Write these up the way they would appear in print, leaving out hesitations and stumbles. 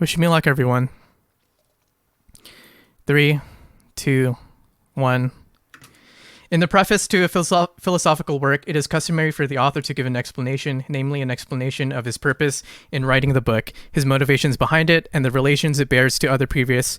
Wish me luck, everyone. 3, 2, 1. In the preface to a philosophical work, it is customary for the author to give an explanation, namely an explanation of his purpose in writing the book, his motivations behind it, and the relations it bears to other previous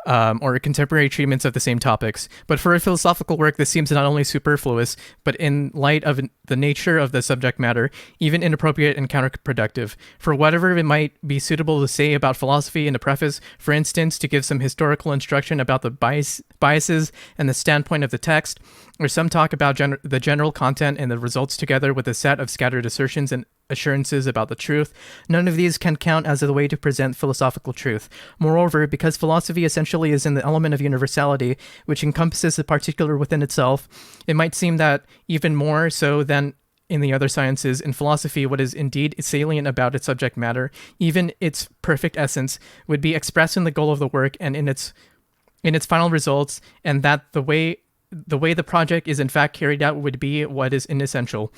or contemporary treatments of the same topics. But for a philosophical work, this seems not only superfluous, but in light of the nature of the subject matter, even inappropriate and counterproductive. For whatever it might be suitable to say about philosophy in the preface, for instance, to give some historical instruction about the biases and the standpoint of the text, or some talk about the general content and the results together with a set of scattered assertions and assurances about the truth, none of these can count as a way to present philosophical truth. Moreover, because philosophy essentially is in the element of universality, which encompasses the particular within itself, it might seem that even more so than in the other sciences, in philosophy, what is indeed salient about its subject matter, even its perfect essence, would be expressed in the goal of the work and in its final results, and that the way the project is in fact carried out would be what is inessential.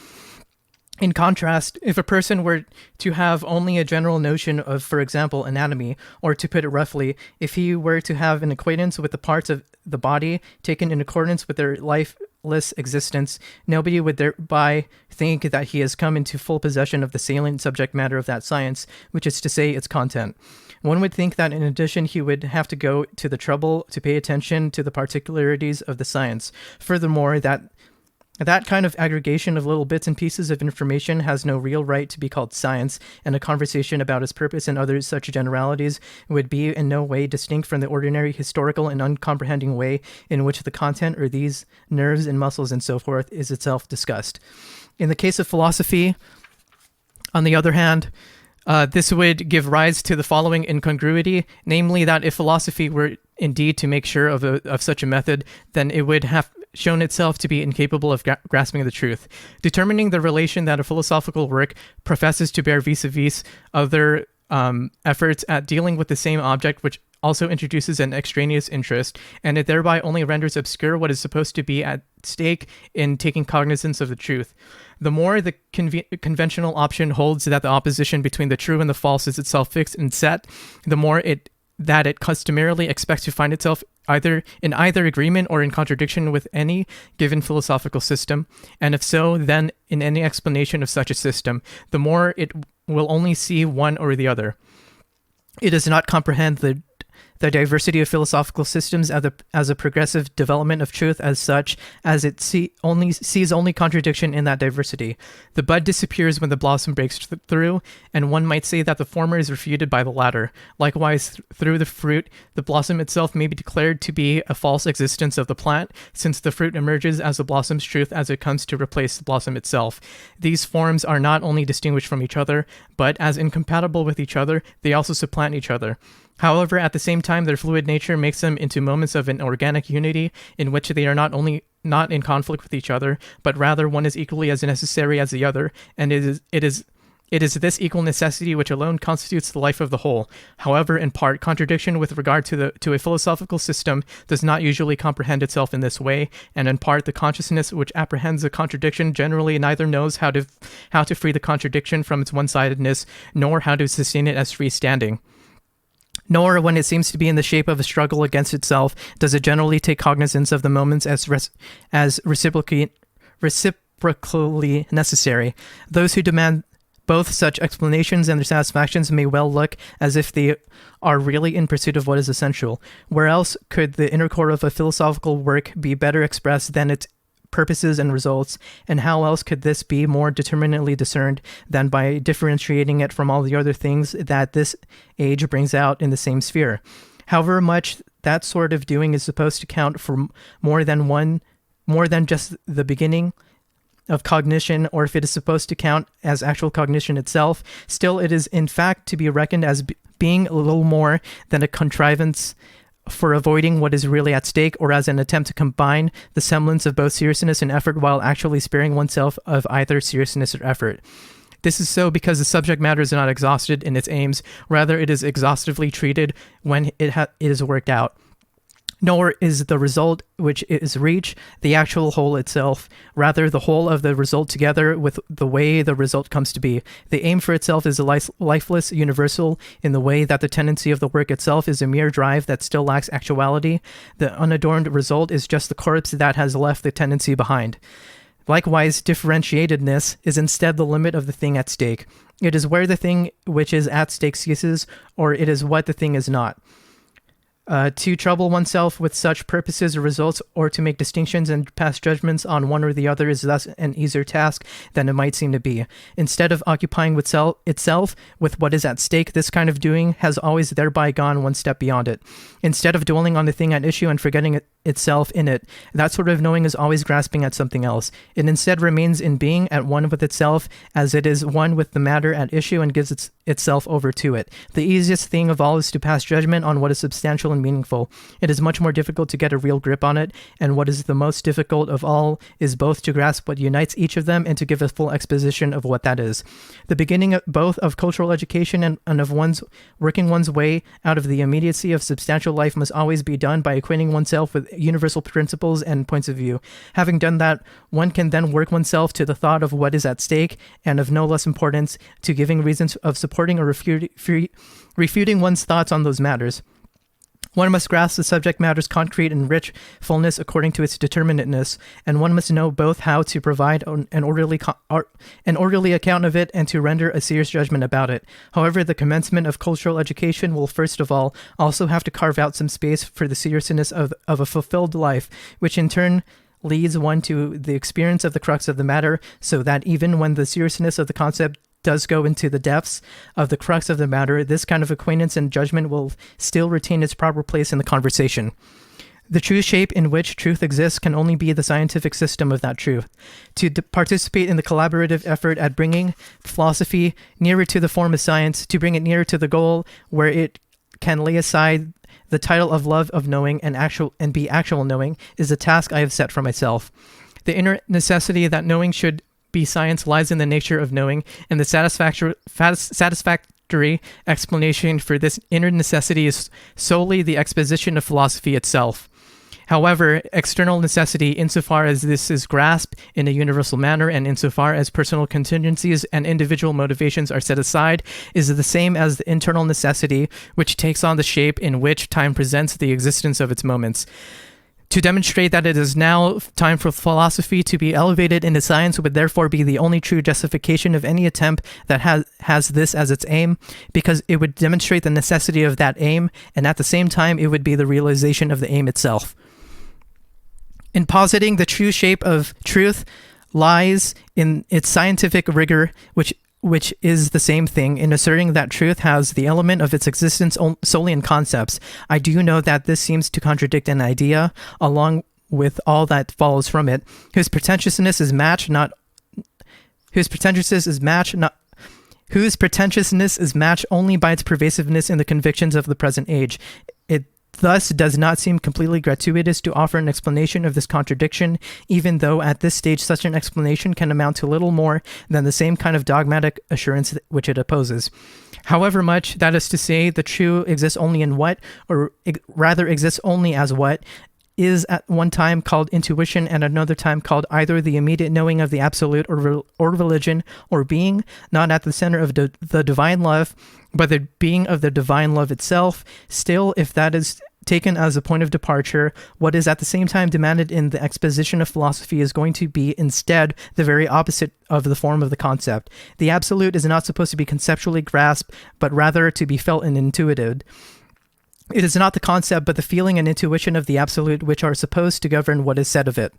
In contrast, if a person were to have only a general notion of, for example, anatomy, or to put it roughly, if he were to have an acquaintance with the parts of the body taken in accordance with their lifeless existence, nobody would thereby think that he has come into full possession of the salient subject matter of that science, which is to say, its content. One would think that in addition he would have to go to the trouble to pay attention to the particularities of the science. Furthermore, that kind of aggregation of little bits and pieces of information has no real right to be called science, and a conversation about its purpose and other such generalities would be in no way distinct from the ordinary historical and uncomprehending way in which the content or these nerves and muscles and so forth is itself discussed. In the case of philosophy, on the other hand, this would give rise to the following incongruity, namely that if philosophy were indeed to make sure of such a method, then it would have shown itself to be incapable of grasping the truth. Determining the relation that a philosophical work professes to bear vis-a-vis other efforts at dealing with the same object, which also introduces an extraneous interest, and it thereby only renders obscure what is supposed to be at stake in taking cognizance of the truth. The more the conventional option holds that the opposition between the true and the false is itself fixed and set, the more that it customarily expects to find itself either agreement or in contradiction with any given philosophical system, and if so, then in any explanation of such a system, the more it will only see one or the other. It does not comprehend the diversity of philosophical systems as a progressive development of truth as such, as it sees only contradiction in that diversity. The bud disappears when the blossom breaks through, and one might say that the former is refuted by the latter. Likewise, through the fruit, the blossom itself may be declared to be a false existence of the plant, since the fruit emerges as the blossom's truth as it comes to replace the blossom itself. These forms are not only distinguished from each other, but as incompatible with each other, they also supplant each other. However, at the same time, their fluid nature makes them into moments of an organic unity in which they are not only not in conflict with each other, but rather one is equally as necessary as the other, and it is this equal necessity which alone constitutes the life of the whole. However, in part, contradiction with regard to a philosophical system does not usually comprehend itself in this way, and in part, the consciousness which apprehends a contradiction generally neither knows how to free the contradiction from its one-sidedness, nor how to sustain it as freestanding. Nor, when it seems to be in the shape of a struggle against itself, does it generally take cognizance of the moments as reciprocally necessary. Those who demand both such explanations and their satisfactions may well look as if they are really in pursuit of what is essential. Where else could the inner core of a philosophical work be better expressed than its purposes and results, and how else could this be more determinately discerned than by differentiating it from all the other things that this age brings out in the same sphere? However much that sort of doing is supposed to count for more than just the beginning of cognition, or if it is supposed to count as actual cognition itself, still it is in fact to be reckoned as being a little more than a contrivance for avoiding what is really at stake, or as an attempt to combine the semblance of both seriousness and effort while actually sparing oneself of either seriousness or effort. This is so because the subject matter is not exhausted in its aims, rather it is exhaustively treated when it is worked out. nor is the result which is reached the actual whole itself, rather the whole of the result together with the way the result comes to be. The aim for itself is a lifeless universal in the way that the tendency of the work itself is a mere drive that still lacks actuality. The unadorned result is just the corpse that has left the tendency behind. Likewise, differentiatedness is instead the limit of the thing at stake. It is where the thing which is at stake ceases, or it is what the thing is not. To trouble oneself with such purposes or results, or to make distinctions and pass judgments on one or the other is thus an easier task than it might seem to be. Instead of occupying with itself with what is at stake, this kind of doing has always thereby gone one step beyond it. Instead of dwelling on the thing at issue and forgetting itself in it, that sort of knowing is always grasping at something else. It instead remains in being at one with itself, as it is one with the matter at issue and gives itself over to it. The easiest thing of all is to pass judgment on what is substantial and meaningful. It is much more difficult to get a real grip on it, and what is the most difficult of all is both to grasp what unites each of them and to give a full exposition of what that is. The beginning of both of cultural education and of one's working one's way out of the immediacy of substantial life must always be done by acquainting oneself with universal principles and points of view. Having done that, one can then work oneself to the thought of what is at stake, and of no less importance, to giving reasons of supporting or refuting one's thoughts on those matters. One must grasp the subject matter's concrete and rich fullness according to its determinateness, and one must know both how to provide an orderly account of it and to render a serious judgment about it. However, the commencement of cultural education will first of all also have to carve out some space for the seriousness of a fulfilled life, which in turn leads one to the experience of the crux of the matter, so that even when the seriousness of the concept does go into the depths of the crux of the matter, this kind of acquaintance and judgment will still retain its proper place in the conversation. The true shape in which truth exists can only be the scientific system of that truth. To participate in the collaborative effort at bringing philosophy nearer to the form of science, to bring it nearer to the goal where it can lay aside the title of love of knowing and be actual knowing, is the task I have set for myself. The inner necessity that knowing should be science lies in the nature of knowing, and the satisfactory explanation for this inner necessity is solely the exposition of philosophy itself. However, external necessity, insofar as this is grasped in a universal manner and insofar as personal contingencies and individual motivations are set aside, is the same as the internal necessity, which takes on the shape in which time presents the existence of its moments. To demonstrate that it is now time for philosophy to be elevated into science would therefore be the only true justification of any attempt that has this as its aim, because it would demonstrate the necessity of that aim, and at the same time it would be the realization of the aim itself. In positing the true shape of truth lies in its scientific rigor, which is the same thing in asserting that truth has the element of its existence solely in concepts. I do know that this seems to contradict an idea, along with all that follows from it, whose pretentiousness is matched only by its pervasiveness in the convictions of the present age. It thus does not seem completely gratuitous to offer an explanation of this contradiction, even though at this stage such an explanation can amount to little more than the same kind of dogmatic assurance which it opposes. However much, that is to say, the true exists only in what, or rather exists only as what, is at one time called intuition and another time called either the immediate knowing of the absolute or religion or being, not at the center of the divine love, but the being of the divine love itself. Still, if that is taken as a point of departure, what is at the same time demanded in the exposition of philosophy is going to be instead the very opposite of the form of the concept. The absolute is not supposed to be conceptually grasped, but rather to be felt and intuited. It is not the concept, but the feeling and intuition of the absolute which are supposed to govern what is said of it.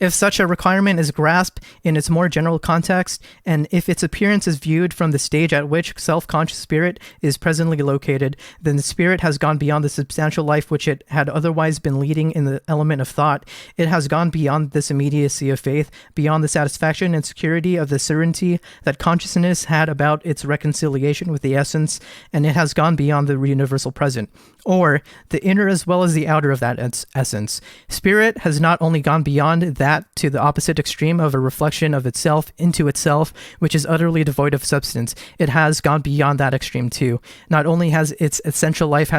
If such a requirement is grasped in its more general context, and if its appearance is viewed from the stage at which self-conscious spirit is presently located, then the spirit has gone beyond the substantial life which it had otherwise been leading in the element of thought. It has gone beyond this immediacy of faith, beyond the satisfaction and security of the certainty that consciousness had about its reconciliation with the essence, and it has gone beyond the universal present, or the inner as well as the outer of that essence. Spirit has not only gone beyond that to the opposite extreme of a reflection of itself into itself, which is utterly devoid of substance. It has gone beyond that extreme too. Not only has its essential life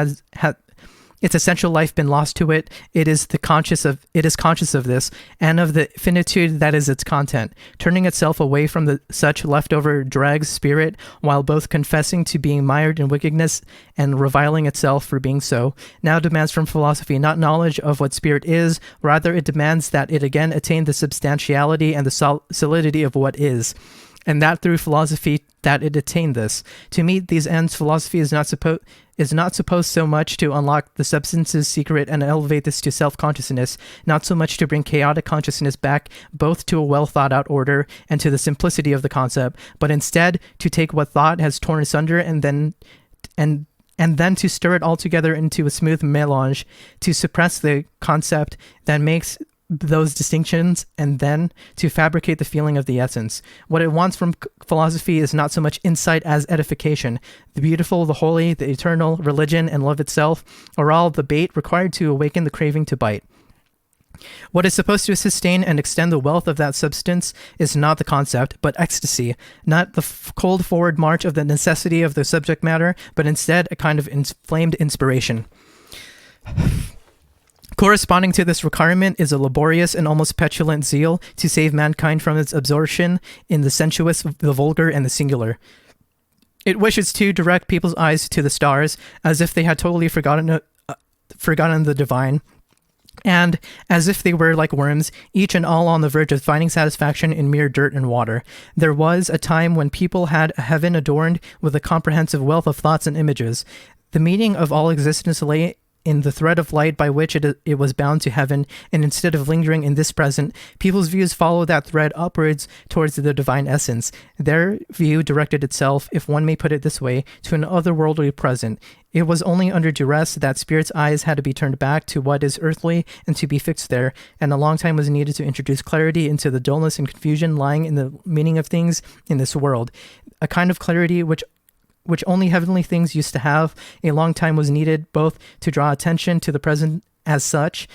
its essential life been lost to it, it is conscious of this, and of the finitude that is its content, turning itself away from such leftover dregs spirit, while both confessing to being mired in wickedness and reviling itself for being so, now demands from philosophy not knowledge of what spirit is, rather it demands that it again attain the substantiality and the solidity of what is, and that through philosophy that it attain this. To meet these ends, philosophy is not supposed so much to unlock the substance's secret and elevate this to self-consciousness, not so much to bring chaotic consciousness back both to a well-thought-out order and to the simplicity of the concept, but instead to take what thought has torn asunder and then to stir it all together into a smooth melange, to suppress the concept that makes those distinctions, and then to fabricate the feeling of the essence. What it wants from philosophy is not so much insight as edification. The beautiful, the holy, the eternal, religion, and love itself are all the bait required to awaken the craving to bite. What is supposed to sustain and extend the wealth of that substance is not the concept, but ecstasy, not the cold forward march of the necessity of the subject matter, but instead a kind of inflamed inspiration. Corresponding to this requirement is a laborious and almost petulant zeal to save mankind from its absorption in the sensuous, the vulgar, and the singular. It wishes to direct people's eyes to the stars, as if they had totally forgotten the divine, and as if they were like worms, each and all on the verge of finding satisfaction in mere dirt and water. There was a time when people had a heaven adorned with a comprehensive wealth of thoughts and images. The meaning of all existence lay in the thread of light by which it was bound to heaven, and instead of lingering in this present, people's views followed that thread upwards towards the divine essence. Their view directed itself, if one may put it this way, to an otherworldly present. It was only under duress that spirit's eyes had to be turned back to what is earthly and to be fixed there, and a long time was needed to introduce clarity into the dullness and confusion lying in the meaning of things in this world. A kind of clarity which only heavenly things used to have. A long time was needed both to draw attention to the present as such,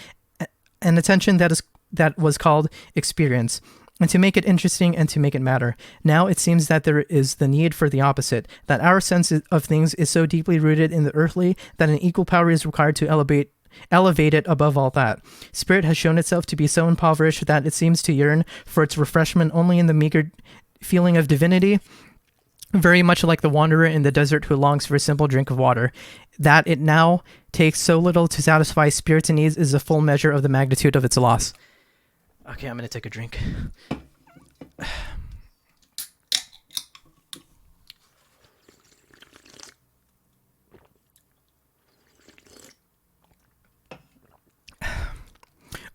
an attention that was called experience, and to make it interesting and to make it matter. Now it seems that there is the need for the opposite, that our sense of things is so deeply rooted in the earthly that an equal power is required to elevate it above all that. Spirit has shown itself to be so impoverished that it seems to yearn for its refreshment only in the meager feeling of divinity, very much like the wanderer in the desert who longs for a simple drink of water. That it now takes so little to satisfy spirit's needs is a full measure of the magnitude of its loss. Okay, I'm going to take a drink.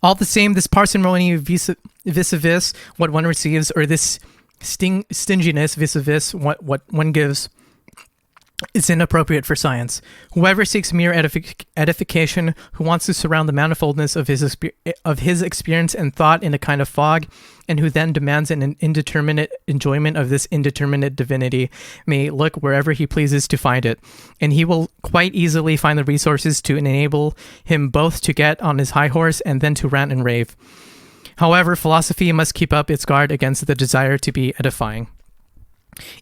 All the same, this parsimony vis-a-vis what one receives, or this stinginess vis-a-vis what one gives, is inappropriate for science. Whoever seeks mere edification, who wants to surround the manifoldness of his experience and thought in a kind of fog, and who then demands an indeterminate enjoyment of this indeterminate divinity, may look wherever he pleases to find it, and he will quite easily find the resources to enable him both to get on his high horse and then to rant and rave. However, philosophy must keep up its guard against the desire to be edifying.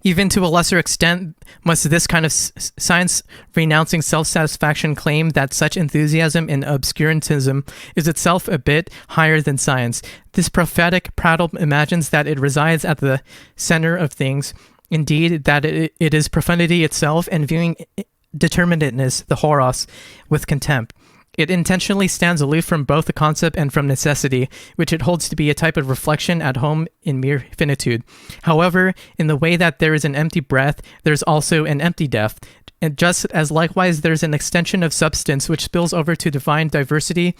Even to a lesser extent must this kind of science-renouncing self-satisfaction claim that such enthusiasm in obscurantism is itself a bit higher than science. This prophetic prattle imagines that it resides at the center of things, indeed that it is profundity itself, and viewing determinateness, the horos, with contempt. It intentionally stands aloof from both the concept and from necessity, which it holds to be a type of reflection at home in mere finitude. However, in the way that there is an empty breath, there's also an empty death, and just as likewise there's an extension of substance which spills over to divine diversity,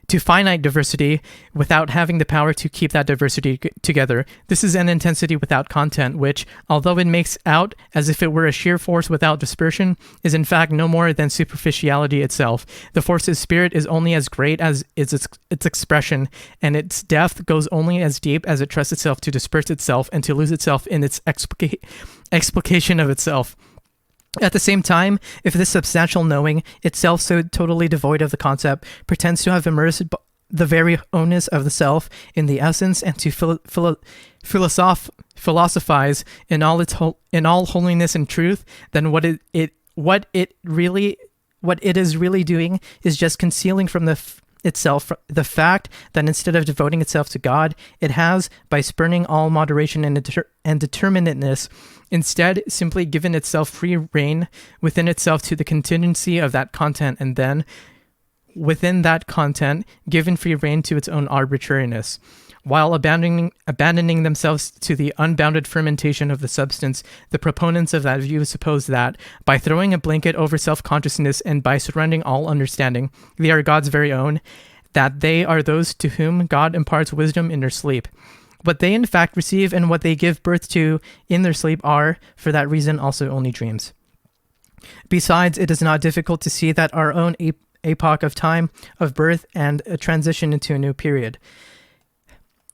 to finite diversity, without having the power to keep that diversity together. This is an intensity without content, which, although it makes out as if it were a sheer force without dispersion, is in fact no more than superficiality itself. The force's spirit is only as great as its expression, and its depth goes only as deep as it trusts itself to disperse itself and to lose itself in its explication of itself. At the same time, if this substantial knowing, itself so totally devoid of the concept, pretends to have immersed the very oneness of the self in the essence, and to philosophize in all holiness and truth, then what it really what it is really doing is just concealing from itself the fact that instead of devoting itself to God, it has, by spurning all moderation and determinateness, instead simply given itself free rein within itself to the contingency of that content, and then, within that content, given free rein to its own arbitrariness, while abandoning themselves to the unbounded fermentation of the substance. The proponents of that view suppose that, by throwing a blanket over self-consciousness and by surrendering all understanding, they are God's very own, that they are those to whom God imparts wisdom in their sleep. What they in fact receive and what they give birth to in their sleep are, for that reason, also only dreams. Besides, it is not difficult to see that our own epoch of time, of birth, and a transition into a new period.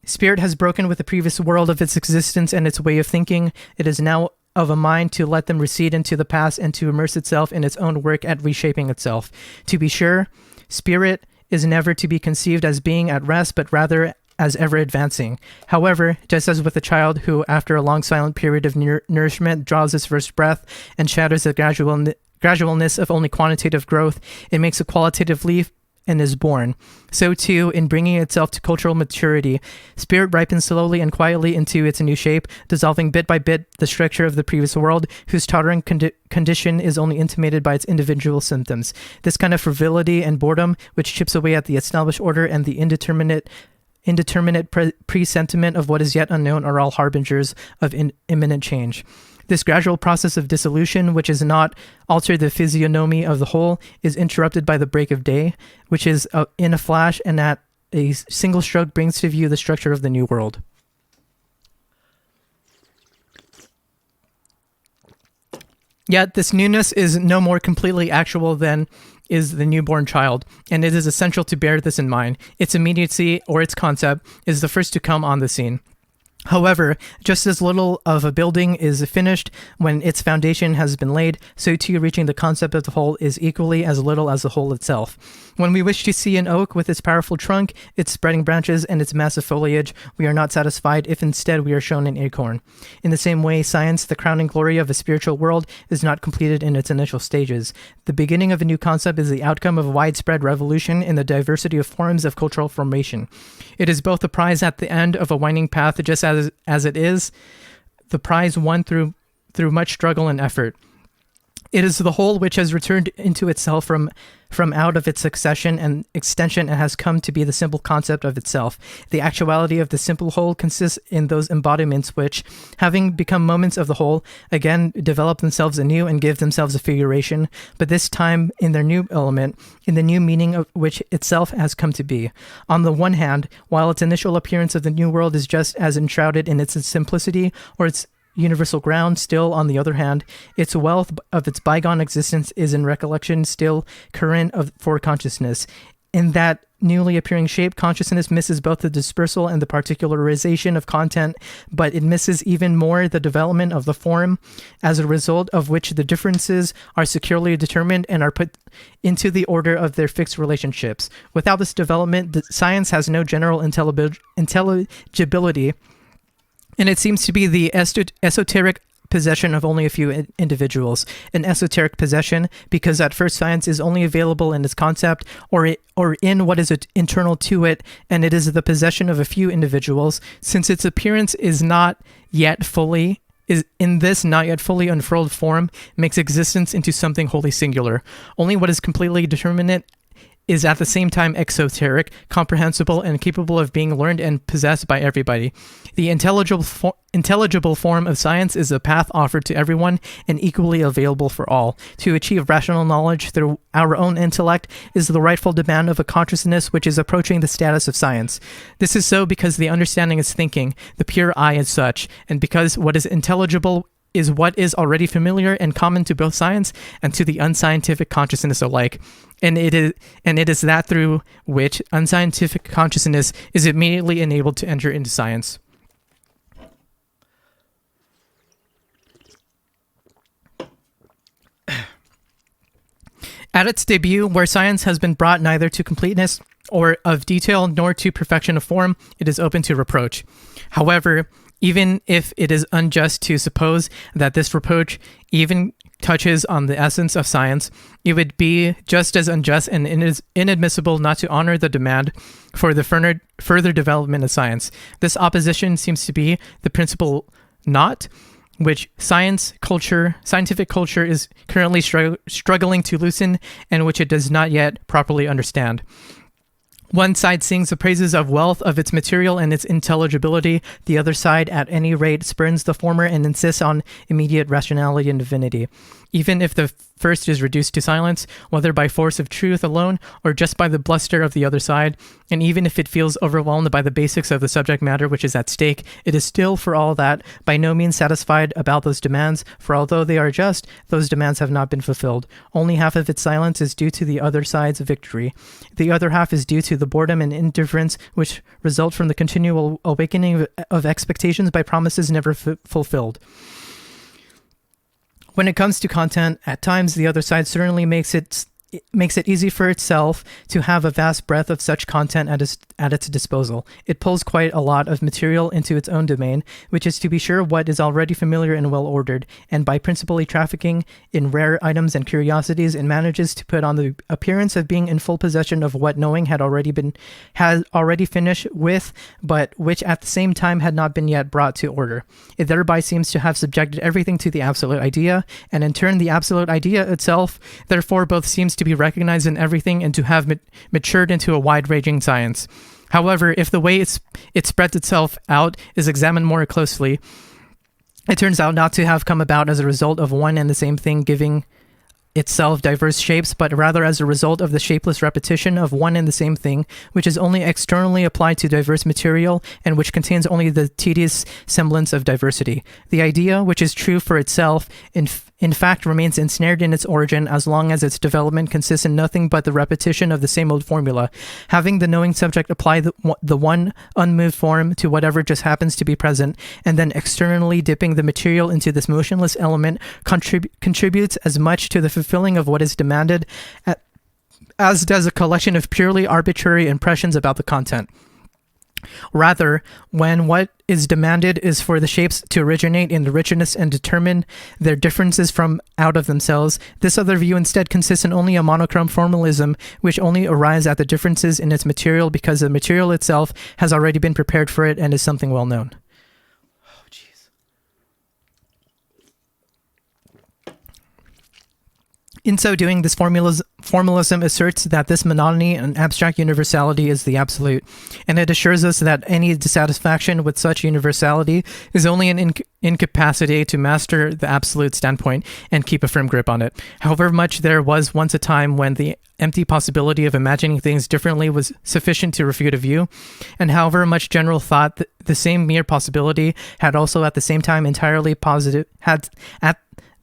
Spirit has broken with the previous world of its existence and its way of thinking. It is now of a mind to let them recede into the past and to immerse itself in its own work at reshaping itself. To be sure, spirit is never to be conceived as being at rest, but rather as ever advancing. However, just as with a child who, after a long silent period of nourishment, draws his first breath and shatters the gradualness of only quantitative growth, it makes a qualitative leap and is born. So too, in bringing itself to cultural maturity, spirit ripens slowly and quietly into its new shape, dissolving bit by bit the structure of the previous world, whose tottering condition is only intimated by its individual symptoms. This kind of frivolity and boredom, which chips away at the established order and the indeterminate presentiment of what is yet unknown, are all harbingers of imminent change. This gradual process of dissolution, which has not altered the physiognomy of the whole, is interrupted by the break of day, which is in a flash and at a single stroke brings to view the structure of the new world. Yet this newness is no more completely actual than is the newborn child, and it is essential to bear this in mind. Its immediacy, or its concept, is the first to come on the scene. However, just as little of a building is finished when its foundation has been laid, so too reaching the concept of the whole is equally as little as the whole itself. When we wish to see an oak with its powerful trunk, its spreading branches, and its massive foliage, we are not satisfied if instead we are shown an acorn. In the same way, science, the crowning glory of a spiritual world, is not completed in its initial stages. The beginning of a new concept is the outcome of widespread revolution in the diversity of forms of cultural formation. It is both the prize at the end of a winding path, just as it is the prize won through much struggle and effort. It is the whole which has returned into itself from out of its succession and extension and has come to be the simple concept of itself. The actuality of the simple whole consists in those embodiments which, having become moments of the whole, again develop themselves anew and give themselves a figuration, but this time in their new element, in the new meaning of which itself has come to be. On the one hand, while its initial appearance of the new world is just as enshrouded in its simplicity or its universal ground, still, on the other hand, its wealth of its bygone existence is in recollection still current for consciousness. In that newly appearing shape, consciousness misses both the dispersal and the particularization of content, but it misses even more the development of the form, as a result of which the differences are securely determined and are put into the order of their fixed relationships. Without this development, the science has no general intelligibility, and it seems to be the esoteric possession of only a few individuals. An esoteric possession, because at first science is only available in its concept or in what is internal to it, and it is the possession of a few individuals, since its appearance is not yet fully unfurled form, makes existence into something wholly singular. Only what is completely determinate is at the same time exoteric, comprehensible, and capable of being learned and possessed by everybody. The intelligible form of science is a path offered to everyone and equally available for all. To achieve rational knowledge through our own intellect is the rightful demand of a consciousness which is approaching the status of science. This is so because the understanding is thinking, the pure I is such, and because what is intelligible is what is already familiar and common to both science and to the unscientific consciousness alike. And it is that through which unscientific consciousness is immediately enabled to enter into science. At its debut, where science has been brought neither to completeness or of detail nor to perfection of form, it is open to reproach. However, even if it is unjust to suppose that this reproach even touches on the essence of science, it would be just as unjust and inadmissible not to honor the demand for the further development of science. This opposition seems to be the principal knot which scientific culture is currently struggling to loosen and which it does not yet properly understand. One side sings the praises of wealth, of its material and its intelligibility. The other side, at any rate, spurns the former and insists on immediate rationality and divinity. Even if the first is reduced to silence, whether by force of truth alone or just by the bluster of the other side, and even if it feels overwhelmed by the basics of the subject matter which is at stake, it is still, for all that, by no means satisfied about those demands, for although they are just, those demands have not been fulfilled. Only half of its silence is due to the other side's victory. The other half is due to the boredom and indifference which result from the continual awakening of expectations by promises never fulfilled. When it comes to content, at times the other side certainly makes it easy for itself to have a vast breadth of such content at its disposal. It pulls quite a lot of material into its own domain, which is to be sure what is already familiar and well ordered, and by principally trafficking in rare items and curiosities, it manages to put on the appearance of being in full possession of what knowing had already finished with, but which at the same time had not been yet brought to order. It thereby seems to have subjected everything to the absolute idea, and in turn the absolute idea itself therefore both seems to be recognized in everything and to have matured into a wide-ranging science. However, if the way it spreads itself out is examined more closely, it turns out not to have come about as a result of one and the same thing giving itself diverse shapes, but rather as a result of the shapeless repetition of one and the same thing, which is only externally applied to diverse material and which contains only the tedious semblance of diversity. The idea, which is true for itself, in fact remains ensnared in its origin as long as its development consists in nothing but the repetition of the same old formula, having the knowing subject apply the one unmoved form to whatever just happens to be present, and then externally dipping the material into this motionless element contributes as much to the fulfilling of what is demanded as does a collection of purely arbitrary impressions about the content. Rather, when what is demanded is for the shapes to originate in the richness and determine their differences from out of themselves, this other view instead consists in only a monochrome formalism which only arrives at the differences in its material because the material itself has already been prepared for it and is something well known. In so doing, this formalism asserts that this monotony and abstract universality is the absolute, and it assures us that any dissatisfaction with such universality is only an incapacity to master the absolute standpoint and keep a firm grip on it. However much there was once a time when the empty possibility of imagining things differently was sufficient to refute a view, and however much general thought the same mere possibility had also at the same time entirely positive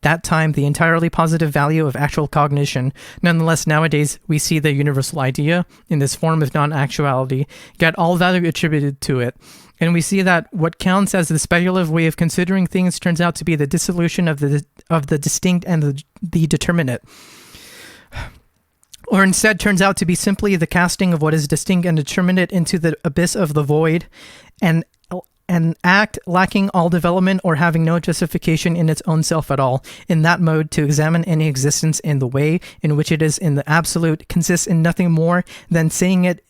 that time the entirely positive value of actual cognition. Nonetheless, nowadays we see the universal idea in this form of non-actuality get all value attributed to it, and we see that what counts as the speculative way of considering things turns out to be the dissolution of the distinct and the determinate, or instead turns out to be simply the casting of what is distinct and determinate into the abyss of the void, and an act lacking all development or having no justification in its own self at all. In that mode, to examine any existence in the way in which it is in the absolute consists in nothing more than saying it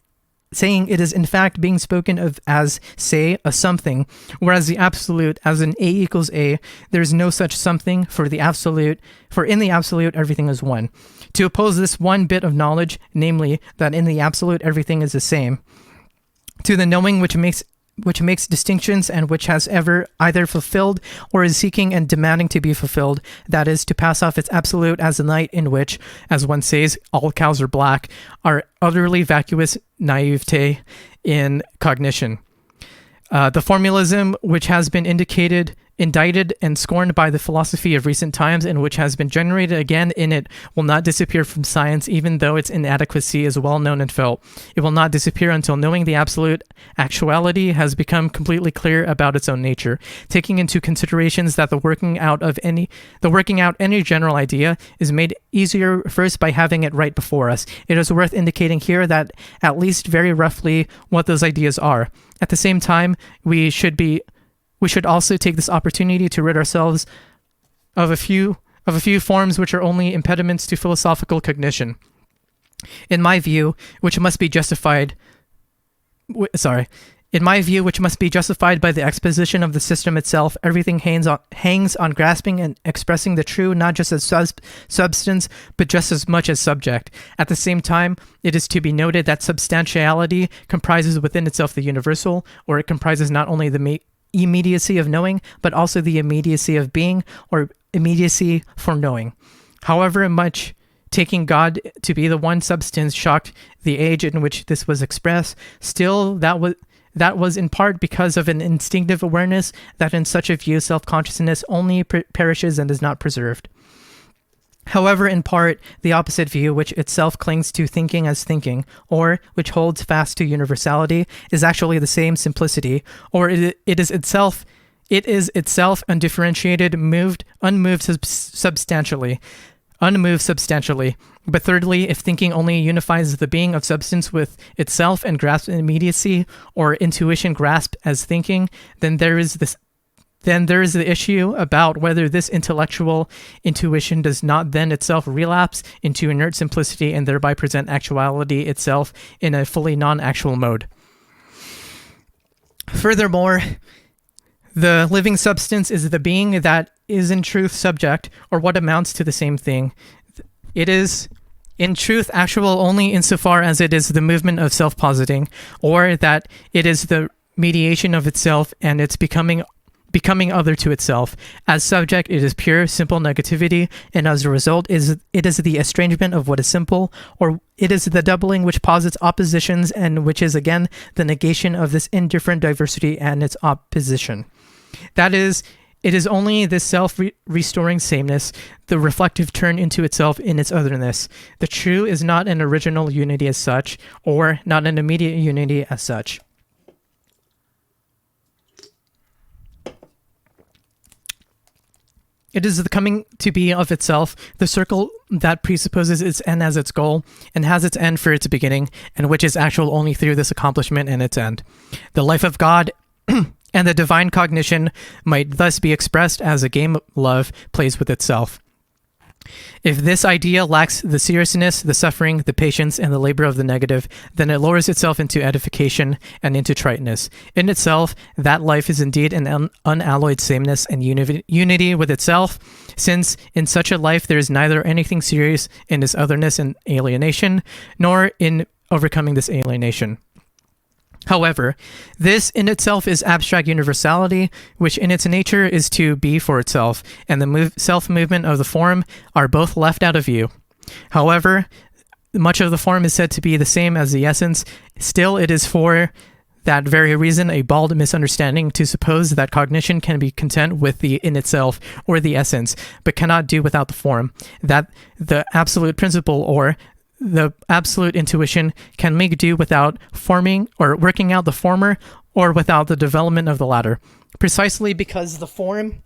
is in fact being spoken of as, say, a something, whereas the absolute, as in A equals A, there is no such something for in the absolute everything is one. To oppose this one bit of knowledge, namely, that in the absolute everything is the same, to the knowing which makes distinctions and which has ever either fulfilled or is seeking and demanding to be fulfilled, that is, to pass off its absolute as the night in which, as one says, all cows are black, are utterly vacuous naivete in cognition. The formalism which has been indicted and scorned by the philosophy of recent times and which has been generated again in it will not disappear from science, even though its inadequacy is well known and felt. It will not disappear until knowing the absolute actuality has become completely clear about its own nature, taking into considerations that the working out any general idea is made easier first by having it right before us. It is worth indicating here that at least very roughly what those ideas are. At the same time, we should also take this opportunity to rid ourselves of a few of a few forms which are only impediments to philosophical cognition. In my view, which must be justified by the exposition of the system itself, everything hangs on grasping and expressing the true not just as substance, but just as much as subject. At the same time, it is to be noted that substantiality comprises within itself the universal, or it comprises not only the immediacy of knowing, but also the immediacy of being, or immediacy for knowing. However much taking God to be the one substance shocked the age in which this was expressed, still that was in part because of an instinctive awareness that in such a view self-consciousness only perishes and is not preserved. However, in part, the opposite view, which itself clings to thinking as thinking, or which holds fast to universality, is actually the same simplicity, or it is itself undifferentiated, unmoved substantially. But thirdly, if thinking only unifies the being of substance with itself and grasps immediacy, or intuition grasped as thinking, then there is the issue about whether this intellectual intuition does not then itself relapse into inert simplicity and thereby present actuality itself in a fully non-actual mode. Furthermore, the living substance is the being that is in truth subject, or what amounts to the same thing. It is in truth actual only insofar as it is the movement of self-positing, or that it is the mediation of itself and its becoming other to itself. As subject, it is pure, simple negativity, and as a result, it is the estrangement of what is simple, or it is the doubling which posits oppositions, and which is again the negation of this indifferent diversity and its opposition. That is, it is only this self-restoring sameness, the reflective turn into itself in its otherness. The true is not an original unity as such, or not an immediate unity as such. It is the coming to be of itself, the circle that presupposes its end as its goal, and has its end for its beginning, and which is actual only through this accomplishment and its end. The life of God and the divine cognition might thus be expressed as a game love plays with itself. If this idea lacks the seriousness, the suffering, the patience, and the labor of the negative, then it lowers itself into edification and into triteness. In itself, that life is indeed an unalloyed sameness and unity with itself, since in such a life there is neither anything serious in its otherness and alienation, nor in overcoming this alienation. However, this in itself is abstract universality, which in its nature is to be for itself, and the self-movement of the form are both left out of view. However, much of the form is said to be the same as the essence. Still, it is for that very reason a bald misunderstanding to suppose that cognition can be content with the in itself, or the essence, but cannot do without the form, that the absolute principle, or the absolute intuition, can make do without forming or working out the former, or without the development of the latter. Precisely because the form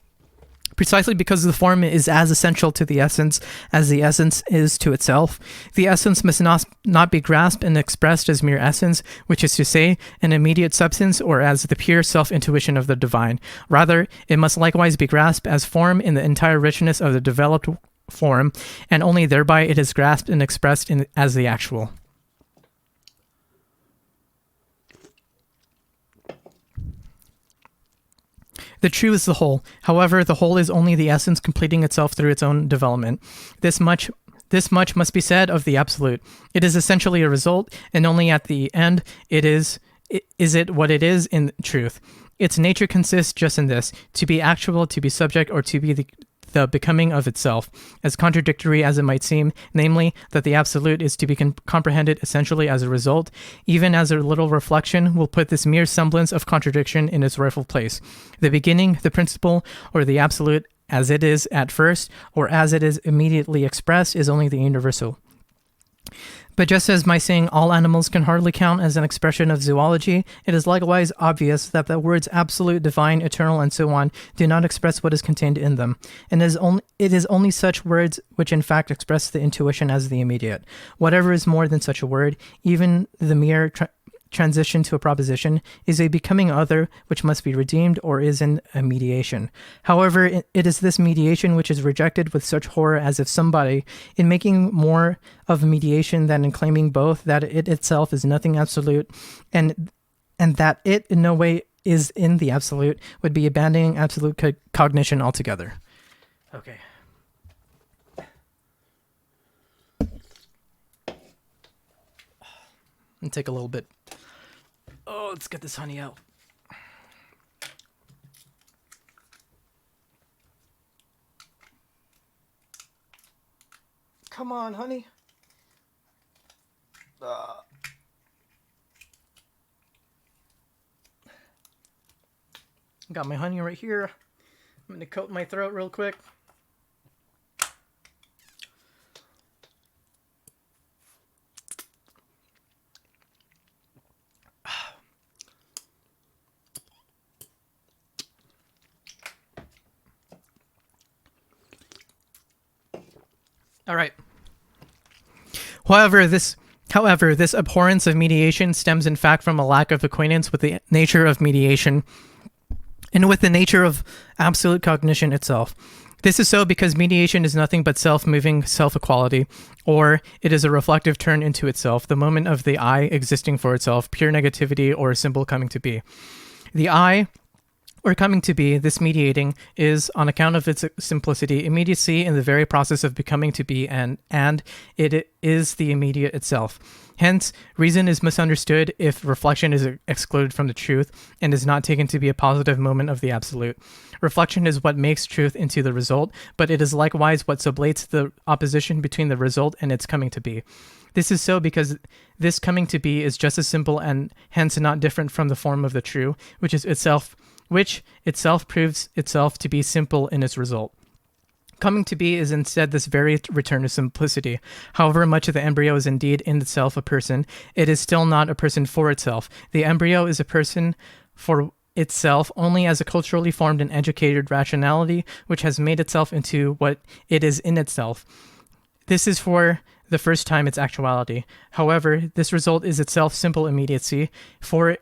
is as essential to the essence as the essence is to itself, the essence must not be grasped and expressed as mere essence, which is to say, an immediate substance, or as the pure self-intuition of the divine. Rather, it must likewise be grasped as form in the entire richness of the developed form, and only thereby it is grasped and expressed as the actual. The true is the whole. However, the whole is only the essence completing itself through its own development. This much must be said of the absolute. It is essentially a result, and only at the end is it what it is in truth. Its nature consists just in this: to be actual, to be subject, or to be the becoming of itself, as contradictory as it might seem, namely, that the absolute is to be comprehended essentially as a result, even as a little reflection will put this mere semblance of contradiction in its rightful place. The beginning, the principle, or the absolute as it is at first, or as it is immediately expressed, is only the universal. But just as my saying all animals can hardly count as an expression of zoology, it is likewise obvious that the words absolute, divine, eternal, and so on do not express what is contained in them, and it is only such words which in fact express the intuition as the immediate. Whatever is more than such a word, even the mere transition to a proposition, is a becoming other which must be redeemed or is in a mediation. However, it is this mediation which is rejected with such horror as if somebody, in making more of mediation than in claiming both, that it itself is nothing absolute, and that it in no way is in the absolute, would be abandoning absolute cognition altogether. Okay. And take a little bit. Oh, let's get this honey out. Come on, honey. Got my honey right here. I'm going to coat my throat real quick. All right. However, this abhorrence of mediation stems in fact from a lack of acquaintance with the nature of mediation and with the nature of absolute cognition itself. This is so because mediation is nothing but self-moving self-equality, or it is a reflective turn into itself, the moment of the I existing for itself, pure negativity, or a symbol coming to be. The I, or coming to be, this mediating, is, on account of its simplicity, immediacy in the very process of becoming to be, and it is the immediate itself. Hence, reason is misunderstood if reflection is excluded from the truth and is not taken to be a positive moment of the absolute. Reflection is what makes truth into the result, but it is likewise what sublates the opposition between the result and its coming to be. This is so because this coming to be is just as simple and hence not different from the form of the true, which itself proves itself to be simple in its result. Coming to be is instead this very return to simplicity. However much of the embryo is indeed in itself a person, it is still not a person for itself. The embryo is a person for itself only as a culturally formed and educated rationality which has made itself into what it is in itself. This is for the first time its actuality. However, this result is itself simple immediacy, for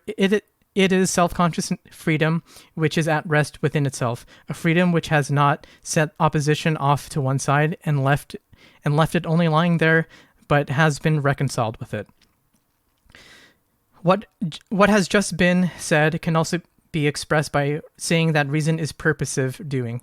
it is self-conscious freedom which is at rest within itself, a freedom which has not set opposition off to one side and left it only lying there, but has been reconciled with it. What has just been said can also be expressed by saying that reason is purposive doing.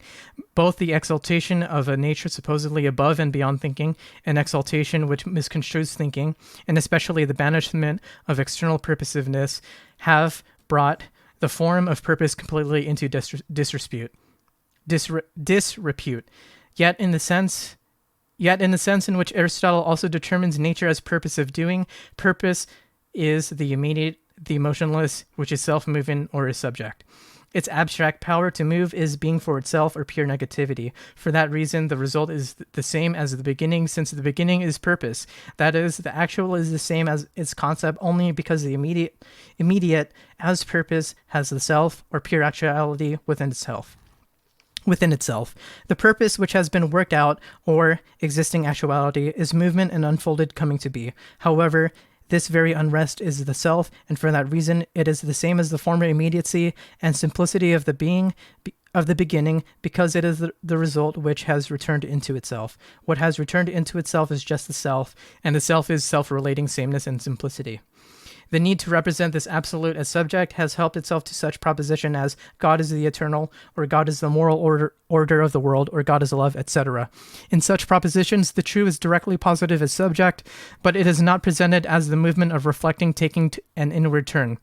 Both the exaltation of a nature supposedly above and beyond thinking, an exaltation which misconstrues thinking, and especially the banishment of external purposiveness, have brought the form of purpose completely into disrepute. Yet in the sense in which Aristotle also determines nature as purposive doing, purpose is the immediate, the motionless, which is self-moving or is subject. Its abstract power to move is being for itself or pure negativity. For that reason, the result is the same as the beginning, since the beginning is purpose. That is, the actual is the same as its concept only because the immediate as purpose has the self or pure actuality within itself. The purpose which has been worked out, or existing actuality, is movement and unfolded coming to be. However, this very unrest is the self, and for that reason it is the same as the former immediacy and simplicity of the being of the beginning, because it is the result which has returned into itself. What has returned into itself is just the self, and the self is self-relating sameness and simplicity. The need to represent this absolute as subject has helped itself to such proposition as God is the eternal, or God is the moral order of the world, or God is love, etc. In such propositions, the true is directly positive as subject, but it is not presented as the movement of reflecting, taking an inward turn.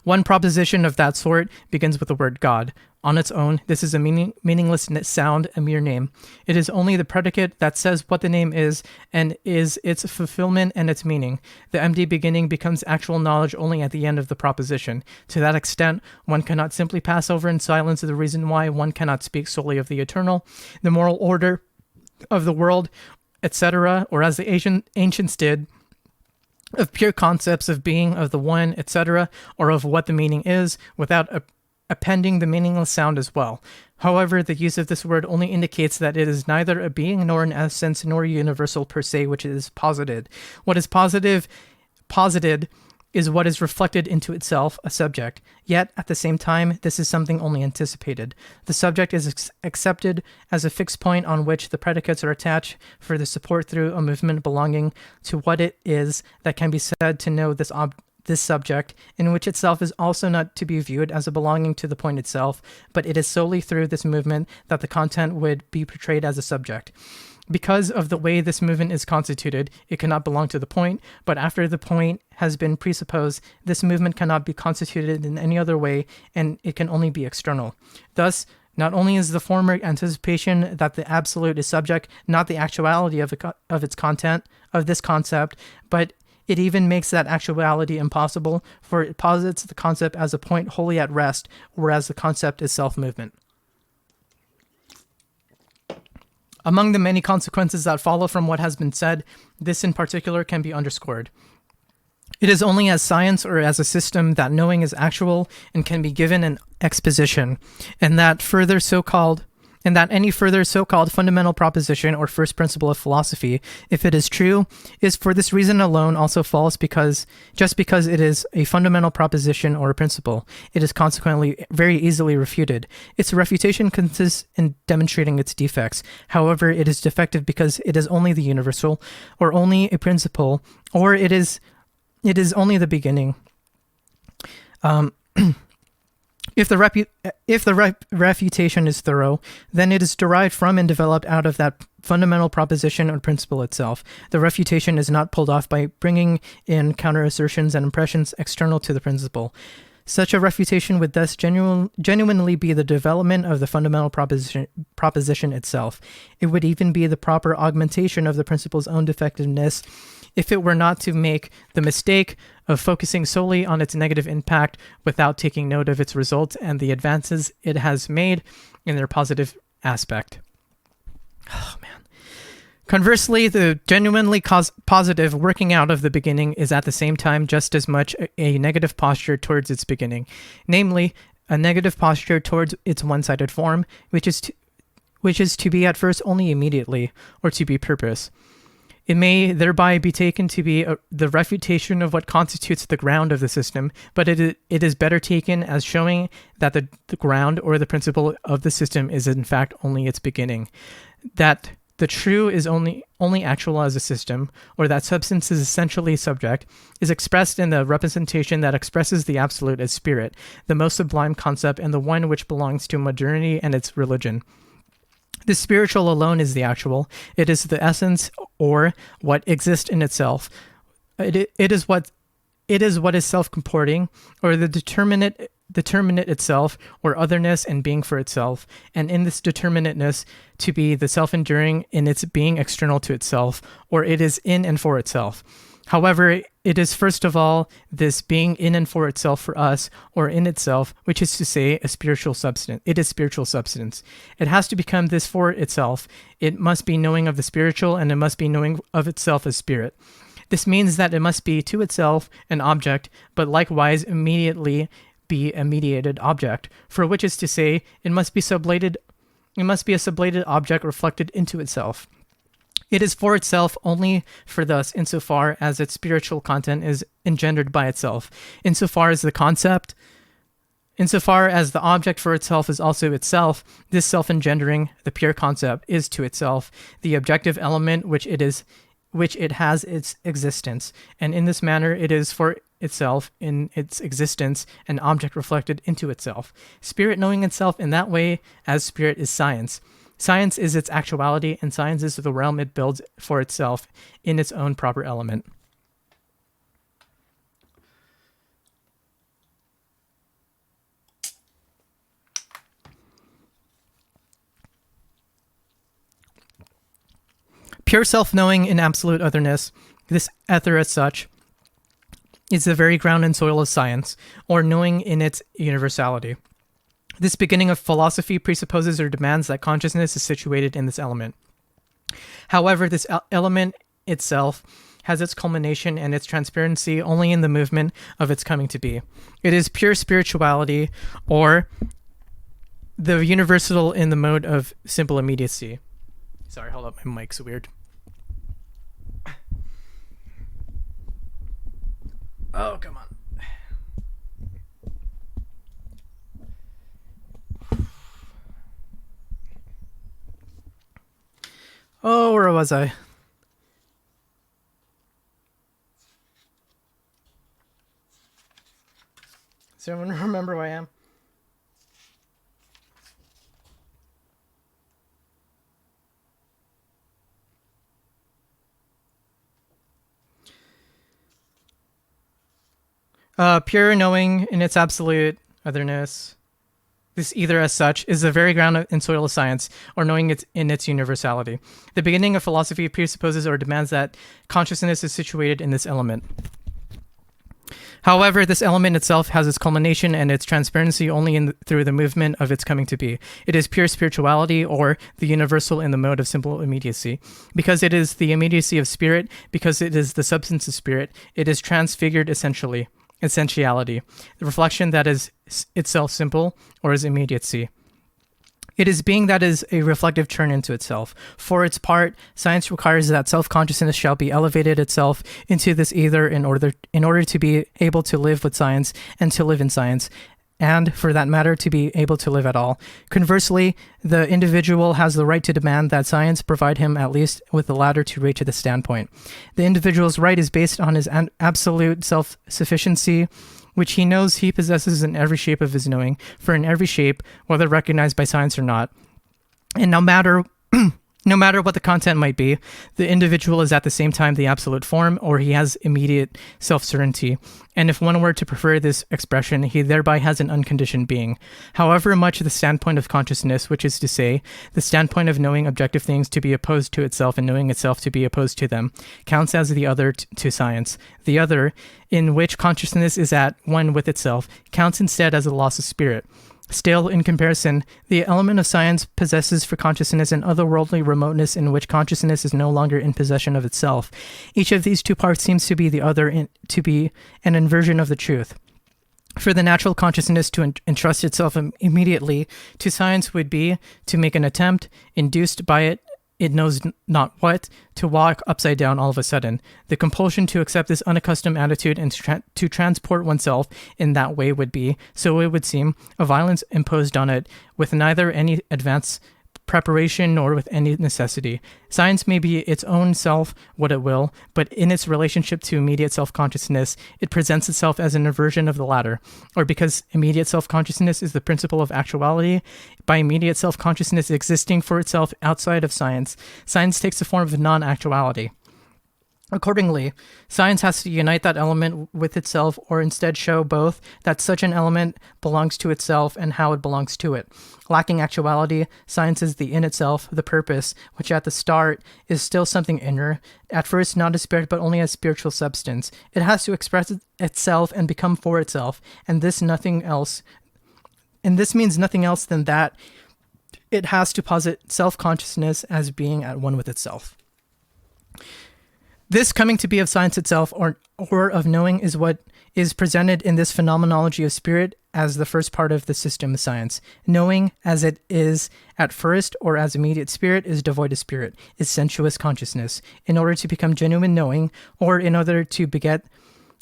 One proposition of that sort begins with the word God. On its own, this is a meaningless sound, a mere name. It is only the predicate that says what the name is and is its fulfillment and its meaning. The empty beginning becomes actual knowledge only at the end of the proposition. To that extent, one cannot simply pass over in silence the reason why one cannot speak solely of the eternal, the moral order of the world, etc., or as the ancients did, of pure concepts of being, of the one, etc., or of what the meaning is, without appending the meaningless sound as well. However, the use of this word only indicates that it is neither a being nor an essence nor universal per se which is posited. What is posited is what is reflected into itself, a subject. Yet, at the same time, this is something only anticipated. The subject is accepted as a fixed point on which the predicates are attached for the support through a movement belonging to what it is that can be said to know this subject, in which itself is also not to be viewed as a belonging to the point itself, but it is solely through this movement that the content would be portrayed as a subject. Because of the way this movement is constituted, it cannot belong to the point, but after the point has been presupposed, this movement cannot be constituted in any other way, and it can only be external. Thus, not only is the former anticipation that the absolute is subject, not the actuality of its content, of this concept, but it even makes that actuality impossible, for it posits the concept as a point wholly at rest, whereas the concept is self-movement. Among the many consequences that follow from what has been said, this in particular can be underscored. It is only as science or as a system that knowing is actual and can be given an exposition, and that any further so-called fundamental proposition or first principle of philosophy, if it is true, is for this reason alone also false, just because it is a fundamental proposition or a principle. It is consequently very easily refuted. Its refutation consists in demonstrating its defects. However, it is defective because it is only the universal, or only a principle, or it is only the beginning. If the refutation is thorough, then it is derived from and developed out of that fundamental proposition or principle itself. The refutation is not pulled off by bringing in counter-assertions and impressions external to the principle. Such a refutation would thus genuinely be the development of the fundamental proposition itself. It would even be the proper augmentation of the principle's own defectiveness, if it were not to make the mistake of focusing solely on its negative impact without taking note of its results and the advances it has made in their positive aspect. Oh, man. Conversely, the genuinely positive working out of the beginning is at the same time just as much a negative posture towards its beginning, namely, a negative posture towards its one-sided form, which is to be at first only immediately, or to be purpose. It may thereby be taken to be the refutation of what constitutes the ground of the system, but it is better taken as showing that the ground or the principle of the system is in fact only its beginning, that the true is only actual as a system, or that substance is essentially subject, is expressed in the representation that expresses the absolute as spirit, the most sublime concept and the one which belongs to modernity and its religion. The spiritual alone is the actual. It is the essence, or what exists in itself. It is what is self-comporting, or the determinate itself, or otherness and being for itself, and in this determinateness to be the self-enduring in its being external to itself, or it is in and for itself. However, it is first of all this being in and for itself for us, or in itself, which is to say a spiritual substance. It is spiritual substance. It has to become this for itself. It must be knowing of the spiritual, and it must be knowing of itself as spirit. This means that it must be to itself an object, but likewise immediately be a mediated object, for which is to say, it must be a sublated object reflected into itself. It is for itself only for thus insofar as its spiritual content is engendered by itself, insofar as the object for itself is also itself, this self-engendering, the pure concept, is to itself the objective element which it has its existence, and in this manner it is for itself in its existence an object reflected into itself. Spirit knowing itself in that way as spirit is science. Science is its actuality, and science is the realm it builds for itself in its own proper element. Pure self-knowing in absolute otherness, this ether as such, is the very ground and soil of science, or knowing in its universality. This beginning of philosophy presupposes or demands that consciousness is situated in this element. However, this element itself has its culmination and its transparency only in the movement of its coming to be. It is pure spirituality, or the universal in the mode of simple immediacy. Sorry, hold up, my mic's weird. Oh, come on. Oh, where was I? Does anyone remember where I am? Pure knowing in its absolute otherness, this either as such, is the very ground and soil of science, or knowing it in its universality. The beginning of philosophy presupposes or demands that consciousness is situated in this element. However, this element itself has its culmination and its transparency only through the movement of its coming to be. It is pure spirituality, or the universal in the mode of simple immediacy. Because it is the immediacy of spirit, because it is the substance of spirit, it is transfigured essentiality, the reflection that is itself simple, or is immediacy. It is being that is a reflective turn into itself. For its part, science requires that self-consciousness shall be elevated itself into this ether in order to be able to live with science and to live in science, and, for that matter, to be able to live at all. Conversely, the individual has the right to demand that science provide him at least with the latter to reach this standpoint. The individual's right is based on his absolute self-sufficiency, which he knows he possesses in every shape of his knowing, for in every shape, whether recognized by science or not, and no matter what the content might be, the individual is at the same time the absolute form, or he has immediate self-certainty. And if one were to prefer this expression, he thereby has an unconditioned being. However much the standpoint of consciousness, which is to say, the standpoint of knowing objective things to be opposed to itself and knowing itself to be opposed to them, counts as the other to science. The other, in which consciousness is at one with itself, counts instead as a loss of spirit. Still, in comparison, the element of science possesses for consciousness an otherworldly remoteness in which consciousness is no longer in possession of itself. Each of these two parts seems to be the other to be an inversion of the truth. For the natural consciousness to entrust itself immediately to science would be to make an attempt, induced by it knows not what, to walk upside down all of a sudden. The compulsion to accept this unaccustomed attitude and to transport oneself in that way would be, so it would seem, a violence imposed on it with neither any advance preparation nor with any necessity. Science may be its own self what it will, but in its relationship to immediate self-consciousness, it presents itself as an inversion of the latter. Or because immediate self-consciousness is the principle of actuality, by immediate self-consciousness existing for itself outside of science, science takes the form of non-actuality. Accordingly, science has to unite that element with itself, or instead show both that such an element belongs to itself and how it belongs to it. Lacking actuality, science is the in itself, the purpose, which at the start is still something inner, at first not as spirit but only as spiritual substance. It has to express itself and become for itself, and this nothing else. And this means nothing else than that it has to posit self-consciousness as being at one with itself. This coming to be of science itself, or of knowing, is what is presented in this phenomenology of spirit as the first part of the system of science. Knowing, as it is at first, or as immediate spirit, is devoid of spirit, is sensuous consciousness. In order to become genuine knowing, or in order to beget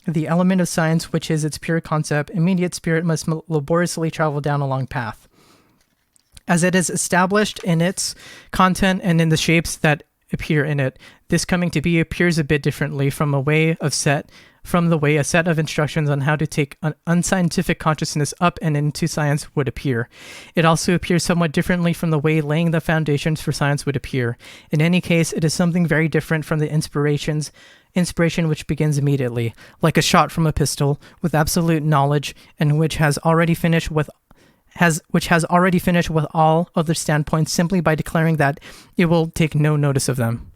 the element of science which is its pure concept, immediate spirit must laboriously travel down a long path. As it is established in its content and in the shapes that appear in it, this coming to be appears a bit differently from the way a set of instructions on how to take an unscientific consciousness up and into science would appear. It also appears somewhat differently from the way laying the foundations for science would appear. In any case, it is something very different from the inspiration which begins immediately, like a shot from a pistol, with absolute knowledge, and which has already finished with all other standpoints simply by declaring that it will take no notice of them.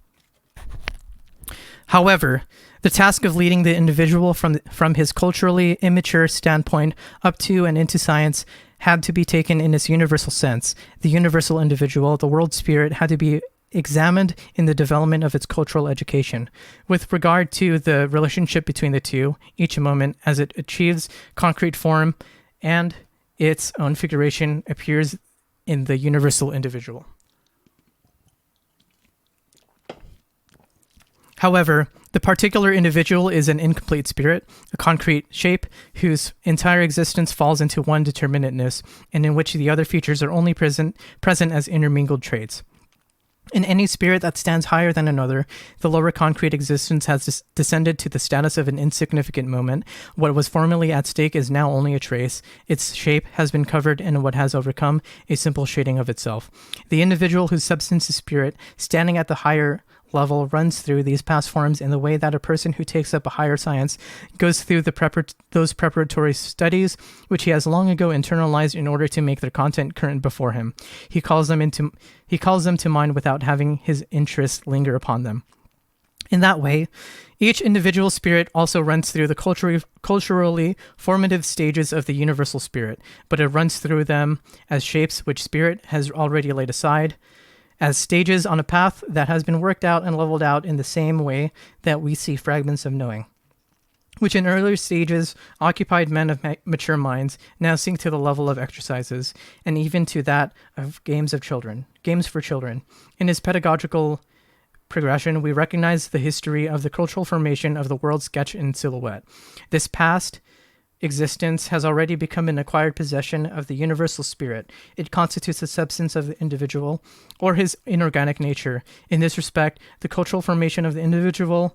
However, the task of leading the individual from his culturally immature standpoint up to and into science had to be taken in its universal sense. The universal individual, the world spirit, had to be examined in the development of its cultural education. With regard to the relationship between the two, each moment, as it achieves concrete form and its own figuration, appears in the universal individual. However, the particular individual is an incomplete spirit, a concrete shape, whose entire existence falls into one determinateness, and in which the other features are only present as intermingled traits. In any spirit that stands higher than another, the lower concrete existence has descended to the status of an insignificant moment. What was formerly at stake is now only a trace. Its shape has been covered in what has overcome a simple shading of itself. The individual whose substance is spirit, standing at the higher level, runs through these past forms in the way that a person who takes up a higher science goes through those preparatory studies which he has long ago internalized in order to make their content current before him. He calls them to mind without having his interest linger upon them. In that way, each individual spirit also runs through the culturally formative stages of the universal spirit, but it runs through them as shapes which spirit has already laid aside, as stages on a path that has been worked out and leveled out in the same way that we see fragments of knowing, which in earlier stages occupied men of mature minds, now sink to the level of exercises, and even to that of games for children. In his pedagogical progression, we recognize the history of the cultural formation of the world sketch in silhouette. This past existence has already become an acquired possession of the universal spirit. It constitutes the substance of the individual, or his inorganic nature. In this respect, the cultural formation of the individual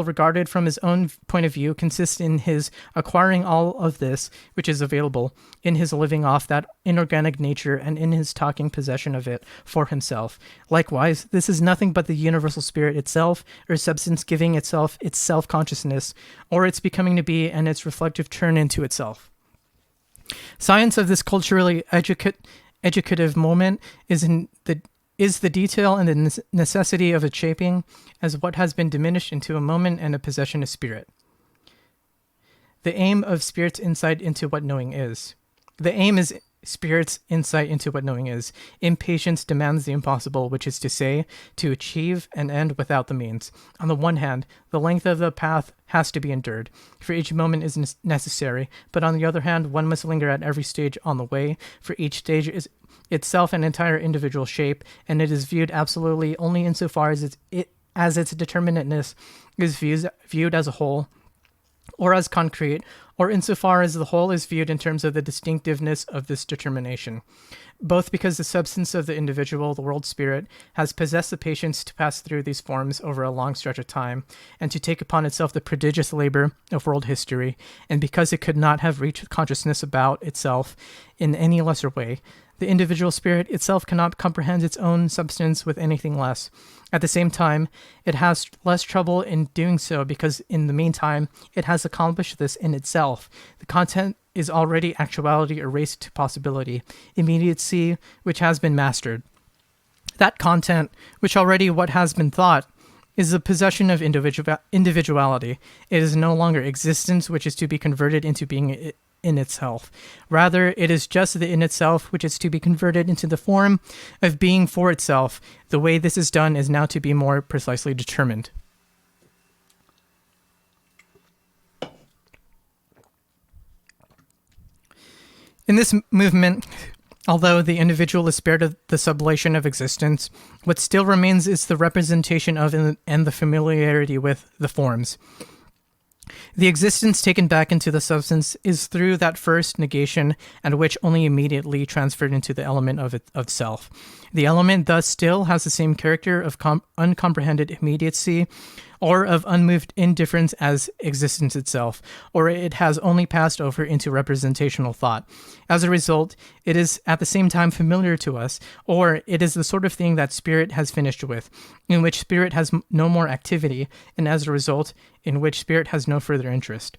regarded from his own point of view consists in his acquiring all of this which is available, in his living off that inorganic nature, and in his taking possession of it for himself. Likewise, this is nothing but the universal spirit itself, or substance giving itself its self-consciousness, or its becoming to be and its reflective turn into itself. Science of this culturally educative moment is the detail and the necessity of its shaping as what has been diminished into a moment and a possession of spirit. The aim of spirit's insight into what knowing is. The aim is spirit's insight into what knowing is. Impatience demands the impossible, which is to say, to achieve an end without the means. On the one hand, the length of the path has to be endured, for each moment is necessary, but on the other hand, one must linger at every stage on the way, for each stage is itself an entire individual shape, and it is viewed absolutely only insofar as its determinateness is viewed as a whole, or as concrete, or insofar as the whole is viewed in terms of the distinctiveness of this determination. Both because the substance of the individual, the world spirit, has possessed the patience to pass through these forms over a long stretch of time, and to take upon itself the prodigious labor of world history, and because it could not have reached consciousness about itself in any lesser way. The individual spirit itself cannot comprehend its own substance with anything less. At the same time, it has less trouble in doing so because in the meantime, it has accomplished this in itself. The content is already actuality erased to possibility, immediacy which has been mastered. That content, which already what has been thought, is the possession of individuality. It is no longer existence which is to be converted into being in itself. Rather, it is just the in itself which is to be converted into the form of being for itself. The way this is done is now to be more precisely determined. In this movement, although the individual is spared of the sublation of existence, what still remains is the representation of and the familiarity with the forms. The existence taken back into the substance is through that first negation, and which only immediately transferred into the element of self. The element thus still has the same character of uncomprehended immediacy, or of unmoved indifference as existence itself, or it has only passed over into representational thought. As a result, it is at the same time familiar to us, or it is the sort of thing that spirit has finished with, in which spirit has no more activity, and as a result, in which spirit has no further interest.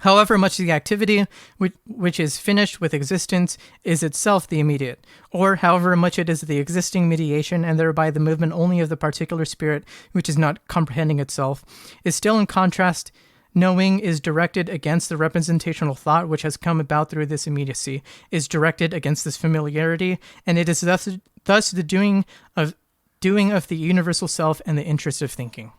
However much the activity which is finished with existence is itself the immediate, or however much it is the existing mediation and thereby the movement only of the particular spirit which is not comprehending itself, is still in contrast. Knowing is directed against the representational thought which has come about through this immediacy, is directed against this familiarity, and it is thus the doing of the universal self and the interest of thinking.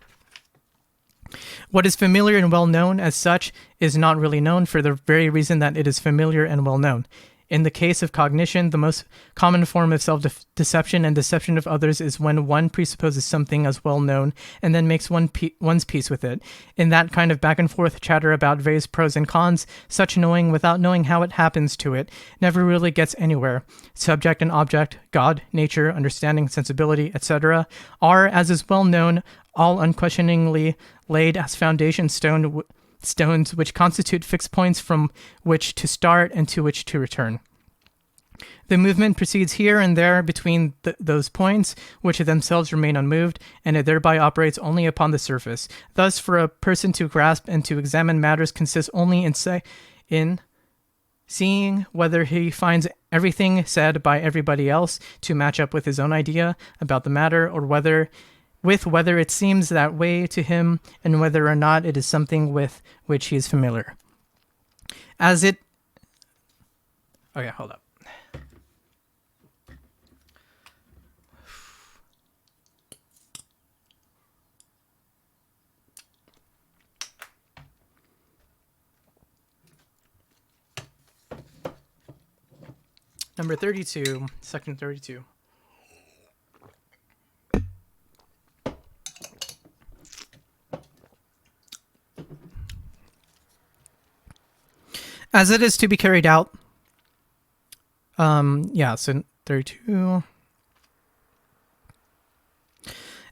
What is familiar and well known as such is not really known for the very reason that it is familiar and well known. In the case of cognition, the most common form of self-deception and deception of others is when one presupposes something as well known and then makes one's peace with it. In that kind of back and forth chatter about various pros and cons, such knowing without knowing how it happens to it never really gets anywhere. Subject and object, God, nature, understanding, sensibility, etc. are, as is well known, all unquestioningly laid as foundation stones which constitute fixed points from which to start and to which to return. The movement proceeds here and there between those points, which themselves remain unmoved, and it thereby operates only upon the surface. Thus, for a person to grasp and to examine matters consists only in seeing whether he finds everything said by everybody else to match up with his own idea about the matter, or whether it seems that way to him, and whether or not it is something with which he is familiar. Okay, hold up. Number 32, section 32. As it is to be carried out, so 32.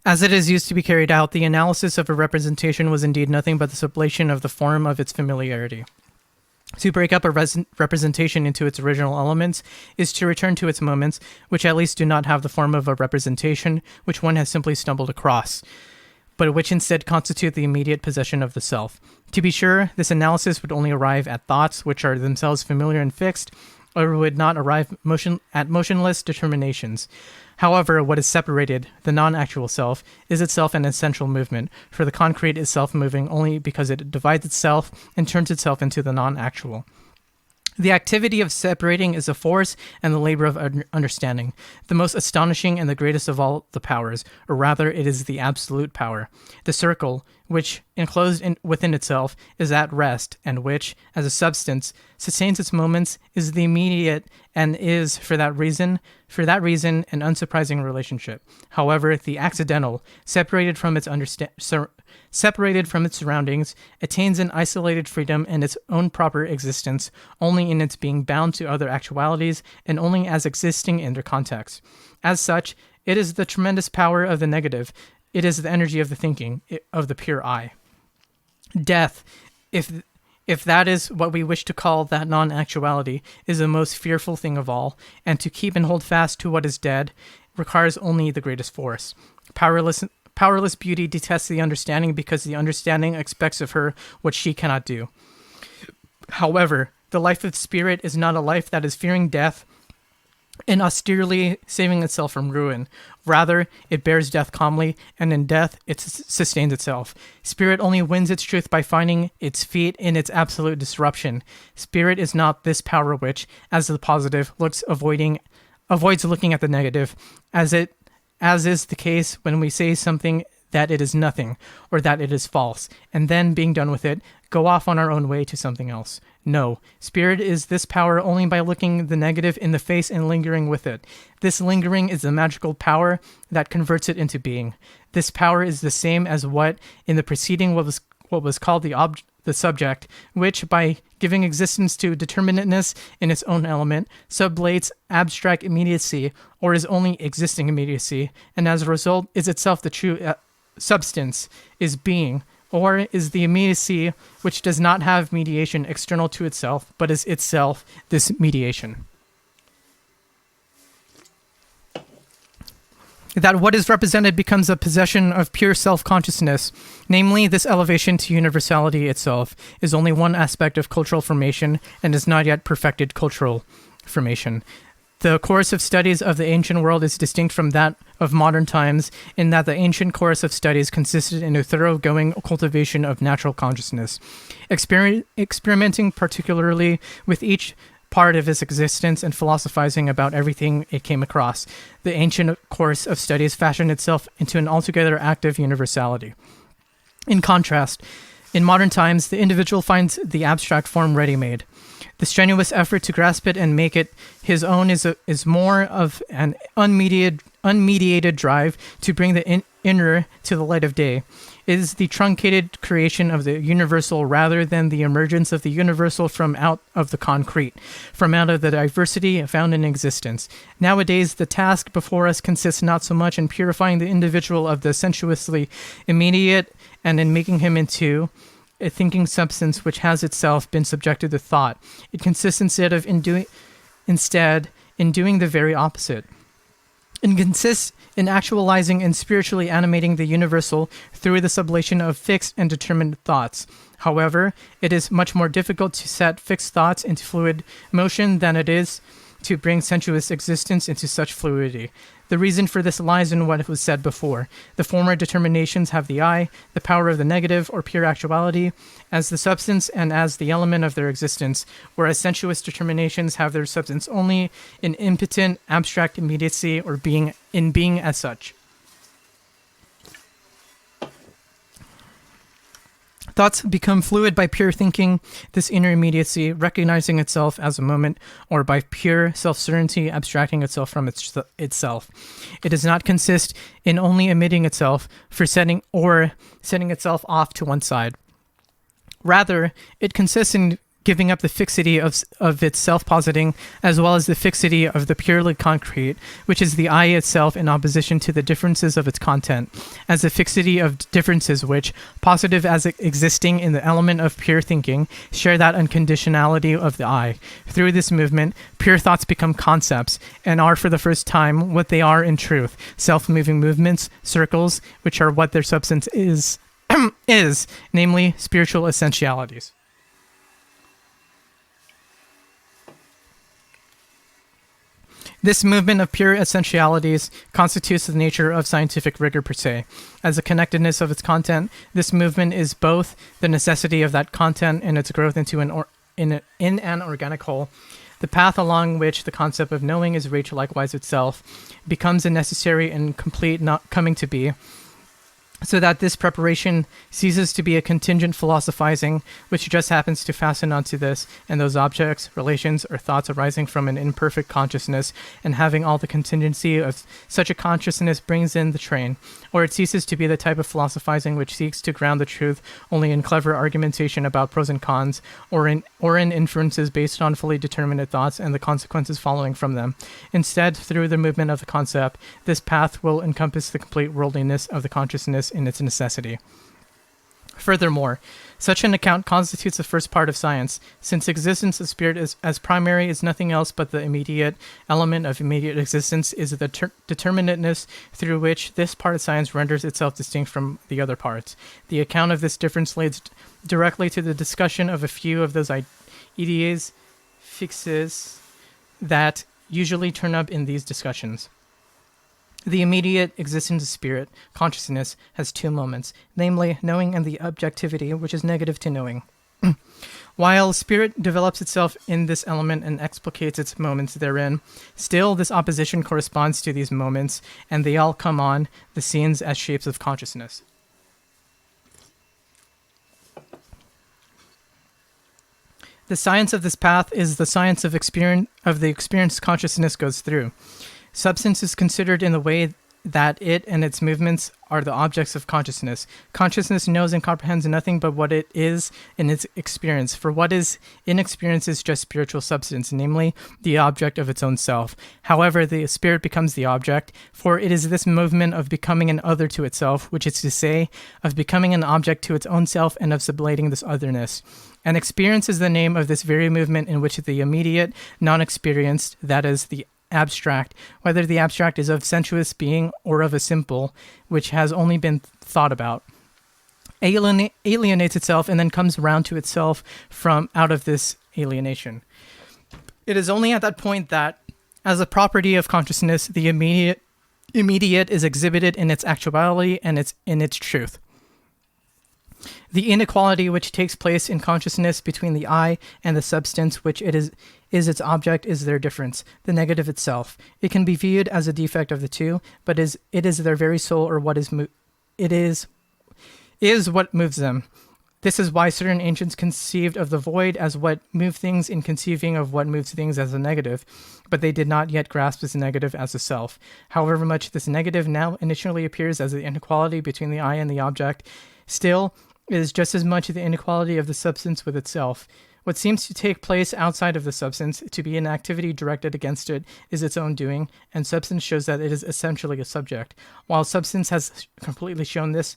As it is used to be carried out, the analysis of a representation was indeed nothing but the sublation of the form of its familiarity. To break up a representation into its original elements is to return to its moments, which at least do not have the form of a representation, which one has simply stumbled across, but which instead constitute the immediate possession of the self. To be sure, this analysis would only arrive at thoughts which are themselves familiar and fixed, or would not arrive at motionless determinations. However, what is separated, the non-actual self, is itself an essential movement, for the concrete is self-moving only because it divides itself and turns itself into the non-actual. The activity of separating is a force and the labor of understanding, the most astonishing and the greatest of all the powers, or rather it is the absolute power. The circle, which, enclosed within itself, is at rest, and which, as a substance, sustains its moments, is the immediate and is, for that reason, an unsurprising relationship. However, the accidental, separated from its surroundings, attains an isolated freedom and its own proper existence only in its being bound to other actualities and only as existing in their context. As such, it is the tremendous power of the negative. It is the energy of the thinking, of the pure I. Death, if that is what we wish to call that non-actuality, is the most fearful thing of all, and to keep and hold fast to what is dead requires only the greatest force. Powerless beauty detests the understanding because the understanding expects of her what she cannot do. However, the life of spirit is not a life that is fearing death and austerely saving itself from ruin. Rather, it bears death calmly, and in death it sustains itself. Spirit only wins its truth by finding its feet in its absolute disruption. Spirit is not this power which, as the positive, avoids looking at the negative, as is the case when we say something that it is nothing, or that it is false, and then, being done with it, go off on our own way to something else. No, spirit is this power only by looking the negative in the face and lingering with it. This lingering is the magical power that converts it into being. This power is the same as what, in the preceding, what was called the subject, which, by giving existence to determinateness in its own element, sublates abstract immediacy, or is only existing immediacy, and as a result is itself the true substance, is being, or is the immediacy which does not have mediation external to itself, but is itself this mediation. That what is represented becomes a possession of pure self-consciousness, namely this elevation to universality itself, is only one aspect of cultural formation and is not yet perfected cultural formation. The course of studies of the ancient world is distinct from that of modern times in that the ancient course of studies consisted in a thoroughgoing cultivation of natural consciousness, experimenting particularly with each part of its existence and philosophizing about everything it came across. The ancient course of studies fashioned itself into an altogether active universality. In contrast, In modern times, the individual finds the abstract form ready-made. The strenuous effort to grasp it and make it his own is more of an unmediated drive to bring the inner to the light of day. It is the truncated creation of the universal rather than the emergence of the universal from out of the concrete, from out of the diversity found in existence. Nowadays, the task before us consists not so much in purifying the individual of the sensuously immediate and in making him into a thinking substance which has itself been subjected to thought. It consists instead in doing the very opposite. It consists in actualizing and spiritually animating the universal through the sublation of fixed and determined thoughts. However, it is much more difficult to set fixed thoughts into fluid motion than it is to bring sensuous existence into such fluidity. The reason for this lies in what was said before. The former determinations have the I, the power of the negative or pure actuality, as the substance and as the element of their existence, whereas sensuous determinations have their substance only in impotent, abstract immediacy or being as such. Thoughts become fluid by pure thinking, this inner immediacy recognizing itself as a moment, or by pure self-certainty abstracting itself from itself. It does not consist in only emitting itself for setting itself off to one side. Rather, it consists in giving up the fixity of its self-positing, as well as the fixity of the purely concrete, which is the I itself in opposition to the differences of its content, as the fixity of differences which, positive as existing in the element of pure thinking, share that unconditionality of the I. Through this movement, pure thoughts become concepts, and are for the first time what they are in truth, self-moving movements, circles, which are what their substance is, namely spiritual essentialities. This movement of pure essentialities constitutes the nature of scientific rigor per se. As a connectedness of its content, this movement is both the necessity of that content and its growth into in an organic whole. The path along which the concept of knowing is reached likewise itself becomes a necessary and complete not coming to be, so that this preparation ceases to be a contingent philosophizing, which just happens to fasten onto this and those objects, relations, or thoughts arising from an imperfect consciousness, and having all the contingency of such a consciousness brings in the train, or it ceases to be the type of philosophizing which seeks to ground the truth only in clever argumentation about pros and cons, or in inferences based on fully determinate thoughts and the consequences following from them. Instead, through the movement of the concept, this path will encompass the complete worldliness of the consciousness in its necessity. Furthermore, such an account constitutes the first part of science, since existence of spirit as primary is nothing else but the immediate element of immediate existence is the determinateness through which this part of science renders itself distinct from the other parts. The account of this difference leads directly to the discussion of a few of those ideas fixes that usually turn up in these discussions. The immediate existence of spirit, consciousness, has two moments, namely knowing and the objectivity, which is negative to knowing. While spirit develops itself in this element and explicates its moments therein, still this opposition corresponds to these moments, and they all come on the scenes as shapes of consciousness. The science of this path is the science of the experience consciousness goes through. Substance is considered in the way that it and its movements are the objects of consciousness. Consciousness knows and comprehends nothing but what it is in its experience, for what is in experience is just spiritual substance, namely the object of its own self. However, the spirit becomes the object, for it is this movement of becoming an other to itself, which is to say, of becoming an object to its own self and of sublating this otherness. And experience is the name of this very movement in which the immediate, non-experienced, that is, the abstract, whether the abstract is of sensuous being or of a simple, which has only been thought about, alienates itself and then comes round to itself from out of this alienation. It is only at that point that, as a property of consciousness, the immediate is exhibited in its actuality and in its truth. The inequality which takes place in consciousness between the I and the substance which it is its object is their difference, the negative itself. It can be viewed as a defect of the two, but it is their very soul, or what is what moves them. This is why certain ancients conceived of the void as what moved things in conceiving of what moves things as a negative, but they did not yet grasp this negative as a self. However much this negative now initially appears as the inequality between the I and the object, still it is just as much the inequality of the substance with itself. What seems to take place outside of the substance, to be an activity directed against it, is its own doing, and substance shows that it is essentially a subject. While substance has completely shown this,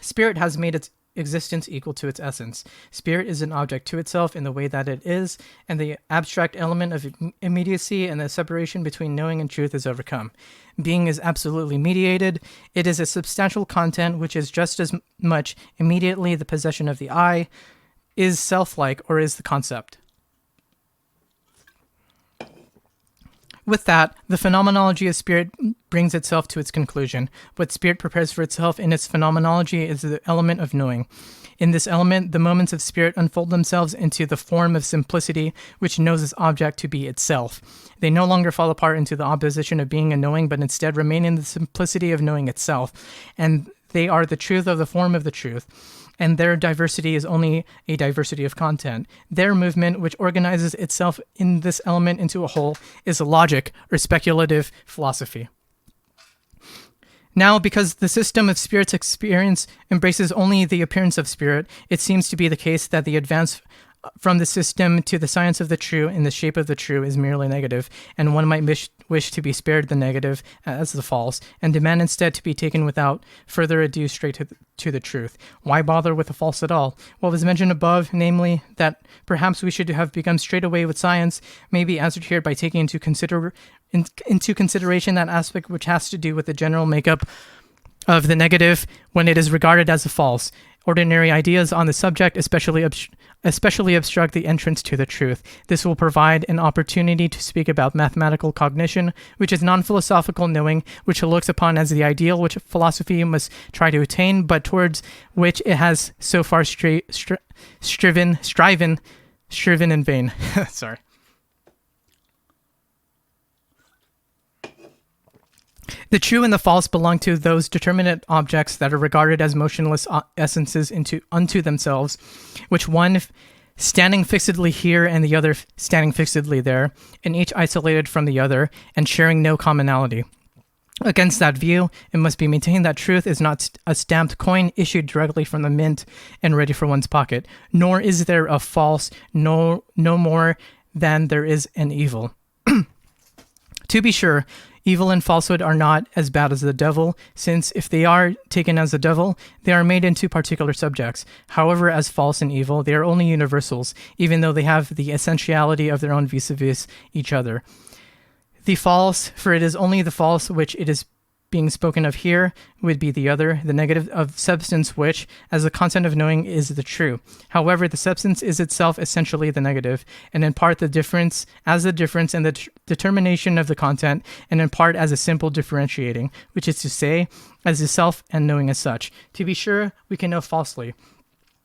spirit has made its existence equal to its essence. Spirit is an object to itself in the way that it is, and the abstract element of immediacy and the separation between knowing and truth is overcome. Being is absolutely mediated. It is a substantial content which is just as much immediately the possession of the I, is self-like, or is the concept. With that, the phenomenology of spirit brings itself to its conclusion. What spirit prepares for itself in its phenomenology is the element of knowing. In this element, the moments of spirit unfold themselves into the form of simplicity, which knows its object to be itself. They no longer fall apart into the opposition of being and knowing, but instead remain in the simplicity of knowing itself, and they are the truth of the form of the truth. And their diversity is only a diversity of content. Their movement, which organizes itself in this element into a whole, is a logic or speculative philosophy. Now, because the system of spirit's experience embraces only the appearance of spirit, it seems to be the case that the advance from the system to the science of the true in the shape of the true is merely negative, and one might wish to be spared the negative as the false, and demand instead to be taken without further ado straight to the truth. Why bother with the false at all? What was mentioned above, namely, that perhaps we should have begun straight away with science, may be answered here by taking into consideration that aspect which has to do with the general makeup of the negative when it is regarded as a false. Ordinary ideas on the subject especially obstruct the entrance to the truth. This will provide an opportunity to speak about mathematical cognition, which is non-philosophical knowing, which it looks upon as the ideal which philosophy must try to attain, but towards which it has so far striven in vain. Sorry. The true and the false belong to those determinate objects that are regarded as motionless essences unto themselves, which one standing fixedly here and the other standing fixedly there, and each isolated from the other, and sharing no commonality. Against that view, it must be maintained that truth is not a stamped coin issued directly from the mint and ready for one's pocket, nor is there a false, no more than there is an evil. To be sure, evil and falsehood are not as bad as the devil, since if they are taken as the devil, they are made into particular subjects. However, as false and evil, they are only universals, even though they have the essentiality of their own vis-a-vis each other. The false, for it is only the false which it is being spoken of here, would be the other, the negative of substance, which, as the content of knowing, is the true. However, the substance is itself essentially the negative, and in part the difference and the determination of the content, and in part as a simple differentiating, which is to say, as the self and knowing as such. To be sure, we can know falsely.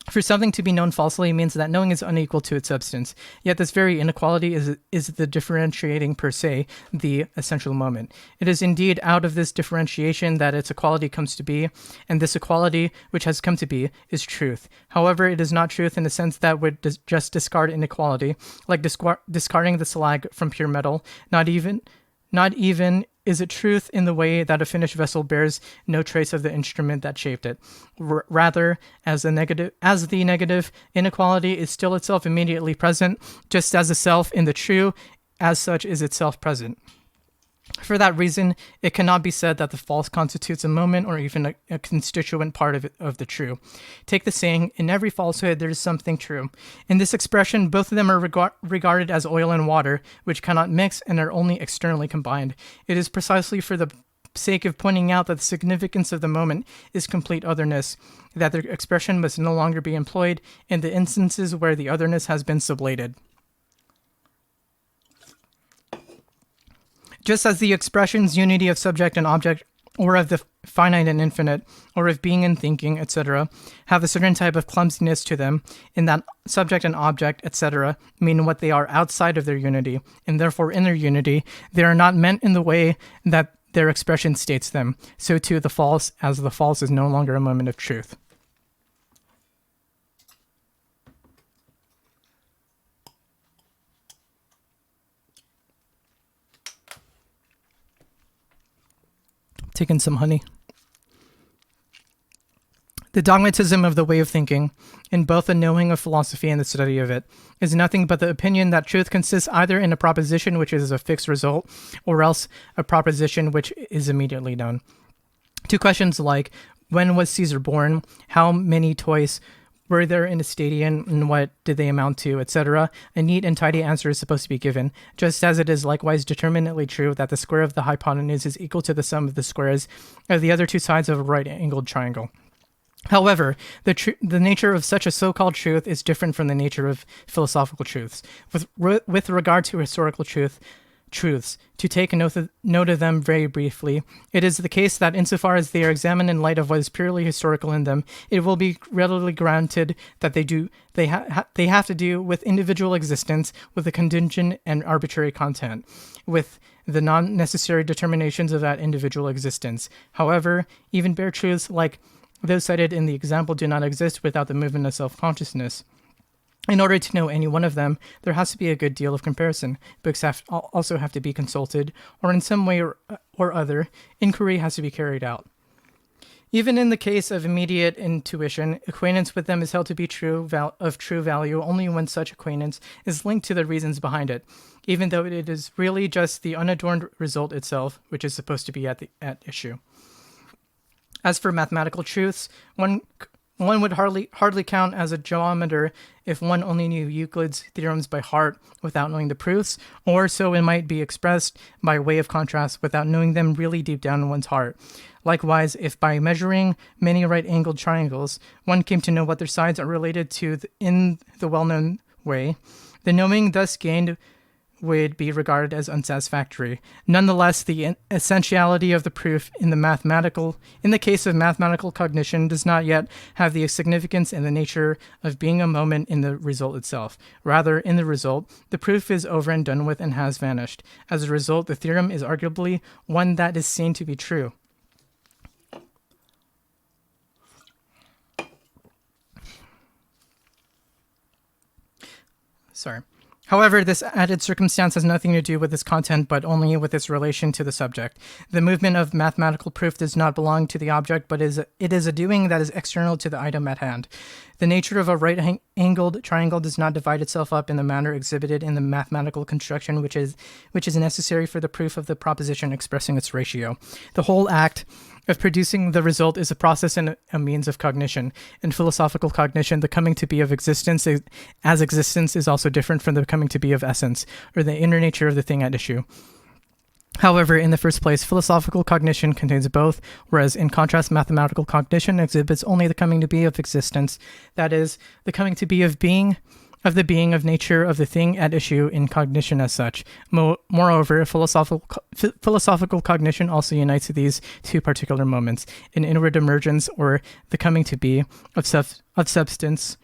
For something to be known falsely means that knowing is unequal to its substance. Yet this very inequality is the differentiating per se, the essential moment. It is indeed out of this differentiation that its equality comes to be, and this equality, which has come to be, is truth. However, it is not truth in the sense that would just discard inequality, like discarding the slag from pure metal. Not even is it truth in the way that a finished vessel bears no trace of the instrument that shaped it. Rather, as the negative inequality is still itself immediately present, just as the self in the true, as such is itself present. For that reason, it cannot be said that the false constitutes a moment or even a constituent part of the true. Take the saying, in every falsehood there is something true. In this expression, both of them are regarded as oil and water, which cannot mix and are only externally combined. It is precisely for the sake of pointing out that the significance of the moment is complete otherness, that the expression must no longer be employed in the instances where the otherness has been sublated. Just as the expressions unity of subject and object, or of the finite and infinite, or of being and thinking, etc., have a certain type of clumsiness to them, in that subject and object, etc., mean what they are outside of their unity, and therefore in their unity, they are not meant in the way that their expression states them. So too the false, as the false is no longer a moment of truth. Taking some honey. The dogmatism of the way of thinking, in both the knowing of philosophy and the study of it, is nothing but the opinion that truth consists either in a proposition which is a fixed result, or else a proposition which is immediately known. To questions like, when was Caesar born, how many toys were there in a stadium, and what did they amount to, etc., a neat and tidy answer is supposed to be given, just as it is likewise determinately true that the square of the hypotenuse is equal to the sum of the squares of the other two sides of a right-angled triangle. However, the nature of such a so-called truth is different from the nature of philosophical truths. With regard to historical truths, to take note of them very briefly, it is the case that insofar as they are examined in light of what is purely historical in them, it will be readily granted that they have to do with individual existence, with a contingent and arbitrary content, with the non-necessary determinations of that individual existence. However, even bare truths like those cited in the example do not exist without the movement of self-consciousness. In order to know any one of them, there has to be a good deal of comparison. Books also have to be consulted, or in some way or other, inquiry has to be carried out. Even in the case of immediate intuition, acquaintance with them is held to be of true value only when such acquaintance is linked to the reasons behind it, even though it is really just the unadorned result itself which is supposed to be at issue. As for mathematical truths, one would hardly count as a geometer if one only knew Euclid's theorems by heart without knowing the proofs, or so it might be expressed by way of contrast without knowing them really deep down in one's heart. Likewise, if by measuring many right-angled triangles, one came to know what their sides are related to in the well-known way, the knowing thus gained would be regarded as unsatisfactory. Nonetheless, the essentiality of the proof in the case of mathematical cognition does not yet have the significance and the nature of being a moment in the result itself. Rather, in the result, the proof is over and done with and has vanished. As a result, the theorem is arguably one that is seen to be true. However, this added circumstance has nothing to do with its content, but only with its relation to the subject. The movement of mathematical proof does not belong to the object, but it is a doing that is external to the item at hand. The nature of a right-angled triangle does not divide itself up in the manner exhibited in the mathematical construction which is necessary for the proof of the proposition expressing its ratio. The whole act of producing the result is a process and a means of cognition. In philosophical cognition, the coming to be of existence is also different from the coming to be of essence, or the inner nature of the thing at issue. However, in the first place, philosophical cognition contains both, whereas in contrast, mathematical cognition exhibits only the coming to be of existence, that is, the coming to be of being, of the being of nature of the thing at issue in cognition as such. Moreover, philosophical cognition also unites these two particular moments. An inward emergence, or the coming to be, of substance,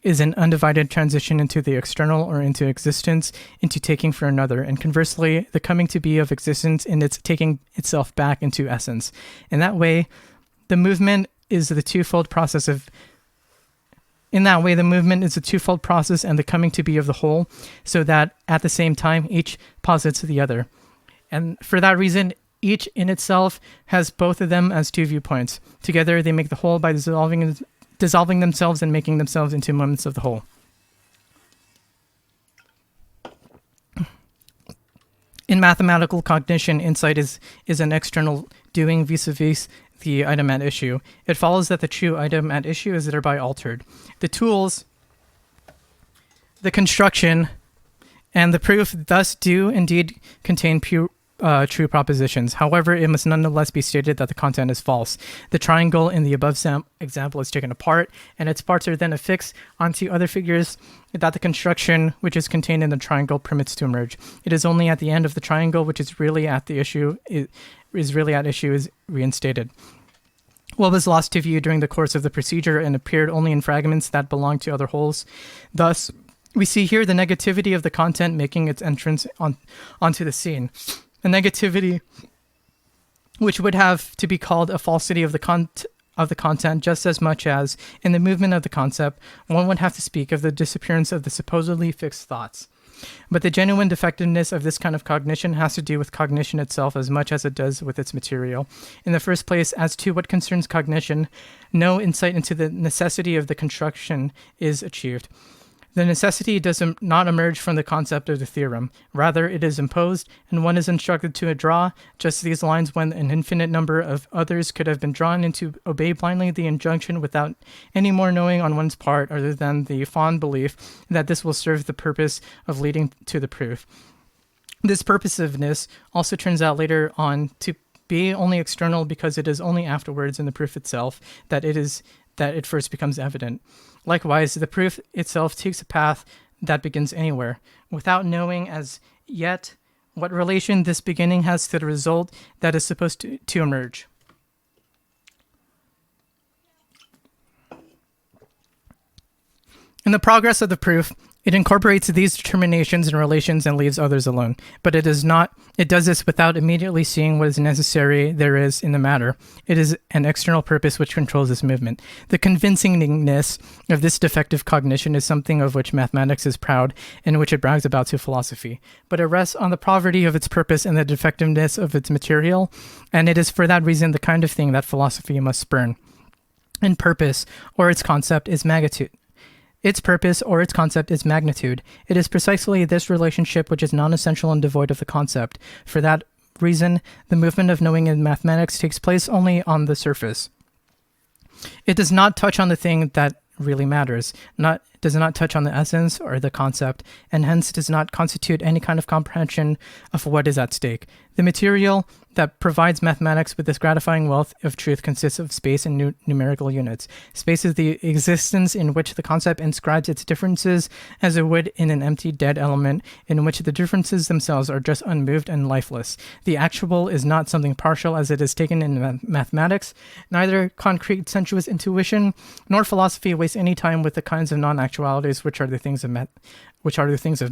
is an undivided transition into the external or into existence, into taking for another, and conversely, the coming to be of existence in its taking itself back into essence. In that way, the movement is a twofold process and the coming to be of the whole, so that at the same time, each posits the other. And for that reason, each in itself has both of them as two viewpoints. Together, they make the whole by dissolving themselves and making themselves into moments of the whole. In mathematical cognition, insight is an external doing vis-a-vis the item at issue. It follows that the true item at issue is thereby altered. The tools, the construction, and the proof thus do indeed contain true propositions. However, it must nonetheless be stated that the content is false. The triangle in the above example is taken apart, and its parts are then affixed onto other figures that the construction which is contained in the triangle permits to emerge. It is only at the end of the triangle which is really at the issue is reinstated. What was lost to view during the course of the procedure and appeared only in fragments that belonged to other wholes. Thus, we see here the negativity of the content making its entrance onto the scene. A negativity which would have to be called a falsity of the content just as much as, in the movement of the concept, one would have to speak of the disappearance of the supposedly fixed thoughts. But the genuine defectiveness of this kind of cognition has to do with cognition itself as much as it does with its material. In the first place, as to what concerns cognition, no insight into the necessity of the construction is achieved. The necessity does not emerge from the concept of the theorem. Rather, it is imposed, and one is instructed to draw just these lines when an infinite number of others could have been drawn and to obey blindly the injunction without any more knowing on one's part other than the fond belief that this will serve the purpose of leading to the proof. This purposiveness also turns out later on to be only external because it is only afterwards in the proof itself that it first becomes evident. Likewise, the proof itself takes a path that begins anywhere, without knowing as yet what relation this beginning has to the result that is supposed to emerge. In the progress of the proof, it incorporates these determinations and relations and leaves others alone. But it does this without immediately seeing what is necessary there is in the matter. It is an external purpose which controls this movement. The convincingness of this defective cognition is something of which mathematics is proud and which it brags about to philosophy. But it rests on the poverty of its purpose and the defectiveness of its material, and it is for that reason the kind of thing that philosophy must spurn. And purpose, or its concept, is magnitude. Its purpose or its concept is magnitude. It is precisely this relationship which is non-essential and devoid of the concept. For that reason, the movement of knowing in mathematics takes place only on the surface. It does not touch on the thing that really matters, does not touch on the essence or the concept, and hence does not constitute any kind of comprehension of what is at stake. The material that provides mathematics with this gratifying wealth of truth consists of space and numerical units. Space is the existence in which the concept inscribes its differences as it would in an empty, dead element in which the differences themselves are just unmoved and lifeless. The actual is not something partial as it is taken in mathematics. Neither concrete sensuous intuition nor philosophy wastes any time with the kinds of non-actualities which are the things of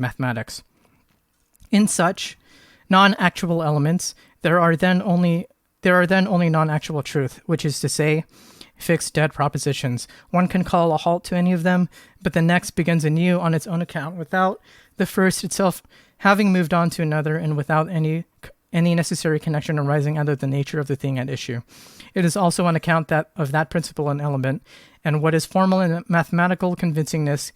mathematics. In such non-actual elements, there are then only non-actual truth, which is to say, fixed dead propositions. One can call a halt to any of them, but the next begins anew on its own account, without the first itself having moved on to another, and without any necessary connection arising out of the nature of the thing at issue. It is also on account of that principle and element, and what is formal in mathematical convincingness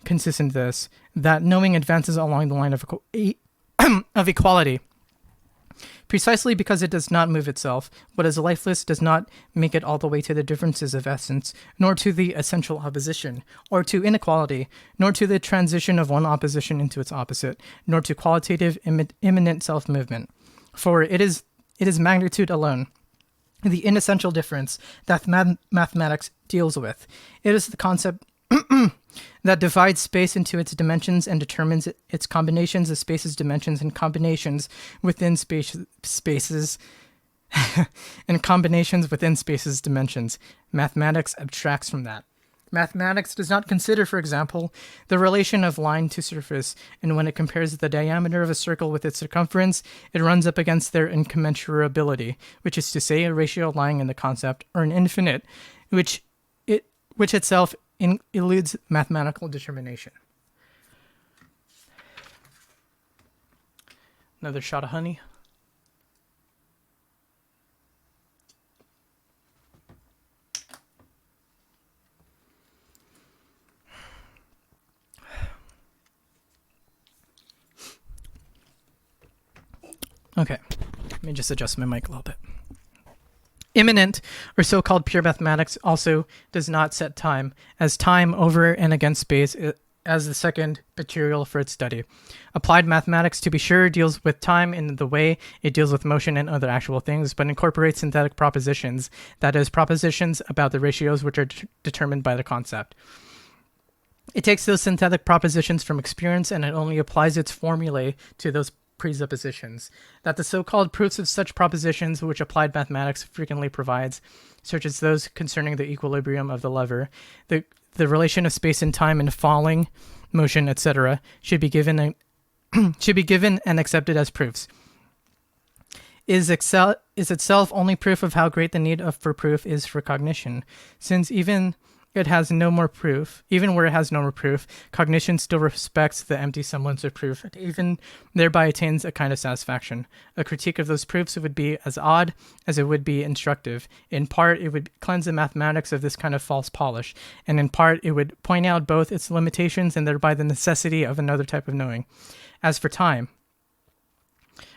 consists in this, that knowing advances along the line of equality. Precisely because it does not move itself, what is lifeless does not make it all the way to the differences of essence, nor to the essential opposition, or to inequality, nor to the transition of one opposition into its opposite, nor to qualitative immanent self-movement. For it is magnitude alone, the inessential difference that mathematics deals with. It is the concept that divides space into its dimensions and determines its combinations of spaces, dimensions, and combinations within spaces and combinations within spaces, dimensions. Mathematics abstracts from that. Mathematics does not consider, for example, the relation of line to surface, and when it compares the diameter of a circle with its circumference, it runs up against their incommensurability, which is to say a ratio lying in the concept, or an infinite, which itself eludes mathematical determination. Another shot of honey. Okay, let me just adjust my mic a little bit. Immanent, or so-called pure mathematics, also does not set time, as time over and against space as the second material for its study. Applied mathematics, to be sure, deals with time in the way it deals with motion and other actual things, but incorporates synthetic propositions, that is, propositions about the ratios which are determined by the concept. It takes those synthetic propositions from experience, and it only applies its formulae to those presuppositions. That the so-called proofs of such propositions which applied mathematics frequently provides, such as those concerning the equilibrium of the lever, the relation of space and time in falling, motion, etc., should be given and accepted as proofs. Is itself only proof of how great the need for proof is for cognition, since even it has no more proof, even where it has no more proof, cognition still respects the empty semblance of proof, and even thereby attains a kind of satisfaction. A critique of those proofs would be as odd as it would be instructive. In part, it would cleanse the mathematics of this kind of false polish, and in part, it would point out both its limitations and thereby the necessity of another type of knowing. As for time,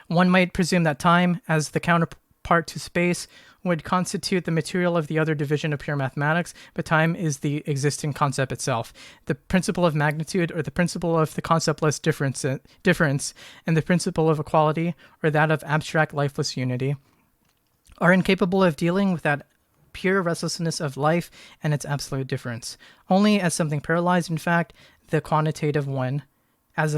one might presume that time, as the counterpart to space, would constitute the material of the other division of pure mathematics, but time is the existing concept itself. The principle of magnitude, or the principle of the conceptless difference, and the principle of equality, or that of abstract lifeless unity, are incapable of dealing with that pure restlessness of life and its absolute difference. Only as something paralyzed, in fact, the quantitative one, does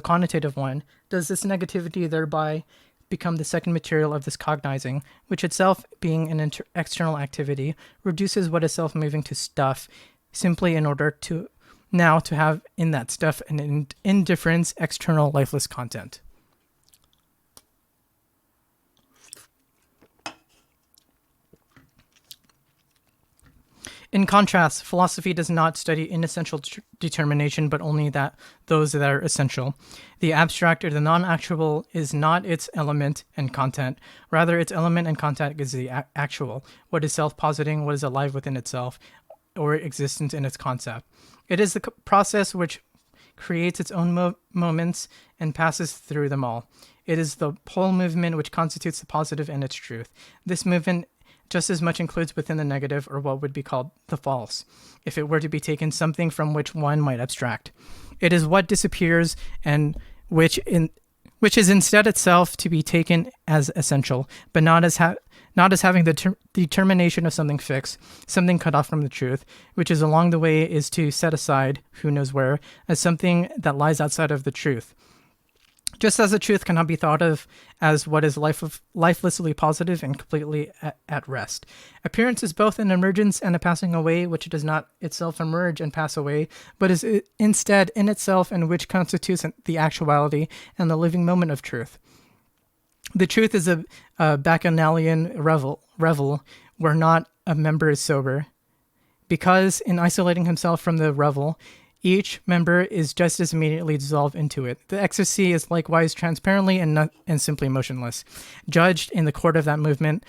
this negativity thereby become the second material of this cognizing, which itself, being an external activity, reduces what is self-moving to stuff, simply in order to have in that stuff an indifference, external, lifeless content. In contrast, philosophy does not study inessential determination, but only those that are essential. The abstract or the non-actual is not its element and content. Rather, its element and content is the actual, what is self-positing, what is alive within itself, or existence in its concept. It is the process which creates its own moments and passes through them all. It is the whole movement which constitutes the positive and its truth. This movement just as much includes within the negative, or what would be called the false, if it were to be taken something from which one might abstract. It is what disappears and which is instead itself to be taken as essential, but not as having the determination of something fixed, something cut off from the truth, which is along the way is to set aside, who knows where, as something that lies outside of the truth. Just as the truth cannot be thought of as what is lifelessly positive and completely at rest. Appearance is both an emergence and a passing away, which does not itself emerge and pass away, but is instead in itself, and which constitutes the actuality and the living moment of truth. The truth is a bacchanalian revel where not a member is sober, because in isolating himself from the revel, each member is just as immediately dissolved into it. The ecstasy is likewise transparently and simply motionless. Judged in the court of that movement,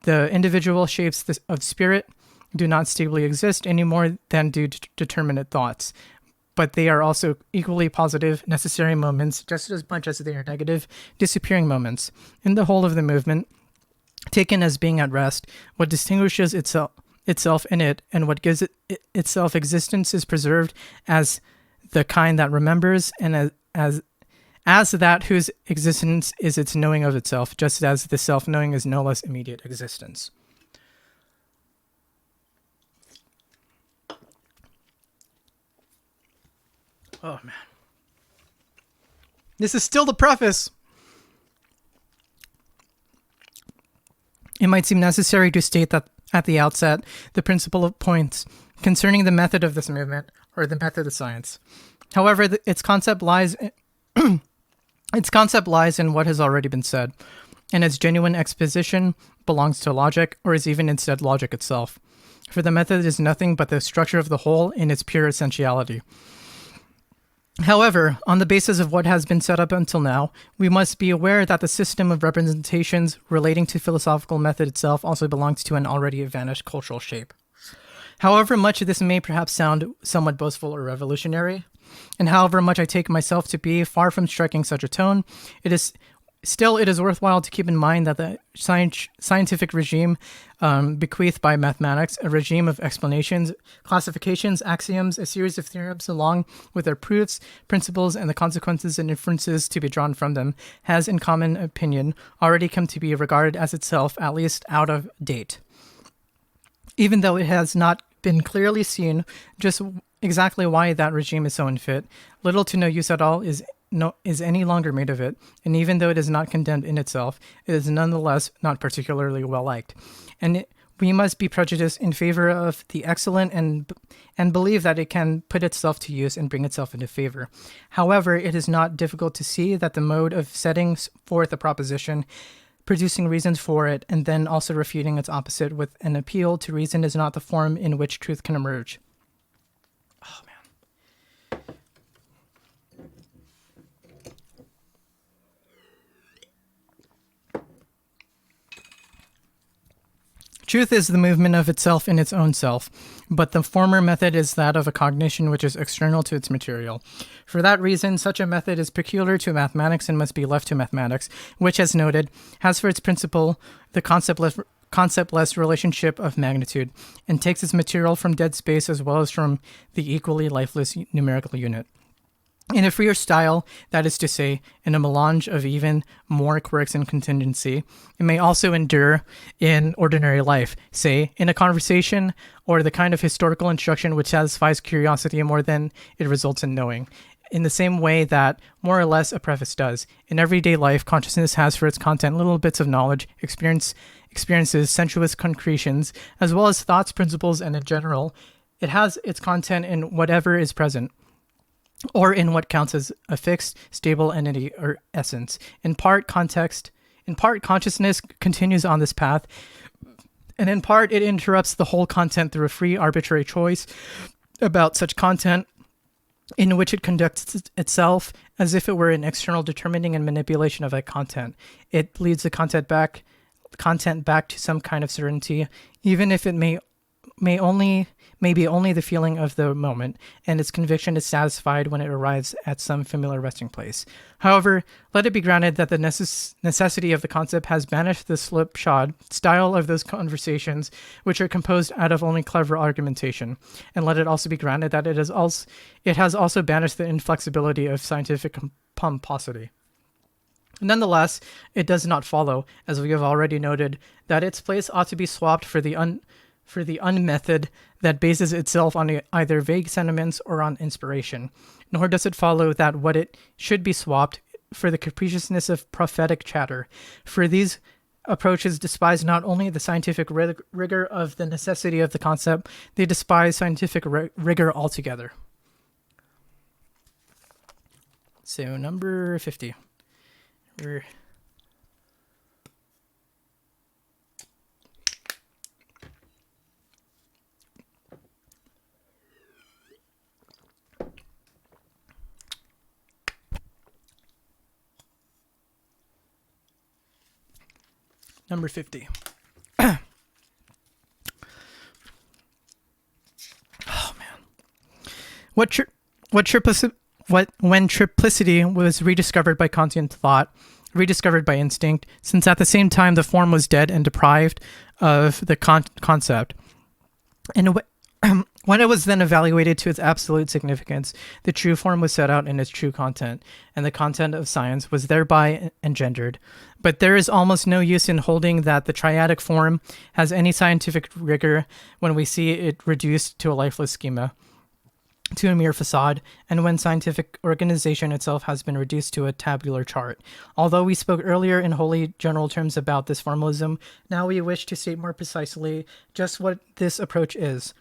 the individual shapes of spirit do not stably exist any more than do determinate thoughts. But they are also equally positive, necessary moments, just as much as they are negative, disappearing moments. In the whole of the movement, taken as being at rest, what distinguishes itself in it, and what gives it itself existence is preserved as the kind that remembers, and as that whose existence is its knowing of itself, just as the self-knowing is no less immediate existence. Oh man. This is still the preface. It might seem necessary to state that at the outset, the principle of points concerning the method of this movement, or the method of science. However, its concept lies in what has already been said, and its genuine exposition belongs to logic, or is even instead logic itself. For the method is nothing but the structure of the whole in its pure essentiality. However, on the basis of what has been set up until now, we must be aware that the system of representations relating to philosophical method itself also belongs to an already vanished cultural shape. However much this may perhaps sound somewhat boastful or revolutionary, and however much I take myself to be far from striking such a tone, it is worthwhile to keep in mind that the scientific regime bequeathed by mathematics, a regime of explanations, classifications, axioms, a series of theorems along with their proofs, principles, and the consequences and inferences to be drawn from them, has, in common opinion, already come to be regarded as itself at least out of date. Even though it has not been clearly seen just exactly why that regime is so unfit, little to no use at all is any longer made of it, and even though it is not condemned in itself, it is nonetheless not particularly well liked. And we must be prejudiced in favor of the excellent and believe that it can put itself to use and bring itself into favor. However, it is not difficult to see that the mode of setting forth a proposition, producing reasons for it, and then also refuting its opposite with an appeal to reason is not the form in which truth can emerge. Truth is the movement of itself in its own self, but the former method is that of a cognition which is external to its material. For that reason, such a method is peculiar to mathematics and must be left to mathematics, which, as noted, has for its principle the conceptless relationship of magnitude, and takes its material from dead space as well as from the equally lifeless numerical unit. In a freer style, that is to say, in a melange of even more quirks and contingency, it may also endure in ordinary life, say, in a conversation, or the kind of historical instruction which satisfies curiosity more than it results in knowing. In the same way that, more or less, a preface does. In everyday life, consciousness has for its content little bits of knowledge, experiences, sensuous concretions, as well as thoughts, principles, and in general, it has its content in whatever is present, or in what counts as a fixed, stable entity or essence. In part, consciousness continues on this path, and in part, it interrupts the whole content through a free, arbitrary choice about such content, in which it conducts itself as if it were an external determining and manipulation of that content. It leads the content back to some kind of certainty, even if it may be only the feeling of the moment, and its conviction is satisfied when it arrives at some familiar resting place. However, let it be granted that the necessity of the concept has banished the slipshod style of those conversations which are composed out of only clever argumentation, and let it also be granted that it has also banished the inflexibility of scientific pomposity. Nonetheless, it does not follow, as we have already noted, that its place ought to be swapped for the unmethod that bases itself on either vague sentiments or on inspiration. Nor does it follow that what it should be swapped for the capriciousness of prophetic chatter. For these approaches despise not only the scientific rigor of the necessity of the concept, they despise scientific rigor altogether. So number 50. Number 50. Oh, man. When triplicity was rediscovered by Kantian thought, rediscovered by instinct, since at the same time the form was dead and deprived of the concept. And when it was then evaluated to its absolute significance, the true form was set out in its true content, and the content of science was thereby engendered. But there is almost no use in holding that the triadic form has any scientific rigor when we see it reduced to a lifeless schema, to a mere facade, and when scientific organization itself has been reduced to a tabular chart. Although we spoke earlier in wholly general terms about this formalism, now we wish to state more precisely just what this approach is.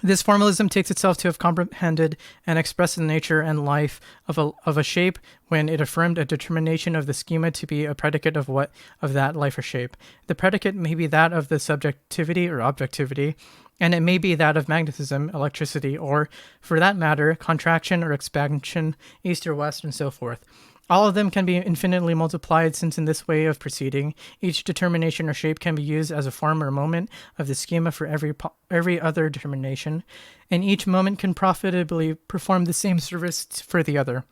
This formalism takes itself to have comprehended and expressed the nature and life of a shape when it affirmed a determination of the schema to be a predicate of that life or shape. The predicate may be that of the subjectivity or objectivity, and it may be that of magnetism, electricity, or, for that matter, contraction or expansion, east or west, and so forth. All of them can be infinitely multiplied, since in this way of proceeding, each determination or shape can be used as a form or moment of the schema for every other determination, and each moment can profitably perform the same service for the other.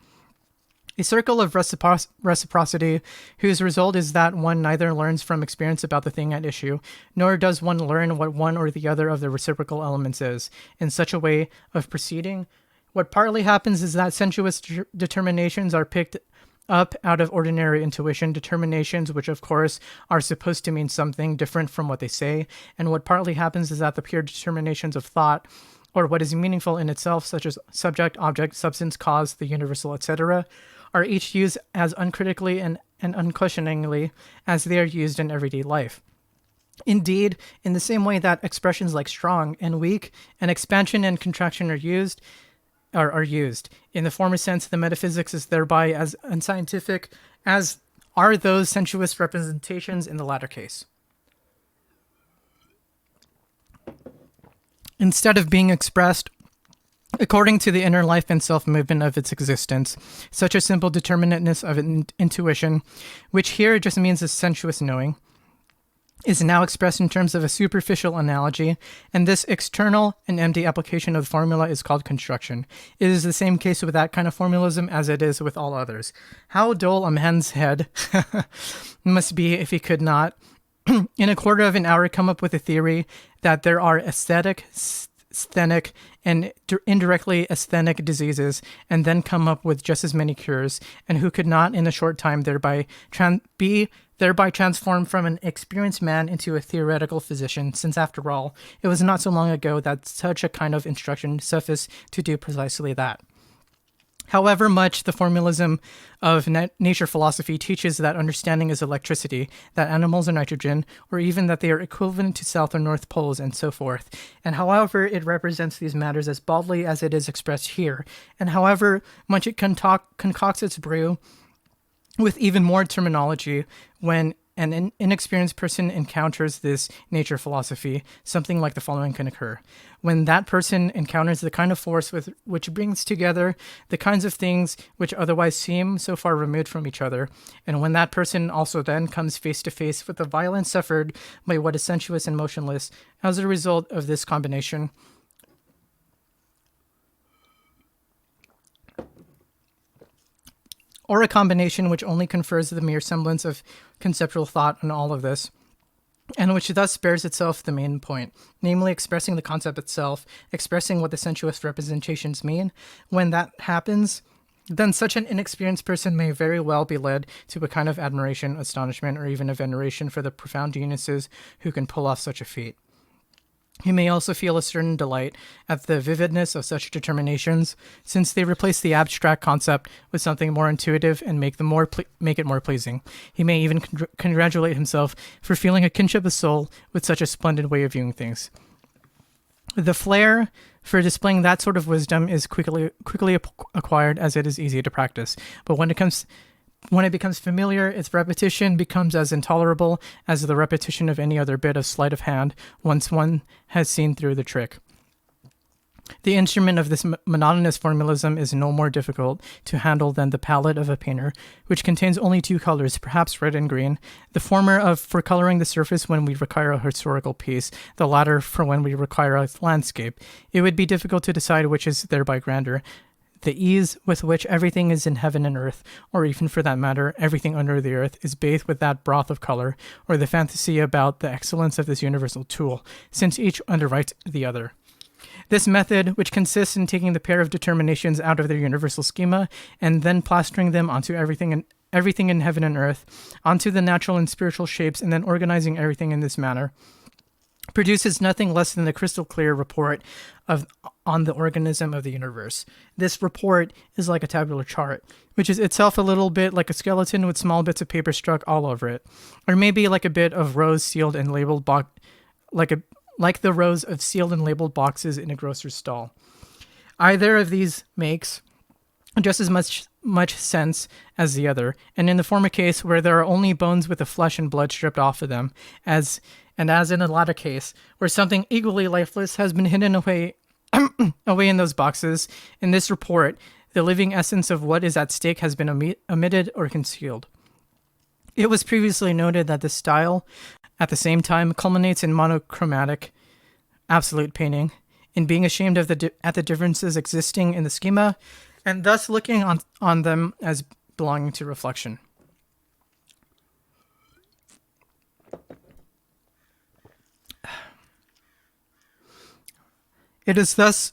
A circle of reciprocity, whose result is that one neither learns from experience about the thing at issue, nor does one learn what one or the other of the reciprocal elements is. In such a way of proceeding, what partly happens is that sensuous determinations are picked up out of ordinary intuition, determinations which of course are supposed to mean something different from what they say, and what partly happens is that the pure determinations of thought, or what is meaningful in itself, such as subject, object, substance, cause, the universal, etc., are each used as uncritically and unquestioningly as they are used in everyday life. Indeed, in the same way that expressions like strong and weak and expansion and contraction are used. In the former sense, the metaphysics is thereby as unscientific as are those sensuous representations in the latter case. Instead of being expressed according to the inner life and self-movement of its existence, such a simple determinateness of intuition, which here just means a sensuous knowing, is now expressed in terms of a superficial analogy, and this external and empty application of the formula is called construction. It is the same case with that kind of formalism as it is with all others. How dull a man's head must be if he could not, in a quarter of an hour, come up with a theory that there are aesthetic, sthenic, and indirectly asthenic diseases, and then come up with just as many cures, and who could not in a short time thereby transform from an experienced man into a theoretical physician, since after all, it was not so long ago that such a kind of instruction sufficed to do precisely that. However much the formalism of nature philosophy teaches that understanding is electricity, that animals are nitrogen, or even that they are equivalent to south or north poles, and so forth, and however it represents these matters as baldly as it is expressed here, and however much it concocts its brew with even more terminology, when an inexperienced person encounters this nature philosophy, something like the following can occur. When that person encounters the kind of force which brings together the kinds of things which otherwise seem so far removed from each other, and when that person also then comes face to face with the violence suffered by what is sensuous and motionless as a result of this combination, or a combination which only confers the mere semblance of conceptual thought on all of this, and which thus spares itself the main point, namely expressing the concept itself, expressing what the sensuous representations mean. When that happens, then such an inexperienced person may very well be led to a kind of admiration, astonishment, or even a veneration for the profound geniuses who can pull off such a feat. He may also feel a certain delight at the vividness of such determinations, since they replace the abstract concept with something more intuitive and make it more pleasing. He may even congratulate himself for feeling a kinship of soul with such a splendid way of viewing things. The flair for displaying that sort of wisdom is quickly acquired, as it is easy to practice. But when it becomes familiar, its repetition becomes as intolerable as the repetition of any other bit of sleight of hand once one has seen through the trick. The instrument of this monotonous formalism is no more difficult to handle than the palette of a painter, which contains only two colors, perhaps red and green, the former for coloring the surface when we require a historical piece, the latter for when we require a landscape. It would be difficult to decide which is thereby grander, the ease with which everything is in heaven and earth, or even for that matter, everything under the earth, is bathed with that broth of color, or the fantasy about the excellence of this universal tool, since each underwrites the other. This method, which consists in taking the pair of determinations out of their universal schema and then plastering them onto everything in heaven and earth, onto the natural and spiritual shapes, and then organizing everything in this manner, produces nothing less than a crystal clear report on the organism of the universe. This report is like a tabular chart, which is itself a little bit like a skeleton with small bits of paper struck all over it, or maybe like a bit of rows sealed and labeled like the rows of sealed and labeled boxes in a grocer's stall. Either of these makes just as much sense as the other, and in the former case, where there are only bones with the flesh and blood stripped off of them, as in the latter case, where something equally lifeless has been hidden away in those boxes, in this report, the living essence of what is at stake has been omitted or concealed. It was previously noted that this style, at the same time, culminates in monochromatic absolute painting, in being ashamed of at the differences existing in the schema, and thus looking on them as belonging to reflection. It thus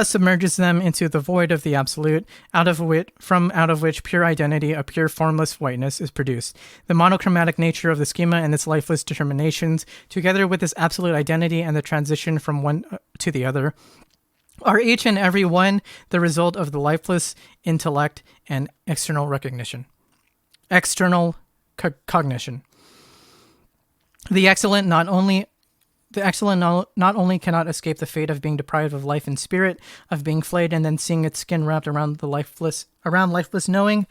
submerges them into the void of the absolute, out of which pure identity, a pure formless whiteness, is produced. The monochromatic nature of the schema and its lifeless determinations, together with this absolute identity and the transition from one to the other, are each and every one the result of the lifeless intellect and external cognition. The excellent not only cannot escape the fate of being deprived of life and spirit, of being flayed and then seeing its skin wrapped around lifeless knowing,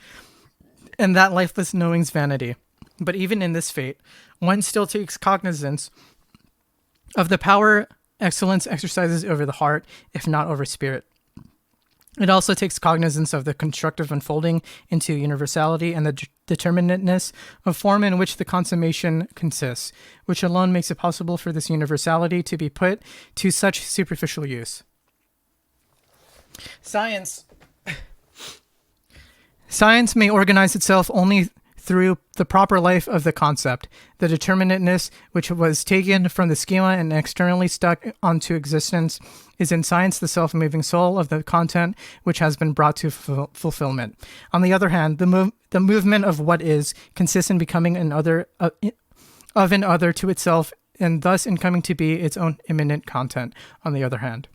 and that lifeless knowing's vanity. But even in this fate, one still takes cognizance of the power excellence exercises over the heart, if not over spirit. It also takes cognizance of the constructive unfolding into universality and the determinateness of form in which the consummation consists, which alone makes it possible for this universality to be put to such superficial use. Science may organize itself only through the proper life of the concept. The determinateness, which was taken from the schema and externally stuck onto existence, is in science the self-moving soul of the content which has been brought to fulfillment. On the other hand, the movement of what is consists in becoming an other of an other to itself, and thus in coming to be its own immanent content. On the other hand,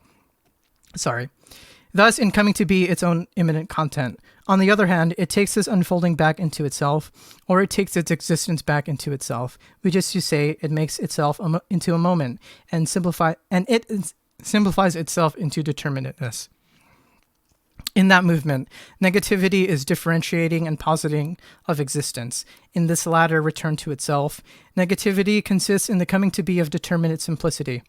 Thus, in coming to be its own immanent content. On the other hand, it takes this unfolding back into itself, or it takes its existence back into itself. We just to say it makes itself into a moment, and it simplifies itself into determinateness. In that movement, negativity is differentiating and positing of existence. In this latter return to itself, negativity consists in the coming to be of determinate simplicity.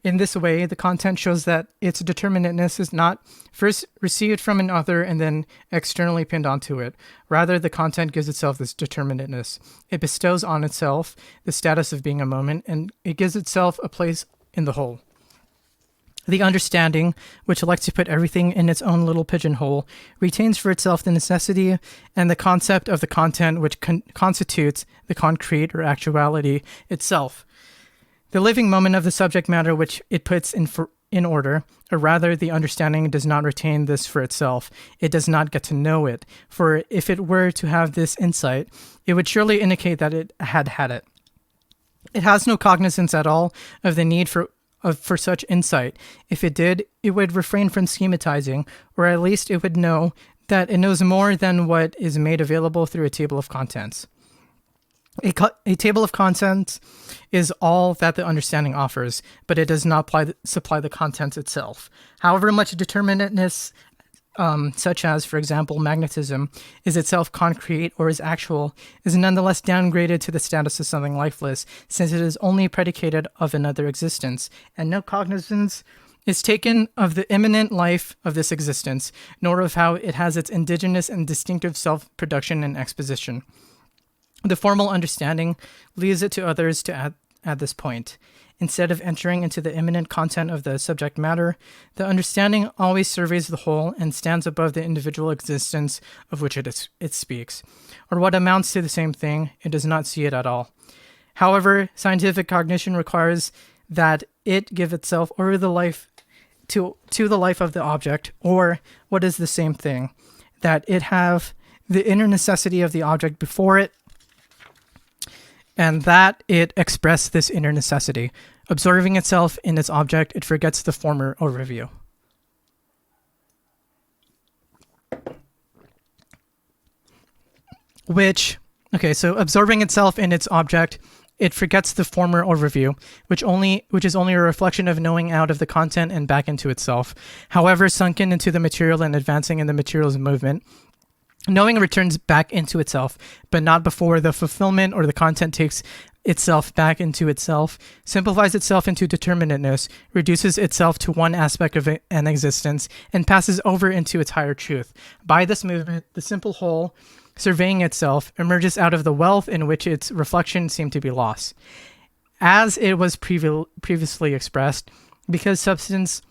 In this way, the content shows that its determinateness is not first received from an other and then externally pinned onto it. Rather, the content gives itself this determinateness. It bestows on itself the status of being a moment, and it gives itself a place in the whole. The understanding, which elects to put everything in its own little pigeonhole, retains for itself the necessity and the concept of the content which constitutes the concrete or actuality itself. The living moment of the subject matter which it puts in order, or rather the understanding does not retain this for itself. It does not get to know it, for if it were to have this insight, it would surely indicate that it had it. It has no cognizance at all of the need for such insight. If it did, it would refrain from schematizing, or at least it would know that it knows more than what is made available through a table of contents. A table of contents is all that the understanding offers, but it does not supply the contents itself. However much determinateness, such as, for example, magnetism, is itself concrete or is actual, is nonetheless downgraded to the status of something lifeless, since it is only predicated of another existence, and no cognizance is taken of the immanent life of this existence, nor of how it has its indigenous and distinctive self-production and exposition. The formal understanding leaves it to others to add this point. Instead of entering into the immanent content of the subject matter, the understanding always surveys the whole and stands above the individual existence of which it speaks. Or what amounts to the same thing, it does not see it at all. However, scientific cognition requires that it give itself over the life to the life of the object, or what is the same thing, that it have the inner necessity of the object before it, and that it express this inner necessity. Observing itself in its object, it forgets the former overview. So observing itself in its object, it forgets the former overview, which is only a reflection of knowing out of the content and back into itself. However, sunken into the material and advancing in the material's movement, knowing returns back into itself, but not before the fulfillment or the content takes itself back into itself, simplifies itself into determinateness, reduces itself to one aspect of an existence, and passes over into its higher truth. By this movement, the simple whole, surveying itself, emerges out of the wealth in which its reflection seemed to be lost. As it was previously expressed, because substance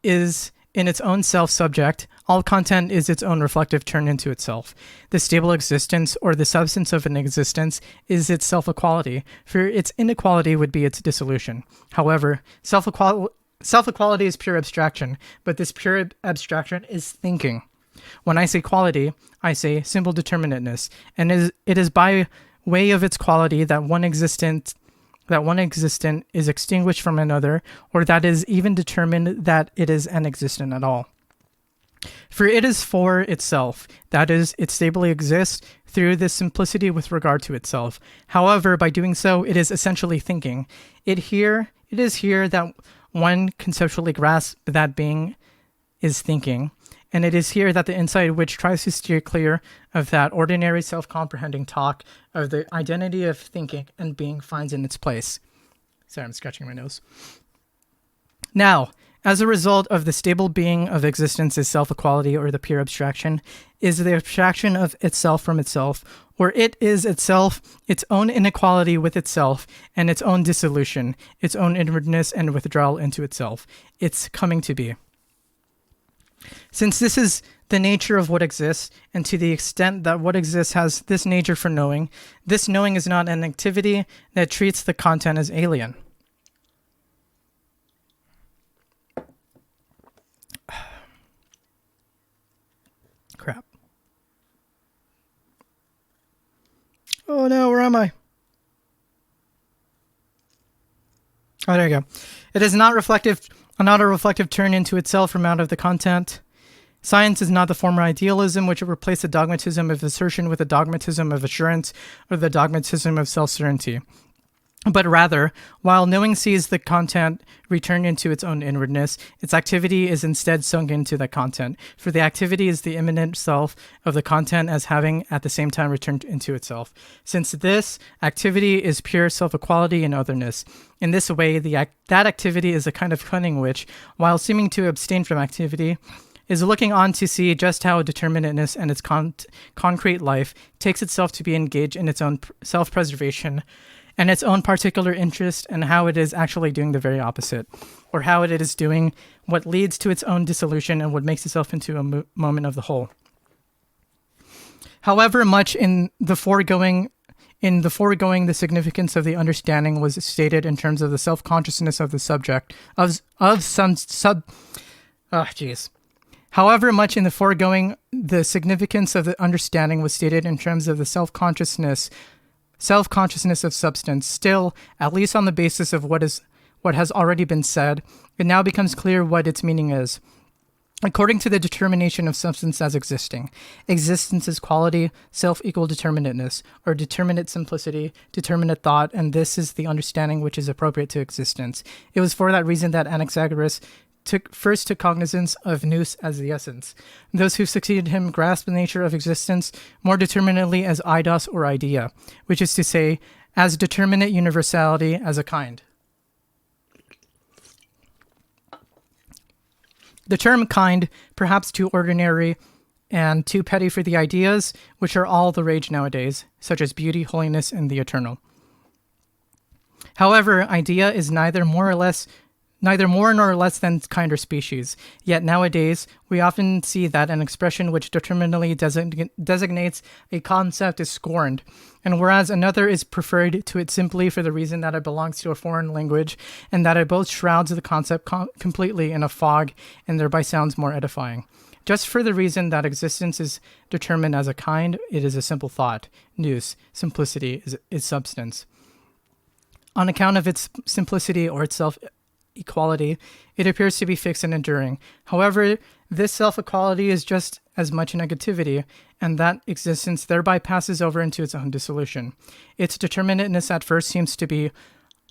is in its own self-subject, all content is its own reflective turn into itself. The stable existence, or the substance of an existence, is its self-equality, for its inequality would be its dissolution. However, self-equality is pure abstraction, but this pure abstraction is thinking. When I say quality, I say simple determinateness, and it is by way of its quality that one existent is extinguished from another, or that is even determined that it is an existent at all. For it is for itself, that is, it stably exists through this simplicity with regard to itself. However, by doing so, it is essentially thinking. It is here that one conceptually grasps that being is thinking, and it is here that the insight which tries to steer clear of that ordinary self-comprehending talk of the identity of thinking and being finds in its place. Sorry, I'm scratching my nose. Now, As a result of the stable being of existence is self-equality, or the pure abstraction, is the abstraction of itself from itself, or it is itself its own inequality with itself, and its own dissolution, its own inwardness and withdrawal into itself, its coming to be. Since this is the nature of what exists, and to the extent that what exists has this nature for knowing, this knowing is not an activity that treats the content as alien. Crap. Oh no, where am I? Oh, there you go. It is not a reflective turn into itself from out of the content. Science is not the former idealism which would replace the dogmatism of assertion with the dogmatism of assurance or the dogmatism of self-certainty. But rather, while knowing sees the content return into its own inwardness, its activity is instead sunk into the content, for the activity is the immanent self of the content as having at the same time returned into itself. Since this activity is pure self-equality and otherness, in this way, that activity is a kind of cunning which, while seeming to abstain from activity, is looking on to see just how determinateness and its concrete life takes itself to be engaged in its own self-preservation and its own particular interest, and how it is actually doing the very opposite, or how it is doing what leads to its own dissolution and what makes itself into a moment of the whole. However much in the foregoing, the significance of the understanding was stated in terms of the self-consciousness of the subject, However much in the foregoing, the significance of the understanding was stated in terms of the self-consciousness of substance. Still, at least on the basis of what has already been said, it now becomes clear what its meaning is. According to the determination of substance as existing, existence is quality, self-equal determinateness, or determinate simplicity, determinate thought, and this is the understanding which is appropriate to existence. It was for that reason that Anaxagoras first took cognizance of nous as the essence. Those who succeeded him grasped the nature of existence more determinately as eidos or idea, which is to say, as determinate universality as a kind. The term kind, perhaps too ordinary and too petty for the ideas, which are all the rage nowadays, such as beauty, holiness, and the eternal. However, idea is neither more nor less than kind or species. Yet nowadays, we often see that an expression which determinately designates a concept is scorned, and whereas another is preferred to it simply for the reason that it belongs to a foreign language, and that it both shrouds the concept completely in a fog, and thereby sounds more edifying. Just for the reason that existence is determined as a kind, it is a simple thought. Nous, simplicity, is substance. On account of its simplicity or its self-equality, it appears to be fixed and enduring. However, this self-equality is just as much negativity, and that existence thereby passes over into its own dissolution. Its determinateness at first seems to be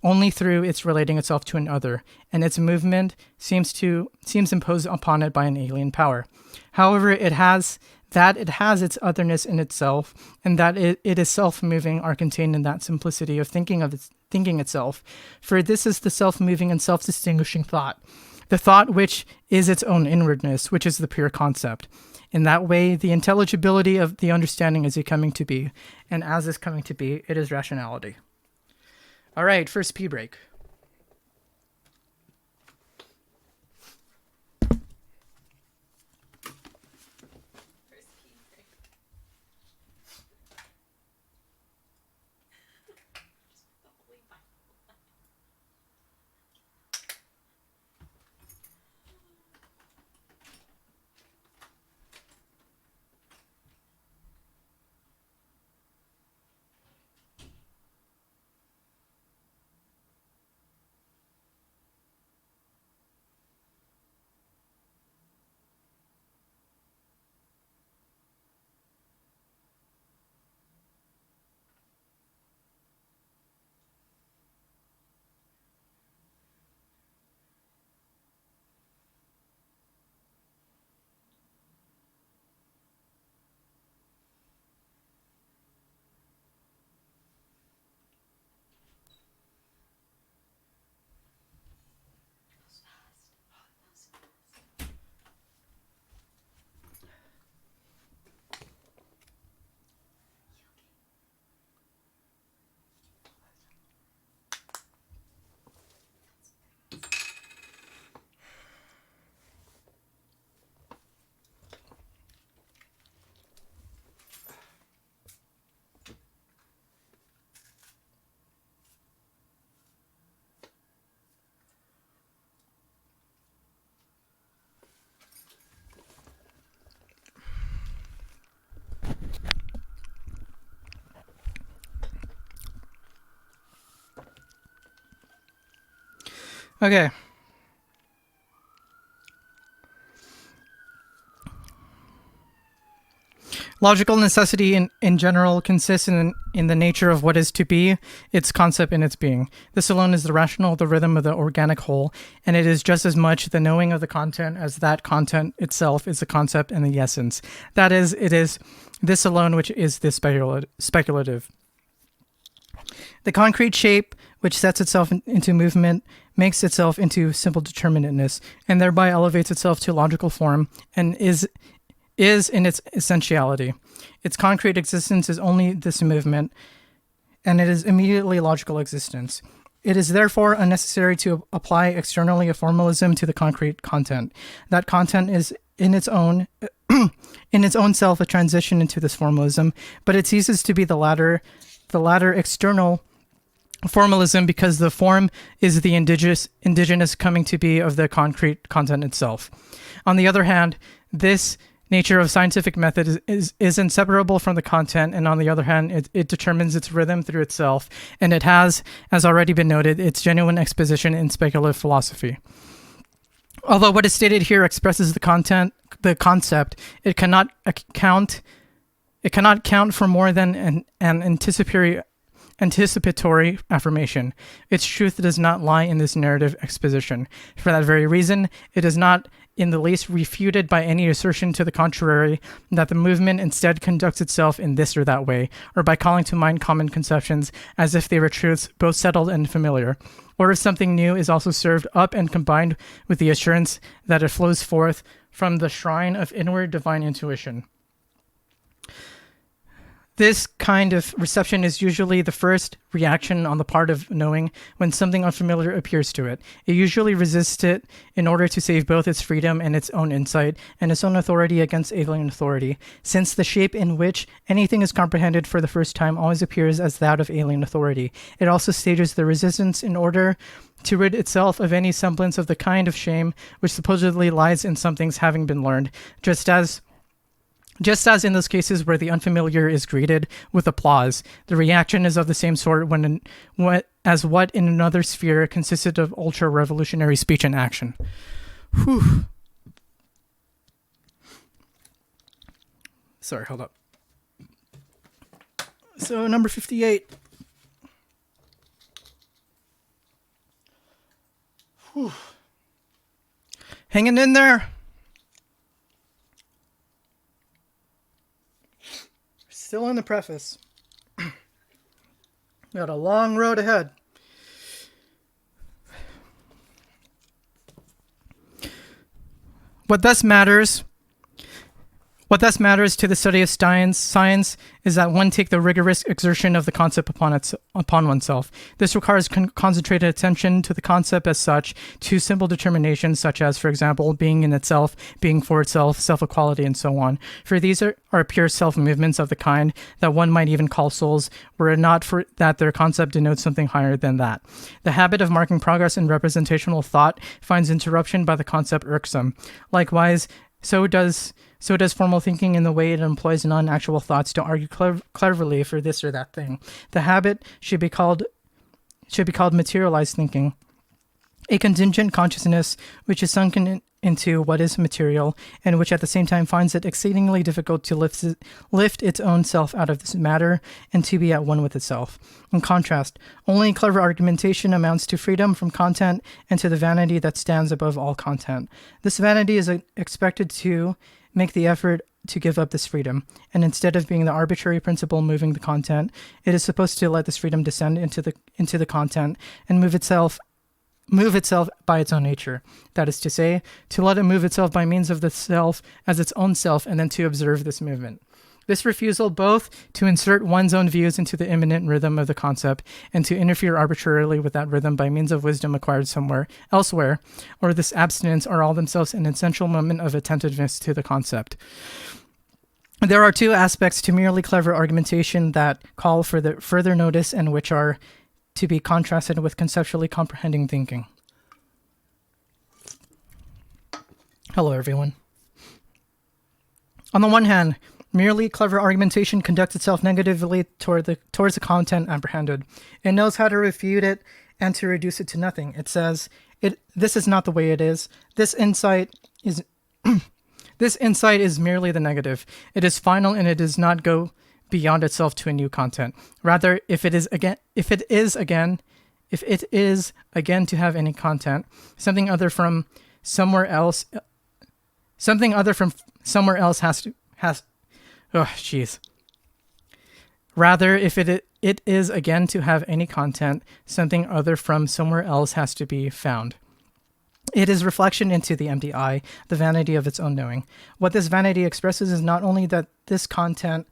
only through its relating itself to an other, and its movement seems imposed upon it by an alien power. However, it has its otherness in itself, and that it is self-moving are contained in that simplicity of thinking itself. For this is the self-moving and self-distinguishing thought, the thought which is its own inwardness, which is the pure concept. In that way, the intelligibility of the understanding is a coming to be, and as is coming to be, it is rationality. All right, first pee break. Okay. Logical necessity in general consists in the nature of what is to be, its concept in its being. This alone is the rational, the rhythm of the organic whole, and it is just as much the knowing of the content as that content itself is the concept and the essence. That is, it is this alone which is the speculative. The concrete shape, which sets itself into movement, makes itself into simple determinateness, and thereby elevates itself to logical form, and is in its essentiality. Its concrete existence is only this movement, and it is immediately logical existence. It is therefore unnecessary to apply externally a formalism to the concrete content. That content is in its own self a transition into this formalism, but it ceases to be the latter external formalism because the form is the indigenous coming to be of the concrete content itself. On the other hand, this nature of scientific method is inseparable from the content, and on the other hand, it determines its rhythm through itself, and it has, as already been noted, its genuine exposition in speculative philosophy. Although what is stated here expresses the concept, it cannot count for more than an anticipatory affirmation. Its truth does not lie in this narrative exposition. For that very reason, it is not in the least refuted by any assertion to the contrary, that the movement instead conducts itself in this or that way, or by calling to mind common conceptions as if they were truths both settled and familiar, or if something new is also served up and combined with the assurance that it flows forth from the shrine of inward divine intuition. This kind of reception is usually the first reaction on the part of knowing when something unfamiliar appears to it. It usually resists it in order to save both its freedom and its own insight and its own authority against alien authority, since the shape in which anything is comprehended for the first time always appears as that of alien authority. It also stages the resistance in order to rid itself of any semblance of the kind of shame which supposedly lies in something's having been learned, just as in those cases where the unfamiliar is greeted with applause, the reaction is of the same sort as what in another sphere consisted of ultra-revolutionary speech and action. Whew. Sorry, hold up. So, number 58. Whew. Hanging in there. Still in the preface. Got a long road ahead. What thus matters to the study of science is that one take the rigorous exertion of the concept upon oneself. This requires concentrated attention to the concept as such, to simple determinations such as, for example, being in itself, being for itself, self-equality, and so on. For these are pure self-movements of the kind that one might even call souls, were it not for that their concept denotes something higher than that. The habit of marking progress in representational thought finds interruption by the concept irksome. Likewise, so does formal thinking in the way it employs non-actual thoughts to argue cleverly for this or that thing. The habit should be called materialized thinking, a contingent consciousness which is sunken into what is material, and which at the same time finds it exceedingly difficult to lift its own self out of this matter and to be at one with itself. In contrast, only clever argumentation amounts to freedom from content and to the vanity that stands above all content. This vanity is expected to make the effort to give up this freedom, and instead of being the arbitrary principle moving the content, it is supposed to let this freedom descend into the content and move itself by its own nature. That is to say, to let it move itself by means of the self as its own self, and then to observe this movement. This refusal both to insert one's own views into the immanent rhythm of the concept and to interfere arbitrarily with that rhythm by means of wisdom acquired somewhere elsewhere, or this abstinence, are all themselves an essential moment of attentiveness to the concept. There are two aspects to merely clever argumentation that call for the further notice and which are to be contrasted with conceptually comprehending thinking. Hello, everyone. On the one hand, Merely clever argumentation conducts itself negatively towards the content apprehended. It knows how to refute it and to reduce it to nothing. It says, this is not the way it is. This insight is this insight is merely the negative. It is final and it does not go beyond itself to a new content. Rather, if it is again to have any content, something other from somewhere else has. Oh, jeez. Rather, if it is again to have any content, something other from somewhere else has to be found. It is reflection into the empty eye, the vanity of its own knowing. What this vanity expresses is not only that this content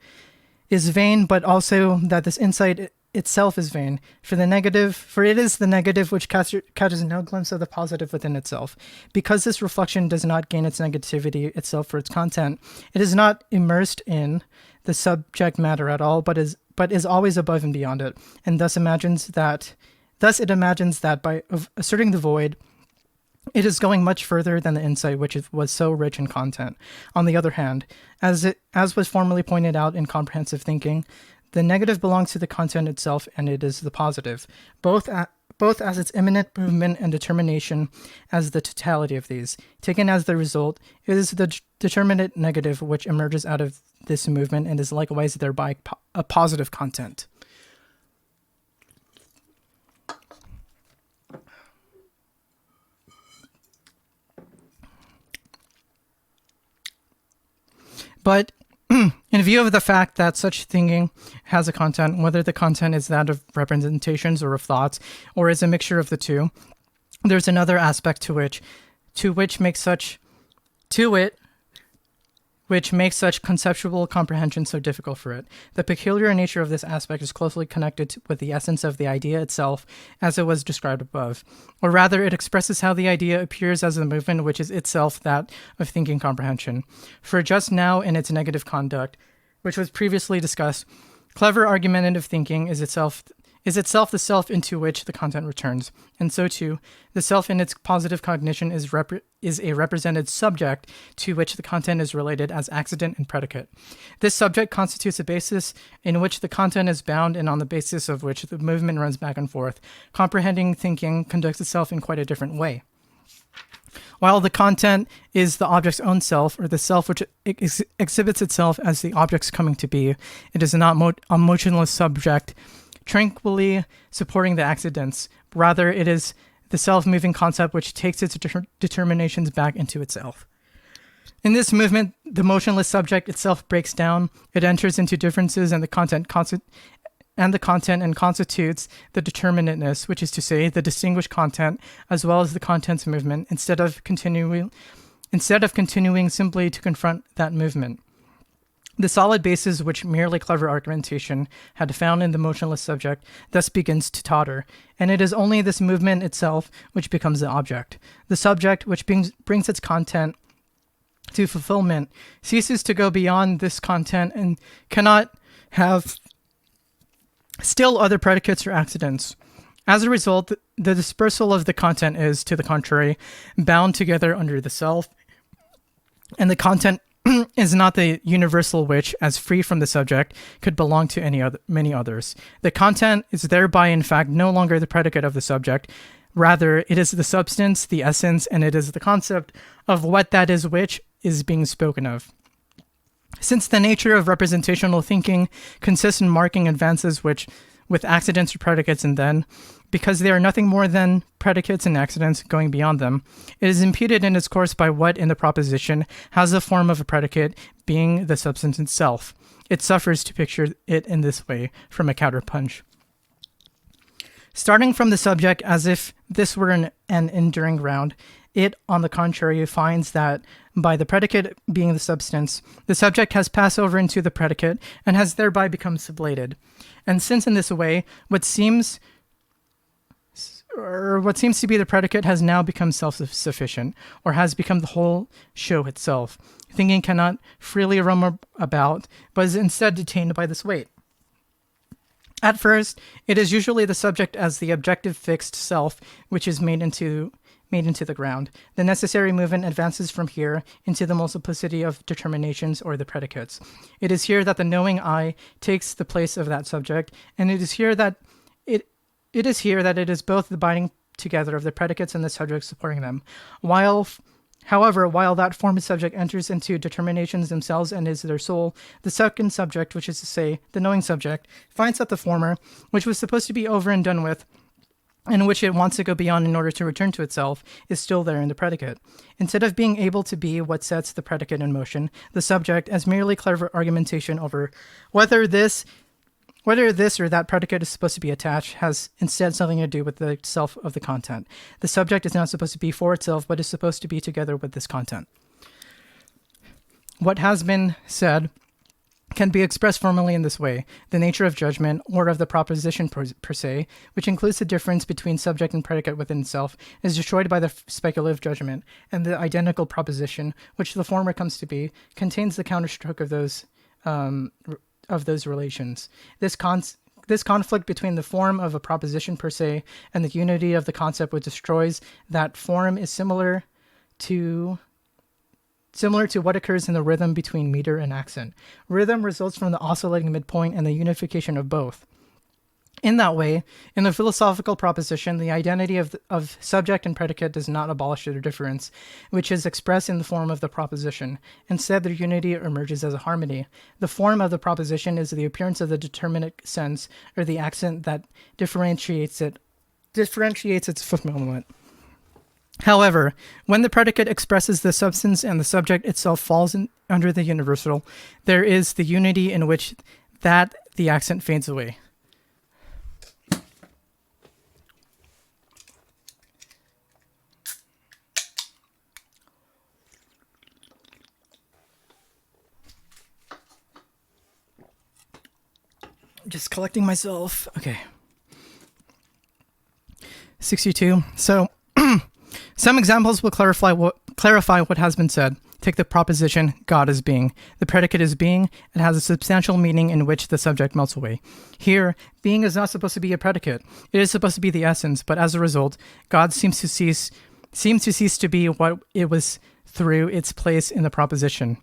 is vain, but also that this insight itself is vain. For it is the negative which catches no glimpse of the positive within itself. Because this reflection does not gain its negativity itself for its content, it is not immersed in the subject matter at all, but is always above and beyond it, and thus it imagines that by asserting the void, it is going much further than the insight which was so rich in content. On the other hand, as was formerly pointed out in comprehensive thinking, the negative belongs to the content itself, and it is the positive, both as its imminent movement and determination as the totality of these. Taken as the result, it is the determinate negative which emerges out of this movement and is likewise thereby a positive content. But in view of the fact that such thinking has a content, whether the content is that of representations or of thoughts, or is a mixture of the two, there's another aspect which makes such conceptual comprehension so difficult for it. The peculiar nature of this aspect is closely connected with the essence of the idea itself, as it was described above. Or rather, it expresses how the idea appears as a movement which is itself that of thinking comprehension. For just now, in its negative conduct, which was previously discussed, clever argumentative thinking is itself the self into which the content returns, and so too, the self in its positive cognition is a represented subject to which the content is related as accident and predicate. This subject constitutes a basis in which the content is bound and on the basis of which the movement runs back and forth. Comprehending thinking conducts itself in quite a different way. While the content is the object's own self, or the self which exhibits itself as the object's coming to be, it is not a motionless subject tranquilly supporting the accidents. Rather, it is the self-moving concept which takes its determinations back into itself. In this movement, the motionless subject itself breaks down. It enters into differences in the content and constitutes the determinateness, which is to say, the distinguished content, as well as the content's movement, instead of continuing simply to confront that movement. The solid basis which merely clever argumentation had found in the motionless subject thus begins to totter, and it is only this movement itself which becomes the object. The subject, which brings its content to fulfillment, ceases to go beyond this content and cannot have still other predicates or accidents. As a result, the dispersal of the content is, to the contrary, bound together under the self, and the content is not the universal which, as free from the subject, could belong to many others. The content is thereby, in fact, no longer the predicate of the subject. Rather, it is the substance, the essence, and it is the concept of what that is which is being spoken of. Since the nature of representational thinking consists in marking advances with accidents or predicates, and then, because they are nothing more than predicates and accidents going beyond them, it is impeded in its course by what in the proposition has the form of a predicate, being the substance itself. It suffers to picture it in this way from a counterpunch. Starting from the subject as if this were an enduring ground, it, on the contrary, finds that by the predicate being the substance, the subject has passed over into the predicate and has thereby become sublated. And since in this way, what seems to be the predicate has now become self-sufficient, or has become the whole show itself, thinking cannot freely roam about, but is instead detained by this weight. At first, it is usually the subject as the objective fixed self which is made into made into the ground. The necessary movement advances from here into the multiplicity of determinations or the predicates. It is here that the knowing I takes the place of that subject, and it is here that it is both the binding together of the predicates and the subject supporting them. However, while that form subject enters into determinations themselves and is their soul, the second subject, which is to say, the knowing subject, finds that the former, which was supposed to be over and done with, and which it wants to go beyond in order to return to itself, is still there in the predicate. Instead of being able to be what sets the predicate in motion, the subject, as merely clever argumentation over whether this or that predicate is supposed to be attached, has instead something to do with the self of the content. The subject is not supposed to be for itself, but is supposed to be together with this content. What has been said can be expressed formally in this way. The nature of judgment, or of the proposition per se, which includes the difference between subject and predicate within itself, is destroyed by the speculative judgment, and the identical proposition, which the former comes to be, contains the counterstroke of those relations. This conflict between the form of a proposition per se and the unity of the concept which destroys that form is similar to what occurs in the rhythm between meter and accent. Rhythm results from the oscillating midpoint and the unification of both. In that way, in the philosophical proposition, the identity of subject and predicate does not abolish their difference, which is expressed in the form of the proposition. Instead, their unity emerges as a harmony. The form of the proposition is the appearance of the determinate sense, or the accent that differentiates its fulfillment. However, when the predicate expresses the substance and the subject itself falls under the universal, there is the unity in which the accent fades away. Just collecting myself. Okay. 62. So, some examples will clarify what has been said. Take the proposition, God is being. The predicate is being. It has a substantial meaning in which the subject melts away. Here, being is not supposed to be a predicate. It is supposed to be the essence, but as a result, God seems to cease to be what it was through its place in the proposition,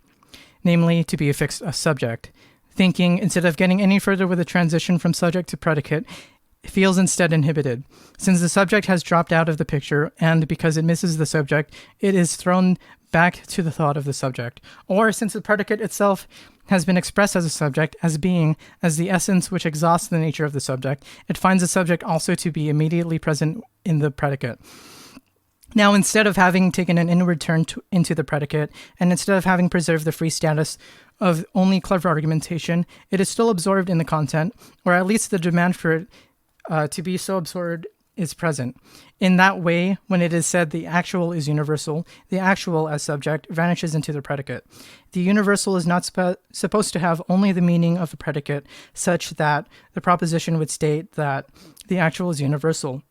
namely to be a fixed subject. Thinking, instead of getting any further with the transition from subject to predicate, feels instead inhibited. Since the subject has dropped out of the picture, and because it misses the subject, it is thrown back to the thought of the subject. Or since the predicate itself has been expressed as a subject, as being, as the essence which exhausts the nature of the subject, it finds the subject also to be immediately present in the predicate. Now, instead of having taken an inward turn into the predicate, and instead of having preserved the free status of only clever argumentation, it is still absorbed in the content, or at least the demand for it to be so absorbed is present. In that way, when it is said the actual is universal, the actual as subject vanishes into the predicate. The universal is not supposed to have only the meaning of the predicate, such that the proposition would state that the actual is universal.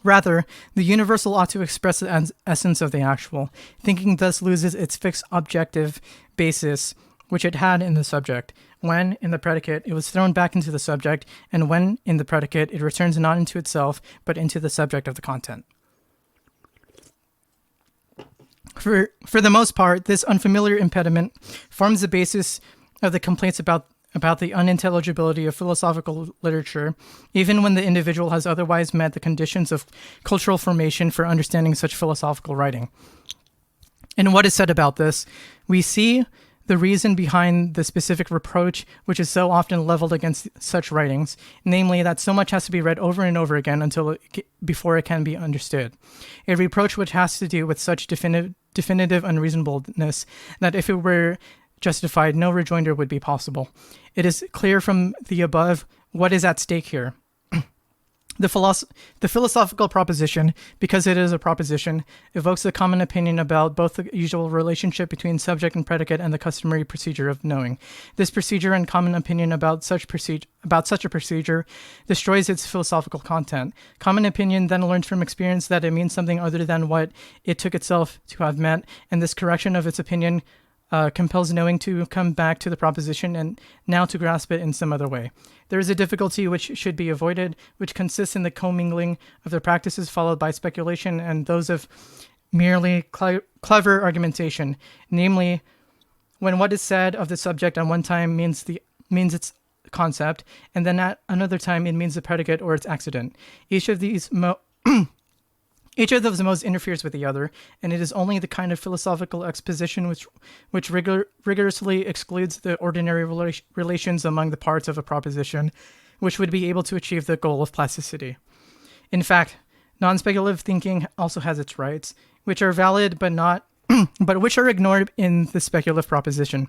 Rather, the universal ought to express the essence of the actual. Thinking thus loses its fixed objective basis, which it had in the subject. When, in the predicate, it was thrown back into the subject, and when, in the predicate, it returns not into itself, but into the subject of the content. For the most part, this unfamiliar impediment forms the basis of the complaints about the unintelligibility of philosophical literature, even when the individual has otherwise met the conditions of cultural formation for understanding such philosophical writing. In what is said about this, we see the reason behind the specific reproach which is so often leveled against such writings, namely that so much has to be read over and over again before it can be understood. A reproach which has to do with such definitive unreasonableness that if it were justified, no rejoinder would be possible. It is clear from the above what is at stake here. The philosophical proposition, because it is a proposition, evokes a common opinion about both the usual relationship between subject and predicate and the customary procedure of knowing. This procedure and common opinion about such a procedure destroys its philosophical content. Common opinion then learns from experience that it means something other than what it took itself to have meant, and this correction of its opinion compels knowing to come back to the proposition and now to grasp it in some other way. There is a difficulty which should be avoided, which consists in the commingling of the practices followed by speculation and those of merely clever argumentation, namely, when what is said of the subject at one time means its concept, and then at another time it means the predicate or its accident. Each of those modes interferes with the other, and it is only the kind of philosophical exposition which rigorously excludes the ordinary relations among the parts of a proposition, which would be able to achieve the goal of plasticity. In fact, non-speculative thinking also has its rights, which are valid but which are ignored in the speculative proposition.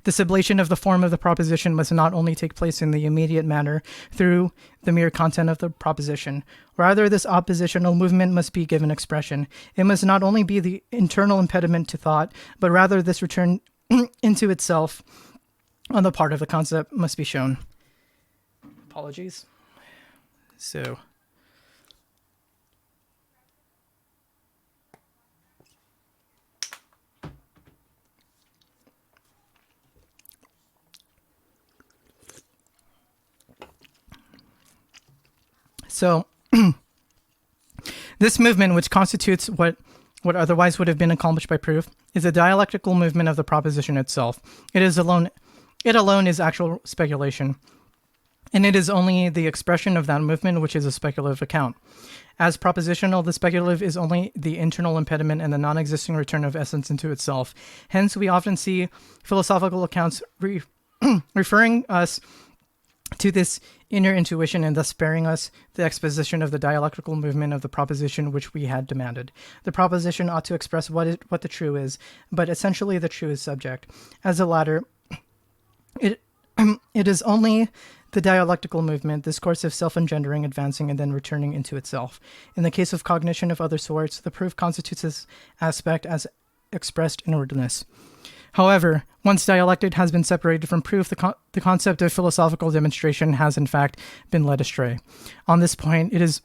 The sublation of the form of the proposition must not only take place in the immediate manner through the mere content of the proposition. Rather, this oppositional movement must be given expression. It must not only be the internal impediment to thought, but rather this return into itself on the part of the concept must be shown. Apologies. So this movement, which constitutes what otherwise would have been accomplished by proof, is a dialectical movement of the proposition itself. It alone is actual speculation, and it is only the expression of that movement which is a speculative account. As propositional, the speculative is only the internal impediment and the non-existing return of essence into itself. Hence, we often see philosophical accounts referring us to this inner intuition and thus sparing us the exposition of the dialectical movement of the proposition which we had demanded. The proposition ought to express what the true is, but essentially the true is subject. As the latter, it is only the dialectical movement, this course of self-engendering, advancing, and then returning into itself. In the case of cognition of other sorts, the proof constitutes this aspect as expressed inwardness. However, once dialectic has been separated from proof, the concept of philosophical demonstration has in fact been led astray. On this point, it is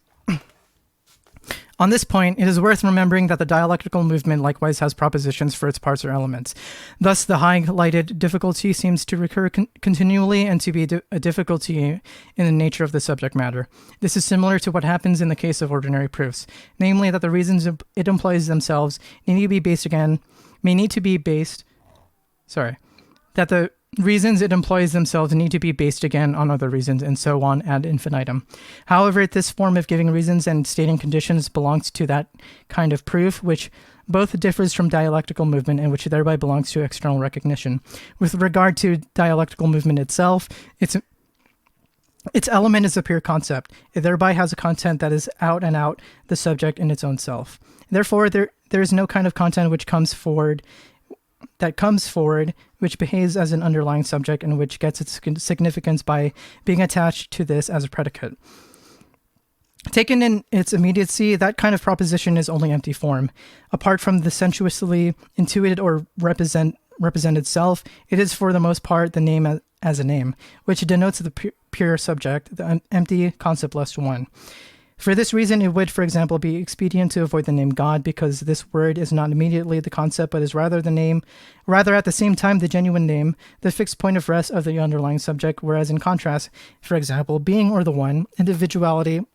worth remembering that the dialectical movement likewise has propositions for its parts or elements. Thus, the highlighted difficulty seems to recur continually and to be a difficulty in the nature of the subject matter. This is similar to what happens in the case of ordinary proofs, namely that the reasons it employs themselves that the reasons it employs themselves need to be based again on other reasons, and so on ad infinitum. However, this form of giving reasons and stating conditions belongs to that kind of proof which both differs from dialectical movement and which thereby belongs to external recognition. With regard to dialectical movement itself, its element is a pure concept. It thereby has a content that is out and out the subject in its own self. Therefore, there is no kind of content which comes forward, which behaves as an underlying subject and which gets its significance by being attached to this as a predicate. Taken in its immediacy, that kind of proposition is only empty form. Apart from the sensuously intuited or represented self, it is for the most part the name as a name, which denotes the pure subject, the empty conceptless one. For this reason, it would, for example, be expedient to avoid the name God, because this word is not immediately the concept, but is rather at the same time the genuine name, the fixed point of rest of the underlying subject, whereas in contrast, for example, being or the one, individuality,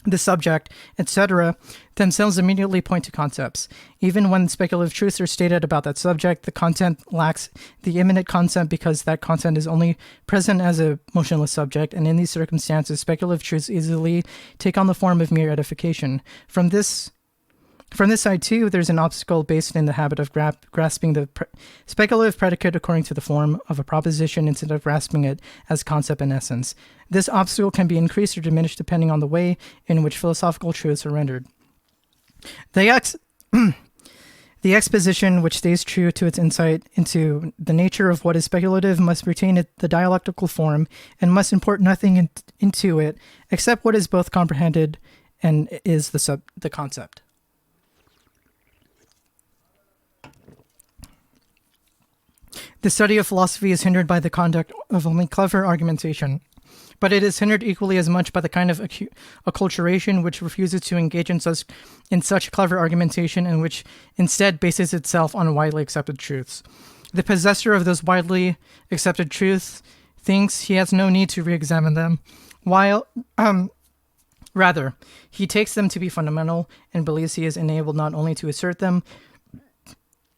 the subject, etc., themselves immediately point to concepts. Even when speculative truths are stated about that subject, the content lacks the immanent concept because that content is only present as a motionless subject, and in these circumstances, speculative truths easily take on the form of mere edification. From this side, too, there's an obstacle based in the habit of grasping the speculative predicate according to the form of a proposition instead of grasping it as concept and essence. This obstacle can be increased or diminished depending on the way in which philosophical truths are rendered. The exposition, which stays true to its insight into the nature of what is speculative, must retain the dialectical form and must import nothing into it except what is both comprehended and is the concept. The study of philosophy is hindered by the conduct of only clever argumentation. But it is hindered equally as much by the kind of acculturation which refuses to engage in such clever argumentation and which instead bases itself on widely accepted truths. The possessor of those widely accepted truths thinks he has no need to re-examine them, while rather, he takes them to be fundamental and believes he is enabled not only to assert them,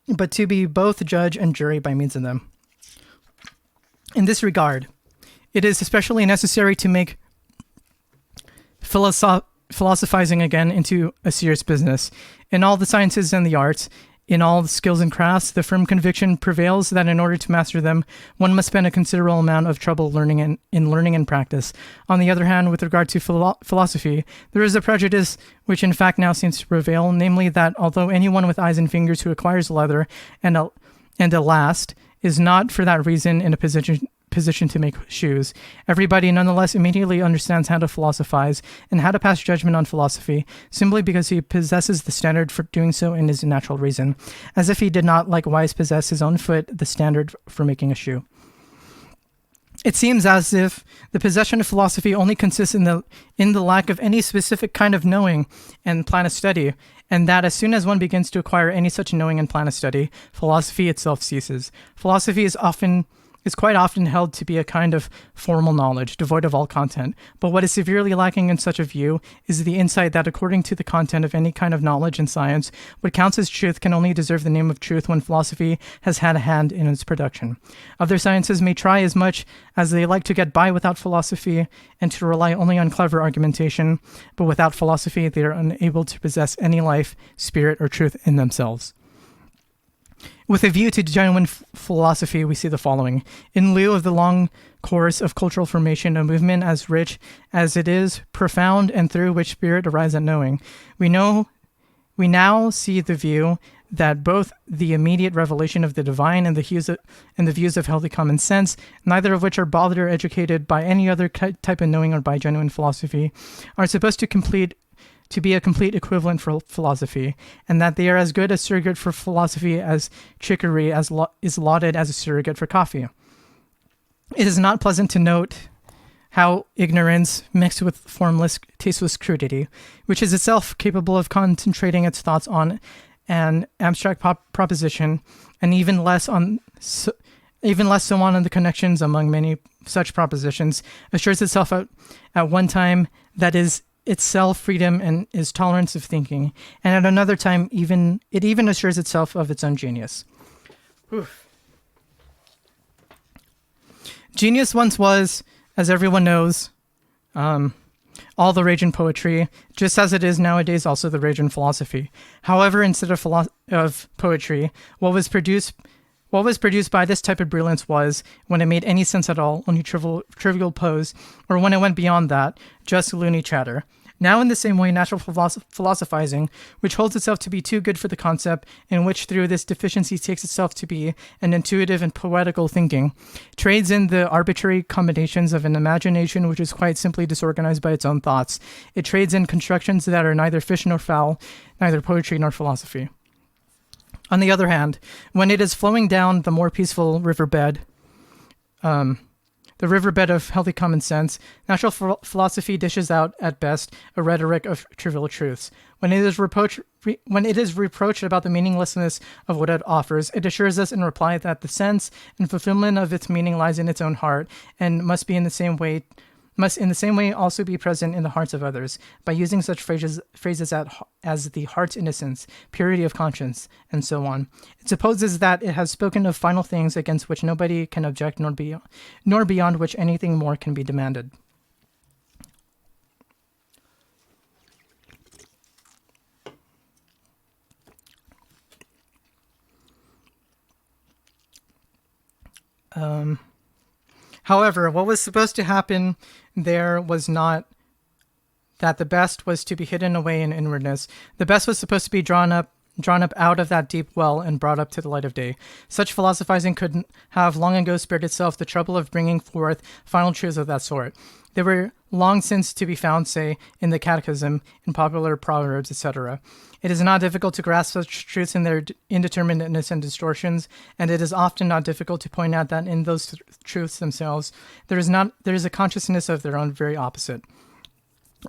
but to be both judge and jury by means of them. In this regard, it is especially necessary to make philosophizing again into a serious business. In all the sciences and the arts, in all the skills and crafts, the firm conviction prevails that in order to master them, one must spend a considerable amount of trouble in learning and practice. On the other hand, with regard to philosophy, there is a prejudice which in fact now seems to prevail, namely that although anyone with eyes and fingers who acquires leather and a last is not for that reason in a position to make shoes, everybody nonetheless immediately understands how to philosophize and how to pass judgment on philosophy, simply because he possesses the standard for doing so in his natural reason, as if he did not likewise possess his own foot the standard for making a shoe. It seems as if the possession of philosophy only consists in the lack of any specific kind of knowing and plan of study, and that as soon as one begins to acquire any such knowing and plan of study, philosophy itself ceases. Philosophy is quite often held to be a kind of formal knowledge, devoid of all content. But what is severely lacking in such a view is the insight that according to the content of any kind of knowledge in science, what counts as truth can only deserve the name of truth when philosophy has had a hand in its production. Other sciences may try as much as they like to get by without philosophy and to rely only on clever argumentation, but without philosophy they are unable to possess any life, spirit, or truth in themselves. With a view to genuine philosophy, we see the following. In lieu of the long course of cultural formation, a movement as rich as it is profound and through which spirit arrives at knowing, we now see the view that both the immediate revelation of the divine and the views of healthy common sense, neither of which are bothered or educated by any other type of knowing or by genuine philosophy, are supposed to be a complete equivalent for philosophy, and that they are as good a surrogate for philosophy as chicory is lauded as a surrogate for coffee. It is not pleasant to note how ignorance mixed with formless, tasteless crudity, which is itself capable of concentrating its thoughts on an abstract proposition, and even less so on the connections among many such propositions, assures itself at one time that is itself freedom and is tolerance of thinking, and at another time it even assures itself of its own genius. Oof. Genius once was, as everyone knows, all the rage in poetry, just as it is nowadays also the rage in philosophy. However, instead of poetry, what was produced by this type of brilliance was, when it made any sense at all, only trivial pose, or when it went beyond that, just loony chatter. Now in the same way, natural philosophizing, which holds itself to be too good for the concept, and which through this deficiency takes itself to be an intuitive and poetical thinking, trades in the arbitrary combinations of an imagination which is quite simply disorganized by its own thoughts. It trades in constructions that are neither fish nor fowl, neither poetry nor philosophy. On the other hand, when it is flowing down the more peaceful riverbed, the riverbed of healthy common sense, natural philosophy dishes out, at best, a rhetoric of trivial truths. When it is reproached about the meaninglessness of what it offers, it assures us in reply that the sense and fulfillment of its meaning lies in its own heart, and must in the same way also be present in the hearts of others, by using such phrases as the heart's innocence, purity of conscience, and so on. It supposes that it has spoken of final things against which nobody can object, nor beyond which anything more can be demanded. However, what was supposed to happen there was not that the best was to be hidden away in inwardness. The best was supposed to be drawn up out of that deep well and brought up to the light of day. Such philosophizing could have long ago spared itself the trouble of bringing forth final truths of that sort. They were long since to be found, say, in the Catechism, in popular proverbs, etc. It is not difficult to grasp such truths in their indeterminateness and distortions, and it is often not difficult to point out that in those truths themselves, there is a consciousness of their own very opposite.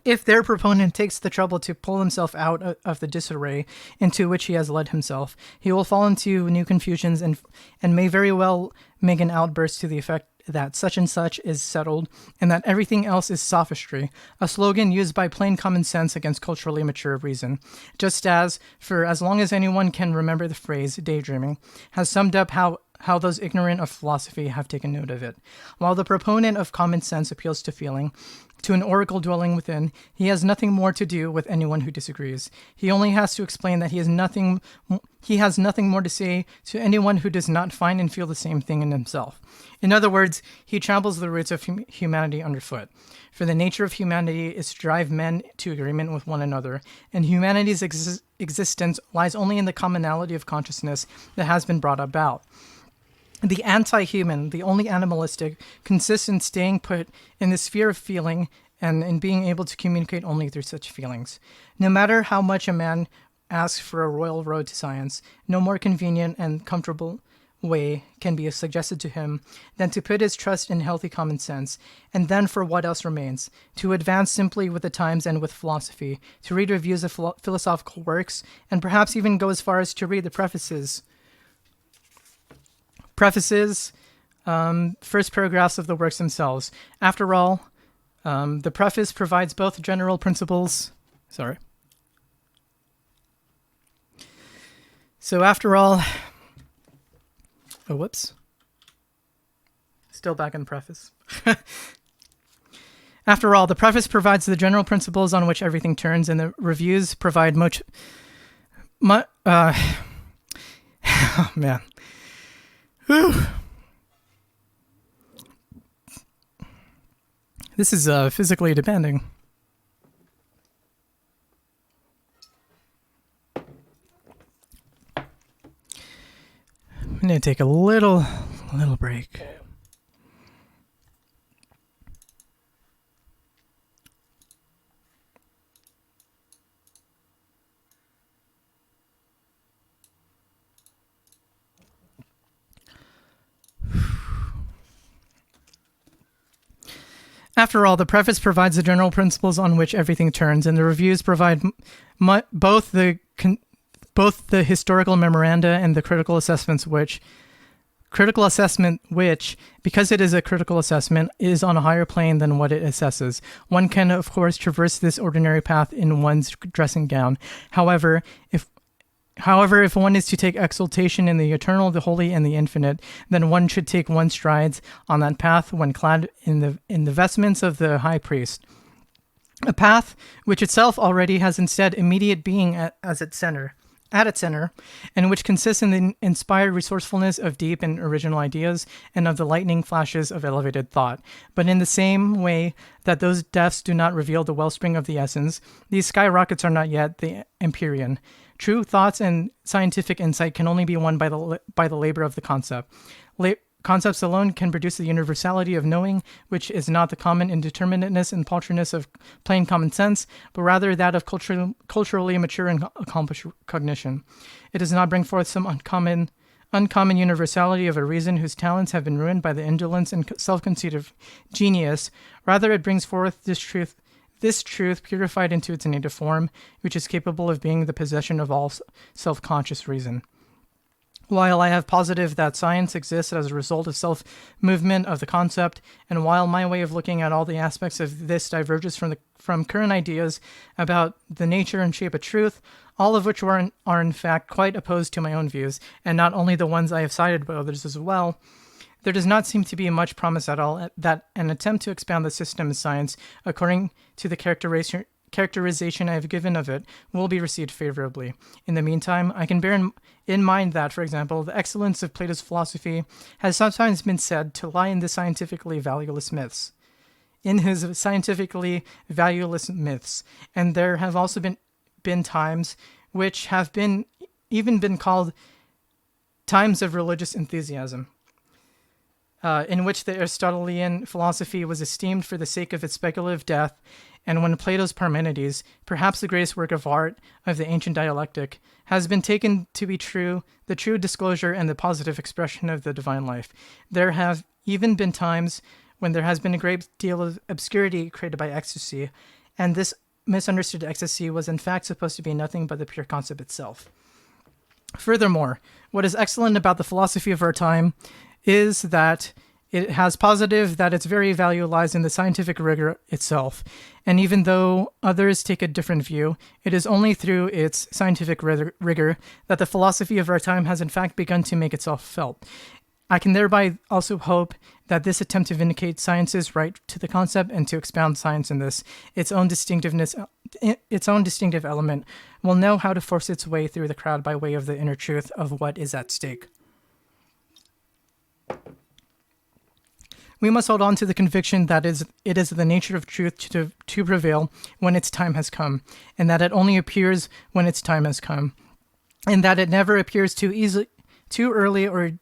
If their proponent takes the trouble to pull himself out of the disarray into which he has led himself, he will fall into new confusions and may very well make an outburst to the effect that such and such is settled and that everything else is sophistry, a slogan used by plain common sense against culturally mature reason, just as, for as long as anyone can remember the phrase daydreaming, has summed up how those ignorant of philosophy have taken note of it. While the proponent of common sense appeals to feeling, to an oracle dwelling within, he has nothing more to do with anyone who disagrees. He only has to explain that he has nothing more to say to anyone who does not find and feel the same thing in himself. In other words, he tramples the roots of humanity underfoot. For the nature of humanity is to drive men to agreement with one another, and humanity's existence lies only in the commonality of consciousness that has been brought about. The anti-human, the only animalistic, consists in staying put in the sphere of feeling and in being able to communicate only through such feelings. No matter how much a man asks for a royal road to science, no more convenient and comfortable way can be suggested to him than to put his trust in healthy common sense, and then for what else remains? To advance simply with the times and with philosophy, to read reviews of philosophical works, and perhaps even go as far as to read the prefaces, first paragraphs of the works themselves. After all, the preface provides both general principles. So after all, still back in the preface. After all, the preface provides the general principles on which everything turns, and the reviews provide oh man. Whew. This is physically demanding. I'm going to take a little break. After all, the preface provides the general principles on which everything turns, and the reviews provide both the historical memoranda and the critical assessment which, because it is a critical assessment, is on a higher plane than what it assesses. One can, of course, traverse this ordinary path in one's dressing gown. However, if one is to take exultation in the eternal, the holy, and the infinite, then one should take one's strides on that path when clad in the vestments of the high priest. A path which itself already has instead immediate being at its center, and which consists in the inspired resourcefulness of deep and original ideas and of the lightning flashes of elevated thought. But in the same way that those depths do not reveal the wellspring of the essence, these skyrockets are not yet the empyrean. True thoughts and scientific insight can only be won by the labor of the concept. Concepts alone can produce the universality of knowing, which is not the common indeterminateness and paltriness of plain common sense, but rather that of culturally mature and accomplished cognition. It does not bring forth some uncommon universality of a reason whose talents have been ruined by the indolence and self-conceit of genius. Rather, it brings forth this truth purified into its native form, which is capable of being the possession of all self-conscious reason. While I have positive that science exists as a result of self-movement of the concept, and while my way of looking at all the aspects of this diverges from current ideas about the nature and shape of truth, all of which are in fact quite opposed to my own views, and not only the ones I have cited but others as well, there does not seem to be much promise at all that an attempt to expound the system of science according to the characterization I have given of it will be received favorably. In the meantime, I can bear in mind that, for example, the excellence of Plato's philosophy has sometimes been said to lie in the scientifically valueless myths. In his scientifically valueless myths, and there have also been times which have even been called times of religious enthusiasm. in which the Aristotelian philosophy was esteemed for the sake of its speculative death, and when Plato's Parmenides, perhaps the greatest work of art of the ancient dialectic, has been taken to be the true disclosure and the positive expression of the divine life. There have even been times when there has been a great deal of obscurity created by ecstasy, and this misunderstood ecstasy was in fact supposed to be nothing but the pure concept itself. Furthermore, what is excellent about the philosophy of our time is that it has positive that its very value lies in the scientific rigor itself. And even though others take a different view, it is only through its scientific rigor that the philosophy of our time has in fact begun to make itself felt. I can thereby also hope that this attempt to vindicate science's right to the concept and to expound science in this, its own distinctive element, will know how to force its way through the crowd by way of the inner truth of what is at stake. We must hold on to the conviction that it is the nature of truth to prevail when its time has come, and that it only appears when its time has come, and that it never appears too early,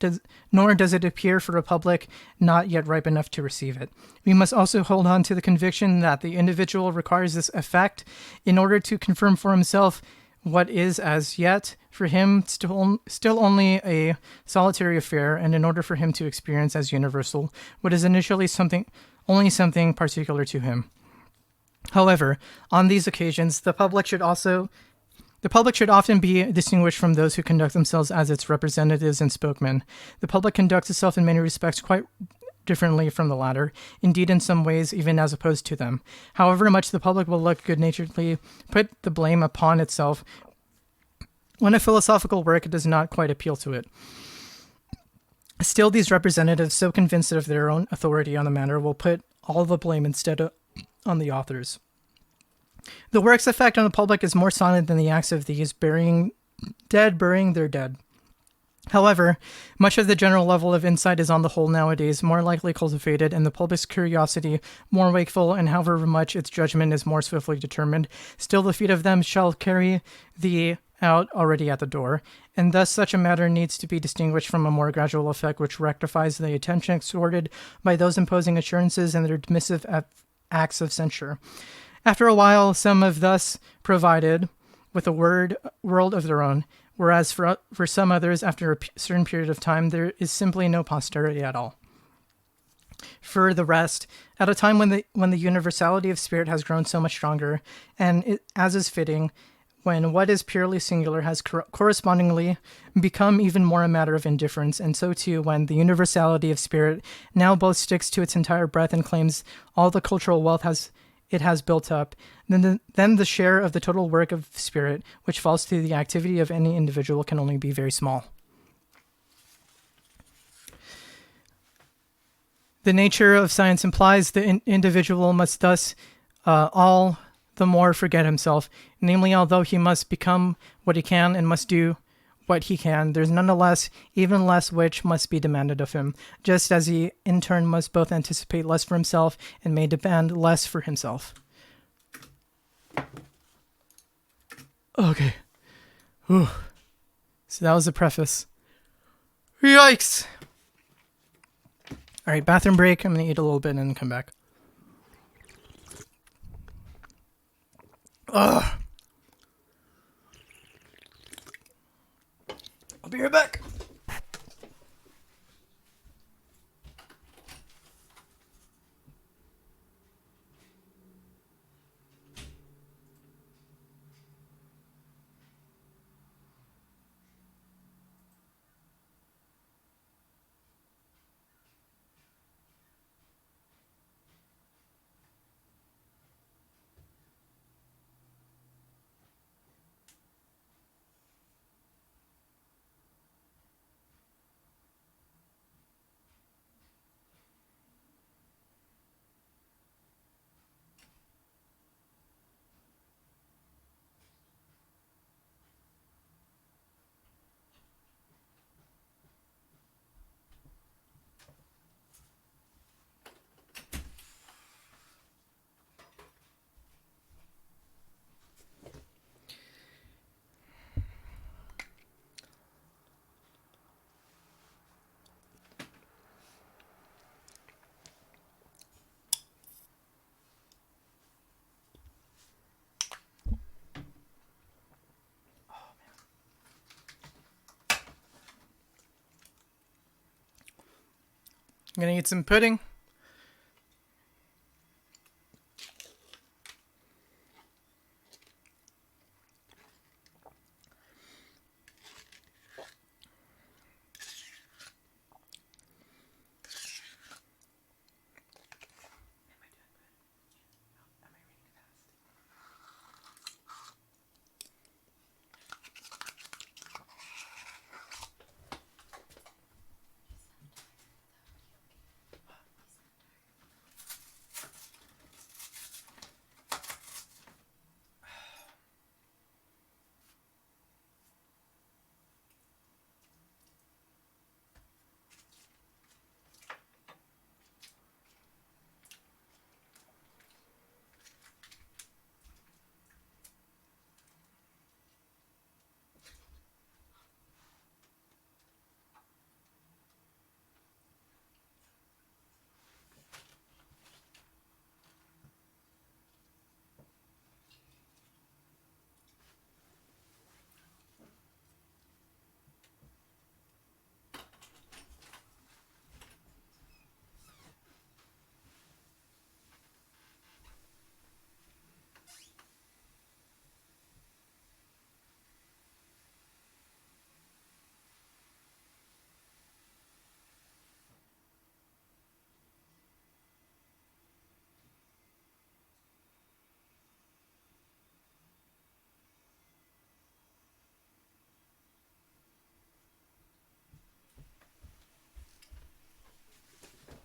nor does it appear for a public not yet ripe enough to receive it. We must also hold on to the conviction that the individual requires this effect in order to confirm for himself what is as yet for him still only a solitary affair, and in order for him to experience as universal what is initially only something particular to him. However, on these occasions, the public should often be distinguished from those who conduct themselves as its representatives and spokesmen. The public conducts itself in many respects quite differently from the latter, indeed in some ways even as opposed to them. However much the public will look good-naturedly put the blame upon itself when a philosophical work does not quite appeal to it. Still, these representatives, so convinced of their own authority on the matter, will put all the blame instead on the authors. The work's effect on the public is more silent than the acts of these burying their dead. However, much of the general level of insight is on the whole nowadays more likely cultivated, and the public's curiosity more wakeful, and however much its judgment is more swiftly determined, still the feet of them shall carry thee out already at the door, and thus such a matter needs to be distinguished from a more gradual effect which rectifies the attention extorted by those imposing assurances and their dismissive acts of censure. After a while, some have thus provided with a world of their own, whereas for some others, after a certain period of time, there is simply no posterity at all. For the rest, at a time when the universality of spirit has grown so much stronger, and as is fitting, when what is purely singular has correspondingly become even more a matter of indifference, and so too when the universality of spirit now both sticks to its entire breadth and claims all the cultural wealth it has built up, then the share of the total work of spirit which falls to the activity of any individual can only be very small. The nature of science implies the individual must thus all the more forget himself, namely, although he must become what he can and must do what he can, there's nonetheless even less which must be demanded of him, just as he in turn must both anticipate less for himself and may demand less for himself. Okay. Whew. So that was the preface. Yikes! Alright, bathroom break. I'm going to eat a little bit and then come back. Ugh. I'll be right back. I'm gonna eat some pudding.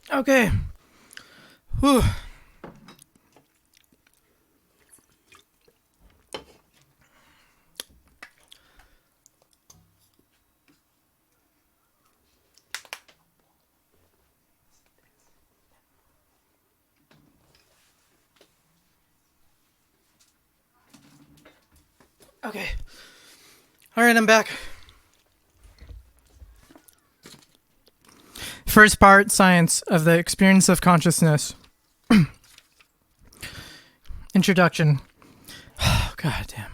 Okay. Whew. Okay. All right, I'm back. First part, science of the experience of consciousness. Introduction. Oh, God damn.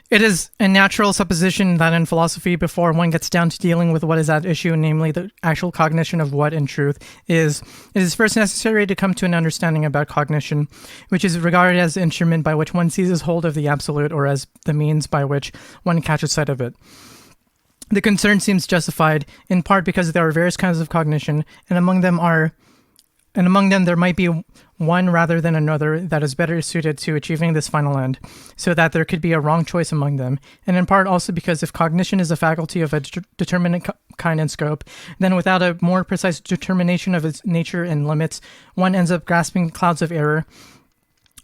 It is a natural supposition that in philosophy, before one gets down to dealing with what is at issue, namely the actual cognition of what in truth is, it is first necessary to come to an understanding about cognition, which is regarded as the instrument by which one seizes hold of the absolute, or as the means by which one catches sight of it. The concern seems justified, in part because there are various kinds of cognition, and among them there might be one rather than another that is better suited to achieving this final end, so that there could be a wrong choice among them, and in part also because if cognition is a faculty of a determinate kind and scope, then without a more precise determination of its nature and limits, one ends up grasping clouds of error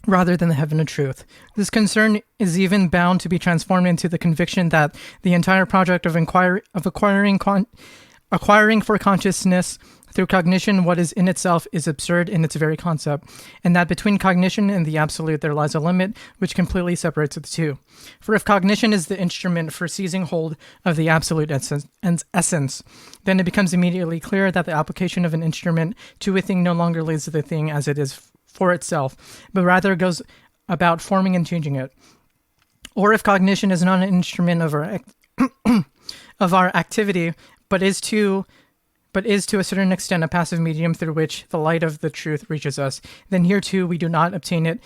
rather than the heaven of truth. This concern is even bound to be transformed into the conviction that the entire project of acquiring for consciousness through cognition what is in itself is absurd in its very concept, and that between cognition and the absolute there lies a limit which completely separates the two. For if cognition is the instrument for seizing hold of the absolute essence, then it becomes immediately clear that the application of an instrument to a thing no longer leaves the thing as it is for itself, but rather goes about forming and changing it. Or if cognition is not an instrument of our activity, but is to a certain extent a passive medium through which the light of the truth reaches us, then here too we do not obtain it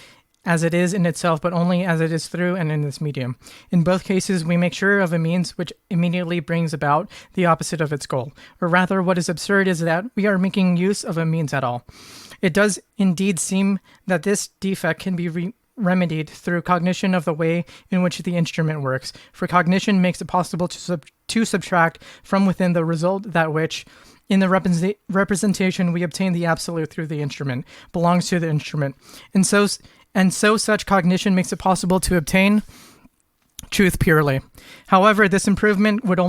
as it is in itself, but only as it is through and in this medium. In both cases, we make sure of a means which immediately brings about the opposite of its goal. Or rather, what is absurd is that we are making use of a means at all. It does indeed seem that this defect can be remedied through cognition of the way in which the instrument works, for cognition makes it possible to subtract from within the result that which, in the representation we obtain the absolute through the instrument, belongs to the instrument. And so such cognition makes it possible to obtain truth purely. However, this improvement would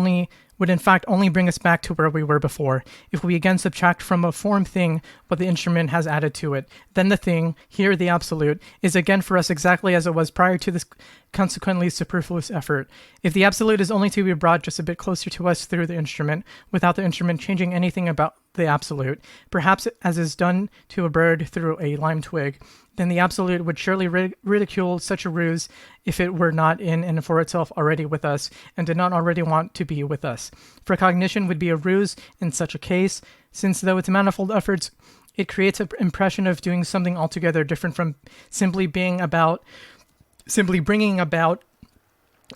in fact only bring us back to where we were before. If we again subtract from a form thing what the instrument has added to it, then the thing, here the absolute, is again for us exactly as it was prior to this consequently superfluous effort. If the absolute is only to be brought just a bit closer to us through the instrument, without the instrument changing anything about the absolute, perhaps as is done to a bird through a lime twig, then the absolute would surely ridicule such a ruse if it were not in and for itself already with us, and did not already want to be with us. For cognition would be a ruse in such a case, since though its manifold efforts, it creates an impression of doing something altogether different from simply bringing about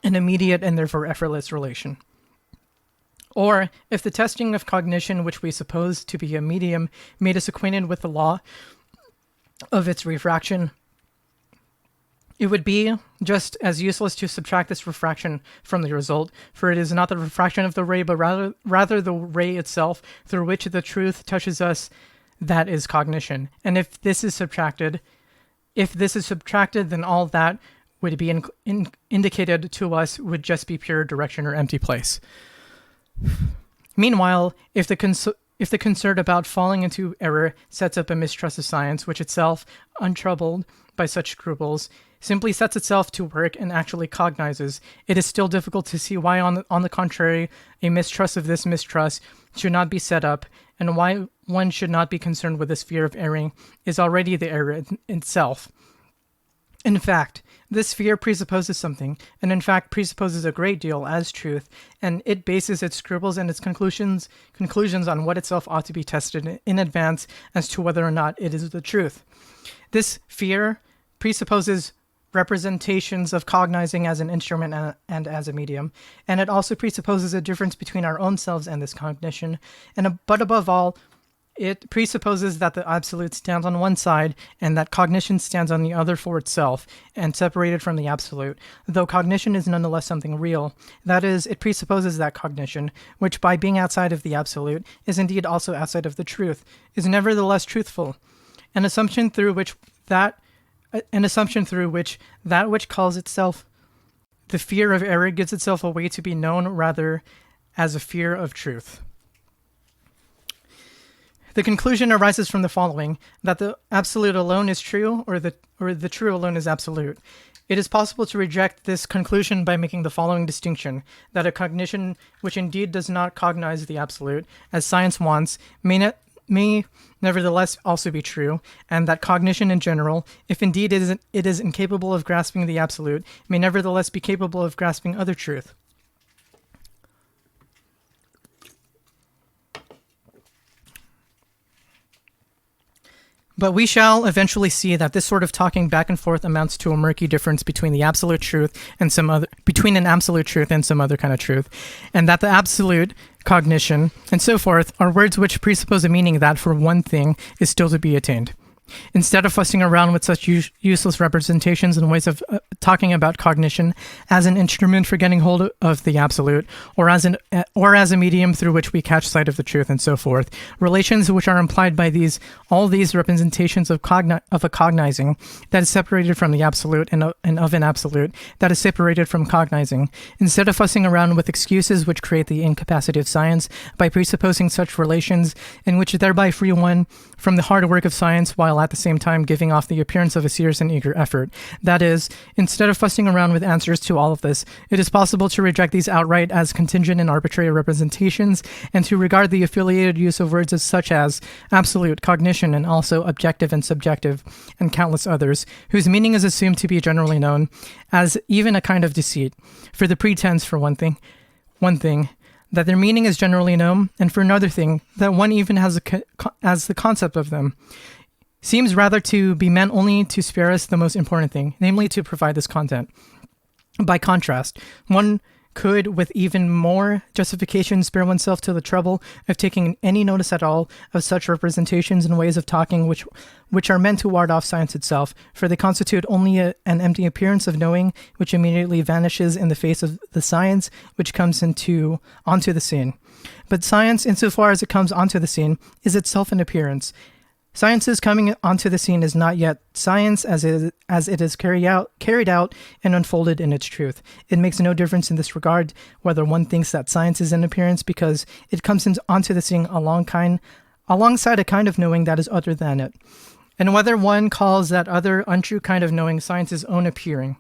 an immediate and therefore effortless relation. Or, if the testing of cognition, which we suppose to be a medium, made us acquainted with the law of its refraction, it would be just as useless to subtract this refraction from the result, for it is not the refraction of the ray, but rather the ray itself through which the truth touches us that is cognition. And if this is subtracted, then all that would be indicated to us would just be pure direction or empty place. Meanwhile, if the concern about falling into error sets up a mistrust of science, which itself, untroubled by such scruples, simply sets itself to work and actually cognizes, it is still difficult to see why, on the contrary, a mistrust of this mistrust should not be set up, and why one should not be concerned with this fear of erring is already the error itself. In fact, this fear presupposes something, and in fact presupposes a great deal as truth, and it bases its scruples and its conclusions on what itself ought to be tested in advance as to whether or not it is the truth. This fear presupposes representations of cognizing as an instrument and as a medium, and it also presupposes a difference between our own selves and this cognition, but above all, it presupposes that the absolute stands on one side and that cognition stands on the other for itself and separated from the absolute, though cognition is nonetheless something real. That is, it presupposes that cognition, which by being outside of the absolute is indeed also outside of the truth, is nevertheless truthful, an assumption through which that which calls itself the fear of error gives itself a way to be known rather as a fear of truth. The conclusion arises from the following, that the absolute alone is true, or the true alone is absolute. It is possible to reject this conclusion by making the following distinction, that a cognition which indeed does not cognize the absolute, as science wants, may nevertheless also be true, and that cognition in general, if indeed it is incapable of grasping the absolute, may nevertheless be capable of grasping other truth. But we shall eventually see that this sort of talking back and forth amounts to a murky difference between the absolute truth and between an absolute truth and some other kind of truth, and that the absolute, cognition, and so forth are words which presuppose a meaning that, for one thing, is still to be attained. Instead of fussing around with such useless representations and ways of talking about cognition as an instrument for getting hold of the absolute, or as a medium through which we catch sight of the truth, and so forth, relations which are implied by all these representations of a cognizing that is separated from the absolute, and of an absolute that is separated from cognizing. Instead of fussing around with excuses which create the incapacity of science by presupposing such relations, in which thereby free one from the hard work of science, while at the same time giving off the appearance of a serious and eager effort. That is, instead of fussing around with answers to all of this, it is possible to reject these outright as contingent and arbitrary representations, and to regard the affiliated use of words as such as absolute, cognition, and also objective and subjective, and countless others, whose meaning is assumed to be generally known, as even a kind of deceit, for the pretense, for one thing, that their meaning is generally known, and for another thing, that one even has the concept of them, seems rather to be meant only to spare us the most important thing, namely to provide this content. By contrast, one could, with even more justification, spare oneself to the trouble of taking any notice at all of such representations and ways of talking which are meant to ward off science itself, for they constitute only an empty appearance of knowing which immediately vanishes in the face of the science which comes onto the scene. But science, insofar as it comes onto the scene, is itself an appearance. Science's coming onto the scene is not yet science as it is carried out and unfolded in its truth. It makes no difference in this regard whether one thinks that science is an appearance, because it comes onto the scene alongside a kind of knowing that is other than it, and whether one calls that other untrue kind of knowing science's own appearing.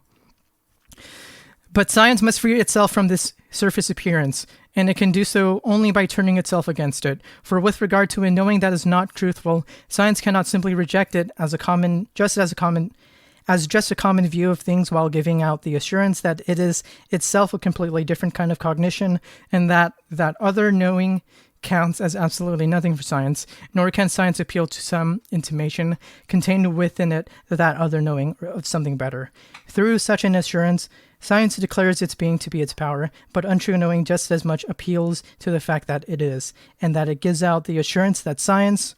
But science must free itself from this surface appearance, and it can do so only by turning itself against it. For with regard to a knowing that is not truthful, science cannot simply reject it as just a common view of things, while giving out the assurance that it is itself a completely different kind of cognition, and that other knowing counts as absolutely nothing for science, nor can science appeal to some intimation contained within it that other knowing of something better. Through such an assurance, science declares its being to be its power, but untrue knowing just as much appeals to the fact that it is, and that it gives out the assurance that science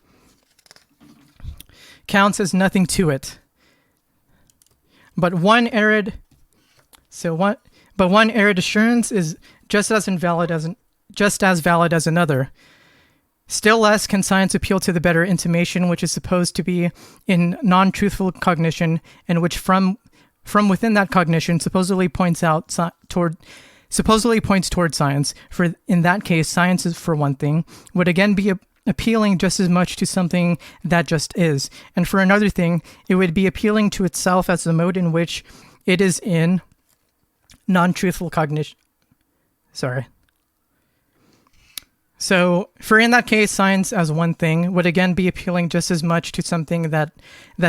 counts as nothing to it. But one arid assurance is just as valid as another. Still less can science appeal to the better intimation, which is supposed to be in non-truthful cognition, and which from within that cognition supposedly points toward science. For in that case, science is, for one thing, would again be appealing just as much to something that just is, and for another thing, it would be appealing to itself as the mode in which it is in non-truthful cognition. So, for in that case, science as one thing would again be appealing just as much to something that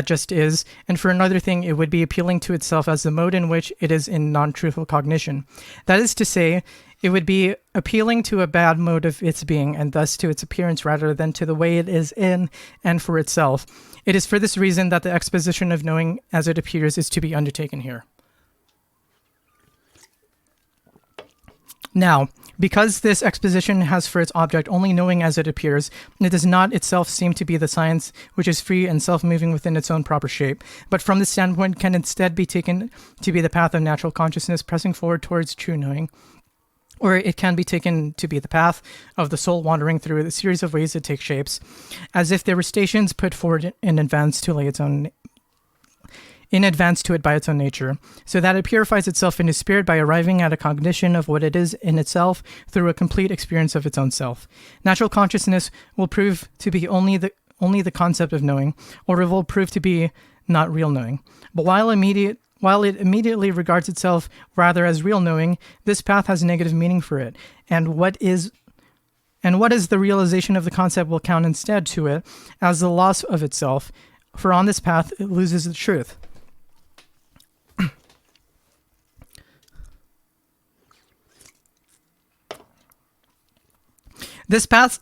just is, and for another thing, it would be appealing to itself as the mode in which it is in non-truthful cognition. That is to say, it would be appealing to a bad mode of its being, and thus to its appearance rather than to the way it is in and for itself. It is for this reason that the exposition of knowing as it appears is to be undertaken here. Now, because this exposition has for its object only knowing as it appears, it does not itself seem to be the science which is free and self-moving within its own proper shape, but from this standpoint can instead be taken to be the path of natural consciousness pressing forward towards true knowing, or it can be taken to be the path of the soul wandering through a series of ways it takes shapes, as if there were stations put forward in advance to it by its own nature, so that it purifies itself in its spirit by arriving at a cognition of what it is in itself through a complete experience of its own self. Natural consciousness will prove to be only the concept of knowing, or it will prove to be not real knowing. But while it immediately regards itself rather as real knowing, this path has negative meaning for it, and what is the realization of the concept will count instead to it as the loss of itself, for on this path it loses the truth. This path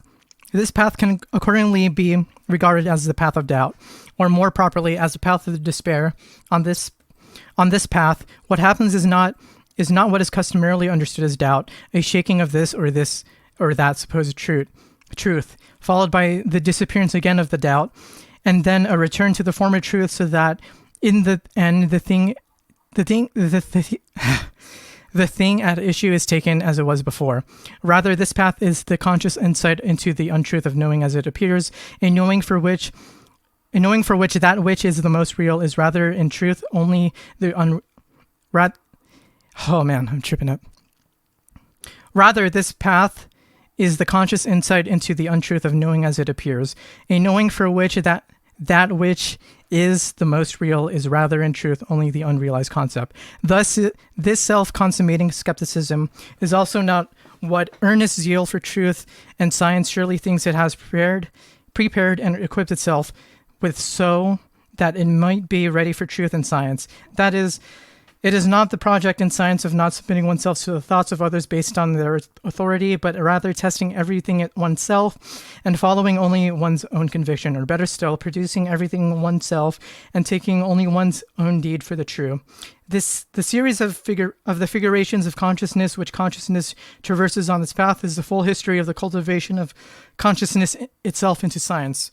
can accordingly be regarded as the path of doubt, or more properly as the path of despair. On this path, what happens is not what is customarily understood as doubt, a shaking of this or that supposed truth, followed by the disappearance again of the doubt, and then a return to the former truth, so that in the end the thing at issue is taken as it was before. Rather, this path is the conscious insight into the untruth of knowing as it appears, a knowing for which that which is the most real is rather in truth only the I'm tripping up. Rather, this path is the conscious insight into the untruth of knowing as it appears, a knowing for which that which is the most real is rather in truth only the unrealized concept. Thus, this self-consummating skepticism is also not what earnest zeal for truth and science surely thinks it has prepared and equipped itself with, so that it might be ready for truth and science. That is, it is not the project in science of not submitting oneself to the thoughts of others based on their authority, but rather testing everything at oneself and following only one's own conviction, or better still, producing everything oneself and taking only one's own deed for the true. The series of the figurations of consciousness which consciousness traverses on this path is the full history of the cultivation of consciousness itself into science.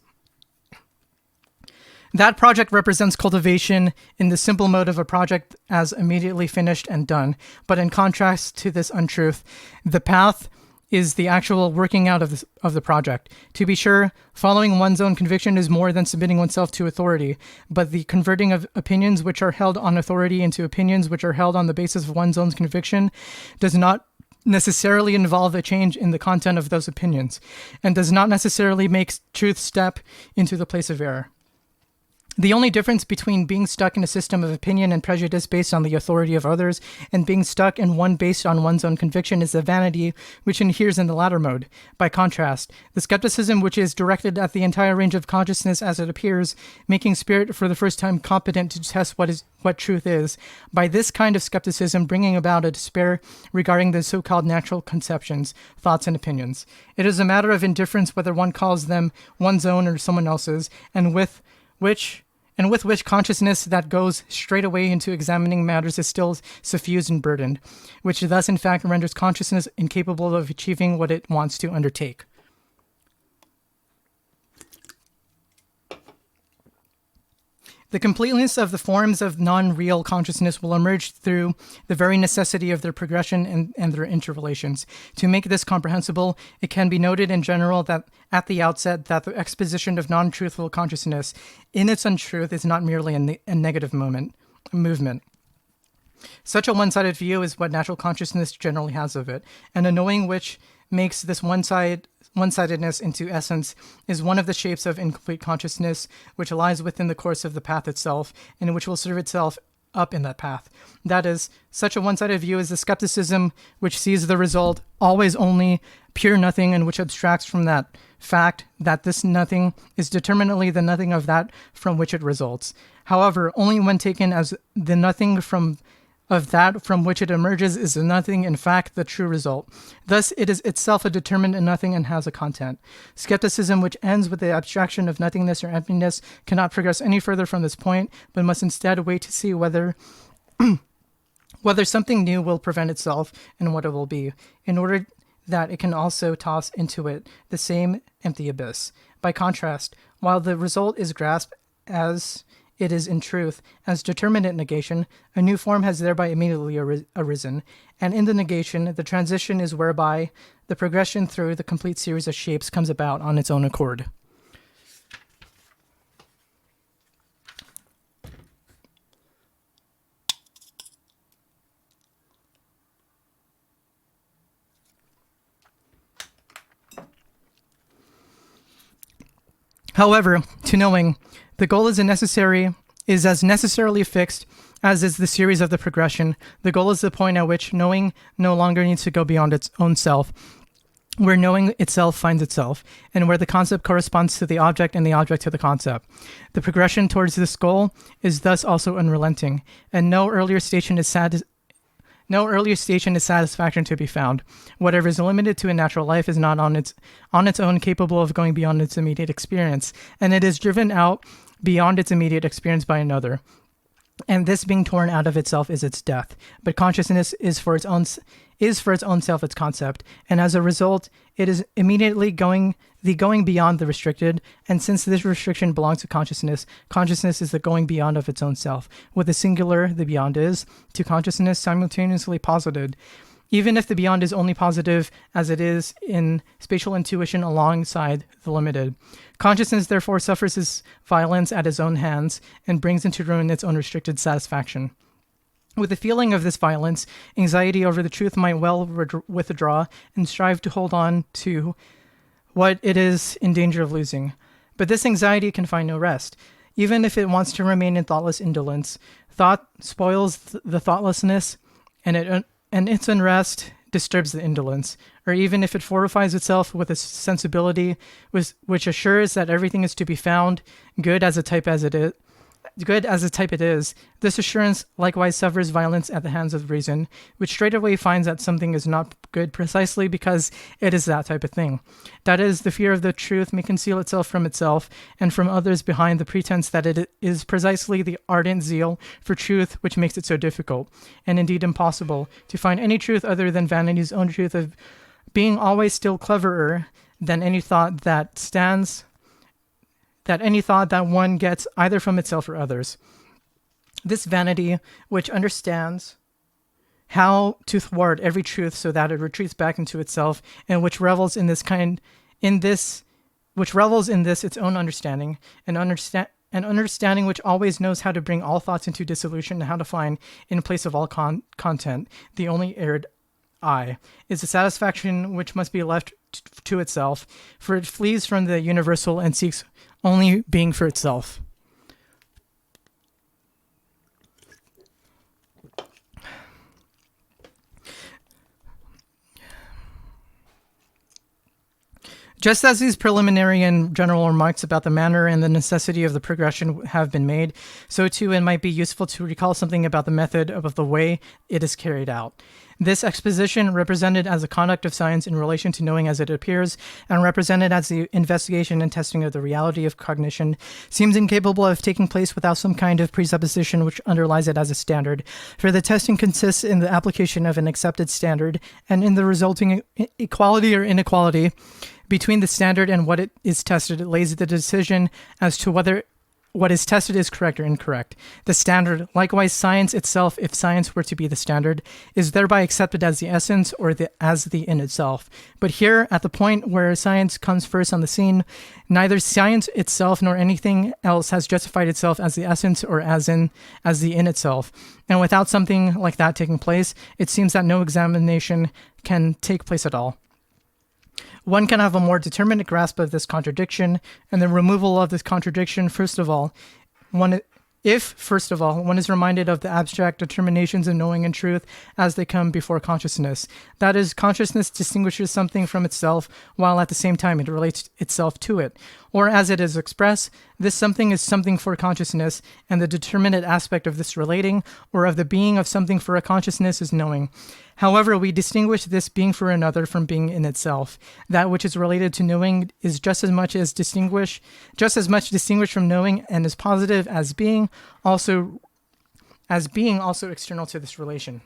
That project represents cultivation in the simple mode of a project as immediately finished and done, but in contrast to this untruth, the path is the actual working out of the project. To be sure, following one's own conviction is more than submitting oneself to authority, but the converting of opinions which are held on authority into opinions which are held on the basis of one's own conviction does not necessarily involve a change in the content of those opinions, and does not necessarily make truth step into the place of error. The only difference between being stuck in a system of opinion and prejudice based on the authority of others and being stuck in one based on one's own conviction is the vanity which inheres in the latter mode. By contrast, the skepticism which is directed at the entire range of consciousness as it appears, making spirit for the first time competent to test what truth is, by this kind of skepticism bringing about a despair regarding the so-called natural conceptions, thoughts, and opinions. It is a matter of indifference whether one calls them one's own or someone else's, and with which consciousness that goes straight away into examining matters is still suffused and burdened, which thus in fact renders consciousness incapable of achieving what it wants to undertake. The completeness of the forms of non-real consciousness will emerge through the very necessity of their progression and their interrelations. To make this comprehensible, it can be noted in general that at the outset that the exposition of non-truthful consciousness in its untruth is not merely a negative movement. Such a one-sided view is what natural consciousness generally has of it, and a knowing which makes this one-sidedness into essence is one of the shapes of incomplete consciousness which lies within the course of the path itself and which will serve itself up in that path. That is, such a one-sided view is the skepticism which sees the result always only pure nothing and which abstracts from that fact that this nothing is determinately the nothing of that from which it results. However, only when taken as the nothing of that from which it emerges is the nothing, in fact, the true result. Thus, it is itself a determined nothing and has a content. Skepticism, which ends with the abstraction of nothingness or emptiness, cannot progress any further from this point, but must instead wait to see whether something new will present itself and what it will be, in order that it can also toss into it the same empty abyss. By contrast, while the result is grasped as it is in truth, as determinate negation, a new form has thereby immediately arisen, and in the negation, the transition is whereby the progression through the complete series of shapes comes about on its own accord. However, to knowing, the goal is as necessarily fixed as is the series of the progression. The goal is the point at which knowing no longer needs to go beyond its own self, where knowing itself finds itself, and where the concept corresponds to the object and the object to the concept. The progression towards this goal is thus also unrelenting, and no earlier station is satisfaction to be found. Whatever is limited to a natural life is not on its own capable of going beyond its immediate experience, and it is driven out beyond its immediate experience by another. And this being torn out of itself is its death. But consciousness is for its own self its concept, and as a result, it is immediately going beyond the restricted, and since this restriction belongs to consciousness, consciousness is the going beyond of its own self. With the singular, the beyond is, to consciousness, simultaneously posited, even if the beyond is only positive as it is in spatial intuition alongside the limited. Consciousness therefore suffers its violence at its own hands and brings into ruin its own restricted satisfaction. With the feeling of this violence, anxiety over the truth might well withdraw and strive to hold on to what it is in danger of losing. But this anxiety can find no rest. Even if it wants to remain in thoughtless indolence, thought spoils the thoughtlessness, and its unrest disturbs the indolence. Or even if it fortifies itself with a sensibility which assures that everything is to be found good as a type it is, this assurance likewise suffers violence at the hands of reason, which straightway finds that something is not good precisely because it is that type of thing. That is, the fear of the truth may conceal itself from itself and from others behind the pretense that it is precisely the ardent zeal for truth which makes it so difficult, and indeed impossible, to find any truth other than vanity's own truth of being always still cleverer than any thought that one gets either from itself or others. This vanity, which understands how to thwart every truth so that it retreats back into itself, and which revels in this its own understanding, an understanding which always knows how to bring all thoughts into dissolution and how to find, in place of all content, the only aired I, is a satisfaction which must be left to itself, for it flees from the universal and seeks only being for itself. Just as these preliminary and general remarks about the manner and the necessity of the progression have been made, so too it might be useful to recall something about the method of the way it is carried out. This exposition, represented as the conduct of science in relation to knowing as it appears, and represented as the investigation and testing of the reality of cognition, seems incapable of taking place without some kind of presupposition which underlies it as a standard, for the testing consists in the application of an accepted standard, and in the resulting equality or inequality between the standard and what it is tested. It lays the decision as to whether what is tested is correct or incorrect. The standard, likewise science itself, if science were to be the standard, is thereby accepted as the essence or as the in itself. But here, at the point where science comes first on the scene, neither science itself nor anything else has justified itself as the essence or as the in itself. And without something like that taking place, it seems that no examination can take place at all. One can have a more determinate grasp of this contradiction and the removal of this contradiction. First of all, one is reminded of the abstract determinations of knowing and truth as they come before consciousness. That is, consciousness distinguishes something from itself while at the same time it relates itself to it. Or as it is expressed, this something is something for consciousness, and the determinate aspect of this relating, or of the being of something for a consciousness, is knowing. However, we distinguish this being for another from being in itself. That which is related to knowing is just as much distinguished from knowing, and is positive as being also external to this relation.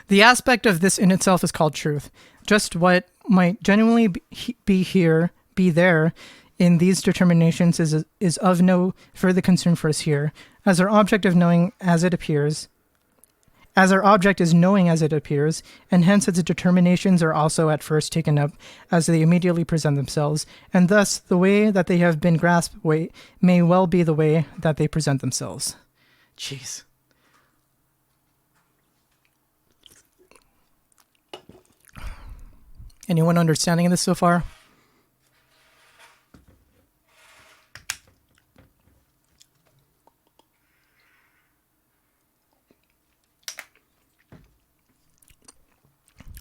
The aspect of this in itself is called truth. Just what might genuinely be there in these determinations is of no further concern for us here, as our object of knowing as it appears. As our object is knowing as it appears, and hence its determinations are also at first taken up as they immediately present themselves, and thus the way that they have been grasped may well be the way that they present themselves. Jeez. Anyone understanding this so far?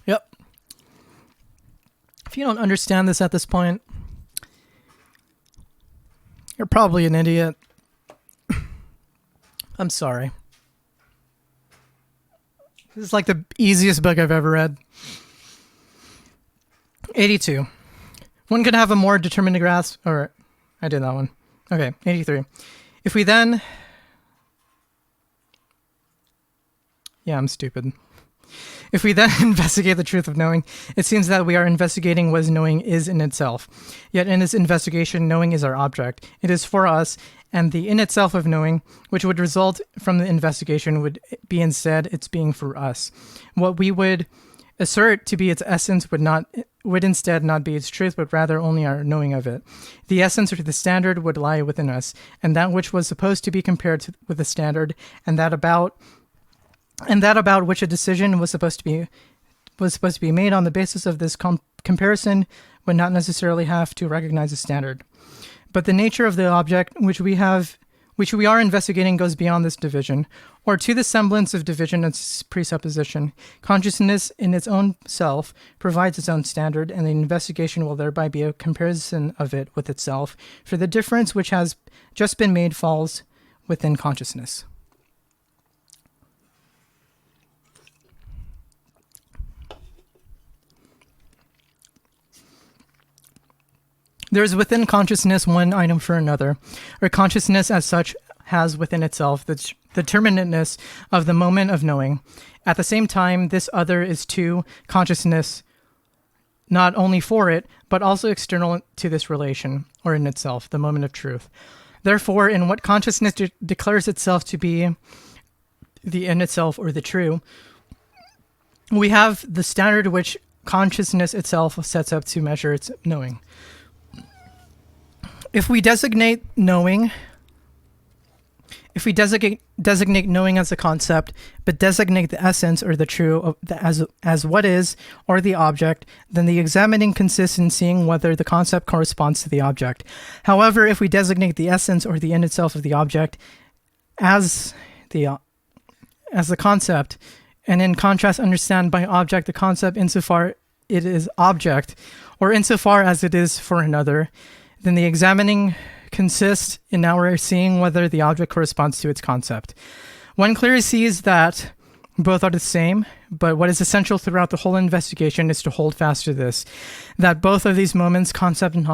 Yep. If you don't understand this at this point, you're probably an idiot. I'm sorry. This is like the easiest book I've ever read. 82. One could have a more determined grasp, or I did that one. Okay, 83. If we then... Yeah, I'm stupid. If we then investigate the truth of knowing, it seems that we are investigating what knowing is in itself. Yet in this investigation, knowing is our object. It is for us, and the in itself of knowing, which would result from the investigation, would be instead its being for us. What we would assert to be its essence would instead not be its truth, but rather only our knowing of it. The essence or the standard would lie within us, and that which was supposed to be compared with the standard, and that about which a decision was supposed to be made on the basis of this comparison would not necessarily have to recognize a standard. But the nature of the object which we are investigating goes beyond this division, or to the semblance of division and presupposition. Consciousness in its own self provides its own standard, and the investigation will thereby be a comparison of it with itself, for the difference which has just been made falls within consciousness. There is within consciousness one item for another, or consciousness as such has within itself the determinateness of the moment of knowing. At the same time, this other is to consciousness, not only for it, but also external to this relation, or in itself, the moment of truth. Therefore, in what consciousness declares itself to be the in itself or the true, we have the standard which consciousness itself sets up to measure its knowing. If we designate knowing as a concept, but designate the essence or the true as what is, or the object, then the examining consists in seeing whether the concept corresponds to the object. However, if we designate the essence or the in itself of the object as the concept, and in contrast understand by object the concept insofar it is object, or insofar as it is for another, then the examining consists in our seeing whether the object corresponds to its concept. One clearly sees that both are the same, but what is essential throughout the whole investigation is to hold fast to this, that both of these moments, concept and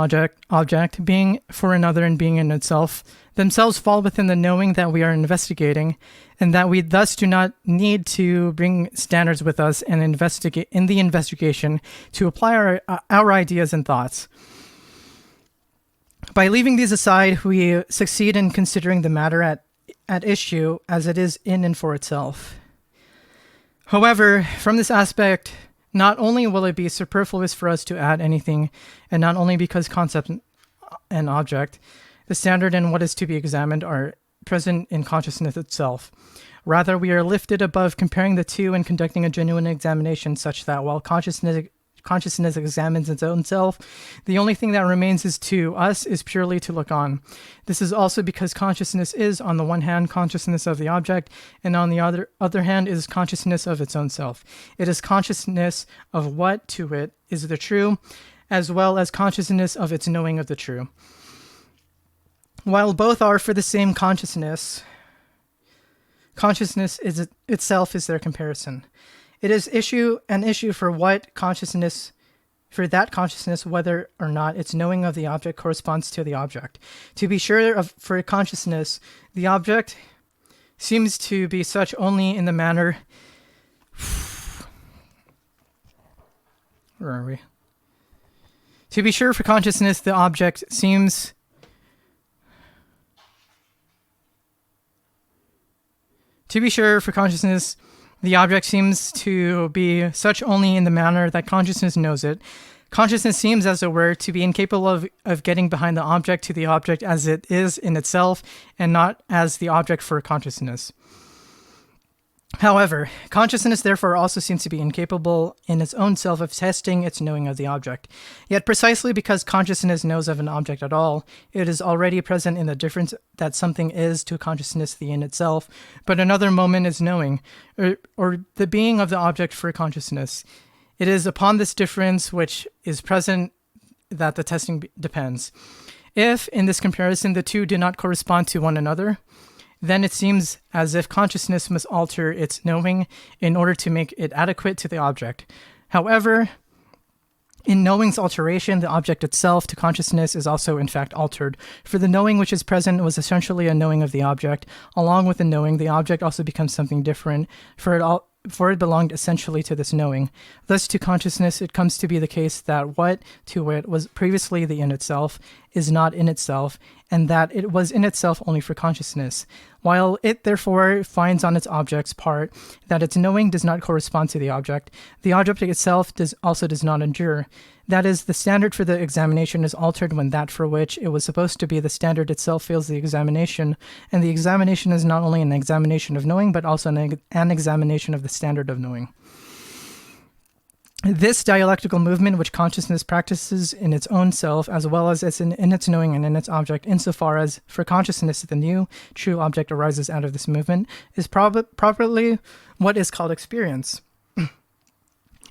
object, being for another and being in itself, themselves fall within the knowing that we are investigating, and that we thus do not need to bring standards with us and investigate in the investigation to apply our ideas and thoughts. By leaving these aside, we succeed in considering the matter at issue as it is in and for itself. However, from this aspect, not only will it be superfluous for us to add anything, and not only because concept and object, the standard and what is to be examined are present in consciousness itself. Rather, we are lifted above comparing the two and conducting a genuine examination such that while consciousness examines its own self, the only thing that remains to us is purely to look on. This is also because consciousness is, on the one hand, consciousness of the object, and on the other hand is consciousness of its own self. It is consciousness of what, to it, is the true, as well as consciousness of its knowing of the true. While both are for the same consciousness is itself is their comparison. It is an issue for that consciousness, whether or not its knowing of the object corresponds to the object. To be sure, for consciousness, the object seems to be such only in the manner. Where are we? To be sure, for consciousness, the object seems. To be sure, for consciousness, the object seems to be such only in the manner that consciousness knows it. Consciousness seems, as it were, to be incapable of getting behind the object to the object as it is in itself, and not as the object for consciousness. However, consciousness therefore also seems to be incapable in its own self of testing its knowing of the object. Yet precisely because consciousness knows of an object at all, it is already present in the difference that something is to consciousness the in itself, but another moment is knowing, or the being of the object for consciousness. It is upon this difference which is present that the testing depends. If, in this comparison, the two do not correspond to one another, then it seems as if consciousness must alter its knowing in order to make it adequate to the object. However, in knowing's alteration, the object itself to consciousness is also in fact altered, for the knowing which is present was essentially a knowing of the object. Along with the knowing, the object also becomes something different, for it belonged essentially to this knowing. Thus, to consciousness, it comes to be the case that what, to it, was previously the in itself, is not in itself, and that it was in itself only for consciousness, while it therefore finds on its object's part that its knowing does not correspond to the object itself also does not endure. That is, the standard for the examination is altered when that for which it was supposed to be the standard itself fails the examination, and the examination is not only an examination of knowing, but also an examination of the standard of knowing. This dialectical movement, which consciousness practices in its own self, as well as in its knowing and in its object, insofar as, for consciousness, the new, true object arises out of this movement, is properly what is called experience.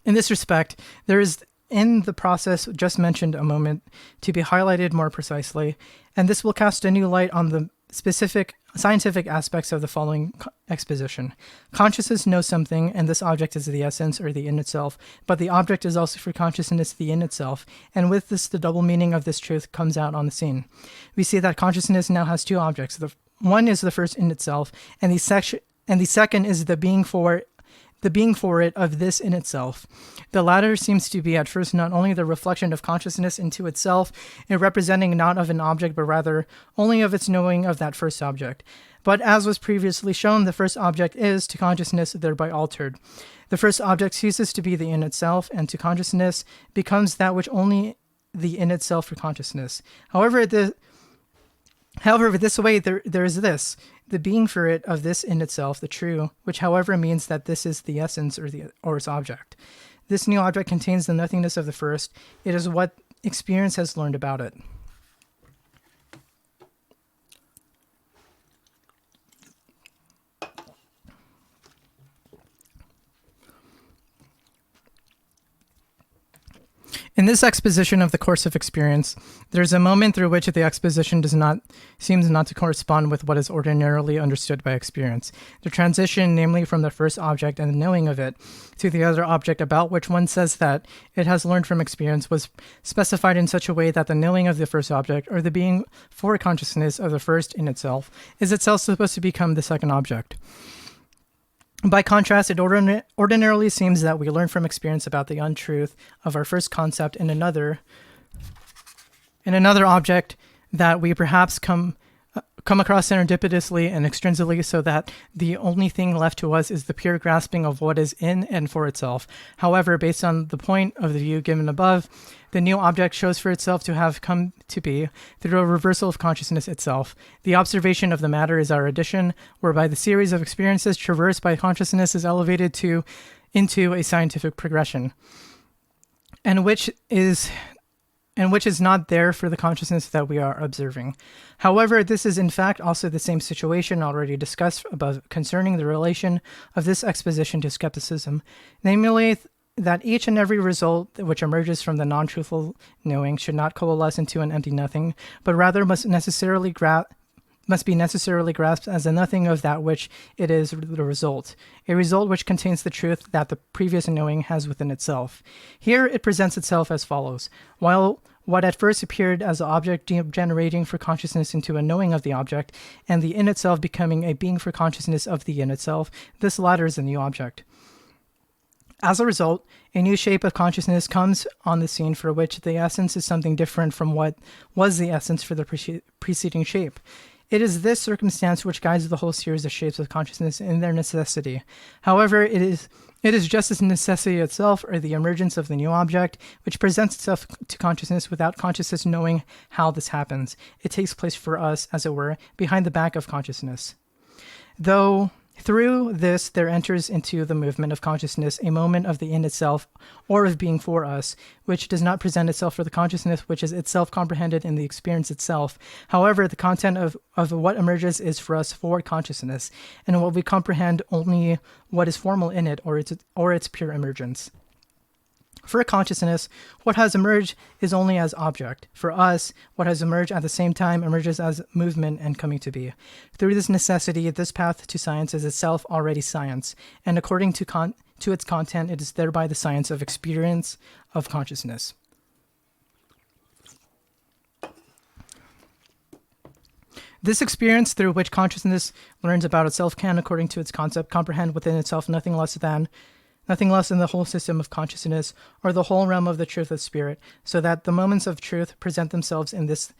In this respect, there is in the process just mentioned a moment to be highlighted more precisely, and this will cast a new light on the specific scientific aspects of the following exposition. Consciousness knows something, and this object is the essence or the in itself, but the object is also for consciousness the in itself, and with this the double meaning of this truth comes out on the scene. We see that consciousness now has two objects. The one is the first in itself, and the second is the being for it of this in itself. The latter seems to be at first not only the reflection of consciousness into itself, in representing not of an object, but rather only of its knowing of that first object. But as was previously shown, the first object is, to consciousness, thereby altered. The first object ceases to be the in itself, and to consciousness becomes that which only the in itself for consciousness. However, this way there is this, the being for it of this in itself, the true, which however means that this is the essence or its object. This new object contains the nothingness of the first. It is what experience has learned about it. In this exposition of the course of experience, there is a moment through which the exposition seems not to correspond with what is ordinarily understood by experience. The transition, namely from the first object and the knowing of it, to the other object about which one says that it has learned from experience, was specified in such a way that the knowing of the first object, or the being for consciousness of the first in itself, is itself supposed to become the second object. By contrast, it ordinarily seems that we learn from experience about the untruth of our first concept in another object that we perhaps come across serendipitously and extrinsically, so that the only thing left to us is the pure grasping of what is in and for itself. However, based on the point of the view given above, the new object shows for itself to have come to be through a reversal of consciousness itself. The observation of the matter is our addition, whereby the series of experiences traversed by consciousness is elevated into a scientific progression, and which is not there for the consciousness that we are observing. However, this is in fact also the same situation already discussed above concerning the relation of this exposition to skepticism, namely that each and every result which emerges from the non-truthful knowing should not coalesce into an empty nothing, but rather must be necessarily grasped as a nothing of that which it is the result, a result which contains the truth that the previous knowing has within itself. Here it presents itself as follows. While what at first appeared as the object generating for consciousness into a knowing of the object, and the in itself becoming a being for consciousness of the in itself, this latter is a new object. As a result, a new shape of consciousness comes on the scene for which the essence is something different from what was the essence for the preceding shape. It is this circumstance which guides the whole series of shapes of consciousness in their necessity. However, it is just as necessity itself, or the emergence of the new object, which presents itself to consciousness without consciousness knowing how this happens. It takes place for us, as it were, behind the back of consciousness. Though through this there enters into the movement of consciousness a moment of the in itself, or of being for us, which does not present itself for the consciousness which is itself comprehended in the experience itself. However, the content of what emerges is for us for consciousness, and what we comprehend only what is formal in it, or its pure emergence. For consciousness, what has emerged is only as object. For us, what has emerged at the same time emerges as movement and coming to be. Through this necessity, this path to science is itself already science, and according to its content, it is thereby the science of experience of consciousness. This experience through which consciousness learns about itself can, according to its concept, comprehend within itself nothing less than the whole system of consciousness, or the whole realm of the truth of spirit, so that the moments of truth present themselves in this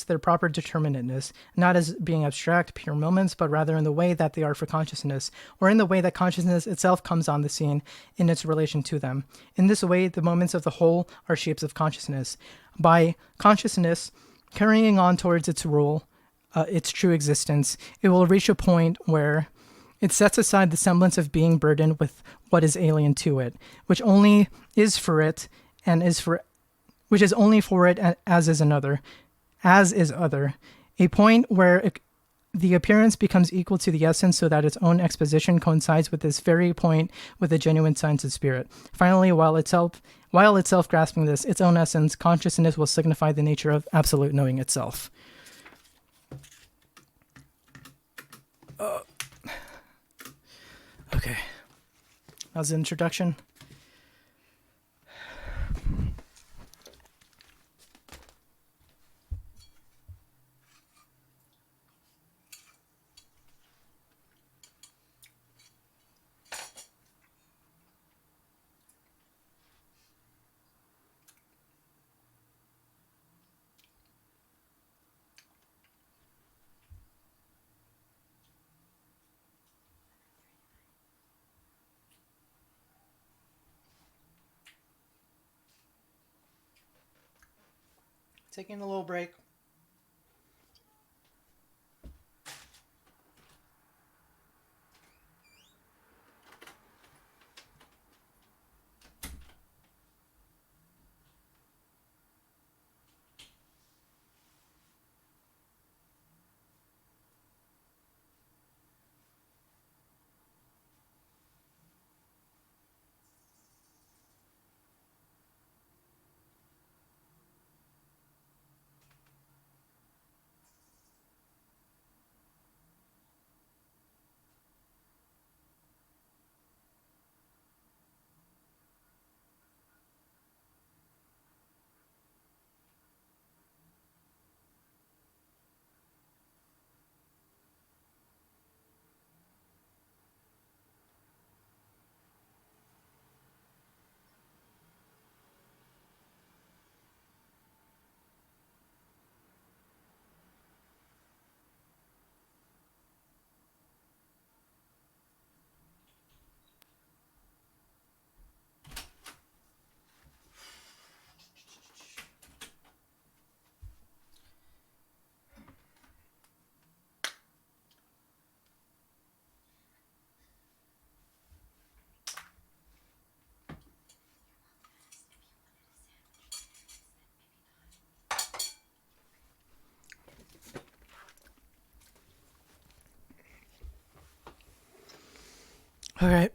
their proper determinateness, not as being abstract, pure moments, but rather in the way that they are for consciousness, or in the way that consciousness itself comes on the scene in its relation to them. In this way, the moments of the whole are shapes of consciousness. By consciousness carrying on towards its rule, its true existence, it will reach a point where it sets aside the semblance of being burdened with what is alien to it, which only is for it which is only for it as is other, a point where the appearance becomes equal to the essence, so that its own exposition coincides with this very point with the genuine science of spirit. Finally, while itself grasping this, its own essence, consciousness will signify the nature of absolute knowing itself. Okay, that was the introduction. Taking a little break. Okay.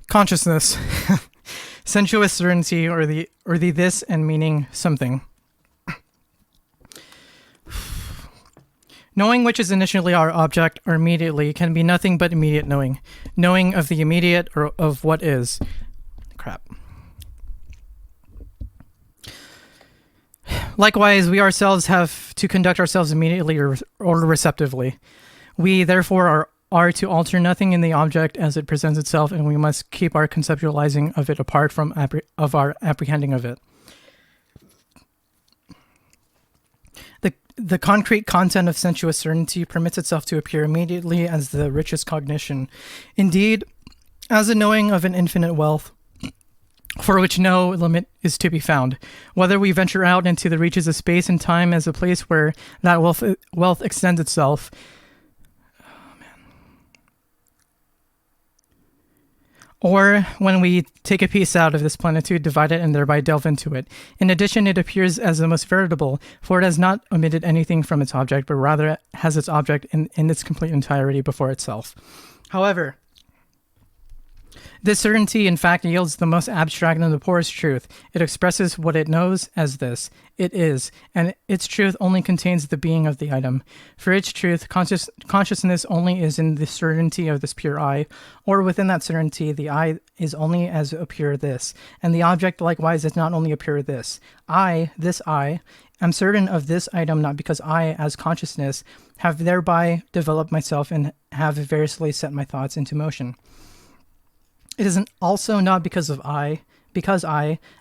Consciousness, sensuous certainty, or the this and meaning something. Knowing which is initially our object or immediately can be nothing but immediate knowing. Knowing of the immediate or of what is. Crap. Likewise, we ourselves have to conduct ourselves immediately or receptively. We therefore are to alter nothing in the object as it presents itself, and we must keep our conceptualizing of it apart from our apprehending of it. The concrete content of sensuous certainty permits itself to appear immediately as the richest cognition. Indeed, as a knowing of an infinite wealth, for which no limit is to be found. Whether we venture out into the reaches of space and time as a place where that wealth extends itself, or when we take a piece out of this plenitude, divide it, and thereby delve into it. In addition, it appears as the most veritable, for it has not omitted anything from its object, but rather has its object in its complete entirety before itself. However, this certainty, in fact, yields the most abstract and the poorest truth. It expresses what it knows as this. It is, and its truth only contains the being of the item. For its truth, consciousness only is in the certainty of this pure I, or within that certainty, the I is only as a pure this, and the object likewise is not only a pure this. This I, am certain of this item not because I, as consciousness, have thereby developed myself and have variously set my thoughts into motion. It is also not because I,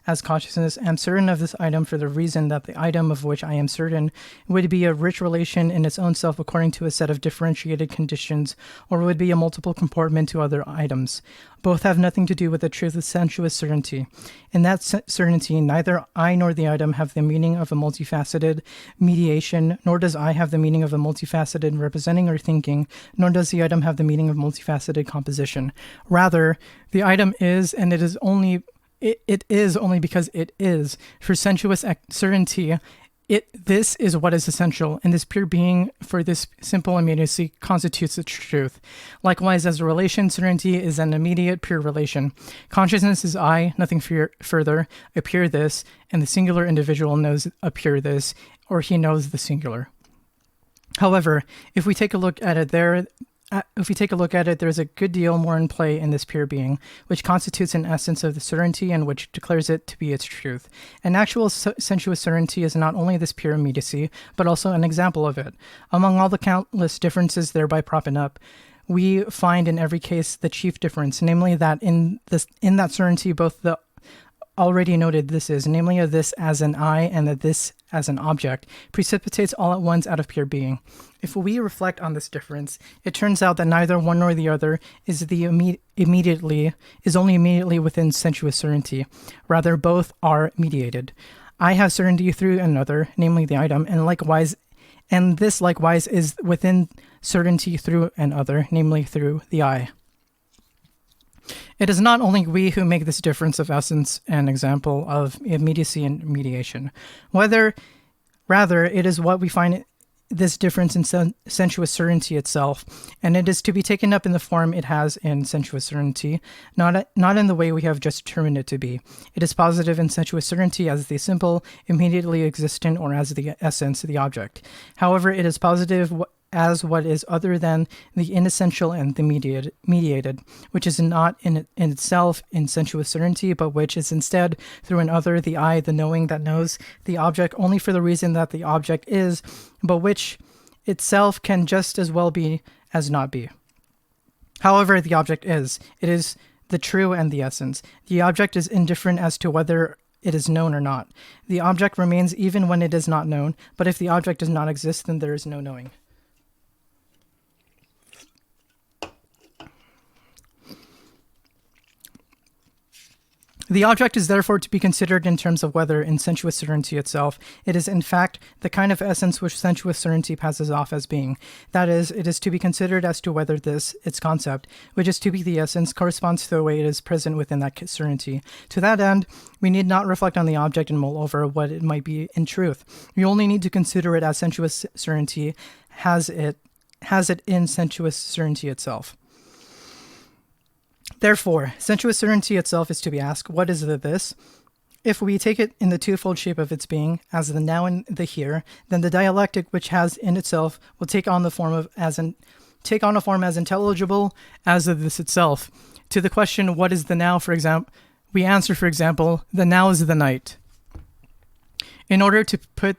as consciousness, am certain of this item for the reason that the item of which I am certain would be a rich relation in its own self according to a set of differentiated conditions, or would be a multiple comportment to other items. Both have nothing to do with the truth of sensuous certainty. In that certainty, neither I nor the item have the meaning of a multifaceted mediation, nor does I have the meaning of a multifaceted representing or thinking, nor does the item have the meaning of multifaceted composition. Rather, the item is, and it is only because it is. For sensuous certainty, this is what is essential, and this pure being for this simple immediacy constitutes its truth. Likewise, as a relation, certainty is an immediate pure relation. Consciousness is I, nothing further, a pure this, and the singular individual knows a pure this, or he knows the singular. However, if we take a look at it, there's a good deal more in play in this pure being, which constitutes an essence of the certainty and which declares it to be its truth. An actual sensuous certainty is not only this pure immediacy, but also an example of it. Among all the countless differences thereby propping up, we find in every case the chief difference, namely that in that certainty both the already noted this is, namely a this as an I and a this as an object, precipitates all at once out of pure being. If we reflect on this difference, it turns out that neither one nor the other is only immediately within sensuous certainty. Rather, both are mediated. I have certainty through another, namely the item, and this likewise is within certainty through an other, namely through the I. It is not only we who make this difference of essence an example of immediacy and mediation. Rather, it is what we find this difference in sensuous certainty itself, and it is to be taken up in the form it has in sensuous certainty, not in the way we have just determined it to be. It is positive in sensuous certainty as the simple, immediately existent, or as the essence, the object. However, it is positive as what is other than the inessential and the mediated, which is not in itself in sensuous certainty, but which is instead through an other, the I, the knowing that knows the object only for the reason that the object is, but which itself can just as well be as not be. However, the object is. It is the true and the essence. The object is indifferent as to whether it is known or not. The object remains even when it is not known, but if the object does not exist, then there is no knowing. The object is therefore to be considered in terms of whether, in sensuous certainty itself, it is in fact the kind of essence which sensuous certainty passes off as being. That is, it is to be considered as to whether this, its concept, which is to be the essence, corresponds to the way it is present within that certainty. To that end, we need not reflect on the object and mull over what it might be in truth. We only need to consider it as sensuous certainty has it in sensuous certainty itself. Therefore, sensuous certainty itself is to be asked, what is the this? If we take it in the twofold shape of its being, as the now and the here, then the dialectic which has in itself will take on a form as intelligible as the this itself. To the question, what is the now, for example, we answer, for example, the now is the night. In order to put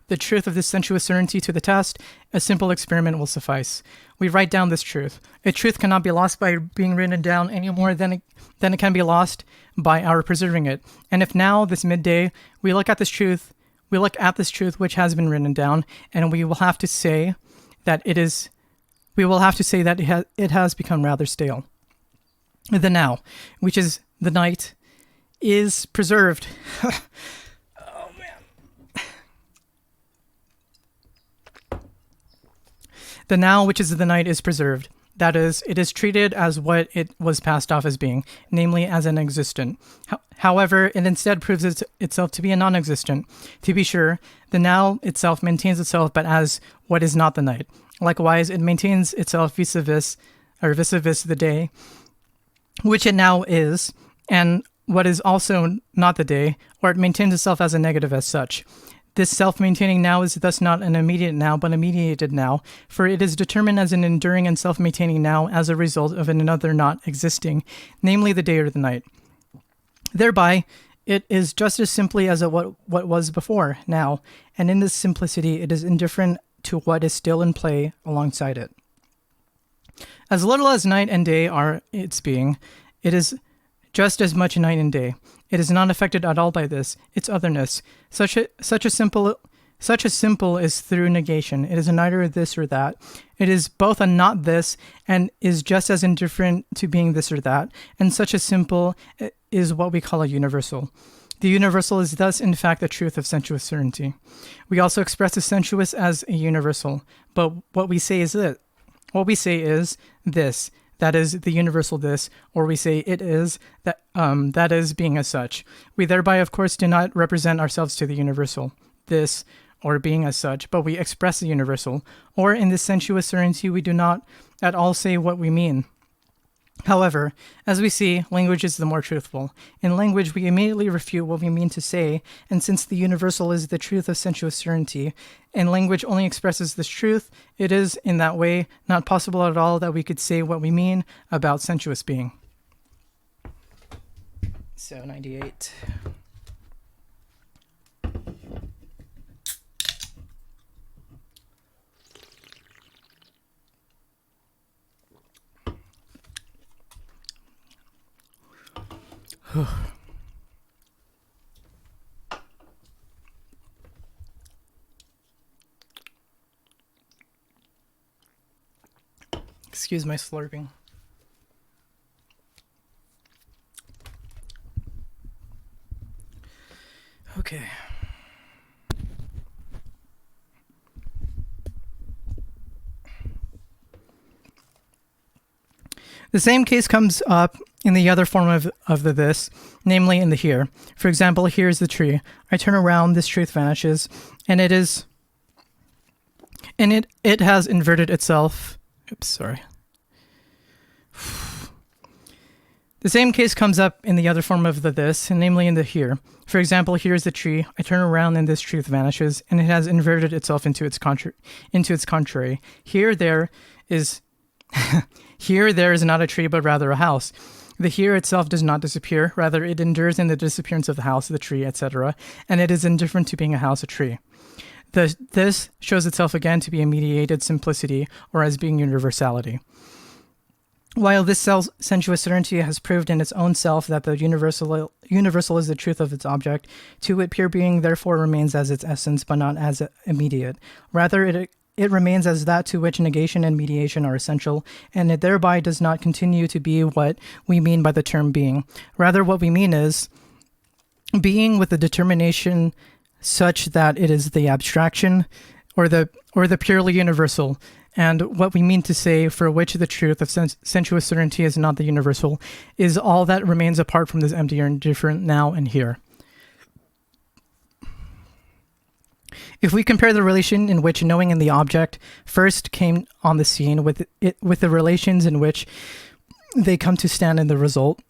the truth of this sensuous certainty to the test, a simple experiment will suffice. We write down this truth. A truth cannot be lost by being written down any more than it can be lost by our preserving it. And if now, this midday, we look at this truth which has been written down, and we will have to say that it has become rather stale. The now, which is the night, is preserved. The now, which is the night, is preserved. That is, it is treated as what it was passed off as being, namely as an existent. However, it instead proves itself to be a non-existent. To be sure, the now itself maintains itself but as what is not the night. Likewise, it maintains itself vis-a-vis the day, which it now is, and what is also not the day, or it maintains itself as a negative as such. This self-maintaining now is thus not an immediate now, but a mediated now, for it is determined as an enduring and self-maintaining now as a result of another not existing, namely the day or the night. Thereby, it is just as simply as what was before, now, and in this simplicity it is indifferent to what is still in play alongside it. As little as night and day are its being, it is just as much night and day. It is not affected at all by this, its otherness. Such a simple is through negation. It is neither this or that. It is both a not this and is just as indifferent to being this or that. And such a simple is what we call a universal. The universal is thus, in fact, the truth of sensuous certainty. We also express the sensuous as a universal, but what we say is this. What we say is this. That is the universal this, or we say it is, that is being as such. We thereby, of course, do not represent ourselves to the universal, this, or being as such, but we express the universal, or in this sensuous certainty we do not at all say what we mean. However, as we see, language is the more truthful. In language, we immediately refute what we mean to say, and since the universal is the truth of sensuous certainty, and language only expresses this truth, it is, in that way, not possible at all that we could say what we mean about sensuous being. So, 98. Excuse my slurping. Okay. The same case comes up in the other form of the this, namely in the here. For example, here is the tree. I turn around, this truth vanishes, and it has inverted itself. Oops, sorry. The same case comes up in the other form of the this, namely in the here. For example, here is the tree. I turn around and this truth vanishes, and it has inverted itself into its contrary. Here there is not a tree, but rather a house. The here itself does not disappear, rather it endures in the disappearance of the house, the tree, etc., and it is indifferent to being a house, a tree. This shows itself again to be a mediated simplicity, or as being universality. While this sensuous certainty has proved in its own self that the universal is the truth of its object, to it pure being therefore remains as its essence, but not as immediate. Rather, it remains as that to which negation and mediation are essential, and it thereby does not continue to be what we mean by the term being. Rather, what we mean is being with a determination such that it is the abstraction or the purely universal, and what we mean to say for which the truth of sensuous certainty is not the universal is all that remains apart from this empty or indifferent now and here. If we compare the relation in which knowing and the object first came on the scene with the relations in which they come to stand in the result,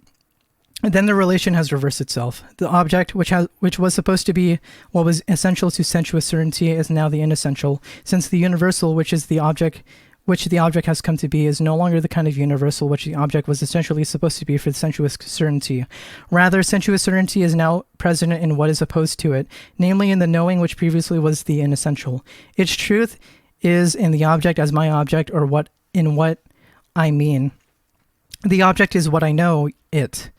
then the relation has reversed itself. The object, which was supposed to be what was essential to sensuous certainty, is now the inessential, since the universal, which the object has come to be, is no longer the kind of universal which the object was essentially supposed to be for sensuous certainty. Rather, sensuous certainty is now present in what is opposed to it, namely in the knowing which previously was the inessential. Its truth is in the object as my object, or what I mean. The object is what I know it.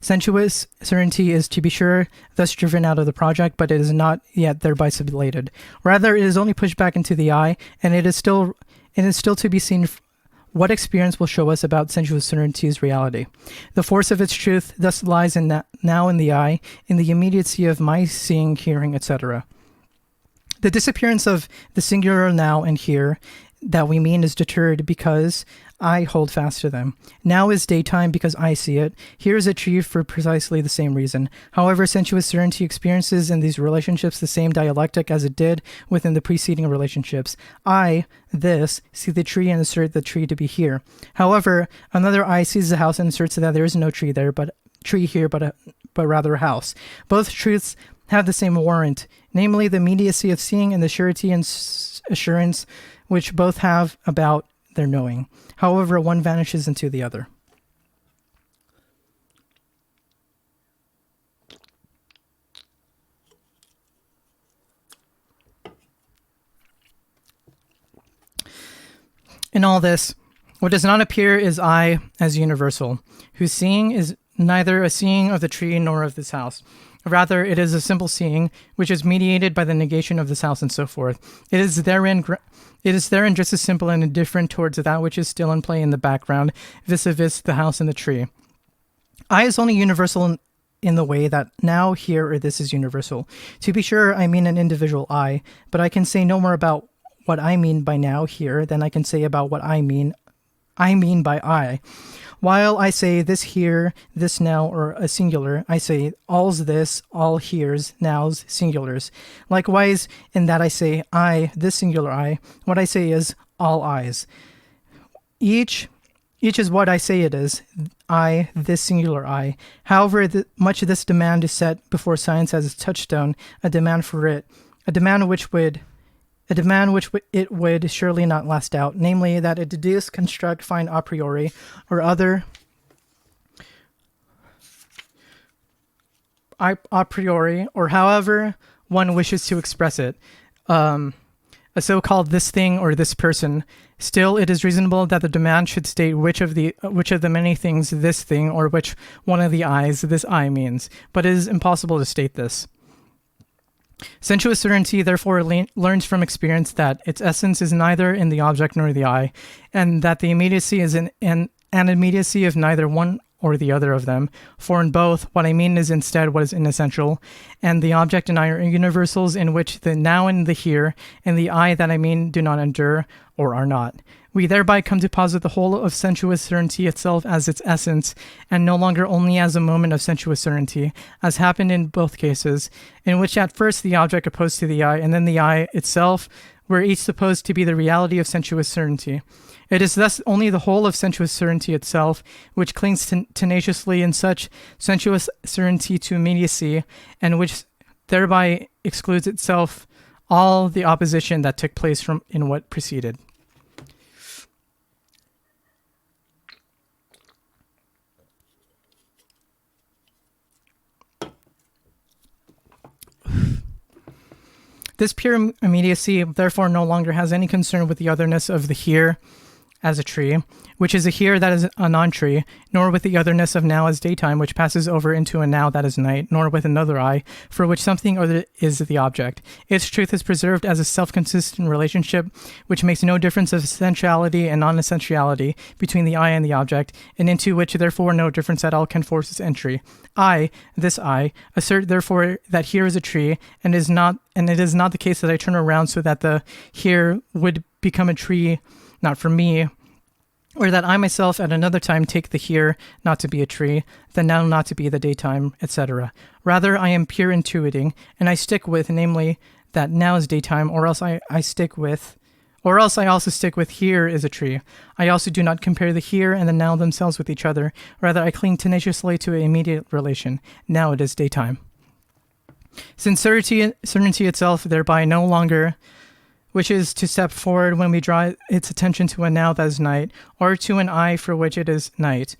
Sensuous certainty is, to be sure, thus driven out of the project, but it is not yet thereby sublated. Rather, it is only pushed back into the I, and it is still to be seen what experience will show us about sensuous certainty's reality. The force of its truth thus lies now in the I, in the immediacy of my seeing, hearing, etc. The disappearance of the singular now and here that we mean is deterred because I hold fast to them. Now is daytime because I see it. Here is a tree for precisely the same reason. However, sensuous certainty experiences in these relationships the same dialectic as it did within the preceding relationships. I, this, see the tree and assert the tree to be here. However, another I sees the house and asserts that there is no tree there, but rather a house. Both truths have the same warrant, namely the immediacy of seeing and the surety and assurance which both have about their knowing. However, one vanishes into the other. In all this, what does not appear is I as universal, whose seeing is neither a seeing of the tree nor of this house. Rather, it is a simple seeing, which is mediated by the negation of this house and so forth. It is therein just as simple and indifferent towards that which is still in play in the background, vis-a-vis the house and the tree. I is only universal in the way that now, here, or this is universal. To be sure, I mean an individual I, but I can say no more about what I mean by now, here, than I can say about what I mean by I. While I say this here, this now, or a singular, I say all's this, all here's, now's, singulars. Likewise, in that I say I, this singular I, what I say is all I's. Each is what I say it is, I, this singular I. However, much of this demand is set before science as its touchstone, a demand for it, a demand which it would surely not last out, namely that it deduce, construct, find a priori, or other a priori, or however one wishes to express it, a so-called this thing or this person. Still, it is reasonable that the demand should state which of the many things this thing or which one of the I's this I means, but it is impossible to state this. Sensuous certainty therefore learns from experience that its essence is neither in the object nor the I, and that the immediacy is an immediacy of neither one or the other of them, for in both, what I mean is instead what is inessential, and the object and I are universals in which the now and the here, and the I that I mean do not endure, or are not. We thereby come to posit the whole of sensuous certainty itself as its essence, and no longer only as a moment of sensuous certainty, as happened in both cases, in which at first the object opposed to the I, and then the I itself, were each supposed to be the reality of sensuous certainty. It is thus only the whole of sensuous certainty itself, which clings tenaciously in such sensuous certainty to immediacy, and which thereby excludes itself all the opposition that took place in what preceded. This pure immediacy therefore no longer has any concern with the otherness of the here, as a tree, which is a here that is a non-tree, nor with the otherness of now as daytime, which passes over into a now that is night, nor with another I, for which something other is the object. Its truth is preserved as a self-consistent relationship, which makes no difference of essentiality and non-essentiality between the I and the object, and into which therefore no difference at all can force its entry. This I, assert therefore that here is a tree, and it is not the case that I turn around so that the here would become a tree not for me, or that I myself at another time take the here not to be a tree, the now not to be the daytime, etc. Rather, I am pure intuiting, and I stick with, namely, that now is daytime, or else I also stick with here is a tree. I also do not compare the here and the now themselves with each other. Rather, I cling tenaciously to an immediate relation. Now it is daytime. Since certainty itself thereby no longer wishes to step forward when we draw its attention to a now that is night, or to an I for which it is night,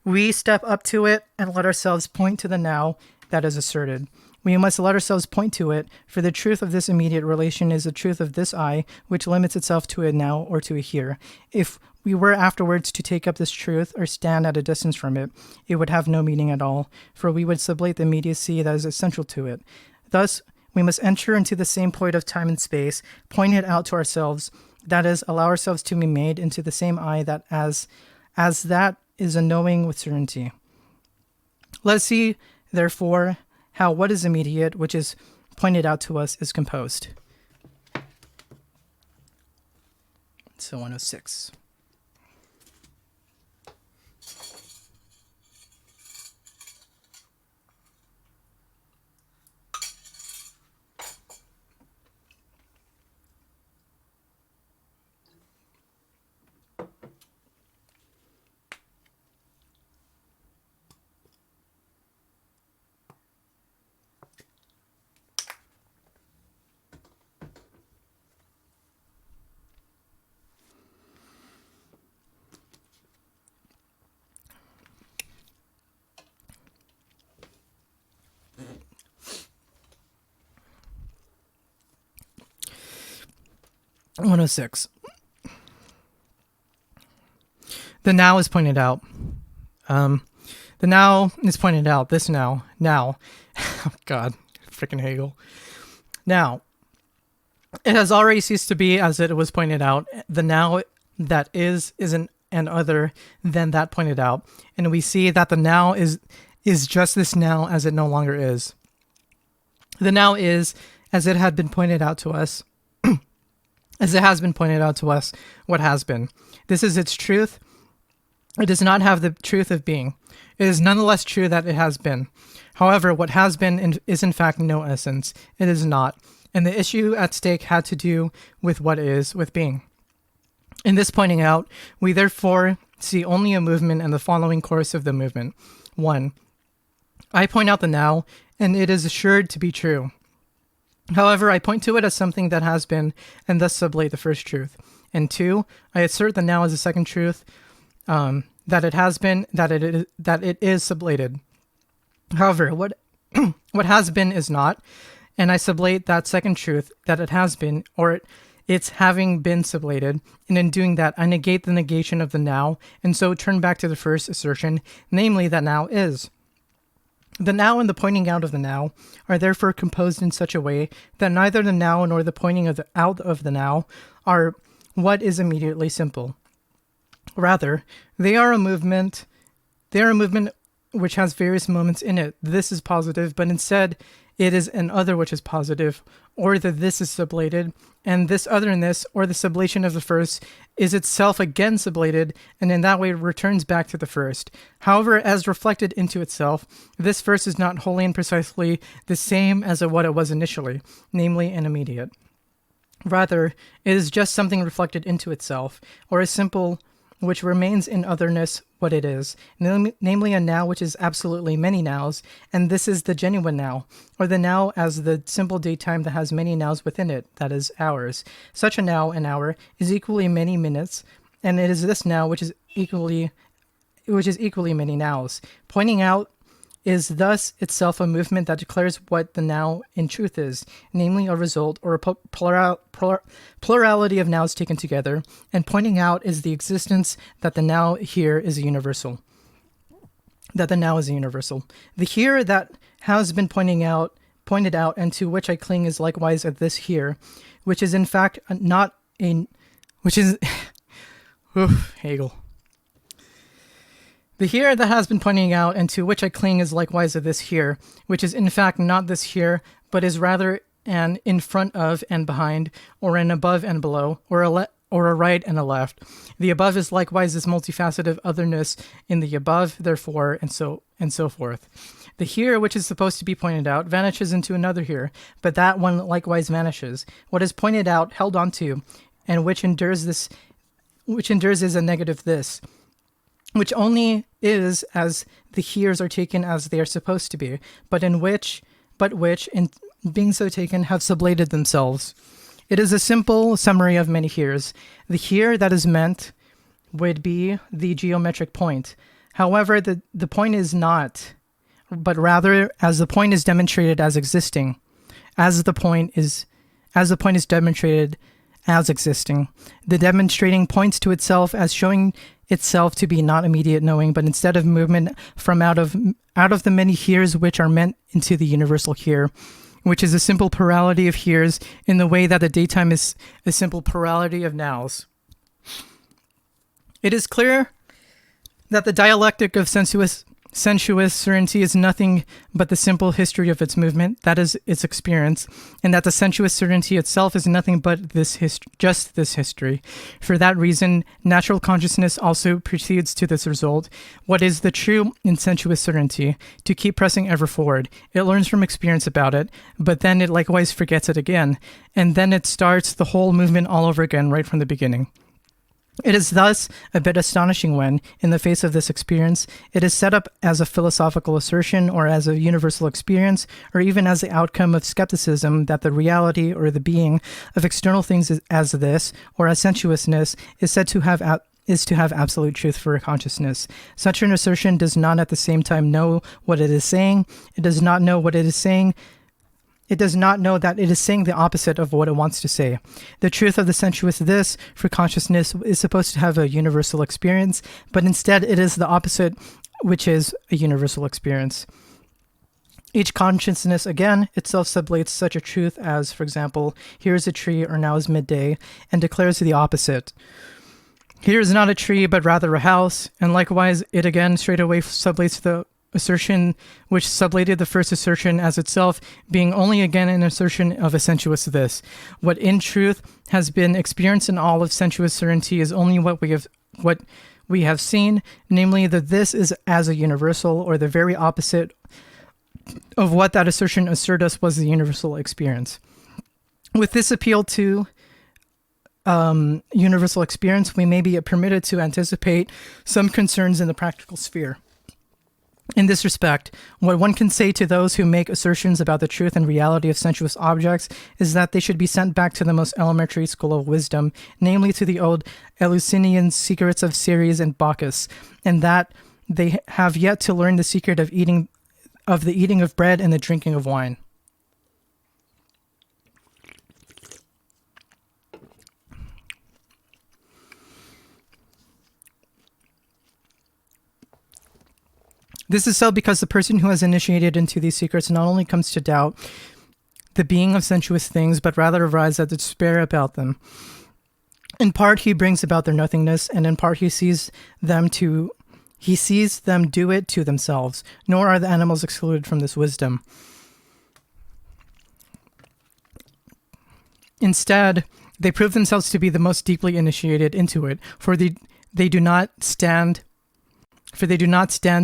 we step up to it and let ourselves point to the now that is asserted. We must let ourselves point to it, for the truth of this immediate relation is the truth of this I, which limits itself to a now or to a here. If we were afterwards to take up this truth or stand at a distance from it, it would have no meaning at all, for we would sublate the immediacy that is essential to it. Thus, we must enter into the same point of time and space, point it out to ourselves, that is, allow ourselves to be made into the same I that as that is a knowing with certainty. Let's see, therefore, how what is immediate, which is pointed out to us, is composed. So 106. The now is pointed out. The now is pointed out. This now. Oh, God, freaking Hegel. Now, it has already ceased to be as it was pointed out. The now that isn't an other than that pointed out. And we see that the now is just this now as it no longer is. The now is, as it had been pointed out to us, as it has been pointed out to us, what has been. This is its truth. It does not have the truth of being. It is nonetheless true that it has been. However, what has been is in fact no essence. It is not. And the issue at stake had to do with what is, with being. In this pointing out, we therefore see only a movement and the following course of the movement. 1. I point out the now, and it is assured to be true. However, I point to it as something that has been, and thus sublate the first truth. And 2, I assert the now as a second truth, that it has been, that it is sublated. However, what has been is not, and I sublate that second truth, that it has been, or its having been sublated, and in doing that, I negate the negation of the now, and so turn back to the first assertion, namely that now is. The now and the pointing out of the now are therefore composed in such a way that neither the now nor the pointing out of the now are what is immediately simple. Rather, they are a movement which has various moments in it. This is positive, but instead it is an other which is positive, or the this is sublated, and this otherness, or the sublation of the first, is itself again sublated, and in that way returns back to the first. However, as reflected into itself, this first is not wholly and precisely the same as what it was initially, namely an immediate. Rather, it is just something reflected into itself, or a simple which remains in otherness what it is, namely a now which is absolutely many nows, and this is the genuine now, or the now as the simple daytime that has many nows within it, that is, hours. Such a now, an hour, is equally many minutes, and it is this now which is equally many nows. Pointing out is thus itself a movement that declares what the now in truth is, namely a result or a plurality of nows taken together, and pointing out is the existence that the now here is a universal. That the now is a universal. The here that has been pointed out, and to which I cling is likewise a this here, which is in fact not a, which is, Hegel. The here that has been pointing out, and to which I cling is likewise a this here, which is in fact not this here, but is rather an in front of and behind, or an above and below, or a right and a left. The above is likewise this multifaceted otherness in the above, therefore, and so forth. The here, which is supposed to be pointed out, vanishes into another here, but that one likewise vanishes. What is pointed out, held onto, and which endures is a negative this, which only is as the heres are taken as they are supposed to be, but which, in being so taken, have sublated themselves. It is a simple summary of many heres. The here that is meant would be the geometric point. However, the point is not, but rather as the point is demonstrated as existing, as the point is demonstrated as existing. The demonstrating points to itself as showing itself to be not immediate knowing, but instead of movement from out of the many heres which are meant into the universal here, which is a simple plurality of heres in the way that the daytime is a simple plurality of nows. It is clear that the dialectic of sensuous certainty is nothing but the simple history of its movement, that is its experience, and that the sensuous certainty itself is nothing but just this history. For that reason, natural consciousness also proceeds to this result. What is the true in sensuous certainty? To keep pressing ever forward. It learns from experience about it, but then it likewise forgets it again, and then it starts the whole movement all over again right from the beginning. It is thus a bit astonishing when, in the face of this experience, it is set up as a philosophical assertion or as a universal experience, or even as the outcome of skepticism that the reality or the being of external things as this, or as sensuousness, is said to have absolute truth for consciousness. Such an assertion does not at the same time know what it is saying. It does not know what it is saying. It does not know that it is saying the opposite of what it wants to say. The truth of the sensuous this for consciousness is supposed to have a universal experience, but instead it is the opposite, which is a universal experience. Each consciousness, again, itself sublates such a truth as, for example, here is a tree or now is midday, and declares the opposite. Here is not a tree, but rather a house, and likewise it again straightaway sublates the assertion which sublated the first assertion as itself being only again an assertion of a sensuous this. What in truth has been experienced in all of sensuous certainty is only what we have seen, namely that this is as a universal, or the very opposite of what that assertion asserted us was the universal experience. With this appeal to universal experience, we may be permitted to anticipate some concerns in the practical sphere. In this respect, what one can say to those who make assertions about the truth and reality of sensuous objects is that they should be sent back to the most elementary school of wisdom, namely to the old Eleusinian secrets of Ceres and Bacchus, and that they have yet to learn the secret of the eating of bread and the drinking of wine. This is so because the person who has initiated into these secrets not only comes to doubt the being of sensuous things, but rather arrives at despair about them. In part, he brings about their nothingness, and in part he sees them do it to themselves, nor are the animals excluded from this wisdom. Instead, they prove themselves to be the most deeply initiated into it, for they do not stand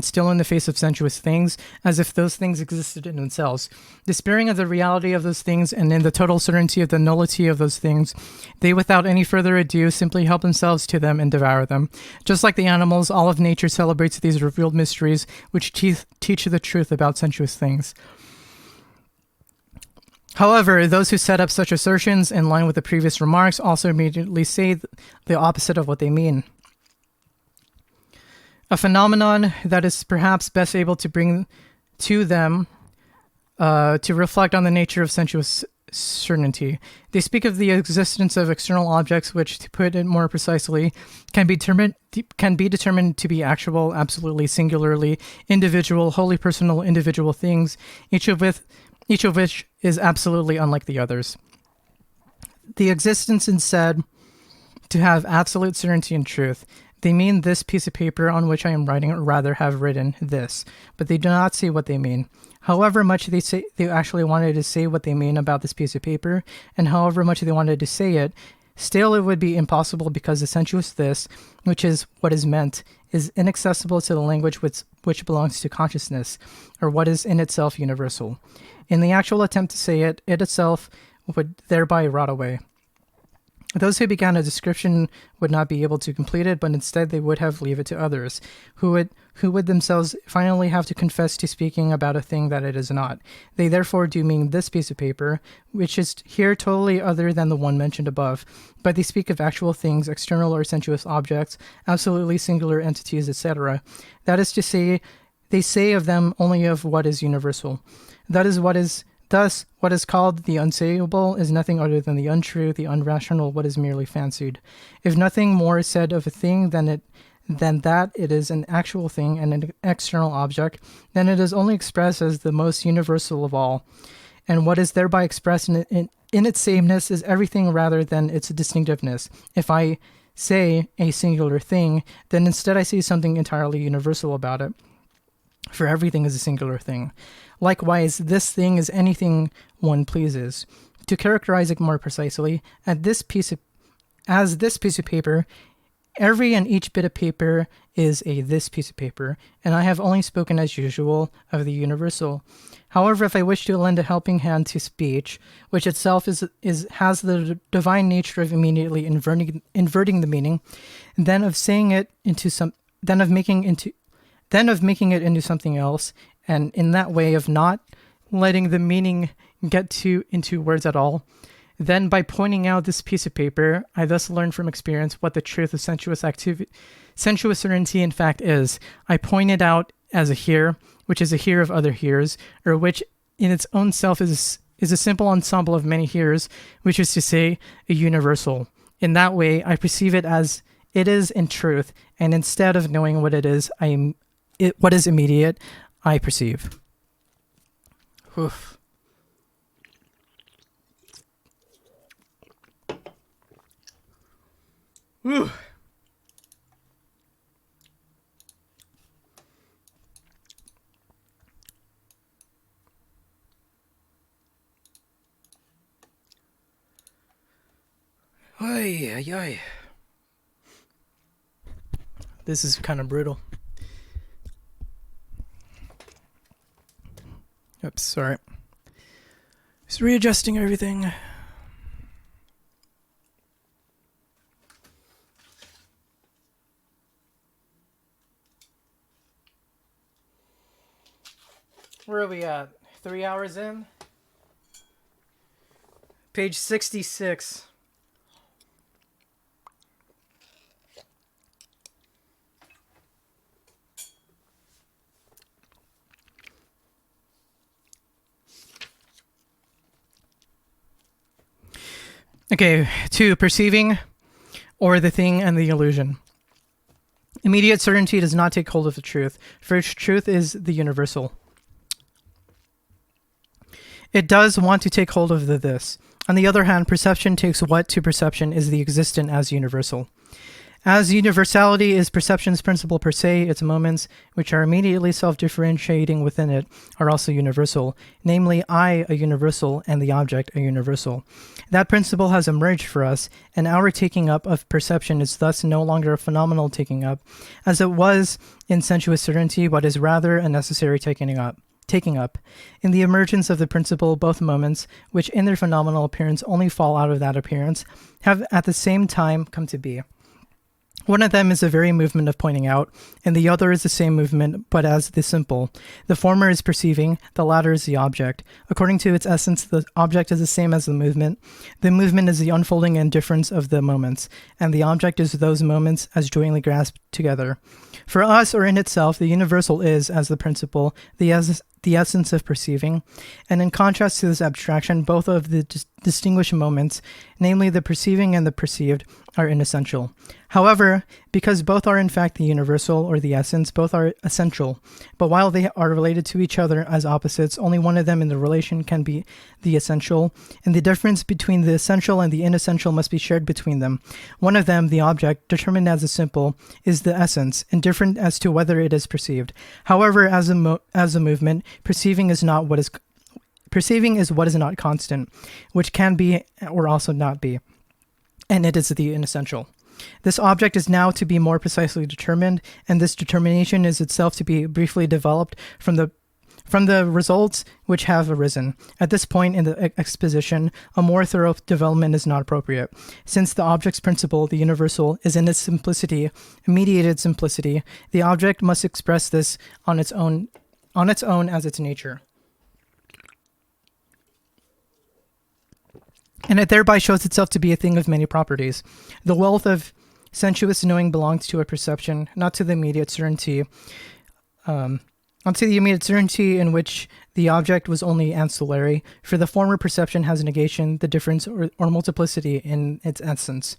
still in the face of sensuous things, as if those things existed in themselves. Despairing of the reality of those things and in the total certainty of the nullity of those things, they without any further ado simply help themselves to them and devour them. Just like the animals, all of nature celebrates these revealed mysteries which teach the truth about sensuous things. However, those who set up such assertions in line with the previous remarks also immediately say the opposite of what they mean. A phenomenon that is perhaps best able to bring to them to reflect on the nature of sensuous certainty. They speak of the existence of external objects, which, to put it more precisely, can be determined to be actual, absolutely, singularly, individual, wholly personal, individual things, each of which is absolutely unlike the others. The existence is said to have absolute certainty and truth. They mean this piece of paper on which I am writing, or rather have written this, but they do not say what they mean. However much they actually wanted to say what they mean about this piece of paper, and however much they wanted to say it, still it would be impossible, because the sensuous this, which is what is meant, is inaccessible to the language which belongs to consciousness, or what is in itself universal. In the actual attempt to say it, it itself would thereby rot away. Those who began a description would not be able to complete it, but instead they would have leave it to others, who would themselves finally have to confess to speaking about a thing that it is not. They therefore do mean this piece of paper, which is here totally other than the one mentioned above, but they speak of actual things, external or sensuous objects, absolutely singular entities, etc. That is to say, they say of them only of what is universal. Thus, what is called the unsayable is nothing other than the untrue, the unrational, what is merely fancied. If nothing more is said of a thing than that it is an actual thing and an external object, then it is only expressed as the most universal of all. And what is thereby expressed in its sameness is everything rather than its distinctiveness. If I say a singular thing, then instead I say something entirely universal about it. For everything is a singular thing. Likewise, this thing is anything one pleases. To characterize it more precisely, as this piece of paper, every and each bit of paper is this piece of paper, and I have only spoken as usual of the universal. However, if I wish to lend a helping hand to speech, which itself has the divine nature of immediately inverting the meaning, then of making it into something else, and in that way of not letting the meaning get into words at all, then by pointing out this piece of paper, I thus learn from experience what the truth of sensuous certainty in fact is. I point it out as a here, which is a here of other heres, or which in its own self is a simple ensemble of many heres, which is to say, a universal. In that way, I perceive it as it is in truth, and instead of knowing what it is, what is immediate, I perceive. Oof. Ooh. Oy, oy, oy. This is kind of brutal. Oops, sorry. Just readjusting everything. Where are we at? 3 hours in? Page 66. Okay, 2. Perceiving, or the thing and the illusion. Immediate certainty does not take hold of the truth, for truth is the universal. It does want to take hold of the this. On the other hand, perception takes what to perception is the existent as universal. As universality is perception's principle per se, its moments, which are immediately self-differentiating within it, are also universal, namely I a universal and the object a universal. That principle has emerged for us, and our taking up of perception is thus no longer a phenomenal taking up, as it was in sensuous certainty, but is rather a necessary taking up. In the emergence of the principle, both moments, which in their phenomenal appearance only fall out of that appearance, have at the same time come to be. One of them is the very movement of pointing out, and the other is the same movement, but as the simple. The former is perceiving, the latter is the object. According to its essence, the object is the same as the movement. The movement is the unfolding and difference of the moments, and the object is those moments as jointly grasped together. For us, or in itself, the universal is, as the principle, the essence of perceiving, and in contrast to this abstraction, both of the distinguished moments, namely the perceiving and the perceived, are inessential. However, because both are in fact the universal or the essence, both are essential. But while they are related to each other as opposites, only one of them in the relation can be the essential, and the difference between the essential and the inessential must be shared between them. One of them, the object, determined as a simple, is the essence, indifferent as to whether it is perceived. However, as a movement, perceiving is what is not constant, which can be or also not be, and it is the inessential. This object is now to be more precisely determined, and this determination is itself to be briefly developed from the results which have arisen. At this point in the exposition, a more thorough development is not appropriate, since the object's principle, the universal, is in its simplicity, mediated simplicity. The object must express this on its own as its nature. And it thereby shows itself to be a thing of many properties. The wealth of sensuous knowing belongs to a perception, not to the immediate certainty, in which the object was only ancillary, for the former perception has negation, the difference, or multiplicity in its essence.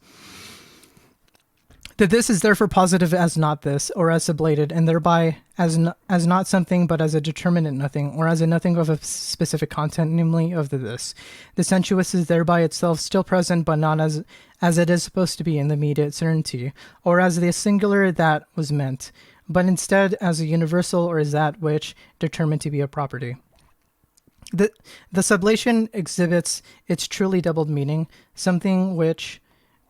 That this is therefore positive as not this, or as sublated, and thereby as not something, but as a determinate nothing, or as a nothing of a specific content, namely of the this. The sensuous is thereby itself still present, but not as it is supposed to be in the immediate certainty, or as the singular that was meant, but instead as a universal, or as that which determined to be a property. The sublation exhibits its truly doubled meaning, something which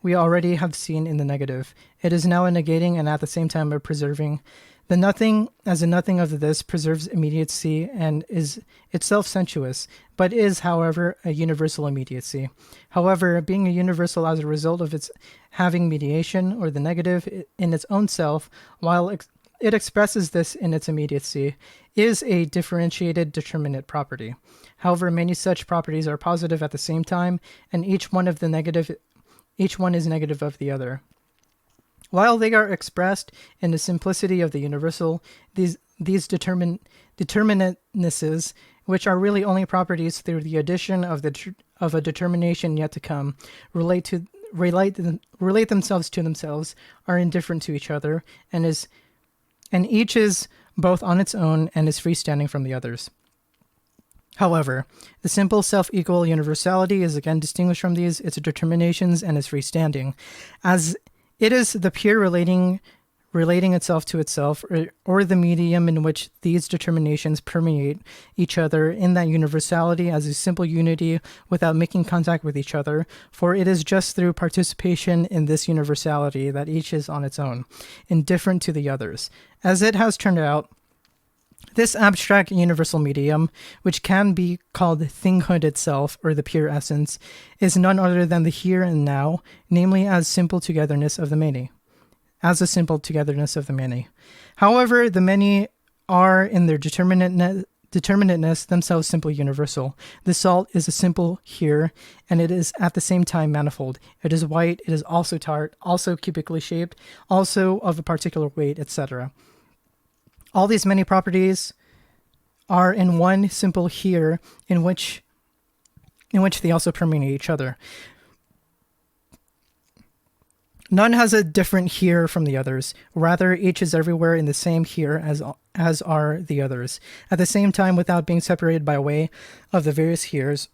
we already have seen in the negative. It is now a negating and at the same time a preserving. The nothing, as a nothing of this, preserves immediacy and is itself sensuous, but is, however, a universal immediacy. However, being a universal as a result of its having mediation, or the negative, in its own self, while it expresses this in its immediacy, is a differentiated determinate property. However, many such properties are positive at the same time, and each one is negative of the other. While they are expressed in the simplicity of the universal, these determinatenesses, which are really only properties through the addition of a determination yet to come, relate themselves to themselves, are indifferent to each other, and each is both on its own and is freestanding from the others. However, the simple self-equal universality is again distinguished from these, its determinations, and is freestanding, as it is the pure relating itself to itself, or the medium in which these determinations permeate each other in that universality as a simple unity without making contact with each other, for it is just through participation in this universality that each is on its own, indifferent to the others. As it has turned out, this abstract universal medium, which can be called thinghood itself, or the pure essence, is none other than the here and now, namely as a simple togetherness of the many. However, the many are in their determinateness themselves simply universal. The salt is a simple here, and it is at the same time manifold. It is white, it is also tart, also cubically shaped, also of a particular weight, etc. All these many properties are in one simple here, in which they also permeate each other. None has a different here from the others. Rather, each is everywhere in the same here as are the others. At the same time, without being separated by way of the various heres,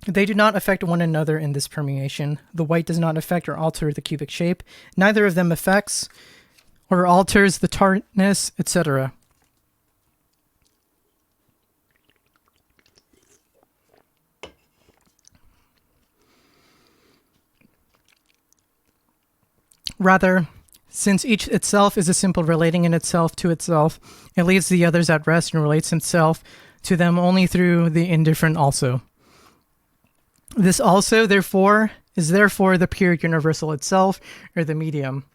they do not affect one another in this permeation. The white does not affect or alter the cubic shape. Neither of them affects or alters the tartness, etc. Rather, since each itself is a simple relating in itself to itself, it leaves the others at rest and relates himself to them only through the indifferent also. This also, therefore, is the pure universal itself, or the medium.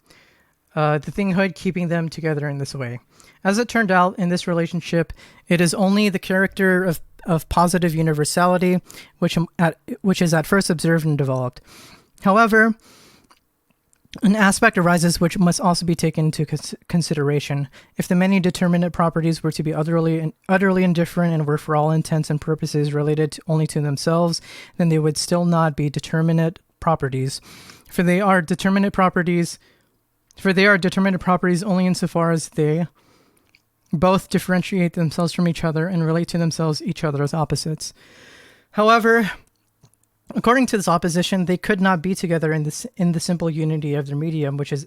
The thinghood keeping them together in this way. As it turned out, in this relationship, it is only the character of positive universality which is at first observed and developed. However, An aspect arises which must also be taken into consideration. If the many determinate properties were to be utterly indifferent and were for all intents and purposes related only to themselves, then they would still not be determinate properties. For they are determinate properties only insofar as they both differentiate themselves from each other and relate to themselves each other as opposites. However, according to this opposition, they could not be together in the simple unity of their medium, which is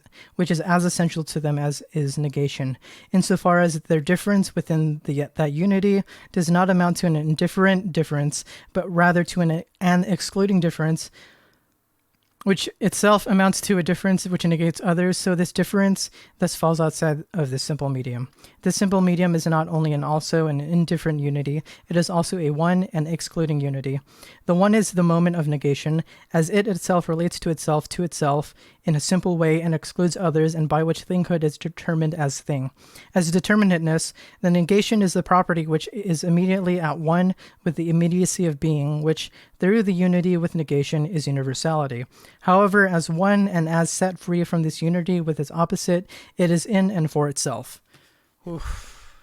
as essential to them as is negation, insofar as their difference within that unity does not amount to an indifferent difference, but rather to an excluding difference, which itself amounts to a difference which negates others. So this difference thus falls outside of this simple medium. This simple medium is not only and also an indifferent unity, it is also a one and excluding unity. The one is the moment of negation, as it itself relates to itself in a simple way and excludes others, and by which thinghood is determined as thing. As determinateness, the negation is the property which is immediately at one with the immediacy of being, which, through the unity with negation, is universality. However, as one and as set free from this unity with its opposite, it is in and for itself. Oof.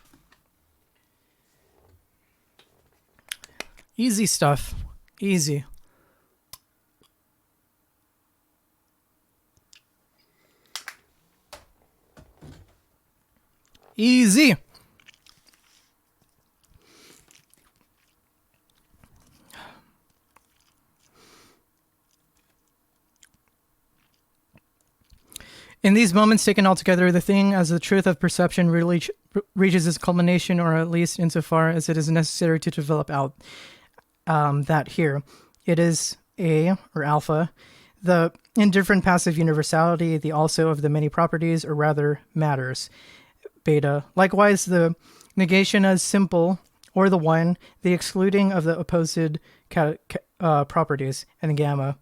Easy stuff. Easy. Easy. In these moments taken altogether, the thing as the truth of perception really reaches its culmination, or at least insofar as it is necessary to develop out that here. It is A, or alpha, the indifferent passive universality, the also of the many properties, or rather matters. Beta. Likewise, the negation as simple, or the one, the excluding of the opposed properties, and gamma.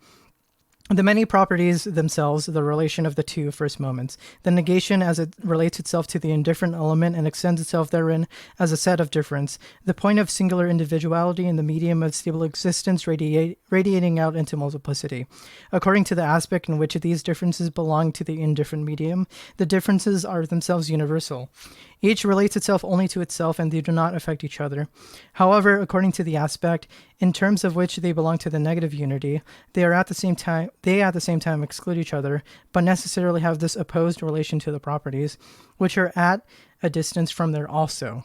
The many properties themselves, the relation of the two first moments. The negation as it relates itself to the indifferent element and extends itself therein as a set of difference. The point of singular individuality in the medium of stable existence radiating out into multiplicity. According to the aspect in which these differences belong to the indifferent medium, the differences are themselves universal. Each relates itself only to itself, and they do not affect each other. However, according to the aspect in terms of which they belong to the negative unity, they at the same time exclude each other, but necessarily have this opposed relation to the properties, which are at a distance from there also.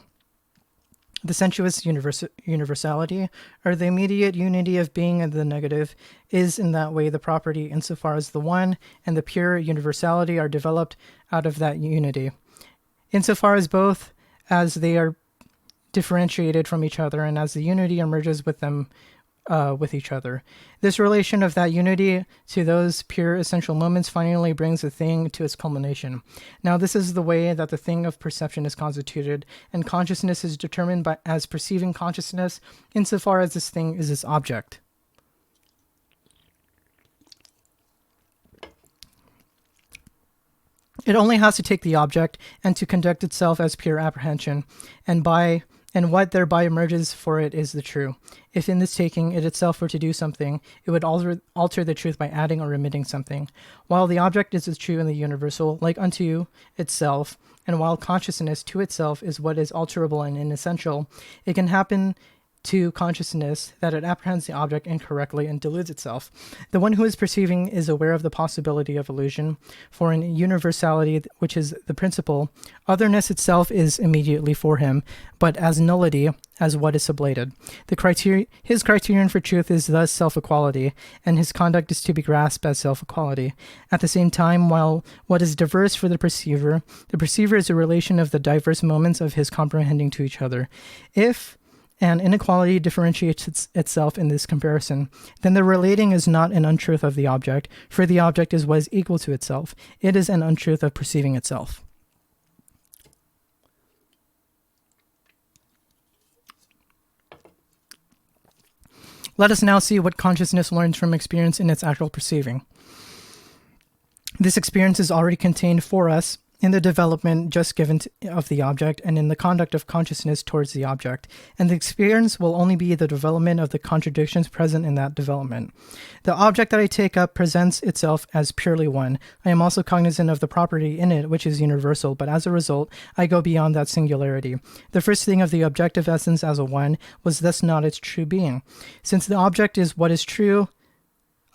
The sensuous universality, or the immediate unity of being and the negative, is in that way the property insofar as the one and the pure universality are developed out of that unity. Insofar as both as they are differentiated from each other and as the unity emerges with them with each other. This relation of that unity to those pure essential moments finally brings the thing to its culmination. Now this is the way that the thing of perception is constituted, and consciousness is determined as perceiving consciousness insofar as this thing is its object. It only has to take the object and to conduct itself as pure apprehension, and what thereby emerges for it is the true. If in this taking it itself were to do something, it would alter the truth by adding or omitting something. While the object is the true and the universal, like unto itself, and while consciousness to itself is what is alterable and inessential, it can happen to consciousness that it apprehends the object incorrectly and deludes itself. The one who is perceiving is aware of the possibility of illusion, for in universality, which is the principle, otherness itself is immediately for him, but as nullity, as what is sublated. His criterion for truth is thus self-equality, and his conduct is to be grasped as self-equality. At the same time, while what is diverse for the perceiver is a relation of the diverse moments of his comprehending to each other. If and inequality differentiates itself in this comparison, then the relating is not an untruth of the object, for the object is what is equal to itself. It is an untruth of perceiving itself. Let us now see what consciousness learns from experience in its actual perceiving. This experience is already contained for us in the development just given of the object and in the conduct of consciousness towards the object, and the experience will only be the development of the contradictions present in that development. The object that I take up presents itself as purely one. I am also cognizant of the property in it, which is universal, but as a result, I go beyond that singularity. The first thing of the objective essence as a one was thus not its true being. Since the object is what is true,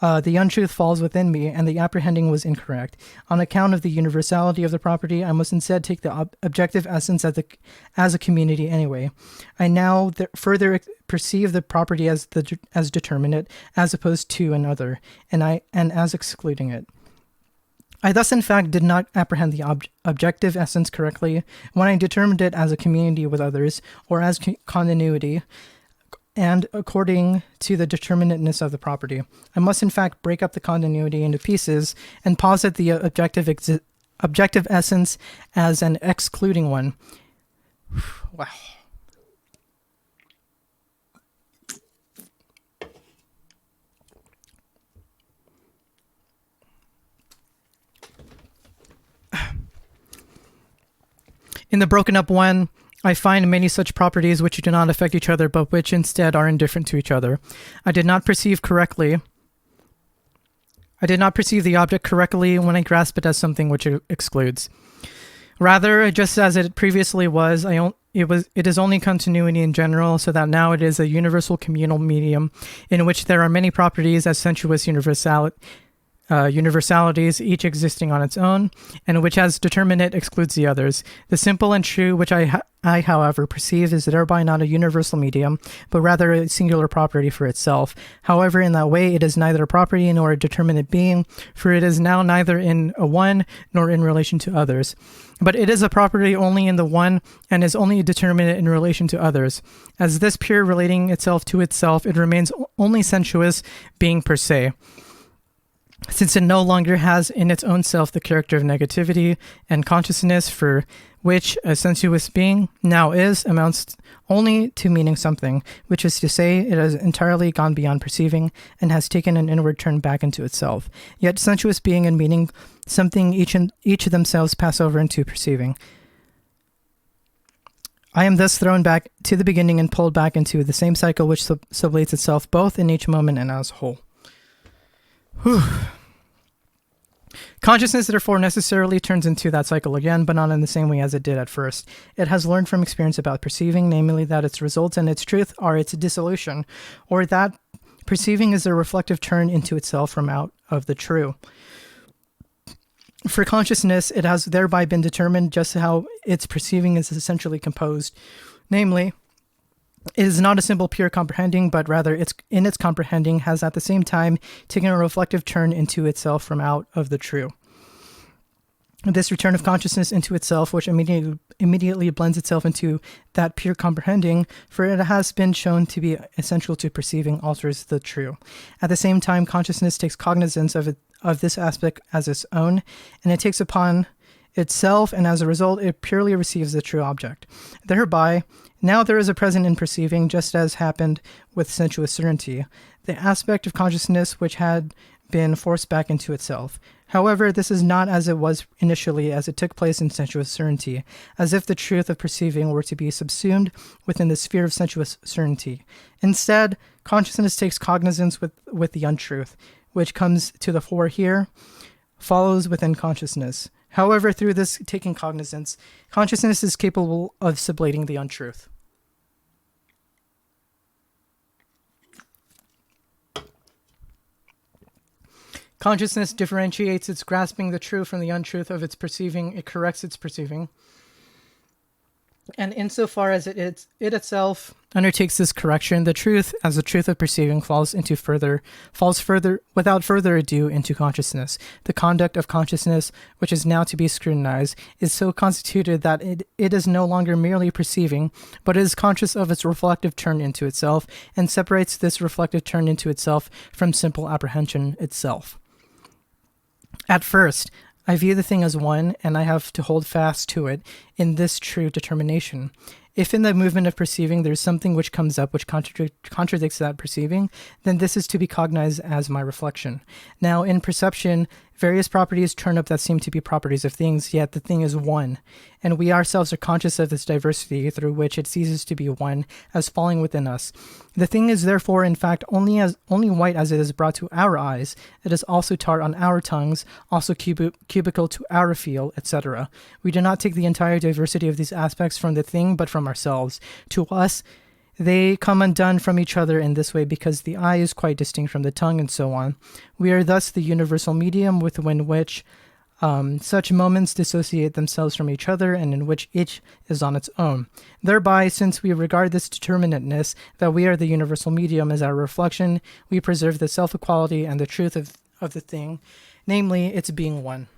the untruth falls within me, and the apprehending was incorrect. On account of the universality of the property, I must instead take the objective essence as a community anyway. I now further perceive the property as determinate, as opposed to another, and as excluding it. I thus, in fact, did not apprehend the objective essence correctly when I determined it as a community with others, or as continuity, and according to the determinateness of the property. I must in fact break up the continuity into pieces and posit the objective essence as an excluding one. Wow. In the broken up one, I find many such properties which do not affect each other, but which instead are indifferent to each other. I did not perceive the object correctly when I grasp it as something which it excludes. Rather, just as it previously was, it is only continuity in general, so that now it is a universal communal medium in which there are many properties as sensuous universalities, each existing on its own, and which as determinate excludes the others. The simple and true, which I however perceive, is thereby not a universal medium, but rather a singular property for itself. However, in that way, it is neither a property nor a determinate being, for it is now neither in a one nor in relation to others. But it is a property only in the one, and is only determinate in relation to others. As this pure relating itself to itself, it remains only sensuous being per se, since it no longer has in its own self the character of negativity, and consciousness, for which a sensuous being now is, amounts only to meaning something, which is to say, it has entirely gone beyond perceiving, and has taken an inward turn back into itself. Yet sensuous being and meaning something each of themselves pass over into perceiving. I am thus thrown back to the beginning and pulled back into the same cycle which sublates itself both in each moment and as a whole. Whew. Consciousness, therefore, necessarily turns into that cycle again, but not in the same way as it did at first. It has learned from experience about perceiving, namely that its results and its truth are its dissolution, or that perceiving is a reflective turn into itself from out of the true. For consciousness, it has thereby been determined just how its perceiving is essentially composed, namely, it is not a simple pure comprehending, but rather in its comprehending has at the same time taken a reflective turn into itself from out of the true. This return of consciousness into itself, which immediately blends itself into that pure comprehending, for it has been shown to be essential to perceiving, alters the true. At the same time, consciousness takes cognizance of this aspect as its own, and it takes upon itself, and as a result, it purely receives the true object. Thereby, now there is a present in perceiving, just as happened with sensuous certainty, the aspect of consciousness which had been forced back into itself. However, this is not as it was initially, as it took place in sensuous certainty, as if the truth of perceiving were to be subsumed within the sphere of sensuous certainty. Instead, consciousness takes cognizance with the untruth, which comes to the fore here, follows within consciousness. However, through this taking cognizance, consciousness is capable of sublating the untruth. Consciousness differentiates its grasping the true from the untruth of its perceiving. It corrects its perceiving. And insofar as it itself undertakes this correction, the truth, as the truth of perceiving, falls further, without further ado, into consciousness. The conduct of consciousness, which is now to be scrutinized, is so constituted that it is no longer merely perceiving, but is conscious of its reflective turn into itself, and separates this reflective turn into itself from simple apprehension itself. At first, I view the thing as one, and I have to hold fast to it in this true determination. If in the movement of perceiving there's something which comes up which contradicts that perceiving, then this is to be cognized as my reflection. Now, in perception, various properties turn up that seem to be properties of things, yet the thing is one, and we ourselves are conscious of this diversity through which it ceases to be one as falling within us. The thing is therefore in fact only white as it is brought to our eyes. It is also tart on our tongues, also cubical to our feel, etc. We do not take the entire diversity of these aspects from the thing, but from ourselves. To us, they come undone from each other in this way because the eye is quite distinct from the tongue and so on. We are thus the universal medium within which such moments dissociate themselves from each other and in which each is on its own. Thereby, since we regard this determinateness, that we are the universal medium as our reflection, we preserve the self-equality and the truth of the thing, namely its being one.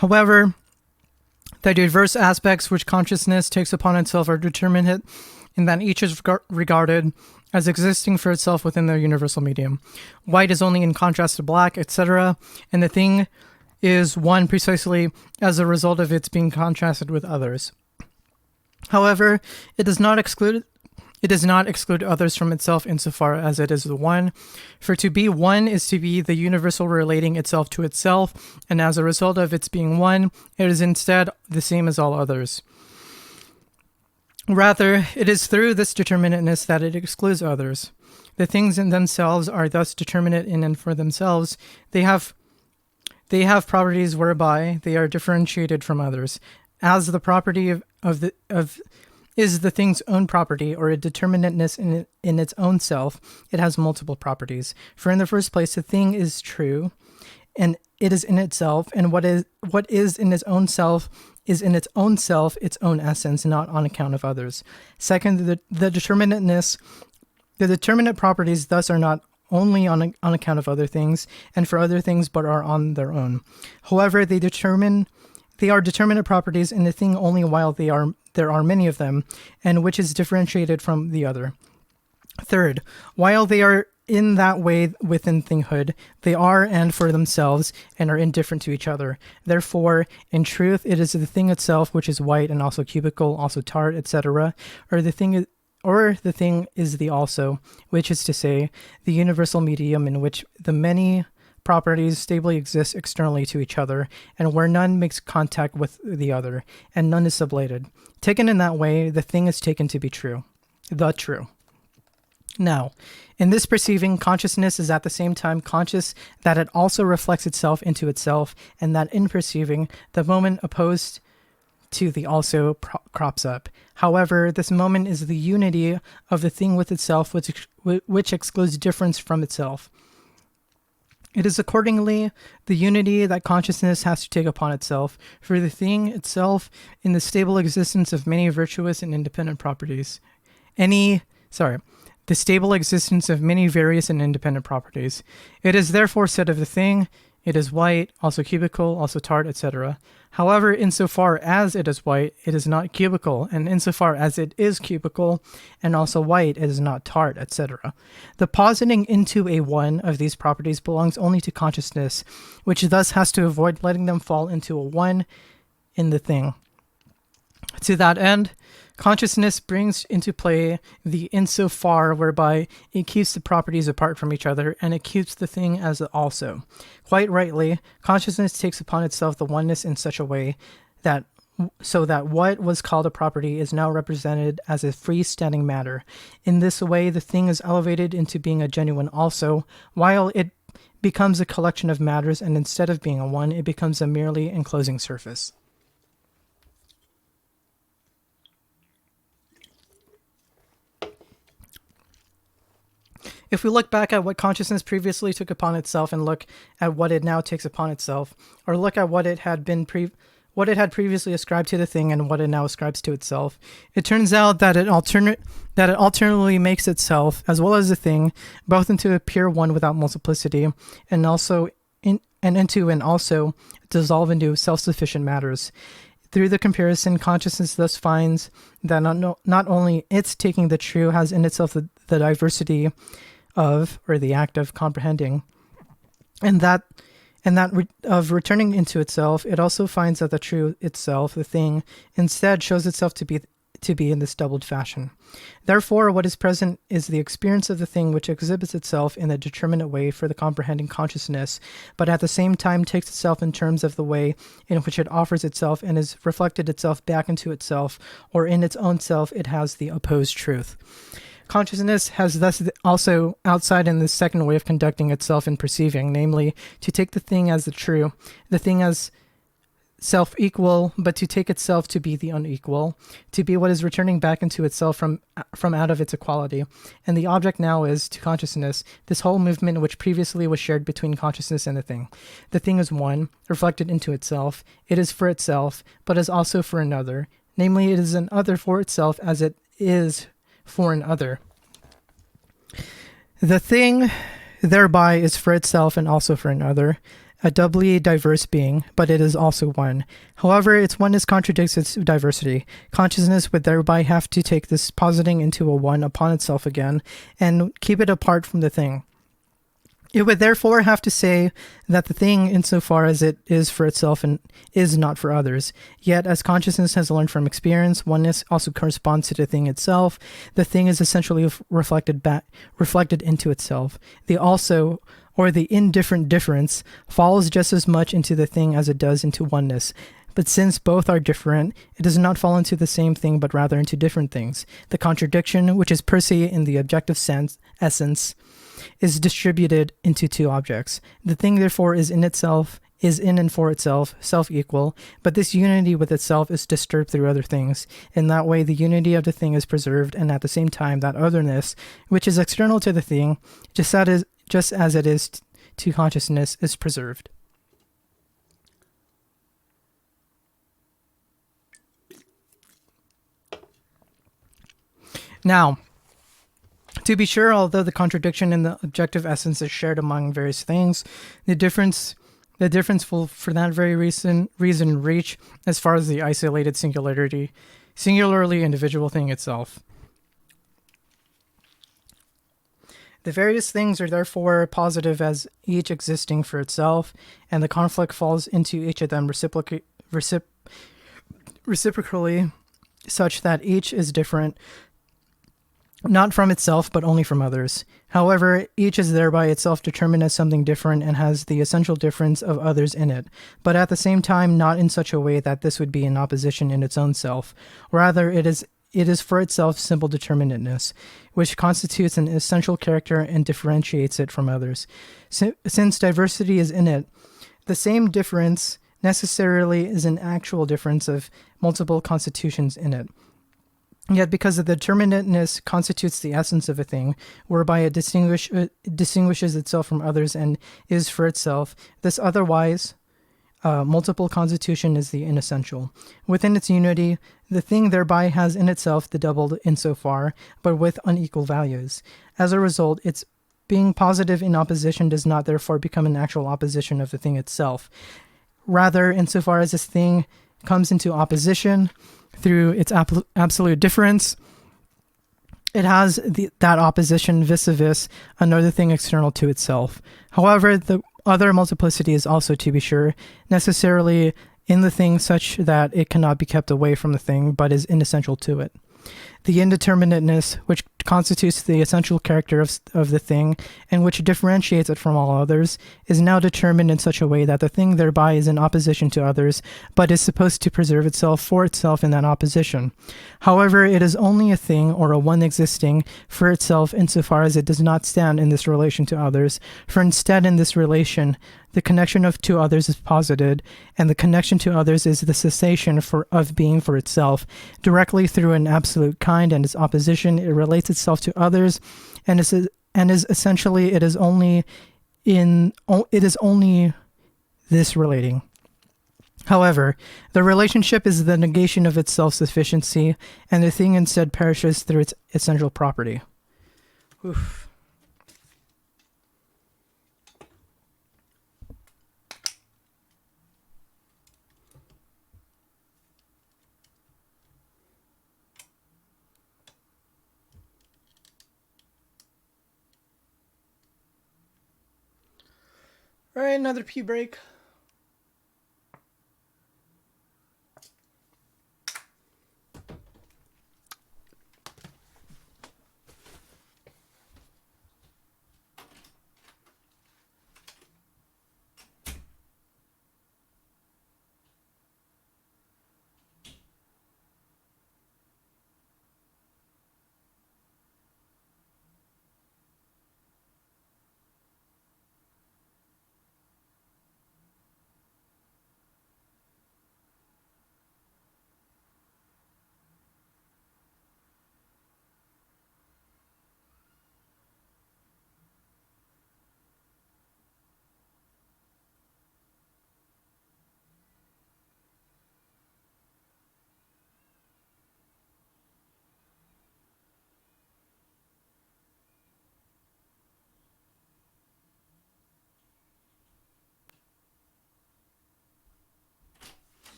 However, the diverse aspects which consciousness takes upon itself are determinate in that each is regarded as existing for itself within their universal medium. White is only in contrast to black, etc., and the thing is one precisely as a result of its being contrasted with others. However, it does not exclude others from itself insofar as it is the one. For to be one is to be the universal relating itself to itself, and as a result of its being one, it is instead the same as all others. Rather, it is through this determinateness that it excludes others. The things in themselves are thus determinate in and for themselves. They have properties whereby they are differentiated from others. As the property is the thing's own property, or a determinateness in its own self, it has multiple properties. For in the first place, the thing is true, and it is in itself, and what is in its own self is in its own self its own essence, not on account of others. Second, the determinate properties thus are not only on account of other things, and for other things, but are on their own. However, they are determinate properties in the thing only while there are many of them, and which is differentiated from the other. Third, while they are in that way within thinghood, they are and for themselves, and are indifferent to each other. Therefore, in truth, it is the thing itself which is white and also cubical, also tart, etc., or the thing is the also, which is to say, the universal medium in which the many properties stably exist externally to each other, and where none makes contact with the other, and none is sublated. Taken in that way, the thing is taken to be true, the true. Now, in this perceiving, consciousness is at the same time conscious that it also reflects itself into itself, and that in perceiving, the moment opposed to the also crops up. However, this moment is the unity of the thing with itself, which excludes difference from itself. It is accordingly the unity that consciousness has to take upon itself, for the thing itself in the stable existence of many virtuous and independent properties. The stable existence of many various and independent properties. It is therefore said of the thing, it is white, also cubical, also tart, etc. However, insofar as it is white, it is not cubical, and insofar as it is cubical and also white, it is not tart, etc. The positing into a one of these properties belongs only to consciousness, which thus has to avoid letting them fall into a one in the thing. To that end, consciousness brings into play the insofar whereby it keeps the properties apart from each other, and it keeps the thing as also. Quite rightly, consciousness takes upon itself the oneness in such a way that what was called a property is now represented as a freestanding matter. In this way, the thing is elevated into being a genuine also, while it becomes a collection of matters, and instead of being a one, it becomes a merely enclosing surface. If we look back at what consciousness previously took upon itself and look at what it now takes upon itself, or look at what it had previously ascribed to the thing and what it now ascribes to itself, it turns out that it alternately makes itself, as well as the thing, both into a pure one without multiplicity, and also dissolve into self-sufficient matters. Through the comparison, consciousness thus finds that not only its taking the true has in itself the diversity of, or the act of comprehending, of returning into itself, it also finds that the true itself, the thing, instead shows itself to be in this doubled fashion. Therefore, what is present is the experience of the thing which exhibits itself in a determinate way for the comprehending consciousness, but at the same time takes itself in terms of the way in which it offers itself and is reflected itself back into itself, or in its own self it has the opposed truth. Consciousness has thus also outside in this second way of conducting itself in perceiving, namely, to take the thing as the true, the thing as self-equal, but to take itself to be the unequal, to be what is returning back into itself from out of its equality. And the object now is, to consciousness, this whole movement which previously was shared between consciousness and the thing. The thing is one, reflected into itself. It is for itself, but is also for another. Namely, it is an other for itself as it is for an other. The thing thereby is for itself and also for another, a doubly diverse being, but it is also one. However, its oneness contradicts its diversity. Consciousness would thereby have to take this positing into a one upon itself again, and keep it apart from the thing. It would therefore have to say that the thing, insofar as it is for itself and is not for others. Yet, as consciousness has learned from experience, oneness also corresponds to the thing itself. The thing is essentially reflected into itself. The also, or the indifferent difference, falls just as much into the thing as it does into oneness. But since both are different, it does not fall into the same thing, but rather into different things. The contradiction, which is per se in the objective essence, is distributed into two objects. The thing, therefore, is in and for itself, self-equal, but this unity with itself is disturbed through other things. In that way, the unity of the thing is preserved, and at the same time, that otherness, which is external to the thing, just as it is to consciousness, is preserved. Now, to be sure, although the contradiction in the objective essence is shared among various things, the difference will, for that very reason, reach as far as the isolated singularly individual thing itself. The various things are therefore positive as each existing for itself, and the conflict falls into each of them reciprocally, such that each is different, not from itself, but only from others. However, each is thereby itself determined as something different and has the essential difference of others in it, but at the same time not in such a way that this would be in opposition in its own self. Rather, it is for itself simple determinateness, which constitutes an essential character and differentiates it from others. Since diversity is in it, the same difference necessarily is an actual difference of multiple constitutions in it. Yet because the determinateness constitutes the essence of a thing, whereby it distinguishes itself from others and is for itself, this otherwise multiple constitution is the inessential. Within its unity, the thing thereby has in itself the doubled insofar, but with unequal values. As a result, its being positive in opposition does not therefore become an actual opposition of the thing itself. Rather, insofar as this thing comes into opposition through its absolute difference, it has that opposition vis-a-vis another thing external to itself. However, the other multiplicity is also, to be sure, necessarily in the thing such that it cannot be kept away from the thing, but is inessential to it. The indeterminateness, which constitutes the essential character of the thing, and which differentiates it from all others, is now determined in such a way that the thing thereby is in opposition to others, but is supposed to preserve itself for itself in that opposition. However, it is only a thing, or a one existing, for itself insofar as it does not stand in this relation to others, for instead in this relation, the connection to others is posited, and the connection to others is the cessation of being for itself. Directly through an absolute kind and its opposition, it relates itself to others, and and is essentially it is only this relating. However, the relationship is the negation of its self-sufficiency, and the thing instead perishes through its essential property. Oof. All right, another pee break.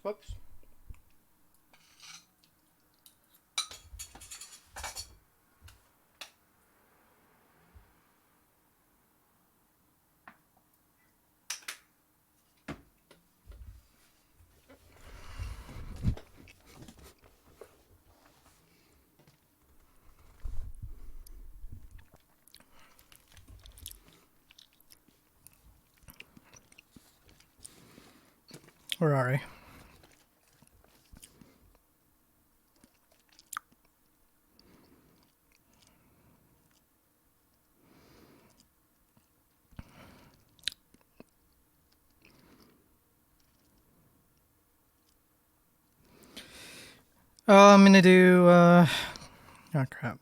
Whoops. Where are we? I'm gonna do oh crap.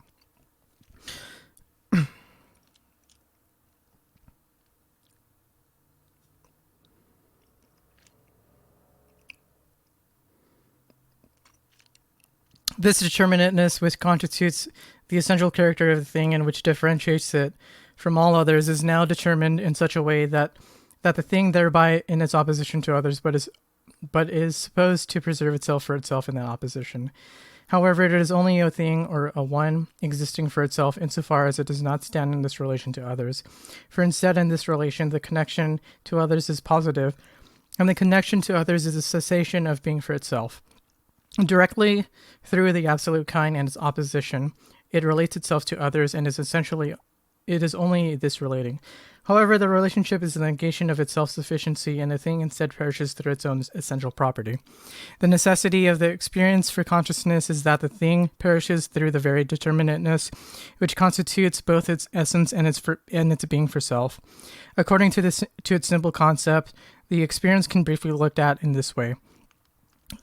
This determinateness, which constitutes the essential character of the thing and which differentiates it from all others, is now determined in such a way that the thing thereby in its opposition to others, but is supposed to preserve itself for itself in that opposition. However, it is only a thing or a one existing for itself insofar as it does not stand in this relation to others. For instead, in this relation, the connection to others is positive, and the connection to others is a cessation of being for itself. Directly through the absolute kind and its opposition, it relates itself to others and is essentially, it is only this relating. However, the relationship is the negation of its self-sufficiency, and the thing instead perishes through its own essential property. The necessity of the experience for consciousness is that the thing perishes through the very determinateness, which constitutes both its essence and its being for self. According to its simple concept, the experience can briefly be looked at in this way.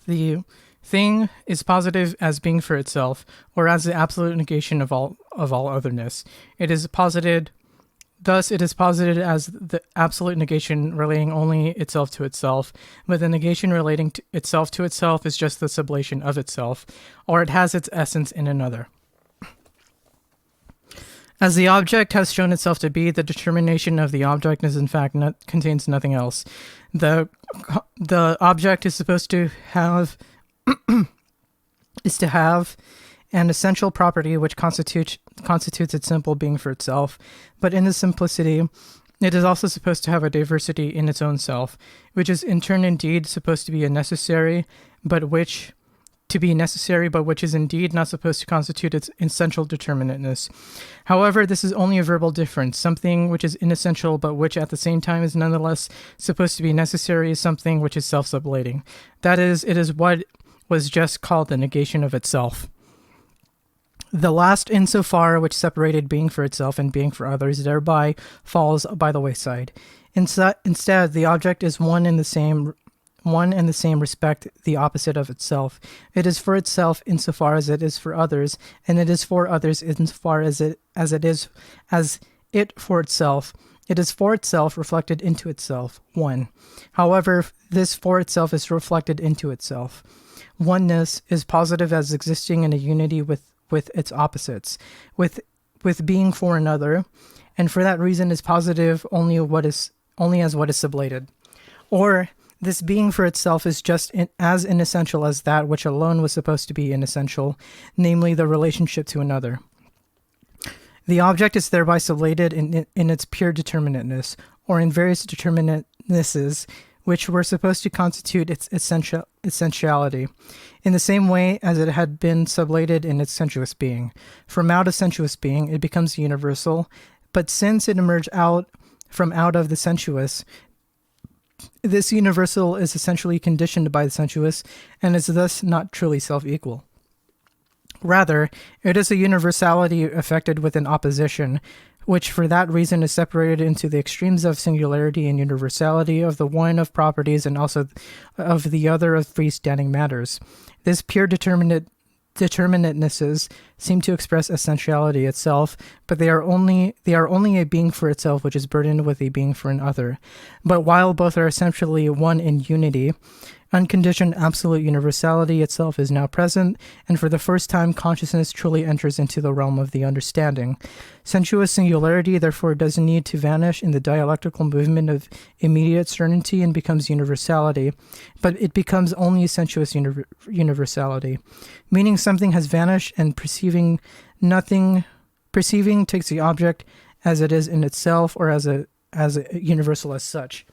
The thing is positive as being for itself, or as the absolute negation of all otherness. Thus, it is posited as the absolute negation relating only itself to itself, but the negation relating to itself is just the sublation of itself, or it has its essence in another. As the object has shown itself to be, the determination of the object is in fact contains nothing else. The object is supposed to have an essential property which constitutes its simple being for itself, but in this simplicity, it is also supposed to have a diversity in its own self, which is in turn indeed supposed to be which is indeed not supposed to constitute its essential determinateness. However, this is only a verbal difference. Something which is inessential but which at the same time is nonetheless supposed to be necessary is something which is self-sublating. That is, it is what was just called the negation of itself. The last insofar which separated being for itself and being for others thereby falls by the wayside. Instead, the object is one in the same respect, the opposite of itself. It is for itself insofar as it is for others, and it is for others insofar as it for itself. It is for itself reflected into itself. 1. However, this for itself is reflected into itself. Oneness is positive as existing in a unity with its opposites, with being for another, and for that reason is positive only as what is sublated. Or this being for itself is just as inessential as that which alone was supposed to be inessential, namely the relationship to another. The object is thereby sublated in its pure determinateness, or in various determinatenesses, which were supposed to constitute its essentiality, in the same way as it had been sublated in its sensuous being. From out of sensuous being, it becomes universal, but since it emerged from out of the sensuous, this universal is essentially conditioned by the sensuous, and is thus not truly self-equal. Rather, it is a universality affected with an opposition, which for that reason is separated into the extremes of singularity and universality of the one of properties and also of the other of freestanding matters. This pure determinatenesses seem to express essentiality itself, but they are only a being for itself which is burdened with a being for another. But while both are essentially one in unity, unconditioned absolute universality itself is now present, and for the first time consciousness truly enters into the realm of the understanding. Sensuous singularity therefore doesn't need to vanish in the dialectical movement of immediate certainty and becomes universality, but it becomes only sensuous universality, meaning something has vanished and perceiving takes the object as it is in itself or as a universal as such.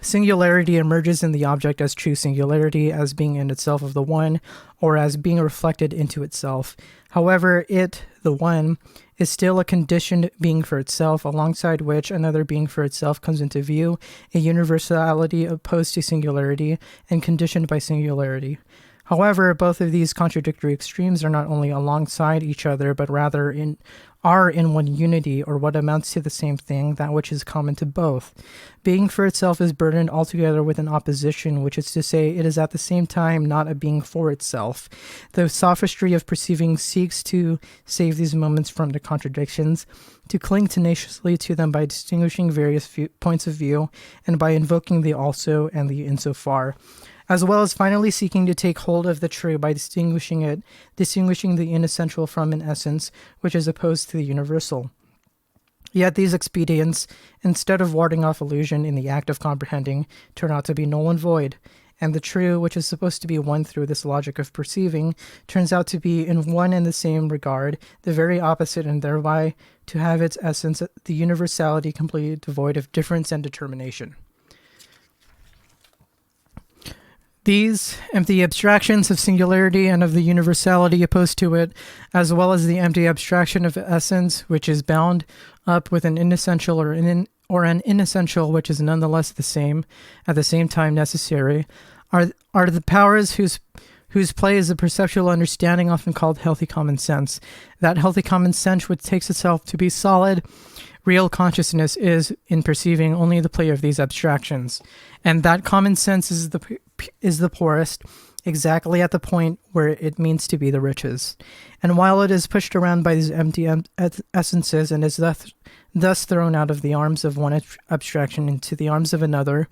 Singularity emerges in the object as true singularity, as being in itself of the one, or as being reflected into itself. However, it, the one, is still a conditioned being for itself, alongside which another being for itself comes into view, a universality opposed to singularity and conditioned by singularity. However, both of these contradictory extremes are not only alongside each other, but rather are in one unity, or what amounts to the same thing, that which is common to both. Being for itself is burdened altogether with an opposition, which is to say, it is at the same time not a being for itself. The sophistry of perceiving seeks to save these moments from the contradictions, to cling tenaciously to them by distinguishing various points of view, and by invoking the also and the insofar, as well as finally seeking to take hold of the true by distinguishing the inessential from an essence, which is opposed to the universal. Yet these expedients, instead of warding off illusion in the act of comprehending, turn out to be null and void, and the true, which is supposed to be one through this logic of perceiving, turns out to be in one and the same regard, the very opposite, and thereby to have its essence, the universality, completely devoid of difference and determination. These empty abstractions of singularity and of the universality opposed to it, as well as the empty abstraction of essence, which is bound up with an inessential or an inessential which is nonetheless the same, at the same time necessary, are the powers whose play is the perceptual understanding often called healthy common sense. That healthy common sense which takes itself to be solid, real consciousness is, in perceiving, only the play of these abstractions. And that common sense is the poorest, exactly at the point where it means to be the richest. And while it is pushed around by these empty essences and is thus thrown out of the arms of one abstraction into the arms of another,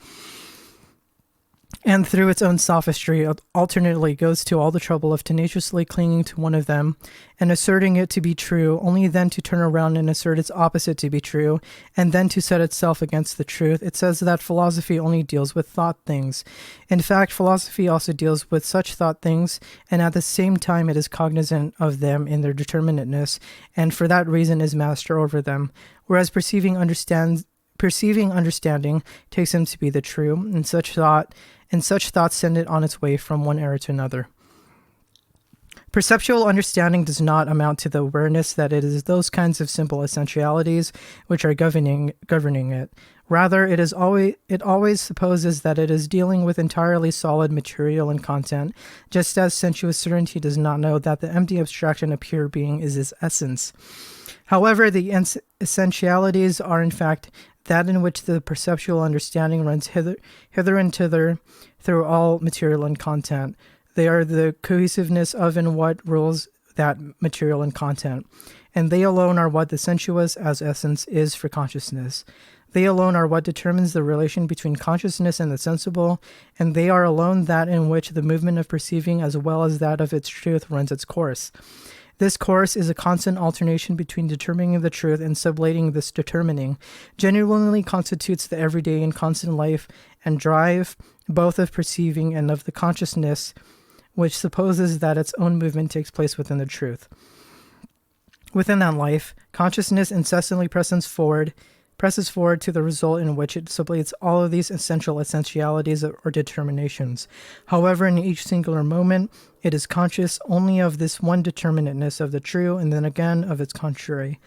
and through its own sophistry alternately goes to all the trouble of tenaciously clinging to one of them and asserting it to be true, only then to turn around and assert its opposite to be true, and then to set itself against the truth, it says that philosophy only deals with thought things. In fact, philosophy also deals with such thought things, and at the same time it is cognizant of them in their determinateness, and for that reason is master over them, whereas perceiving understanding takes him to be the true, and such thoughts send it on its way from one error to another. Perceptual understanding does not amount to the awareness that it is those kinds of simple essentialities which are governing it. Rather, it always supposes that it is dealing with entirely solid material and content, just as sensuous certainty does not know that the empty abstraction of pure being is its essence. However, the essentialities are in fact that in which the perceptual understanding runs hither and thither through all material and content. They are the cohesiveness of and what rules that material and content, and they alone are what the sensuous as essence is for consciousness. They alone are what determines the relation between consciousness and the sensible, and they are alone that in which the movement of perceiving as well as that of its truth runs its course. This course is a constant alternation between determining the truth and sublating this determining, genuinely constitutes the everyday and constant life and drive, both of perceiving and of the consciousness, which supposes that its own movement takes place within the truth. Within that life, consciousness incessantly presses forward to the result in which it sublates all of these essentialities or determinations. However, in each singular moment, it is conscious only of this one determinateness of the true, and then again of its contrary.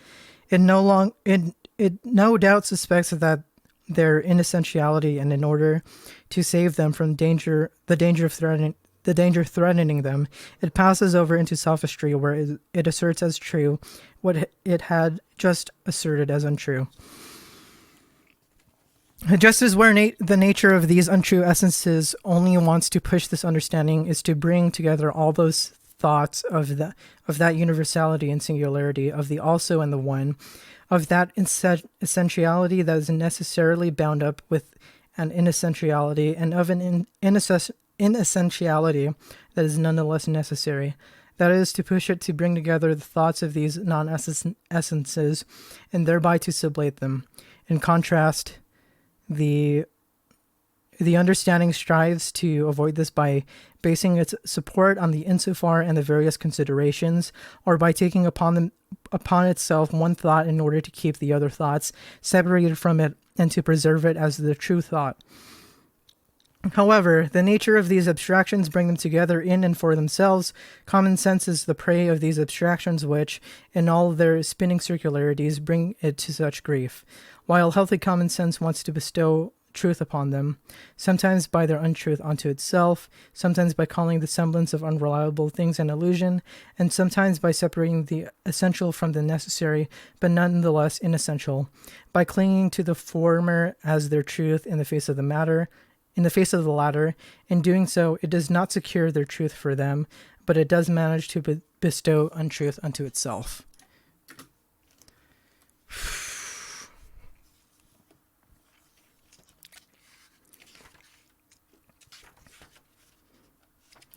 It no doubt suspects that their inessentiality, and in order to save them from the danger threatening them, it passes over into sophistry, where it asserts as true what it had just asserted as untrue. Just as where the nature of these untrue essences only wants to push this understanding is to bring together all those thoughts of that universality and singularity, of the also and the one, of that essentiality that is necessarily bound up with an inessentiality, and of an inessentiality that is nonetheless necessary. That is, to push it to bring together the thoughts of these non-essences, and thereby to sublate them. In contrast, the understanding strives to avoid this by basing its support on the insofar and the various considerations, or by taking upon itself one thought in order to keep the other thoughts separated from it and to preserve it as the true thought. However, the nature of these abstractions bring them together in and for themselves. Common sense is the prey of these abstractions which, in all their spinning circularities, bring it to such grief, while healthy common sense wants to bestow truth upon them, sometimes by their untruth onto itself, sometimes by calling the semblance of unreliable things an illusion, and sometimes by separating the essential from the necessary, but nonetheless inessential, by clinging to the former as their truth in the face of the latter. In doing so, it does not secure their truth for them, but it does manage to bestow untruth unto itself.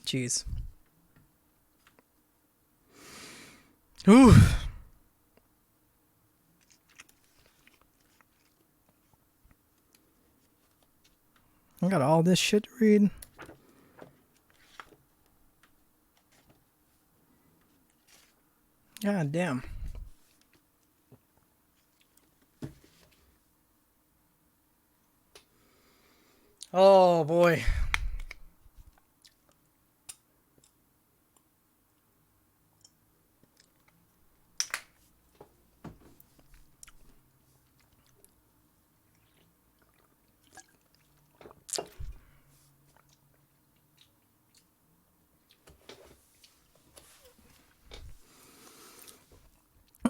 Jeez. Ooh. I got all this shit to read. God damn. Oh boy.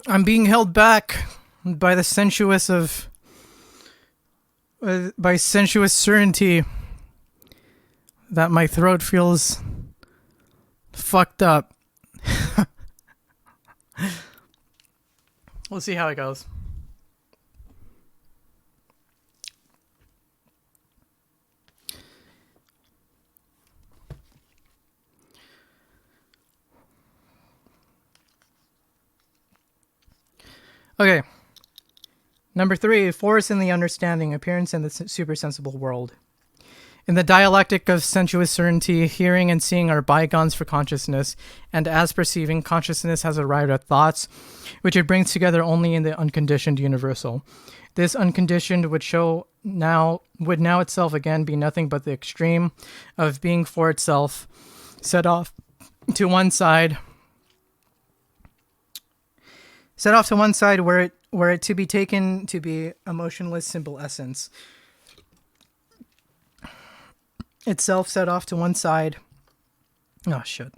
I'm being held back by the sensuous by sensuous certainty that my throat feels fucked up. We'll see how it goes. Okay. Number 3, force in the understanding, appearance in the supersensible world. In the dialectic of sensuous certainty, hearing and seeing are bygones for consciousness, and as perceiving, consciousness has arrived at thoughts, which it brings together only in the unconditioned universal. This unconditioned would now itself again be nothing but the extreme of being for itself, set off to one side set off to one side were it to be taken to be a motionless simple essence. Itself set off to one side. Oh, shit.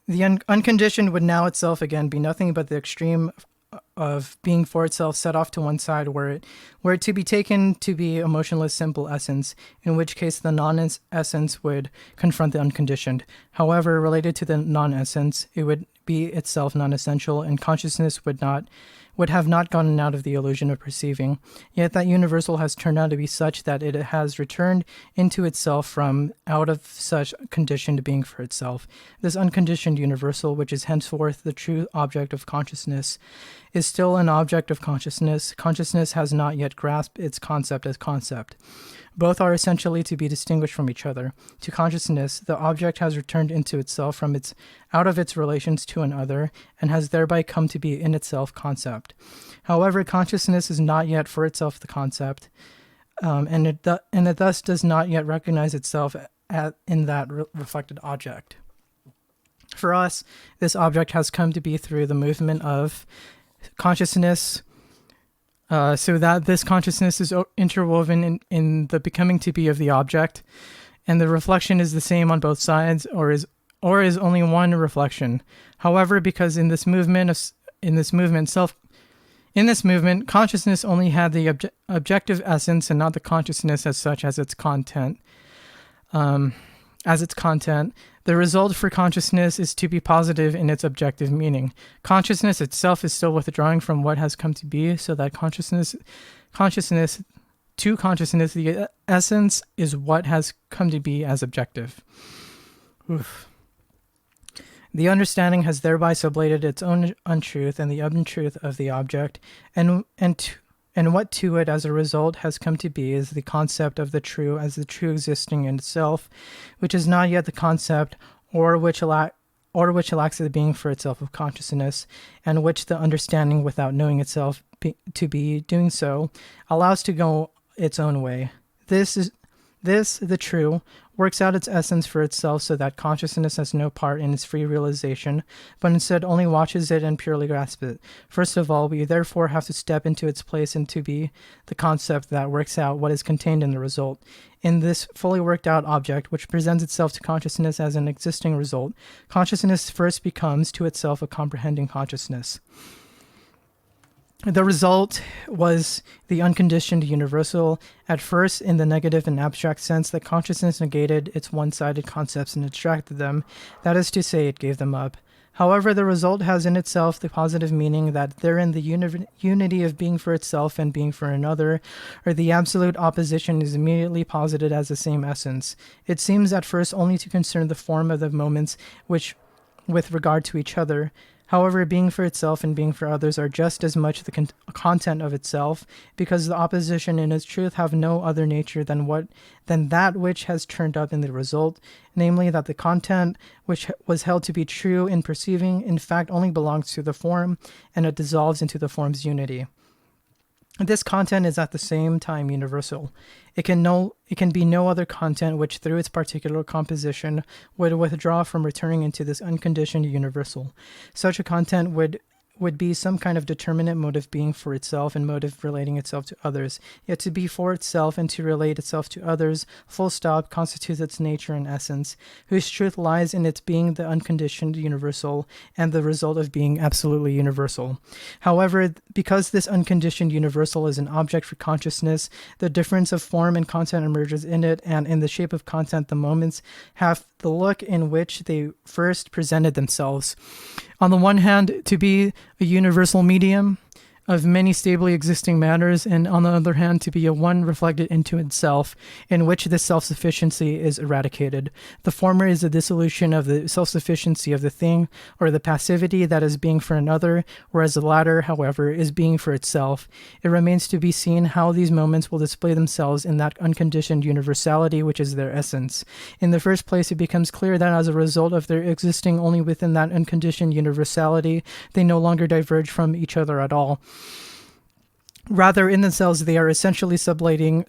The unconditioned would now itself again be nothing but the extreme of being for itself set off to one side were it to be taken to be a motionless simple essence, in which case the non-essence would confront the unconditioned. However, related to the non-essence, it would be itself non-essential, and consciousness would have not gotten out of the illusion of perceiving. Yet that universal has turned out to be such that it has returned into itself from out of such conditioned being for itself. This unconditioned universal, which is henceforth the true object of consciousness, is still an object of consciousness. Consciousness has not yet grasped its concept as concept. Both are essentially to be distinguished from each other. To consciousness, the object has returned into itself from out of its relations to another, and has thereby come to be in itself concept. However, consciousness is not yet for itself the concept, and it thus does not yet recognize itself in that reflected object. For us, this object has come to be through the movement of consciousness, so that this consciousness is interwoven in the becoming to be of the object, and the reflection is the same on both sides, or is only one reflection. However, because in this movement, consciousness only had the objective essence and not the consciousness as such as its content. The result for consciousness is to be positive in its objective meaning. Consciousness itself is still withdrawing from what has come to be, so that consciousness, the essence is what has come to be as objective. Oof. The understanding has thereby sublated its own untruth and the untruth of the object, and what to it as a result has come to be is the concept of the true as the true existing in itself, which is not yet the concept, or which lacks the being for itself of consciousness, and which the understanding, without knowing itself to be doing so, allows to go its own way. This, the true, works out its essence for itself, so that consciousness has no part in its free realization, but instead only watches it and purely grasps it. First of all, we therefore have to step into its place and to be the concept that works out what is contained in the result. In this fully worked out object, which presents itself to consciousness as an existing result, consciousness first becomes to itself a comprehending consciousness. The result was the unconditioned universal, at first in the negative and abstract sense that consciousness negated its one-sided concepts and abstracted them, that is to say, it gave them up. However, the result has in itself the positive meaning that therein the unity of being for itself and being for another, or the absolute opposition, is immediately posited as the same essence. It seems at first only to concern the form of the moments which, with regard to each other, however, being for itself and being for others are just as much the content of itself, because the opposition in its truth have no other nature than that which has turned up in the result, namely that the content which was held to be true in perceiving, in fact only belongs to the form, and it dissolves into the form's unity. This content is at the same time universal. It can be no other content which through its particular composition would withdraw from returning into this unconditioned universal. Such a content would be some kind of determinate mode of being for itself and mode of relating itself to others. Yet to be for itself and to relate itself to others, full stop, constitutes its nature and essence, whose truth lies in its being the unconditioned universal and the result of being absolutely universal. However, because this unconditioned universal is an object for consciousness, the difference of form and content emerges in it, and in the shape of content the moments have the look in which they first presented themselves. On the one hand, to be a universal medium of many stably existing matters, and on the other hand, to be a one reflected into itself, in which this self-sufficiency is eradicated. The former is a dissolution of the self-sufficiency of the thing, or the passivity that is being for another, whereas the latter, however, is being for itself. It remains to be seen how these moments will display themselves in that unconditioned universality which is their essence. In the first place, it becomes clear that as a result of their existing only within that unconditioned universality, they no longer diverge from each other at all. Rather, in themselves, they are essentially self-sublating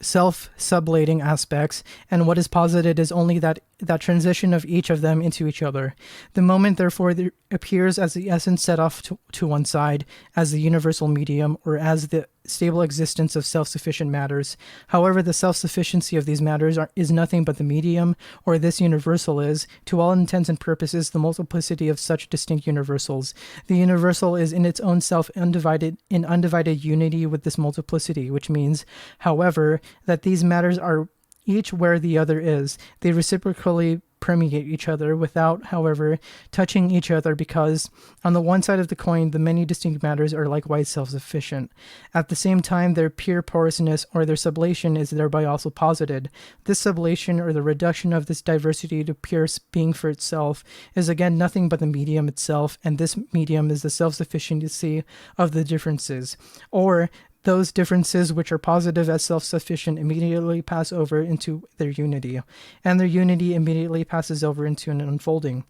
aspects, and what is posited is only that that transition of each of them into each other. The moment, therefore, there appears as the essence set off to one side, as the universal medium, or as the stable existence of self-sufficient matters. However, the self-sufficiency of these matters is nothing but the medium, or this universal is, to all intents and purposes, the multiplicity of such distinct universals. The universal is in its own self undivided unity with this multiplicity, which means, however, that these matters are each where the other is. They reciprocally permeate each other without, however, touching each other, because on the one side of the coin, the many distinct matters are likewise self-sufficient. At the same time, their pure porousness or their sublation is thereby also posited. This sublation, or the reduction of this diversity to pure being for itself, is again nothing but the medium itself, and this medium is the self-sufficiency of the differences, or those differences which are positive as self-sufficient immediately pass over into their unity, and their unity immediately passes over into an unfolding.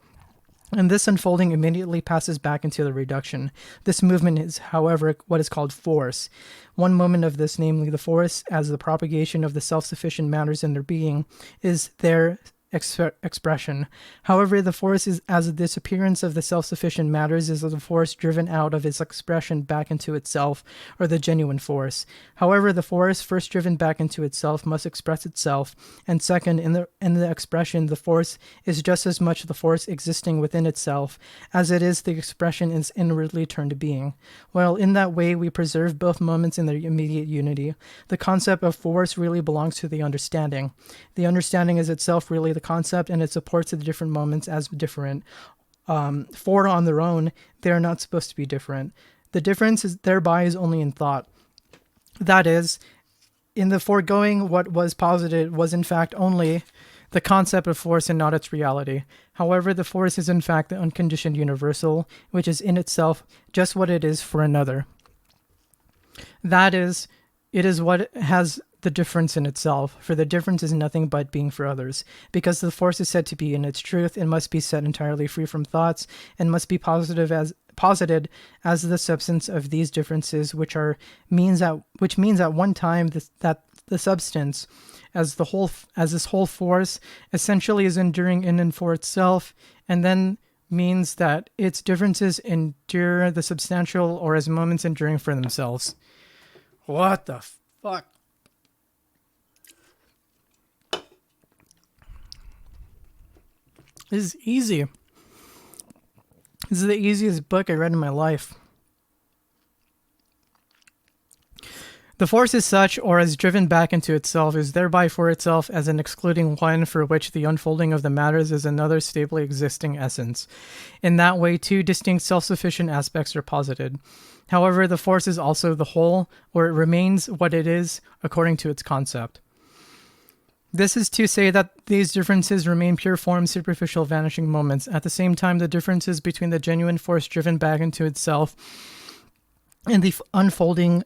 And this unfolding immediately passes back into the reduction. This movement is, however, what is called force. One moment of this, namely the force as the propagation of the self-sufficient matters in their being, is their expression. However, the force is as the disappearance of the self-sufficient matters is the force driven out of its expression back into itself, or the genuine force. However, the force first driven back into itself must express itself, and second, in the expression, the force is just as much the force existing within itself as it is the expression is inwardly turned to being. Well, in that way, we preserve both moments in their immediate unity. The concept of force really belongs to the understanding. The understanding is itself really the concept, and it supports the different moments as different. For on their own, they are not supposed to be different. The difference is thereby is only in thought. That is, in the foregoing, what was posited was in fact only the concept of force and not its reality. However, the force is in fact the unconditioned universal, which is in itself just what it is for another. That is, it is what has the difference in itself, for the difference is nothing but being for others. Because the force is said to be in its truth, it must be set entirely free from thoughts, and must be posited as the substance of these differences, which means at one time that the substance, as this whole force, essentially is enduring in and for itself, and then means that its differences endure the substantial, or as moments enduring for themselves. What the fuck? This is easy. This is the easiest book I read in my life. The force is such, or as driven back into itself, is thereby for itself as an excluding one, for which the unfolding of the matters is another stably existing essence. In that way, two distinct self-sufficient aspects are posited. However, the force is also the whole, or it remains what it is according to its concept. This is to say that these differences remain pure form, superficial, vanishing moments. At the same time, the differences between the genuine force driven back into itself and the unfolding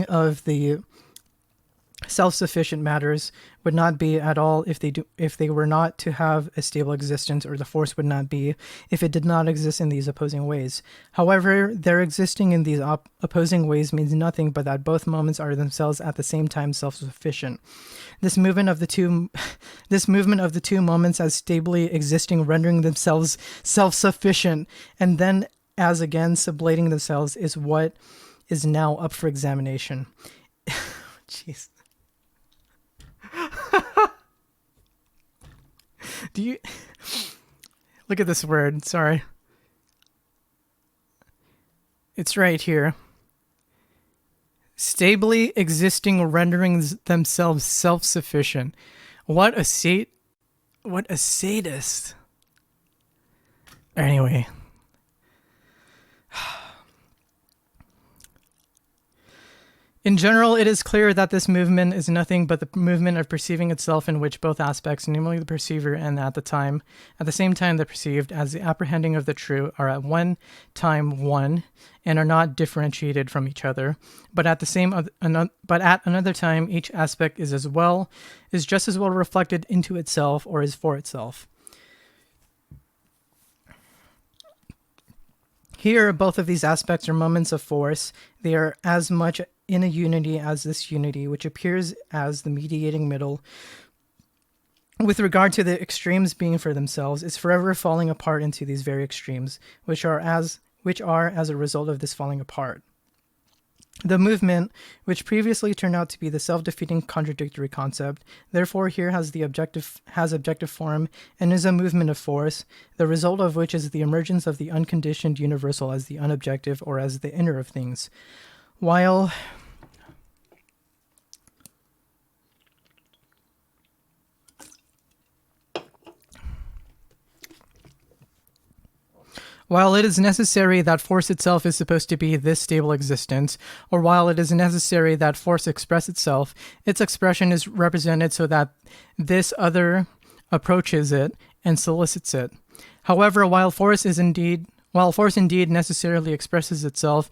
of the self-sufficient matters would not be at all if they were not to have a stable existence, or the force would not be if it did not exist in these opposing ways. However, their existing in these opposing ways means nothing but that both moments are themselves at the same time self-sufficient. This movement of the two moments as stably existing, rendering themselves self-sufficient, and then as again sublating themselves, is what is now up for examination. Jeez. Do you look at this word? Sorry. It's right here. Stably existing, rendering themselves self-sufficient. What a sadist. Anyway. In general, it is clear that this movement is nothing but the movement of perceiving itself, in which both aspects, namely the perceiver and at the same time the perceived, as the apprehending of the true, are at one time one, and are not differentiated from each other. But at another time, each aspect is just as well reflected into itself, or is for itself. Here, both of these aspects are moments of force. They are as much in a unity as this unity, which appears as the mediating middle, with regard to the extremes being for themselves, is forever falling apart into these very extremes, which are as a result of this falling apart. The movement, which previously turned out to be the self-defeating contradictory concept, therefore here has objective form and is a movement of force, the result of which is the emergence of the unconditioned universal as the unobjective or as the inner of things. While it is necessary that force itself is supposed to be this stable existence, or while it is necessary that force express itself, its expression is represented so that this other approaches it and solicits it. However, while force indeed necessarily expresses itself,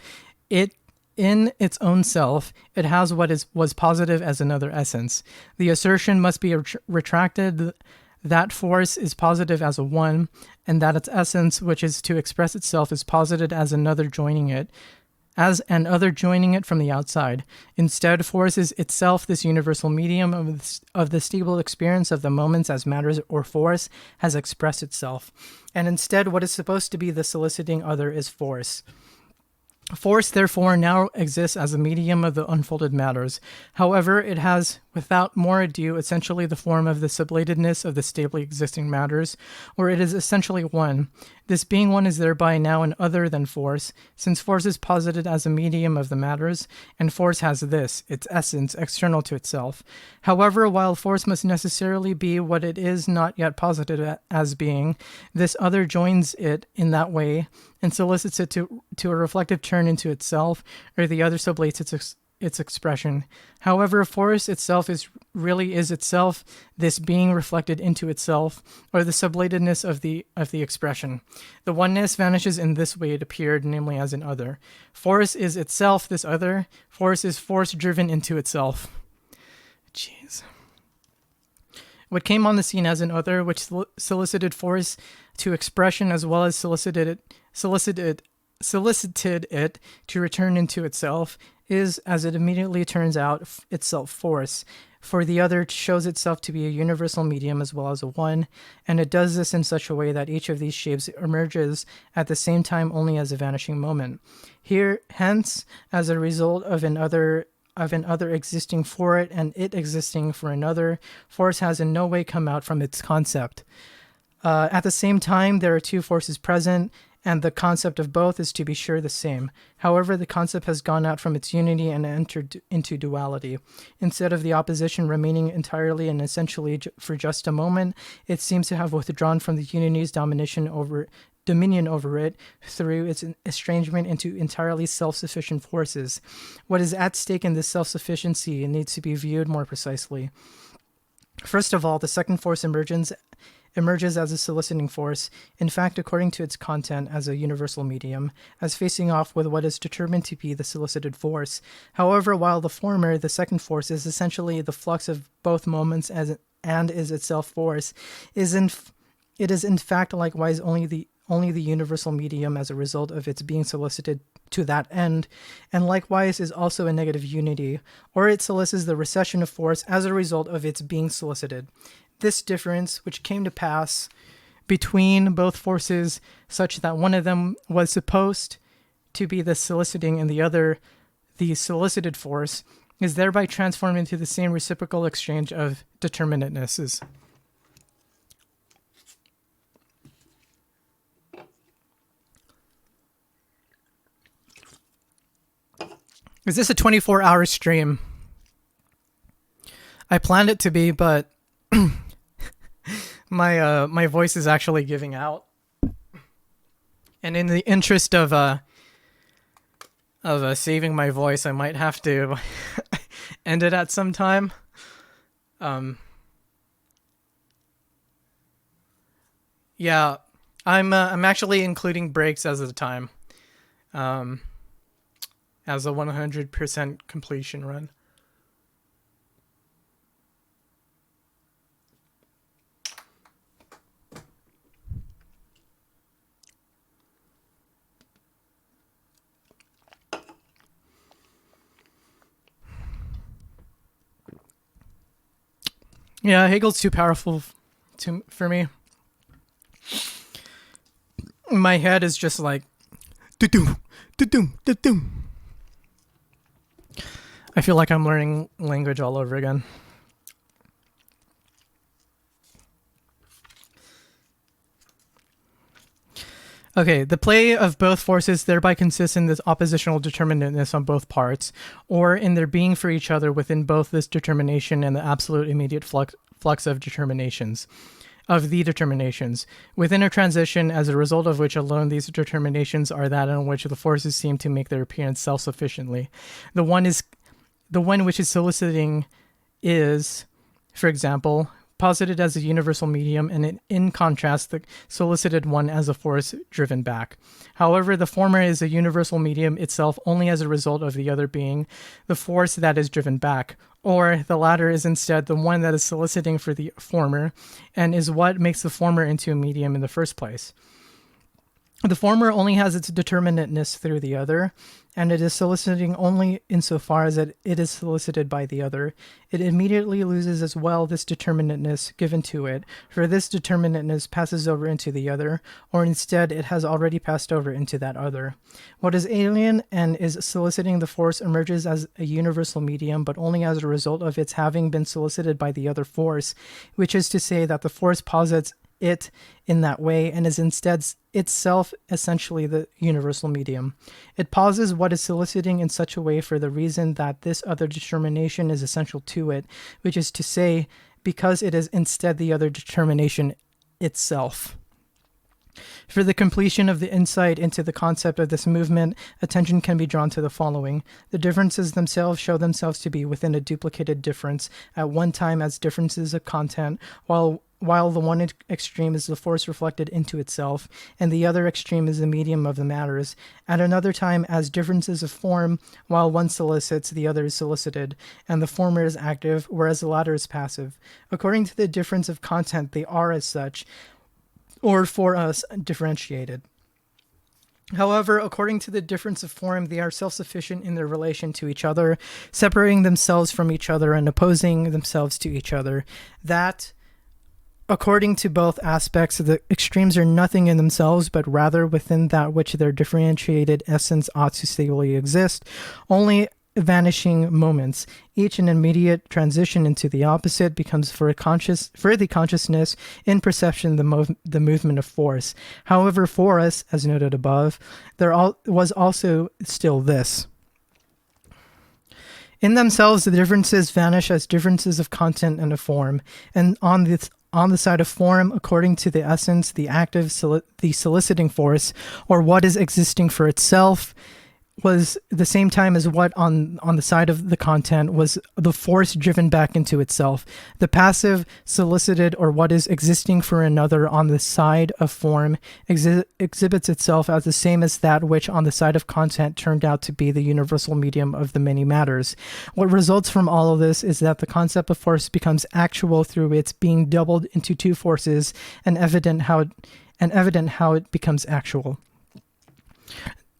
it in its own self, it has what was positive as another essence. The assertion must be retracted that force is positive as a one, and that its essence, which is to express itself, is posited as another joining it, as an other joining it from the outside. Instead, force is itself this universal medium of the stable experience of the moments as matters or force has expressed itself. And instead, what is supposed to be the soliciting other is force. Force, therefore, now exists as a medium of the unfolded matters. However, it has, without more ado, essentially the form of the sublatedness of the stably existing matters, or it is essentially one. This being one is thereby now an other than force, since force is posited as a medium of the matters, and force has this, its essence, external to itself. However, while force must necessarily be what it is not yet posited as being, this other joins it in that way, and solicits it to a reflective turn into itself, or the other sublates its expression. However, force itself is itself this being reflected into itself, or the sublatedness of the expression. The oneness vanishes in this way it appeared, namely as an other. Force is itself this other. Force is force driven into itself. Jeez. What came on the scene as an other, which solicited force to expression as well as solicited it to return into itself, is, as it immediately turns out, itself force. For the other shows itself to be a universal medium as well as a one, and it does this in such a way that each of these shapes emerges at the same time only as a vanishing moment. Here, hence, as a result of an other existing for it and it existing for another, force has in no way come out from its concept. At the same time, there are two forces present, and the concept of both is to be sure the same. However, the concept has gone out from its unity and entered into duality. Instead of the opposition remaining entirely and essentially for just a moment, it seems to have withdrawn from the unity's dominion over it through its estrangement into entirely self-sufficient forces. What is at stake in this self-sufficiency needs to be viewed more precisely. First of all, the second force emerges as a soliciting force, in fact, according to its content, as a universal medium, as facing off with what is determined to be the solicited force. However, while the former, the second force, is essentially the flux of both moments and is itself force, it is in fact likewise only the universal medium as a result of its being solicited to that end, and likewise is also a negative unity, or it solicits the recession of force as a result of its being solicited. This difference, which came to pass between both forces, such that one of them was supposed to be the soliciting and the other the solicited force, is thereby transformed into the same reciprocal exchange of determinatenesses. Is this a 24-hour stream? I planned it to be, but my voice is actually giving out, and in the interest of saving my voice, I might have to end it at some time. Yeah, I'm actually including breaks as a time, as a 100% completion run. Yeah, Hegel's too powerful for me. My head is just like, do-doom, do-doom, do-doom. I feel like I'm learning language all over again. Okay, the play of both forces thereby consists in this oppositional determinateness on both parts, or in their being for each other within both this determination and the absolute immediate flux of the determinations, within a transition as a result of which alone these determinations are that in which the forces seem to make their appearance self-sufficiently. The one which is soliciting is, for example, posited as a universal medium, and in contrast, the solicited one as a force driven back. However, the former is a universal medium itself only as a result of the other being the force that is driven back, or the latter is instead the one that is soliciting for the former, and is what makes the former into a medium in the first place. The former only has its determinateness through the other, and it is soliciting only insofar as it is solicited by the other. It immediately loses as well this determinateness given to it, for this determinateness passes over into the other, or instead it has already passed over into that other. What is alien and is soliciting the force emerges as a universal medium, but only as a result of its having been solicited by the other force, which is to say that the force posits it in that way and is instead itself essentially the universal medium. It pauses what is soliciting in such a way for the reason that this other determination is essential to it, which is to say, because it is instead the other determination itself. For the completion of the insight into the concept of this movement, attention can be drawn to the following. The differences themselves show themselves to be within a duplicated difference, at one time as differences of content, while the one extreme is the force reflected into itself, and the other extreme is the medium of the matters. At another time as differences of form, while one solicits, the other is solicited, and the former is active, whereas the latter is passive. According to the difference of content, they are as such, or for us, differentiated. However, according to the difference of form, they are self-sufficient in their relation to each other, separating themselves from each other and opposing themselves to each other. That, according to both aspects, the extremes are nothing in themselves, but rather within that which their differentiated essence ought to stably exist, only vanishing moments. Each an immediate transition into the opposite becomes for the consciousness in perception the movement of force. However, for us, as noted above, there was also still this. In themselves, the differences vanish as differences of content and of form, and on the side of form, according to the essence, the active, the soliciting force, or what is existing for itself, was the same time as what on the side of the content was the force driven back into itself. The passive, solicited, or what is existing for another on the side of form exhibits itself as the same as that which on the side of content turned out to be the universal medium of the many matters. What results from all of this is that the concept of force becomes actual through its being doubled into two forces, and evident how it becomes actual.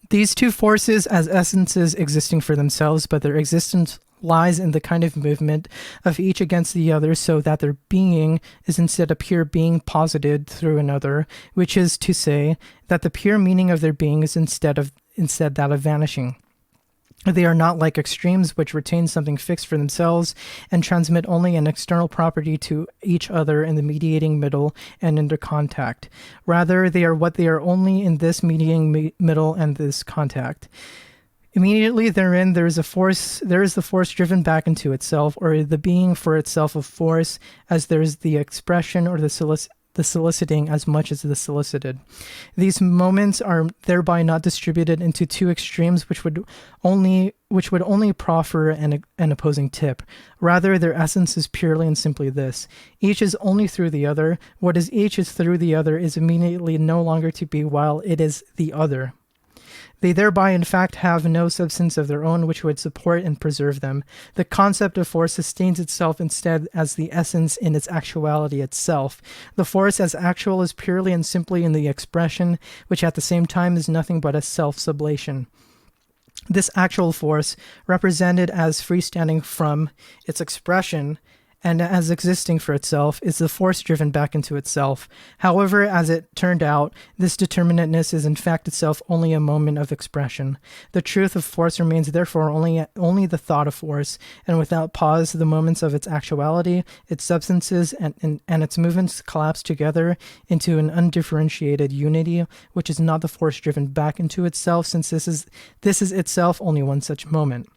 These two forces as essences existing for themselves, but their existence lies in the kind of movement of each against the other, so that their being is instead a pure being posited through another, which is to say that the pure meaning of their being is instead that of vanishing. They are not like extremes, which retain something fixed for themselves and transmit only an external property to each other in the mediating middle and in their contact. Rather, they are what they are only in this mediating middle and this contact. Immediately therein there is the force driven back into itself, or the being for itself of force, as there is the expression or the soliciting as much as the solicited. These moments are thereby not distributed into two extremes which would only proffer an opposing tip. Rather, their essence is purely and simply this. Each is only through the other. What is each is through the other is immediately no longer to be while it is the other. They thereby, in fact, have no substance of their own which would support and preserve them. The concept of force sustains itself instead as the essence in its actuality itself. The force as actual is purely and simply in the expression, which at the same time is nothing but a self-sublation. This actual force, represented as freestanding from its expression, and as existing for itself, is the force driven back into itself. However, as it turned out, this determinateness is in fact itself only a moment of expression. The truth of force remains therefore only the thought of force, and without pause, the moments of its actuality, its substances, and its movements collapse together into an undifferentiated unity, which is not the force driven back into itself, since this is itself only one such moment.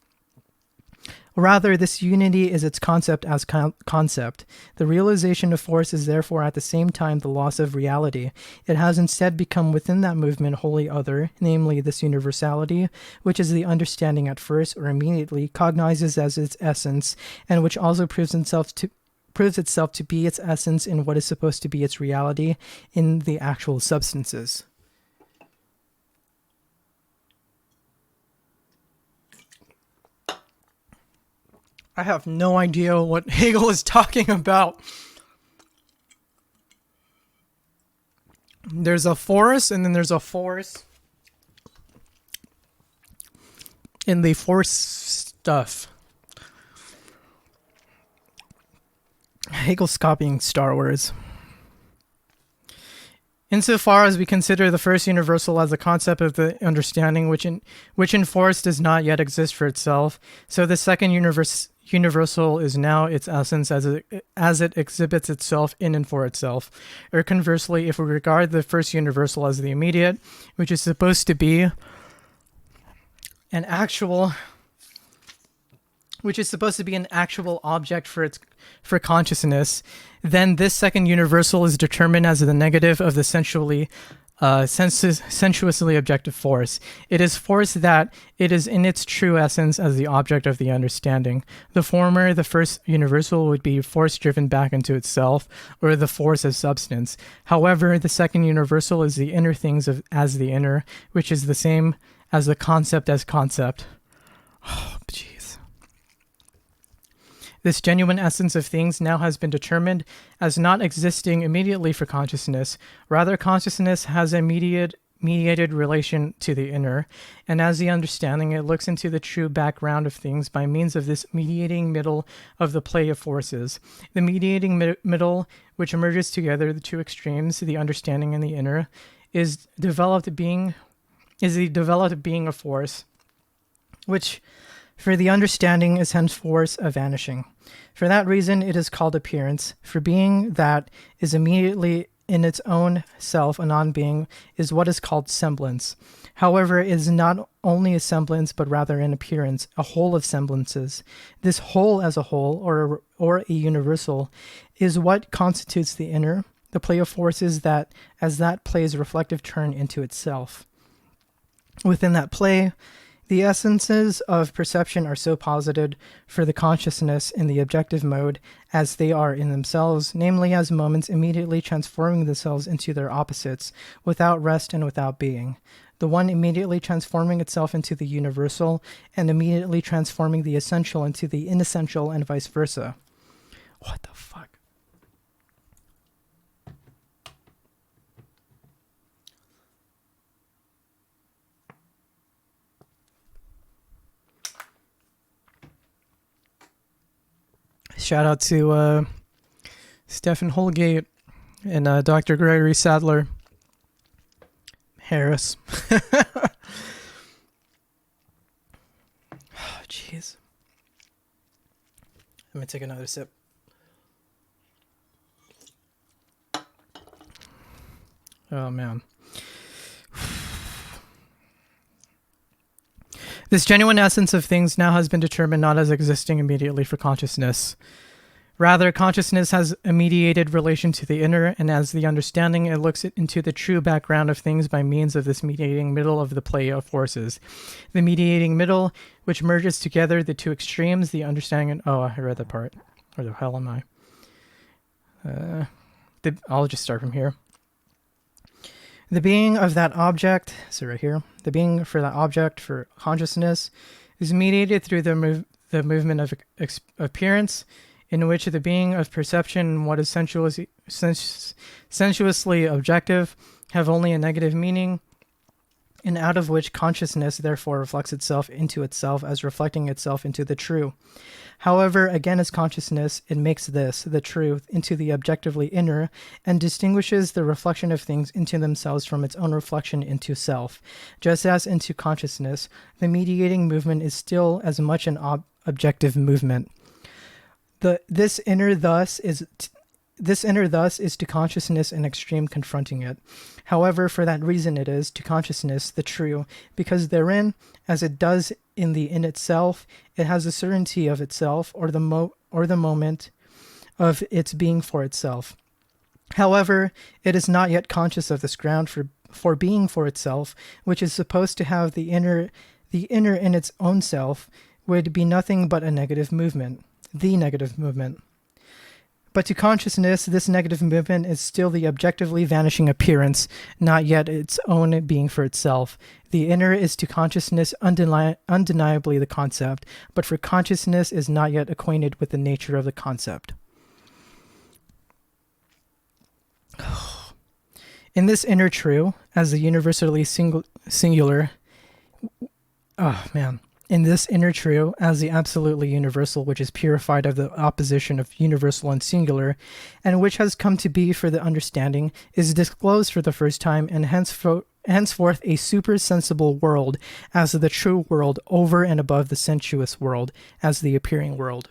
Rather, this unity is its concept as concept. The realization of force is therefore at the same time the loss of reality. It has instead become within that movement wholly other, namely this universality, which is the understanding at first or immediately cognizes as its essence, and which also proves itself to be its essence in what is supposed to be its reality in the actual substances. I have no idea what Hegel is talking about. There's a force, and then there's a force in the force stuff. Hegel's copying Star Wars. Insofar as we consider the first universal as a concept of the understanding which in force does not yet exist for itself, so the second universal is now its essence as it exhibits itself in and for itself. Or conversely, if we regard the first universal as the immediate, which is supposed to be an actual object for consciousness, then this second universal is determined as the negative of the sensuously objective force. It is force that it is in its true essence as the object of the understanding. The former, the first universal, would be force driven back into itself, or the force as substance. However, the second universal is the inner things as the inner, which is the same as the concept as concept. Oh, jeez. This genuine essence of things now has been determined as not existing immediately for consciousness. Rather, consciousness has a mediated relation to the inner, and as the understanding, it looks into the true background of things by means of this mediating middle of the play of forces. The mediating middle, which merges together the two extremes, the understanding and the inner, is the developed being of force, which for the understanding is henceforth a vanishing. For that reason it is called appearance, for being that is immediately in its own self a non-being is what is called semblance. However, it is not only a semblance, but rather an appearance, a whole of semblances. This whole as a whole, or a universal, is what constitutes the inner, the play of forces that, as that plays reflective turn into itself. Within that play, the essences of perception are so posited for the consciousness in the objective mode as they are in themselves, namely as moments immediately transforming themselves into their opposites, without rest and without being. The one immediately transforming itself into the universal, and immediately transforming the essential into the inessential, and vice versa. What the fuck? Shout out to Stephen Holgate and Dr. Gregory Sadler Harris. Oh, jeez. Let me take another sip. Oh, man. This genuine essence of things now has been determined not as existing immediately for consciousness. Rather, consciousness has a mediated relation to the inner, and as the understanding, it looks into the true background of things by means of this mediating middle of the play of forces. The mediating middle, which merges together the two extremes, the understanding and... Oh, I read that part. Where the hell am I? I'll just start from here. The being of that object, so right here, the being for that object for consciousness is mediated through the movement of appearance, in which the being of perception and what is sensuously objective have only a negative meaning, and out of which consciousness therefore reflects itself into itself as reflecting itself into the true. However, again as consciousness, it makes this, the truth, into the objectively inner, and distinguishes the reflection of things into themselves from its own reflection into self. Just as into consciousness, the mediating movement is still as much an objective movement. This inner thus is to consciousness an extreme confronting it. However, for that reason it is to consciousness the true, because therein, as it does in the in itself, it has the certainty of itself, or the moment of its being for itself. However, it is not yet conscious of this ground for being for itself, which is supposed to have the inner in its own self, would be nothing but a negative movement, the negative movement. But to consciousness, this negative movement is still the objectively vanishing appearance, not yet its own being for itself. The inner is to consciousness undeniably the concept, but for consciousness is not yet acquainted with the nature of the concept. In this inner true, as the universally singular, in this inner true, as the absolutely universal, which is purified of the opposition of universal and singular, and which has come to be for the understanding, is disclosed for the first time, and henceforth a supersensible world, as the true world, over and above the sensuous world, as the appearing world.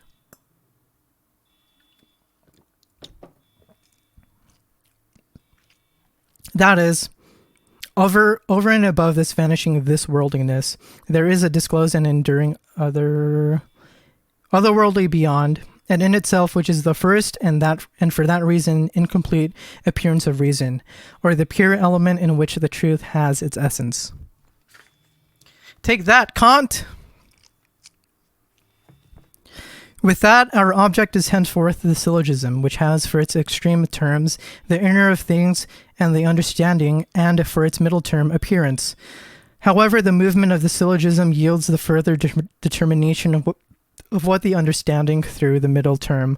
That is, over and above this vanishing of this worldliness, there is a disclosed and enduring otherworldly beyond, and in itself which is the first and for that reason incomplete appearance of reason, or the pure element in which the truth has its essence. Take that, Kant! With that, our object is henceforth the syllogism, which has for its extreme terms the inner of things and the understanding, and for its middle term appearance. However, the movement of the syllogism yields the further determination of what the understanding through the middle term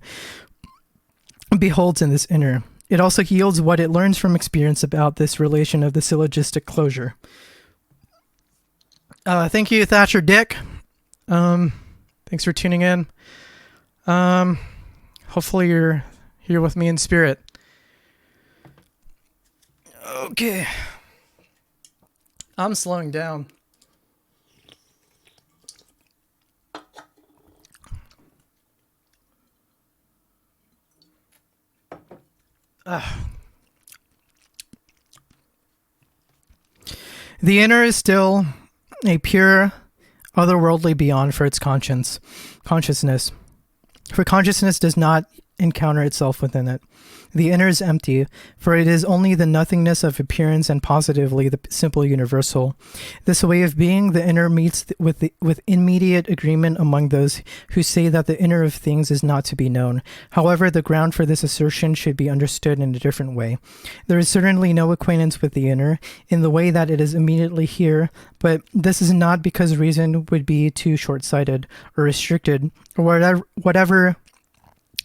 beholds in this inner. It also yields what it learns from experience about this relation of the syllogistic closure. Thank you, Thatcher Dick. Thanks for tuning in. Hopefully you're here with me in spirit. Okay. I'm slowing down. The inner is still a pure, otherworldly beyond for its consciousness. For consciousness does not encounter itself within it. The inner is empty, for it is only the nothingness of appearance and positively the simple universal. This way of being, the inner meets with immediate agreement among those who say that the inner of things is not to be known. However, the ground for this assertion should be understood in a different way. There is certainly no acquaintance with the inner, in the way that it is immediately here, but this is not because reason would be too short-sighted or restricted, or whatever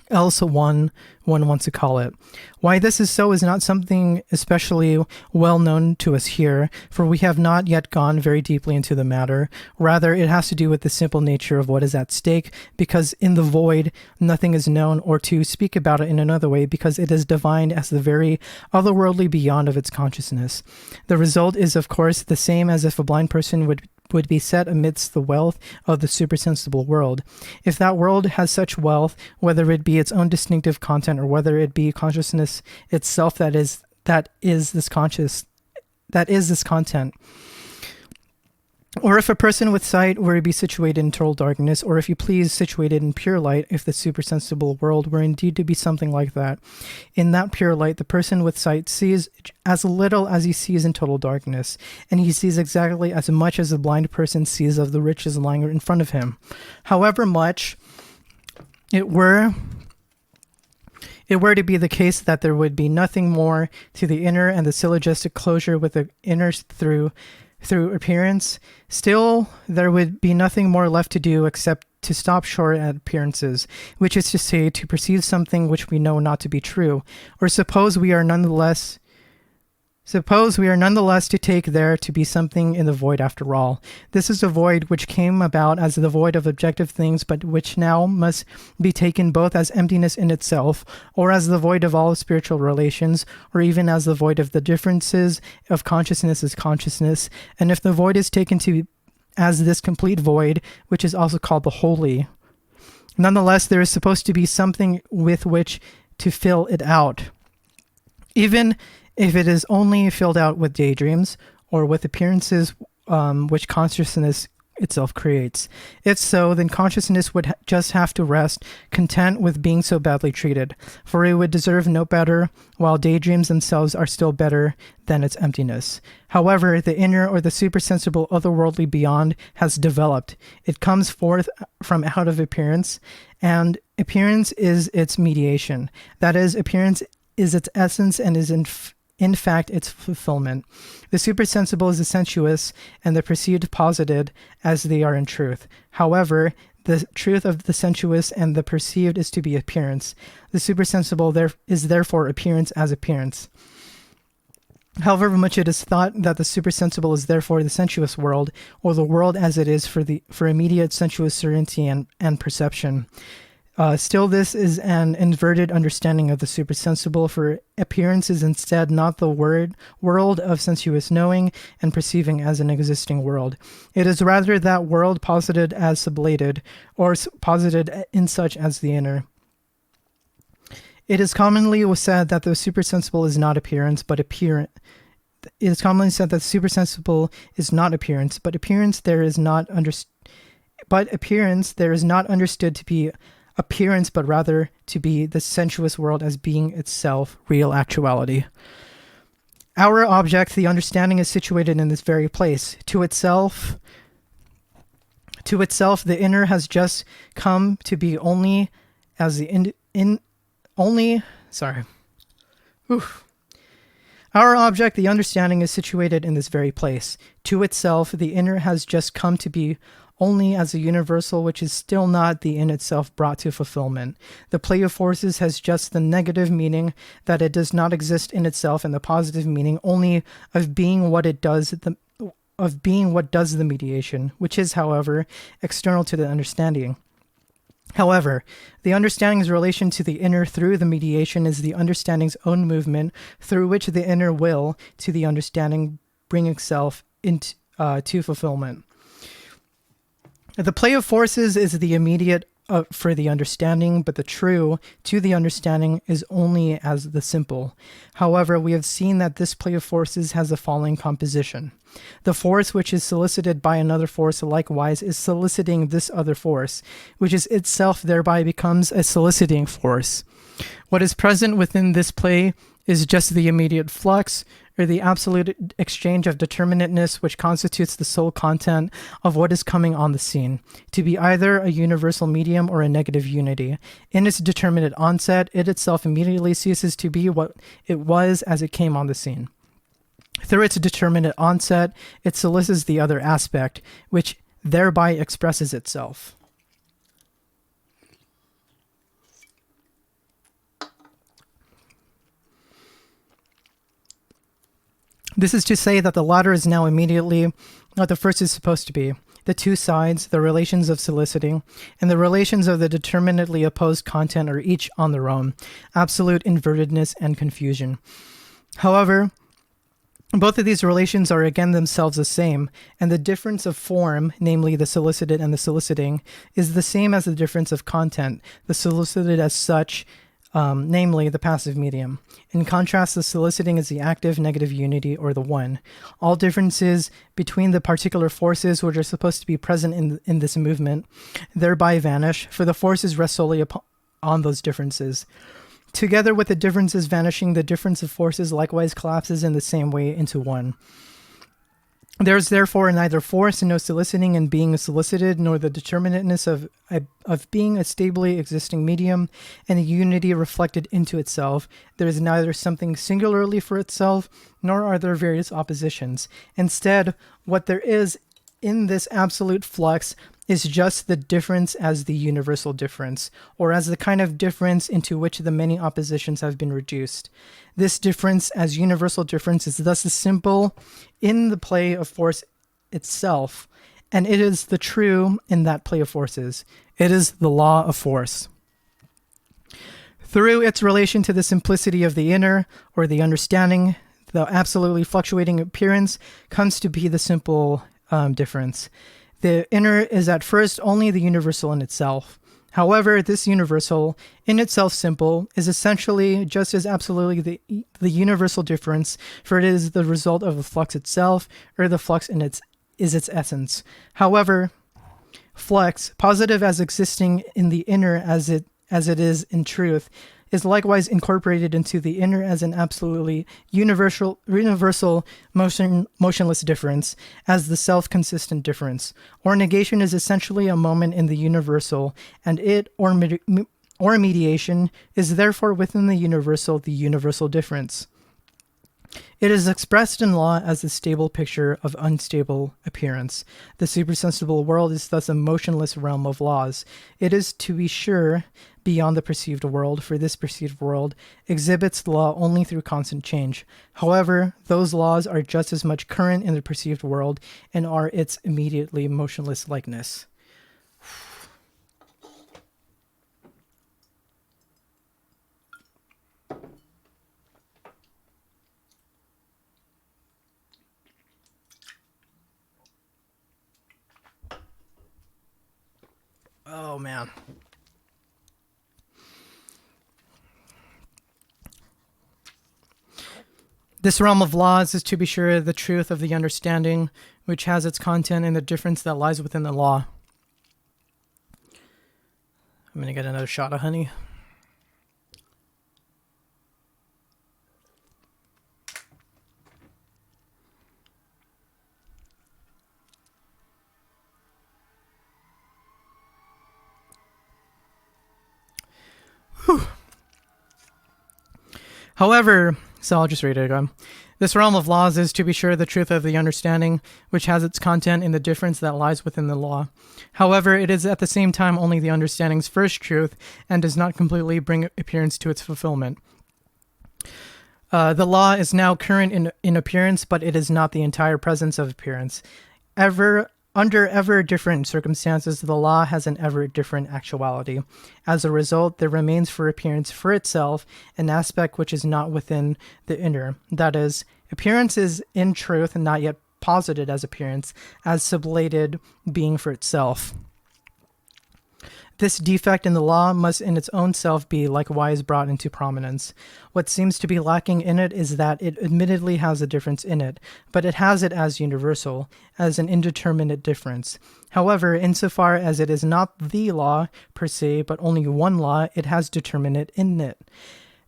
else one wants to call it. Why this is so is not something especially well known to us here, for we have not yet gone very deeply into the matter. Rather, it has to do with the simple nature of what is at stake, because in the void nothing is known, or to speak about it in another way, because it is divined as the very otherworldly beyond of its consciousness. The result is, of course, the same as if a blind person would be set amidst the wealth of the supersensible world. If that world has such wealth, whether it be its own distinctive content or whether it be consciousness itself that is this content. Or if a person with sight were to be situated in total darkness, or if you please, situated in pure light, if the supersensible world were indeed to be something like that, in that pure light, the person with sight sees as little as he sees in total darkness, and he sees exactly as much as the blind person sees of the riches lying in front of him. However much it were to be the case that there would be nothing more to the inner and the syllogistic closure with the inner through appearance, still there would be nothing more left to do except to stop short at appearances, which is to say, to perceive something which we know not to be true, or suppose we are nonetheless Suppose we are nonetheless to take there to be something in the void after all. This is a void which came about as the void of objective things, but which now must be taken both as emptiness in itself, or as the void of all spiritual relations, or even as the void of the differences of consciousness as consciousness. And if the void is taken to be as this complete void, which is also called the holy, nonetheless there is supposed to be something with which to fill it out. Even if it is only filled out with daydreams or with appearances which consciousness itself creates. If so, then consciousness would just have to rest, content with being so badly treated, for it would deserve no better, while daydreams themselves are still better than its emptiness. However, the inner or the supersensible otherworldly beyond has developed. It comes forth from out of appearance, and appearance is its mediation. That is, appearance is its essence and is in fact its fulfillment. The supersensible is the sensuous, and the perceived posited as they are in truth. However, the truth of the sensuous and the perceived is to be appearance. The supersensible is therefore appearance as appearance. However much it is thought that the supersensible is therefore the sensuous world, or the world as it is for immediate sensuous certainty and perception. Still, this is an inverted understanding of the supersensible, for appearance is instead not the world of sensuous knowing and perceiving as an existing world. It is rather that world posited as sublated, or posited in such as the inner. It is commonly said that the supersensible is not appearance, but appearance. It is commonly said that the supersensible is not appearance, but appearance there is not understood to be appearance, but rather to be the sensuous world as being itself real actuality. Our object, the understanding, is situated in this very place. To itself, the inner has just come to be only as the Our object, the understanding, is situated in this very place. To itself, the inner has just come to be only as a universal which is still not the in itself brought to fulfillment. The play of forces has just the negative meaning that it does not exist in itself, and the positive meaning only of being what it does, what does the mediation, which is, however, external to the understanding. However, the understanding's relation to the inner through the mediation is the understanding's own movement, through which the inner will to the understanding bring itself into to fulfillment. The play of forces is the immediate for the understanding, but the true to the understanding is only as the simple. However, we have seen that this play of forces has the following composition. The force which is solicited by another force likewise is soliciting this other force, which is itself thereby becomes a soliciting force. What is present within this play is just the immediate flux, or the absolute exchange of determinateness which constitutes the sole content of what is coming on the scene, to be either a universal medium or a negative unity. In its determinate onset, it itself immediately ceases to be what it was as it came on the scene. Through its determinate onset, it solicits the other aspect, which thereby expresses itself. This is to say that the latter is now immediately what the first is supposed to be. The two sides, the relations of soliciting, and the relations of the determinately opposed content are each on their own, absolute invertedness and confusion. However, both of these relations are again themselves the same, and the difference of form, namely the solicited and the soliciting, is the same as the difference of content, the solicited as such, namely the passive medium. In contrast, the soliciting is the active negative unity, or the one. All differences between the particular forces which are supposed to be present in this movement thereby vanish, for the forces rest solely on those differences. Together with the differences vanishing, the difference of forces likewise collapses in the same way into one. There is therefore neither force and no soliciting in being solicited, nor the determinateness of being a stably existing medium, and a unity reflected into itself. There is neither something singularly for itself, nor are there various oppositions. Instead, what there is in this absolute flux is just the difference as the universal difference, or as the kind of difference into which the many oppositions have been reduced. This difference as universal difference is thus the simple in the play of force itself, and it is the true in that play of forces. It is the law of force. Through its relation to the simplicity of the inner, or the understanding, the absolutely fluctuating appearance comes to be the simple difference. The inner is at first only the universal in itself. However, this universal, in itself simple, is essentially just as absolutely the universal difference, for it is the result of the flux itself, or the flux is its essence. However, flux, positive as existing in the inner as it is in truth, is likewise incorporated into the inner as an absolutely universal motionless difference, as the self-consistent difference. Or negation is essentially a moment in the universal, and it, or mediation, is therefore within the universal difference. It is expressed in law as a stable picture of unstable appearance. The supersensible world is thus a motionless realm of laws. It is, to be sure, beyond the perceived world, for this perceived world exhibits law only through constant change. However, those laws are just as much current in the perceived world and are its immediately motionless likeness. Oh, man. This realm of laws is, to be sure, the truth of the understanding, which has its content in the difference that lies within the law. I'm going to get another shot of honey. Whew. However, so I'll just read it again. This realm of laws is, to be sure, the truth of the understanding, which has its content in the difference that lies within the law. However, it is at the same time only the understanding's first truth, and does not completely bring appearance to its fulfillment. The law is now current in appearance, but it is not the entire presence of appearance. Under ever different circumstances, the law has an ever different actuality. As a result, there remains for appearance for itself an aspect which is not within the inner. That is, appearance is in truth not yet posited as appearance, as sublated being for itself. This defect in the law must in its own self be likewise brought into prominence. What seems to be lacking in it is that it admittedly has a difference in it, but it has it as universal, as an indeterminate difference. However, insofar as it is not the law per se, but only one law, it has determinate in it.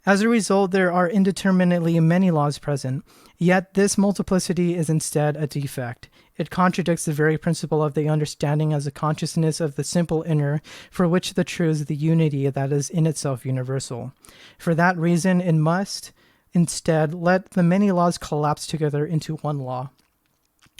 As a result, there are indeterminately many laws present, yet this multiplicity is instead a defect. It contradicts the very principle of the understanding as a consciousness of the simple inner, for which the true is the unity that is in itself universal. For that reason, it must, instead, let the many laws collapse together into one law.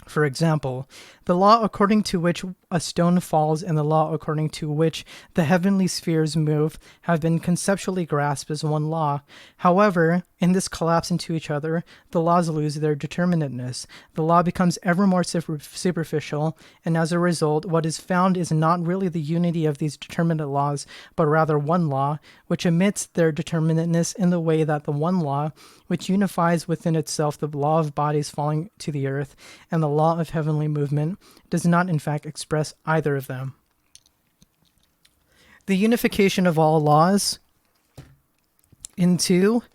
For example, the law according to which a stone falls and the law according to which the heavenly spheres move have been conceptually grasped as one law. However, in this collapse into each other, the laws lose their determinateness. The law becomes ever more superficial, and as a result, what is found is not really the unity of these determinate laws, but rather one law, which omits their determinateness in the way that the one law, which unifies within itself the law of bodies falling to the earth and the law of heavenly movement, does not in fact express either of them. The unification of all laws into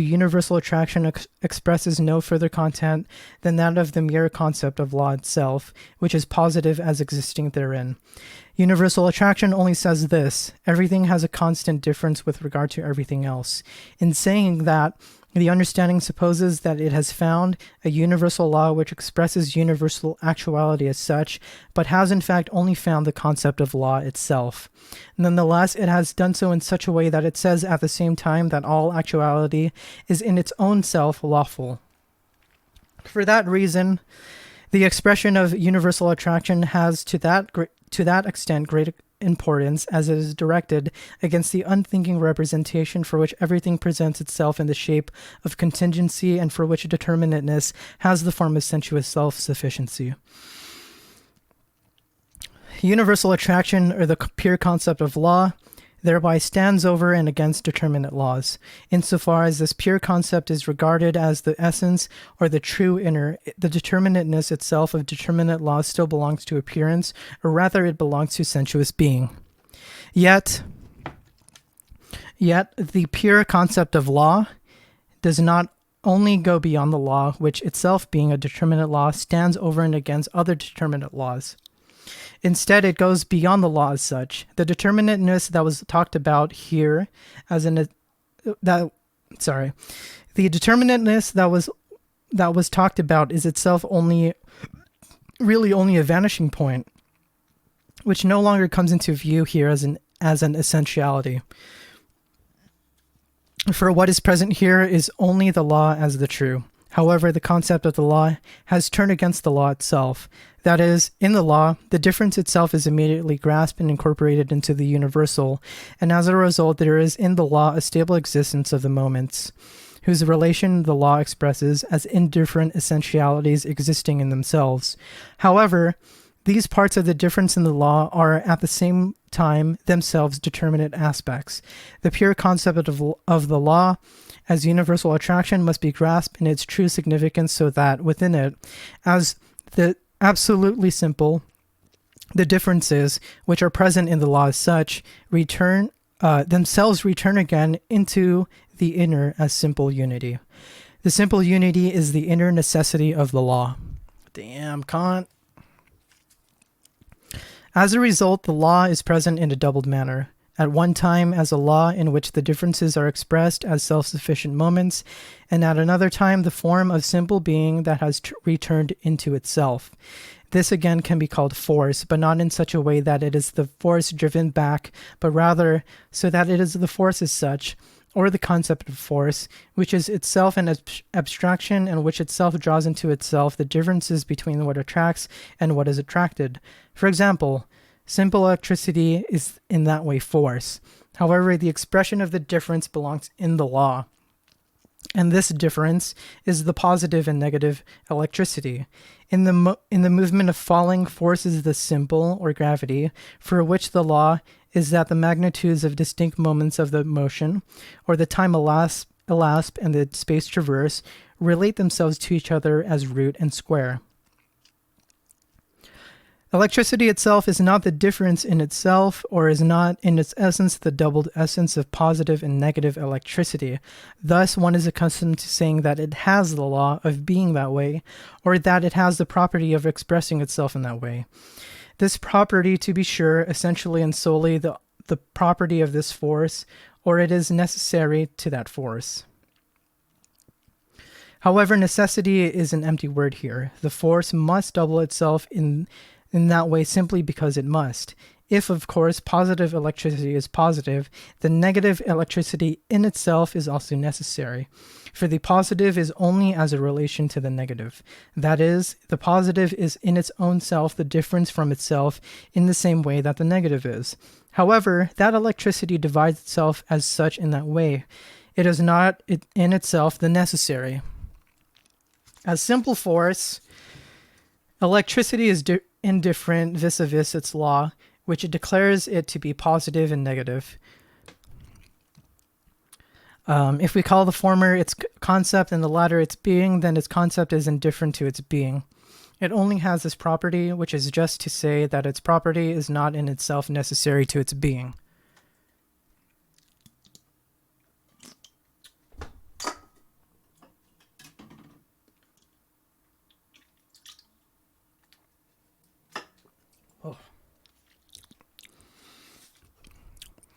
universal attraction expresses no further content than that of the mere concept of law itself, which is positive as existing therein. Universal attraction only says this: everything has a constant difference with regard to everything else. In saying that, the understanding supposes that it has found a universal law which expresses universal actuality as such, but has in fact only found the concept of law itself. Nonetheless, it has done so in such a way that it says at the same time that all actuality is in its own self lawful. For that reason, The expression of universal attraction has to that extent great importance as it is directed against the unthinking representation for which everything presents itself in the shape of contingency and for which determinateness has the form of sensuous self-sufficiency. Universal attraction, or the pure concept of law, thereby stands over and against determinate laws. Insofar as this pure concept is regarded as the essence or the true inner, the determinateness itself of determinate laws still belongs to appearance, or rather it belongs to sensuous being. Yet the pure concept of law does not only go beyond the law, which itself being a determinate law stands over and against other determinate laws. Instead, it goes beyond the law as such. The determinateness that was talked about here the determinateness that was talked about is itself only a vanishing point, which no longer comes into view here as an essentiality. For what is present here is only the law as the true. However, the concept of the law has turned against the law itself. That is, in the law, the difference itself is immediately grasped and incorporated into the universal, and as a result, there is in the law a stable existence of the moments, whose relation the law expresses as indifferent essentialities existing in themselves. However, these parts of the difference in the law are at the same time themselves determinate aspects. The pure concept of the law as universal attraction must be grasped in its true significance so that within it, as the absolutely simple, the differences which are present in the law as such themselves return again into the inner as simple unity. The simple unity is the inner necessity of the law. Damn, Kant. As a result, the law is present in a doubled manner. At one time as a law in which the differences are expressed as self-sufficient moments, and at another time the form of simple being that has returned into itself. This again can be called force, but not in such a way that it is the force driven back, but rather so that it is the force as such, or the concept of force, which is itself an abstraction and which itself draws into itself the differences between what attracts and what is attracted. For example, simple electricity is in that way force. However, the expression of the difference belongs in the law. And this difference is the positive and negative electricity. In the movement of falling, force is the simple, or gravity, for which the law is that the magnitudes of distinct moments of the motion, or the time elapsed and the space traversed, relate themselves to each other as root and square. Electricity itself is not the difference in itself, or is not in its essence the doubled essence of positive and negative electricity. Thus, one is accustomed to saying that it has the law of being that way, or that it has the property of expressing itself in that way. This property, to be sure, essentially and solely the property of this force, or it is necessary to that force. However, necessity is an empty word here. The force must double itself in that way simply because it must. If, of course, positive electricity is positive, the negative electricity in itself is also necessary. For the positive is only as a relation to the negative. That is, the positive is in its own self the difference from itself in the same way that the negative is. However, that electricity divides itself as such in that way. It is not in itself the necessary. As simple force, electricity is indifferent vis-a-vis its law, which it declares it to be positive and negative. If we call the former its concept and the latter its being, then its concept is indifferent to its being. It only has this property, which is just to say that its property is not in itself necessary to its being.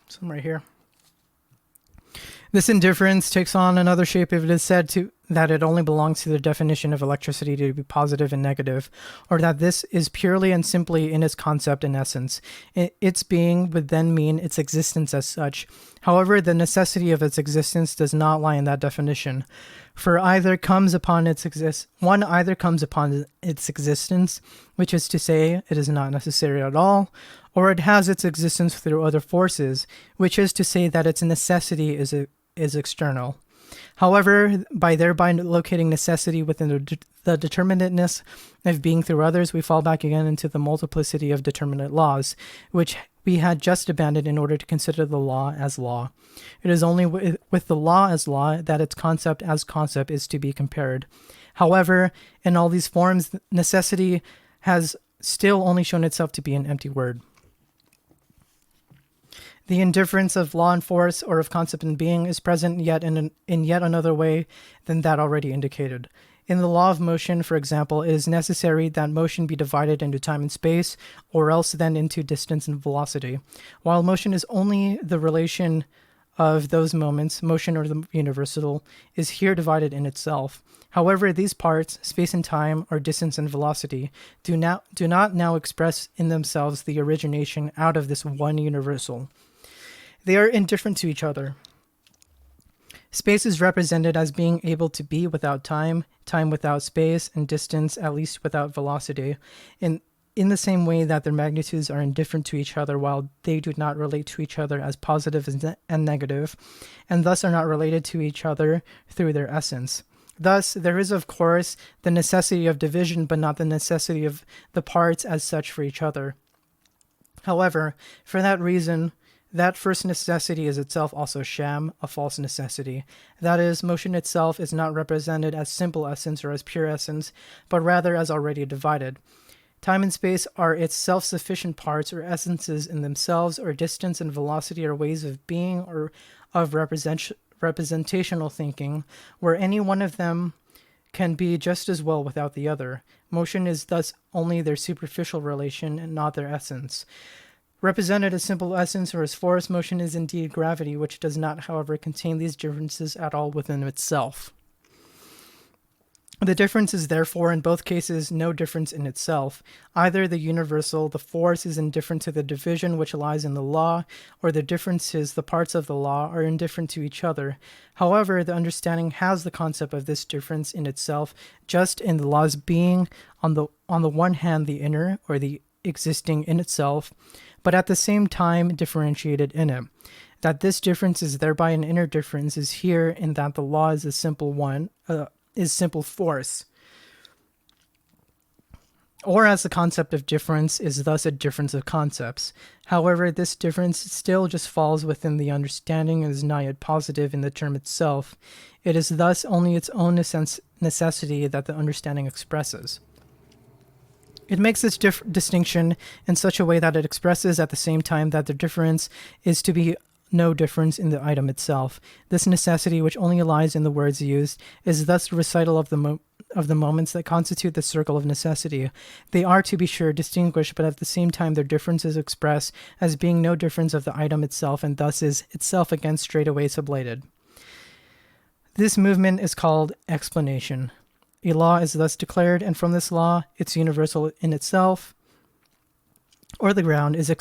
Some right here. This indifference takes on another shape if it is said that it only belongs to the definition of electricity to be positive and negative, or that this is purely and simply in its concept and essence. Its being would then mean its existence as such. However, the necessity of its existence does not lie in that definition. For one either comes upon its existence, which is to say, it is not necessary at all, or it has its existence through other forces, which is to say that its necessity is external. However, by thereby locating necessity within the determinateness of being through others, we fall back again into the multiplicity of determinate laws, which we had just abandoned in order to consider the law as law. It is only with the law as law that its concept as concept is to be compared. However, in all these forms, necessity has still only shown itself to be an empty word. The indifference of law and force, or of concept and being, is present yet in yet another way than that already indicated. In the law of motion, for example, it is necessary that motion be divided into time and space, or else then into distance and velocity. While motion is only the relation of those moments, motion or the universal is here divided in itself. However, these parts, space and time, or distance and velocity, do not now express in themselves the origination out of this one universal. They are indifferent to each other. Space is represented as being able to be without time, time without space, and distance at least without velocity, in the same way that their magnitudes are indifferent to each other while they do not relate to each other as positive and negative, and thus are not related to each other through their essence. Thus, there is, of course, the necessity of division, but not the necessity of the parts as such for each other. However, for that reason, that first necessity is itself also sham, a false necessity. That is, motion itself is not represented as simple essence or as pure essence, but rather as already divided. Time and space are its self-sufficient parts or essences in themselves, or distance and velocity are ways of being or of representational thinking, where any one of them can be just as well without the other. Motion is thus only their superficial relation and not their essence. Represented as simple essence or as force, motion is indeed gravity, which does not, however, contain these differences at all within itself. The difference is therefore in both cases no difference in itself. Either the universal, the force, is indifferent to the division which lies in the law, or the differences, the parts of the law, are indifferent to each other. However, the understanding has the concept of this difference in itself, just in the law's being, on the one hand the inner, or the existing in itself, but at the same time differentiated in it. That this difference is thereby an inner difference is here in that the law is a simple one, is simple force. Or as the concept of difference is thus a difference of concepts. However, this difference still just falls within the understanding and is not yet positive in the term itself. It is thus only its own necessity that the understanding expresses. It makes this distinction in such a way that it expresses at the same time that the difference is to be no difference in the item itself. This necessity, which only lies in the words used, is thus the recital of the moments that constitute the circle of necessity. They are, to be sure, distinguished, but at the same time their difference is expressed as being no difference of the item itself, and thus is itself again straightway sublated. This movement is called explanation. A law is thus declared, and from this law, its universal in itself, or the ground, is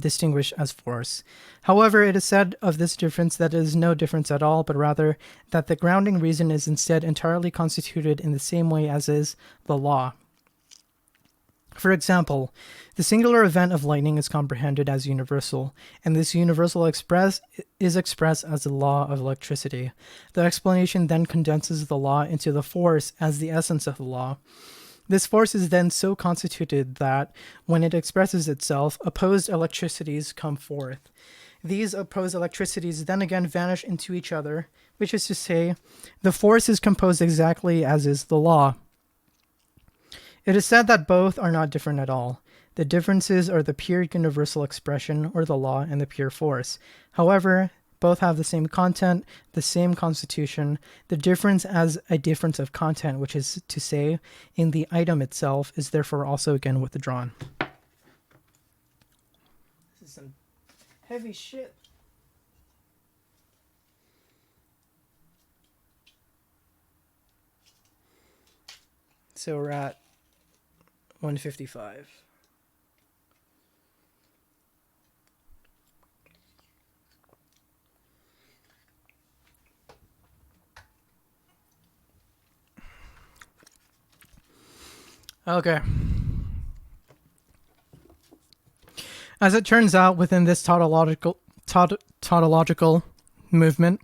distinguished as force. However, it is said of this difference that it is no difference at all, but rather that the grounding reason is instead entirely constituted in the same way as is the law. For example, the singular event of lightning is comprehended as universal, and this universal is expressed as the law of electricity. The explanation then condenses the law into the force as the essence of the law. This force is then so constituted that, when it expresses itself, opposed electricities come forth. These opposed electricities then again vanish into each other, which is to say, the force is composed exactly as is the law. It is said that both are not different at all. The differences are the pure universal expression, or the law, and the pure force. However, both have the same content, the same constitution. The difference as a difference of content, which is to say, in the item itself, is therefore also again withdrawn. This is some heavy shit. So we're at 155. Okay. As it turns out, within this tautological movement,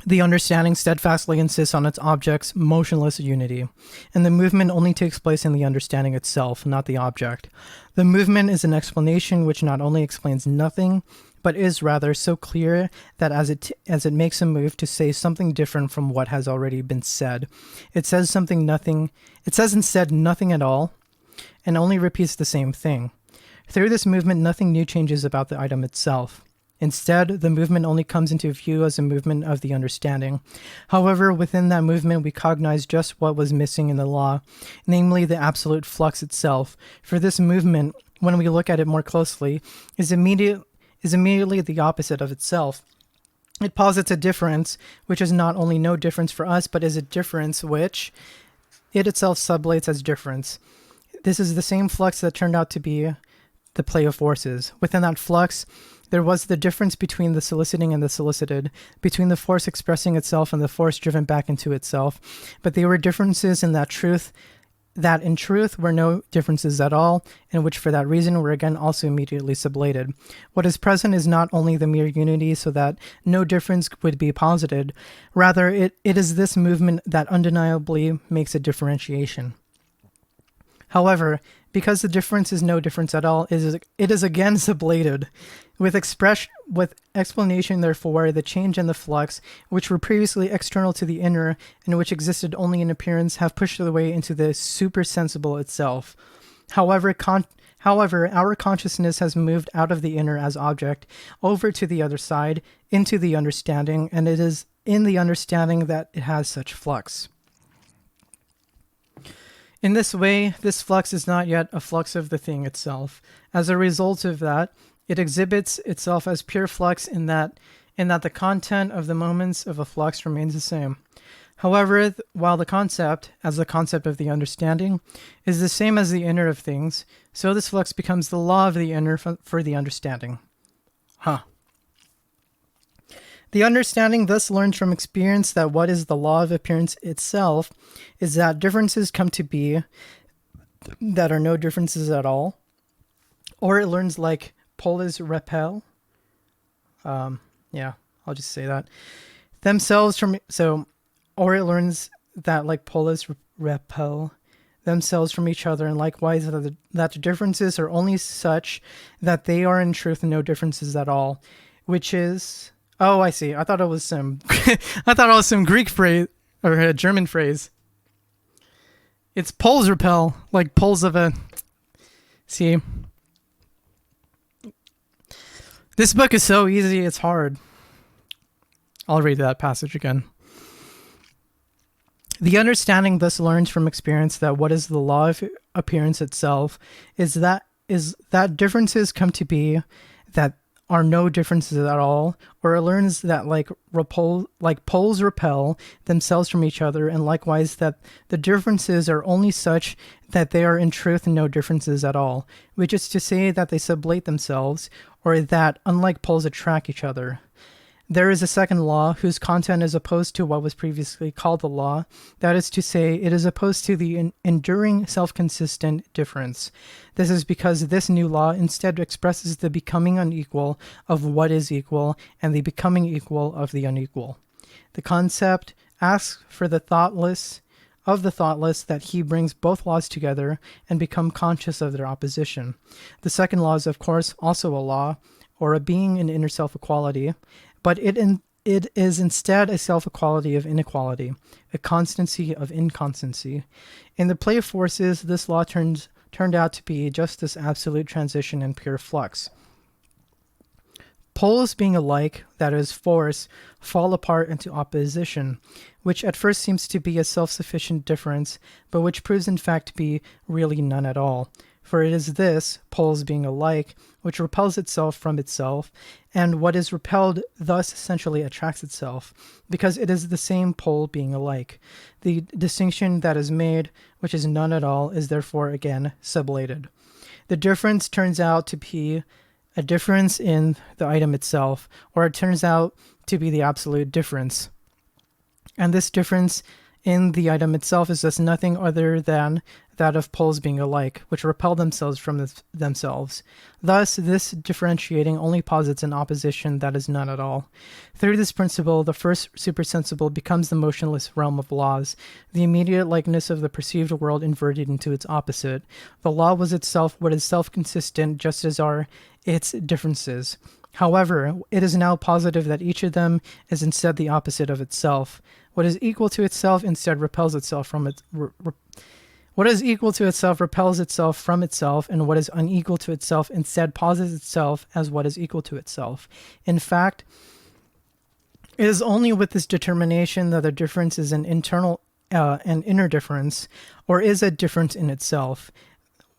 the understanding steadfastly insists on its object's motionless unity, and the movement only takes place in the understanding itself, not the object. The movement is an explanation which not only explains nothing, but is rather so clear that as it makes a move to say something different from what has already been said, it says instead nothing at all, and only repeats the same thing. Through this movement, nothing new changes about the item itself. Instead, the movement only comes into view as a movement of the understanding. However, within that movement, we cognize just what was missing in the law, namely the absolute flux itself. For this movement, when we look at it more closely, is immediately the opposite of itself. It posits a difference, which is not only no difference for us, but is a difference which it itself sublates as difference. This is the same flux that turned out to be the play of forces. Within that flux, there was the difference between the soliciting and the solicited, between the force expressing itself and the force driven back into itself. But they were differences in that in truth were no differences at all, and which for that reason were again also immediately sublated. What is present is not only the mere unity so that no difference would be posited, rather it is this movement that undeniably makes a differentiation. However, because the difference is no difference at all, it is again sublated. With explanation, therefore, the change and the flux, which were previously external to the inner and which existed only in appearance, have pushed their way into the supersensible itself. However, our consciousness has moved out of the inner as object, over to the other side, into the understanding, and it is in the understanding that it has such flux. In this way, this flux is not yet a flux of the thing itself. As a result of that, it exhibits itself as pure flux in that the content of the moments of a flux remains the same. However, while the concept, as the concept of the understanding, is the same as the inner of things, so this flux becomes the law of the inner for the understanding. The understanding thus learns from experience that what is the law of appearance itself is that differences come to be that are no differences at all, or it learns like poles repel. I'll just say that. Or it learns that like poles repel themselves from each other, and likewise that the differences are only such that they are in truth no differences at all, which is... Oh, I see. I thought it was some Greek phrase or a German phrase. It's poles repel, like poles of a... See? This book is so easy, it's hard. I'll read that passage again. The understanding thus learns from experience that what is the law of appearance itself is that differences come to be that are no differences at all, or it learns that like poles repel themselves from each other, and likewise that the differences are only such that they are in truth no differences at all, which is to say that they sublate themselves, or that, unlike poles, attract each other. There is a second law whose content is opposed to what was previously called the law. That is to say, it is opposed to the enduring self-consistent difference. This is because this new law instead expresses the becoming unequal of what is equal and the becoming equal of the unequal. The concept asks for the thoughtless that he brings both laws together and become conscious of their opposition. The second law is, of course, also a law, or a being in inner self-equality, but it is instead a self-equality of inequality, a constancy of inconstancy. In the play of forces, this law turned out to be just this absolute transition and pure flux. Poles being alike, that is, force, fall apart into opposition, which at first seems to be a self-sufficient difference, but which proves in fact to be really none at all. For it is this, poles being alike, which repels itself from itself, and what is repelled thus essentially attracts itself, because it is the same pole being alike. The distinction that is made, which is none at all, is therefore again sublated. The difference turns out to be a difference in the item itself, or it turns out to be the absolute difference. And this difference in the item itself is thus nothing other than that of poles being alike, which repel themselves from themselves. Thus, this differentiating only posits an opposition that is none at all. Through this principle, the first supersensible becomes the motionless realm of laws, the immediate likeness of the perceived world inverted into its opposite. The law was itself what is self-consistent, just as are its differences. However, it is now positive that each of them is instead the opposite of itself. What is equal to itself instead repels itself from its what is equal to itself repels itself from itself, and what is unequal to itself instead posits itself as what is equal to itself. In fact, it is only with this determination that the difference is an internal and inner difference, or is a difference in itself,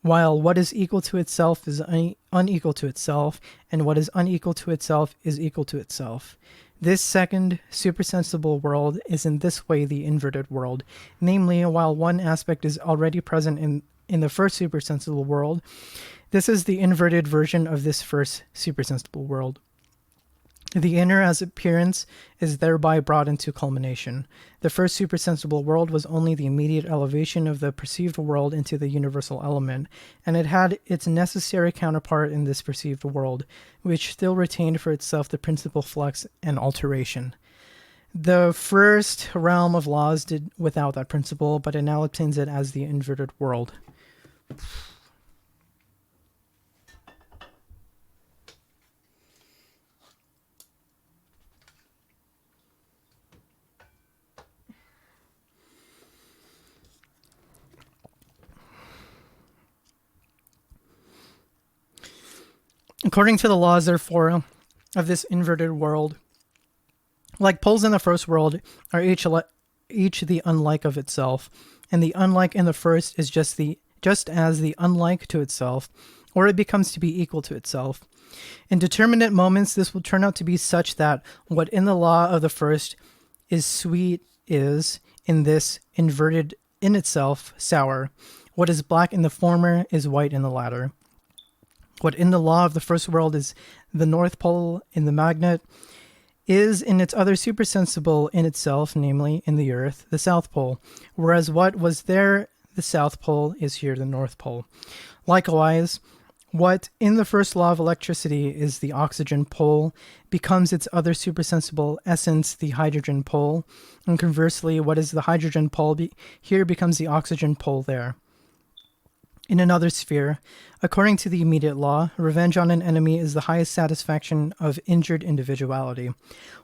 while what is equal to itself is unequal to itself, and what is unequal to itself is equal to itself. This second supersensible world is in this way the inverted world, namely, while one aspect is already present in the first supersensible world, this is the inverted version of this first supersensible world. The inner as appearance is thereby brought into culmination. The first supersensible world was only the immediate elevation of the perceived world into the universal element, and it had its necessary counterpart in this perceived world, which still retained for itself the principal flux and alteration. The first realm of laws did without that principle, but it now obtains it as the inverted world. According to the laws, therefore, of this inverted world, like poles in the first world, are each the unlike of itself, and the unlike in the first is just as the unlike to itself, or it becomes to be equal to itself. In determinate moments, this will turn out to be such that what in the law of the first is sweet is, in this inverted in itself, sour. What is black in the former is white in the latter. What in the law of the first world is the North Pole in the magnet is in its other supersensible in itself, namely in the Earth, the South Pole, whereas what was there the South Pole is here the North Pole. Likewise, what in the first law of electricity is the oxygen pole becomes its other supersensible essence, the hydrogen pole, and conversely, what is the hydrogen pole here becomes the oxygen pole there. In another sphere, according to the immediate law, revenge on an enemy is the highest satisfaction of injured individuality.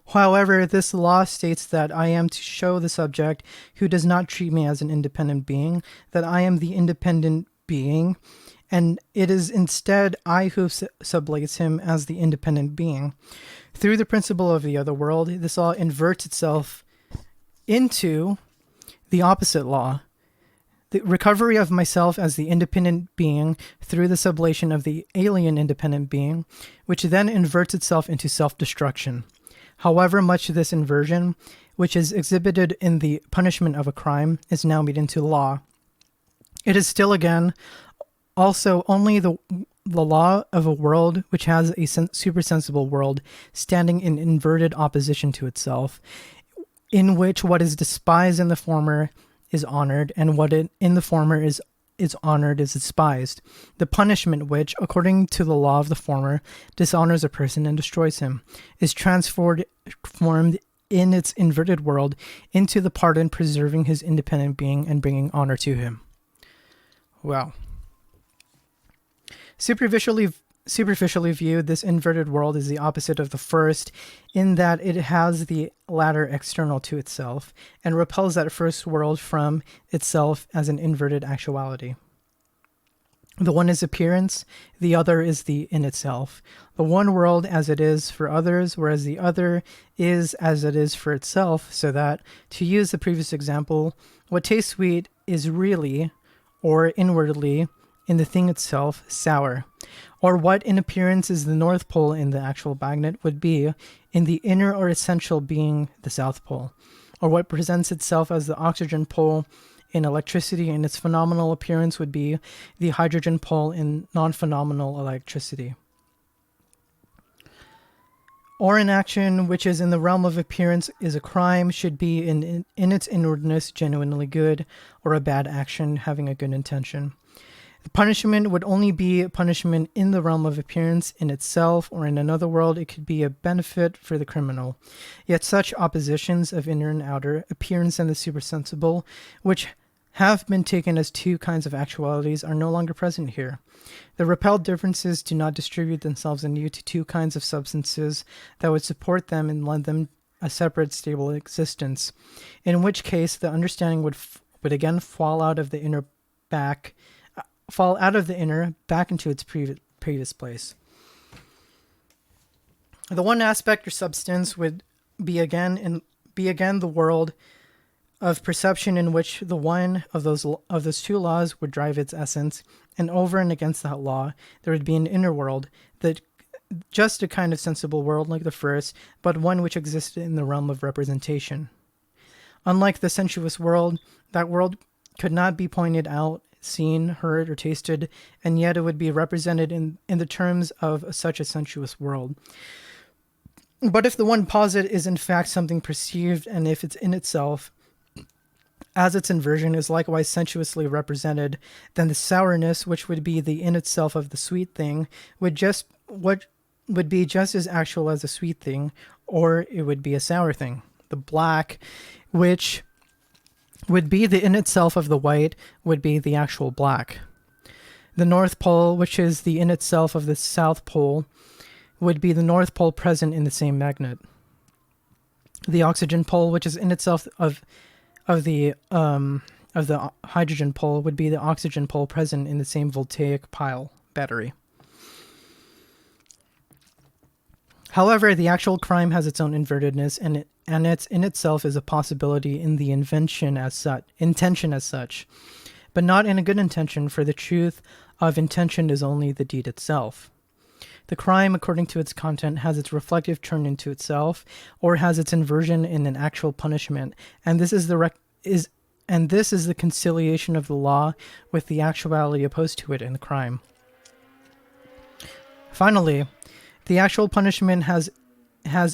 However, this law states that I am to show the subject who does not treat me as an independent being, that I am the independent being, and it is instead I who sublates him as the independent being. Through the principle of the other world, this law inverts itself into the opposite law. The recovery of myself as the independent being through the sublation of the alien independent being, which then inverts itself into self-destruction. However much this inversion, which is exhibited in the punishment of a crime, is now made into law, it is still again also only the law of a world which has a supersensible world standing in inverted opposition to itself, in which what is despised in the former is honored, and what in the former is honored is despised. The punishment which, according to the law of the former, dishonors a person and destroys him, is transformed in its inverted world into the pardon preserving his independent being and bringing honor to him. Wow. Superficially viewed, this inverted world is the opposite of the first, in that it has the latter external to itself, and repels that first world from itself as an inverted actuality. The one is appearance, the other is the in itself. The one world as it is for others, whereas the other is as it is for itself, so that, to use the previous example, what tastes sweet is really, or inwardly, in the thing itself, sour, or what in appearance is the North Pole in the actual magnet would be in the inner or essential being the South Pole, or what presents itself as the oxygen pole in electricity in its phenomenal appearance would be the hydrogen pole in non-phenomenal electricity. Or an action which is in the realm of appearance is a crime should be in its inwardness genuinely good, or a bad action having a good intention. The punishment would only be punishment in the realm of appearance in itself, or in another world it could be a benefit for the criminal. Yet such oppositions of inner and outer, appearance and the supersensible, which have been taken as two kinds of actualities, are no longer present here. The repelled differences do not distribute themselves anew to two kinds of substances that would support them and lend them a separate stable existence, in which case the understanding would again fall out of the inner back into its previous place. The one aspect or substance would be again the world of perception, in which the one of those two laws would drive its essence, and over and against that law there would be an inner world, that just a kind of sensible world like the first, but one which existed in the realm of representation. Unlike the sensuous world, that world could not be pointed out, seen, heard, or tasted, and yet it would be represented in the terms of such a sensuous world. But if the one posit is in fact something perceived, and if it's in itself, as its inversion is likewise sensuously represented, then the sourness, which would be the in itself of the sweet thing, would be just as actual as a sweet thing, or it would be a sour thing. The black, which would be the in itself of the white, would be the actual black. The North Pole, which is the in itself of the South Pole, would be the North Pole present in the same magnet. The oxygen pole, which is in itself of the hydrogen pole, would be the oxygen pole present in the same voltaic pile battery. However, the actual crime has its own invertedness, and it's in itself is a possibility in the intention as such, but not in a good intention, for the truth of intention is only the deed itself. The crime, according to its content, has its reflective turned into itself, or has its inversion in an actual punishment, and this is the conciliation of the law with the actuality opposed to it in the crime. Finally, the actual punishment has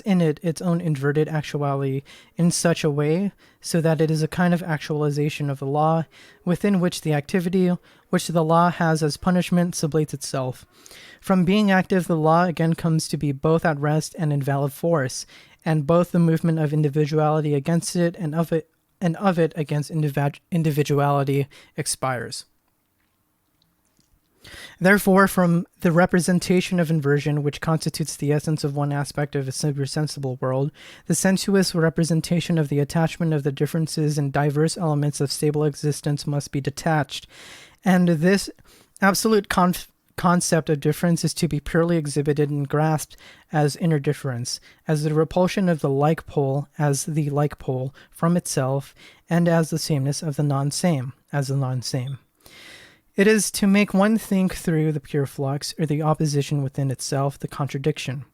in it its own inverted actuality in such a way so that it is a kind of actualization of the law, within which the activity which the law has as punishment sublates itself. From being active, the law again comes to be both at rest and in valid force, and both the movement of individuality against it and of it against individuality expires. Therefore, from the representation of inversion, which constitutes the essence of one aspect of a supersensible world, the sensuous representation of the attachment of the differences and diverse elements of stable existence must be detached, and this absolute concept of difference is to be purely exhibited and grasped as inner difference, as the repulsion of the like pole as the like pole from itself, and as the sameness of the non-same as the non-same. It is to make one think through the pure flux, or the opposition within itself, the contradiction.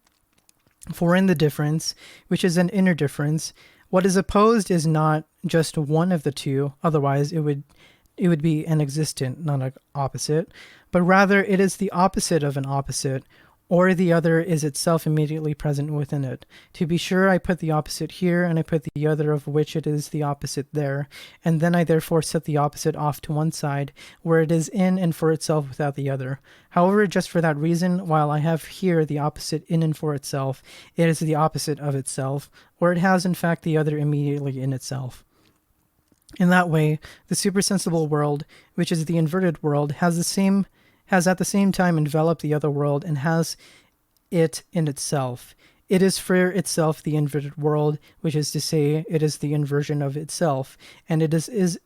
For in the difference, which is an inner difference, what is opposed is not just one of the two, otherwise it would be an existent, not an opposite, but rather it is the opposite of an opposite, or the other is itself immediately present within it. To be sure, I put the opposite here, and I put the other of which it is the opposite there, and then I therefore set the opposite off to one side, where it is in and for itself without the other. However, just for that reason, while I have here the opposite in and for itself, it is the opposite of itself, or it has in fact the other immediately in itself. In that way, the supersensible world, which is the inverted world, has at the same time enveloped the other world and has it in itself. It is for itself the inverted world, which is to say, it is the inversion of itself, and it is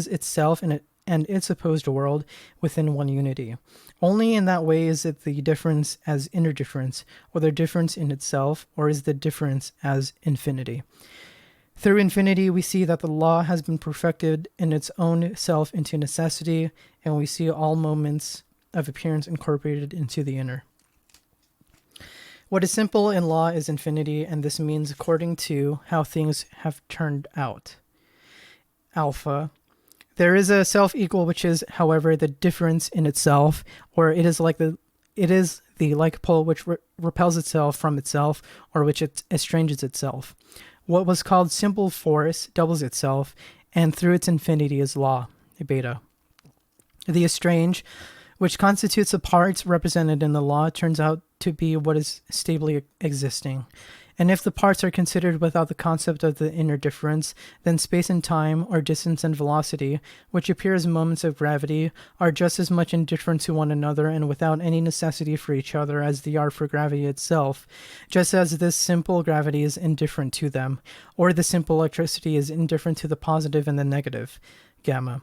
itself and its opposed world within one unity. Only in that way is it the difference as inner difference, or the difference in itself, or is the difference as infinity. Through infinity, we see that the law has been perfected in its own self into necessity, and we see all moments of appearance incorporated into the inner. What is simple in law is infinity, and this means according to how things have turned out. Alpha. There is a self equal, which is, however, the difference in itself, or it is the like pole which repels itself from itself, or which it estranges itself. What was called simple force doubles itself, and through its infinity is law, beta. The estrange, which constitutes the parts represented in the law, turns out to be what is stably existing. And if the parts are considered without the concept of the inner difference, then space and time, or distance and velocity, which appear as moments of gravity, are just as much indifferent to one another and without any necessity for each other as they are for gravity itself, just as this simple gravity is indifferent to them, or the simple electricity is indifferent to the positive and the negative, gamma.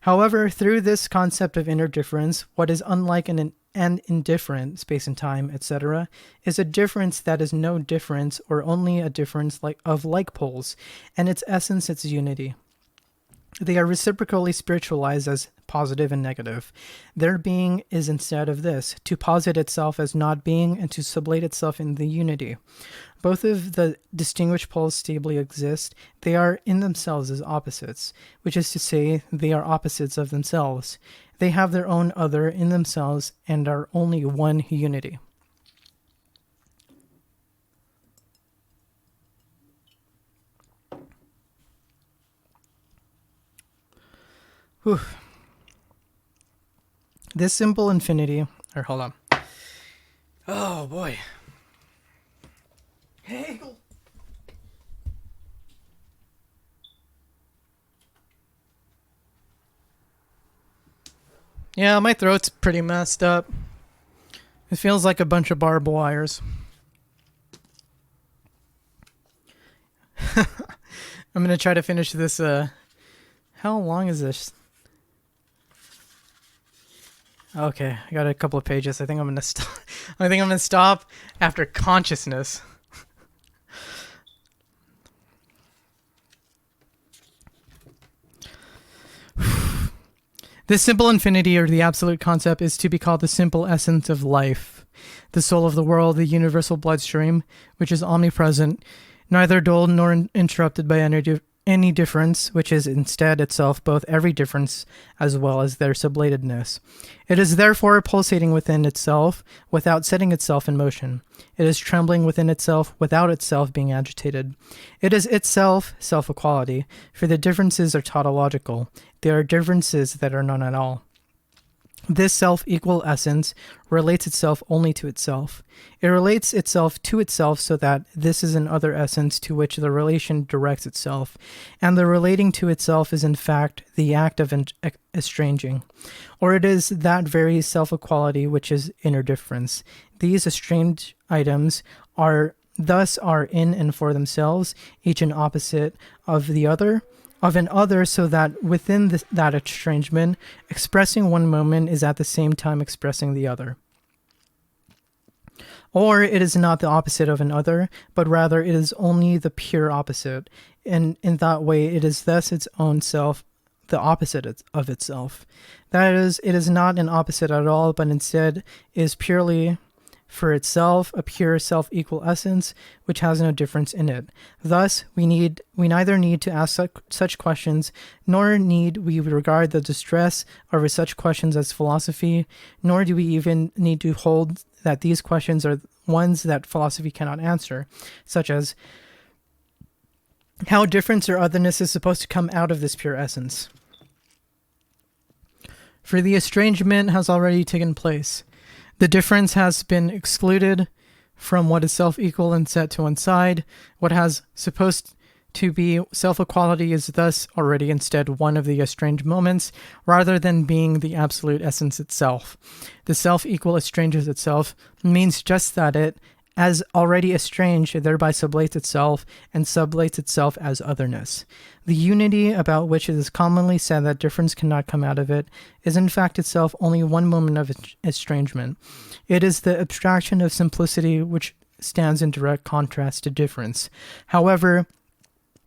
However, through this concept of inner difference, what is unlike and indifferent, space and time, etc., is a difference that is no difference or only a difference of like poles, and its essence its unity. They are reciprocally spiritualized as positive and negative. Their being is instead of this, to posit itself as not being and to sublate itself in the unity. Both of the distinguished poles stably exist. They are in themselves as opposites, which is to say, they are opposites of themselves. They have their own other in themselves and are only one unity. Whew. This simple infinity, or hold on. Oh boy. Hegel. Yeah, my throat's pretty messed up. It feels like a bunch of barbed wires. I'm gonna try to finish this. How long is this? Okay, I got a couple of pages. I think I'm gonna stop. I think I'm gonna stop after consciousness. This simple infinity, or the absolute concept, is to be called the simple essence of life, the soul of the world, the universal bloodstream, which is omnipresent, neither dulled nor interrupted by any difference, which is instead itself both every difference as well as their sublatedness. It is therefore pulsating within itself without setting itself in motion. It is trembling within itself without itself being agitated. It is itself self-equality, for the differences are tautological. They are differences that are none at all. This self-equal essence relates itself only to itself. It relates itself to itself so that this is another essence to which the relation directs itself, and the relating to itself is in fact the act of estranging, or it is that very self-equality which is inner difference. These estranged items are in and for themselves, each an opposite of the other, of an other, so that within that estrangement, expressing one moment is at the same time expressing the other. Or it is not the opposite of an other, but rather it is only the pure opposite, and in that way it is thus its own self, the opposite of itself. That is, it is not an opposite at all, but instead is purely for itself a pure self-equal essence which has no difference in it. Thus, we neither need to ask such questions, nor need we regard the distress over such questions as philosophy, nor do we even need to hold that these questions are ones that philosophy cannot answer, such as how difference or otherness is supposed to come out of this pure essence. For the estrangement has already taken place. The difference has been excluded from what is self-equal and set to one side. What has supposed to be self-equality is thus already instead one of the estranged moments, rather than being the absolute essence itself. The self-equal estranges itself means just that it, as already estranged, thereby sublates itself, and sublates itself as otherness. The unity about which it is commonly said that difference cannot come out of it is in fact itself only one moment of estrangement. It is the abstraction of simplicity which stands in direct contrast to difference. However,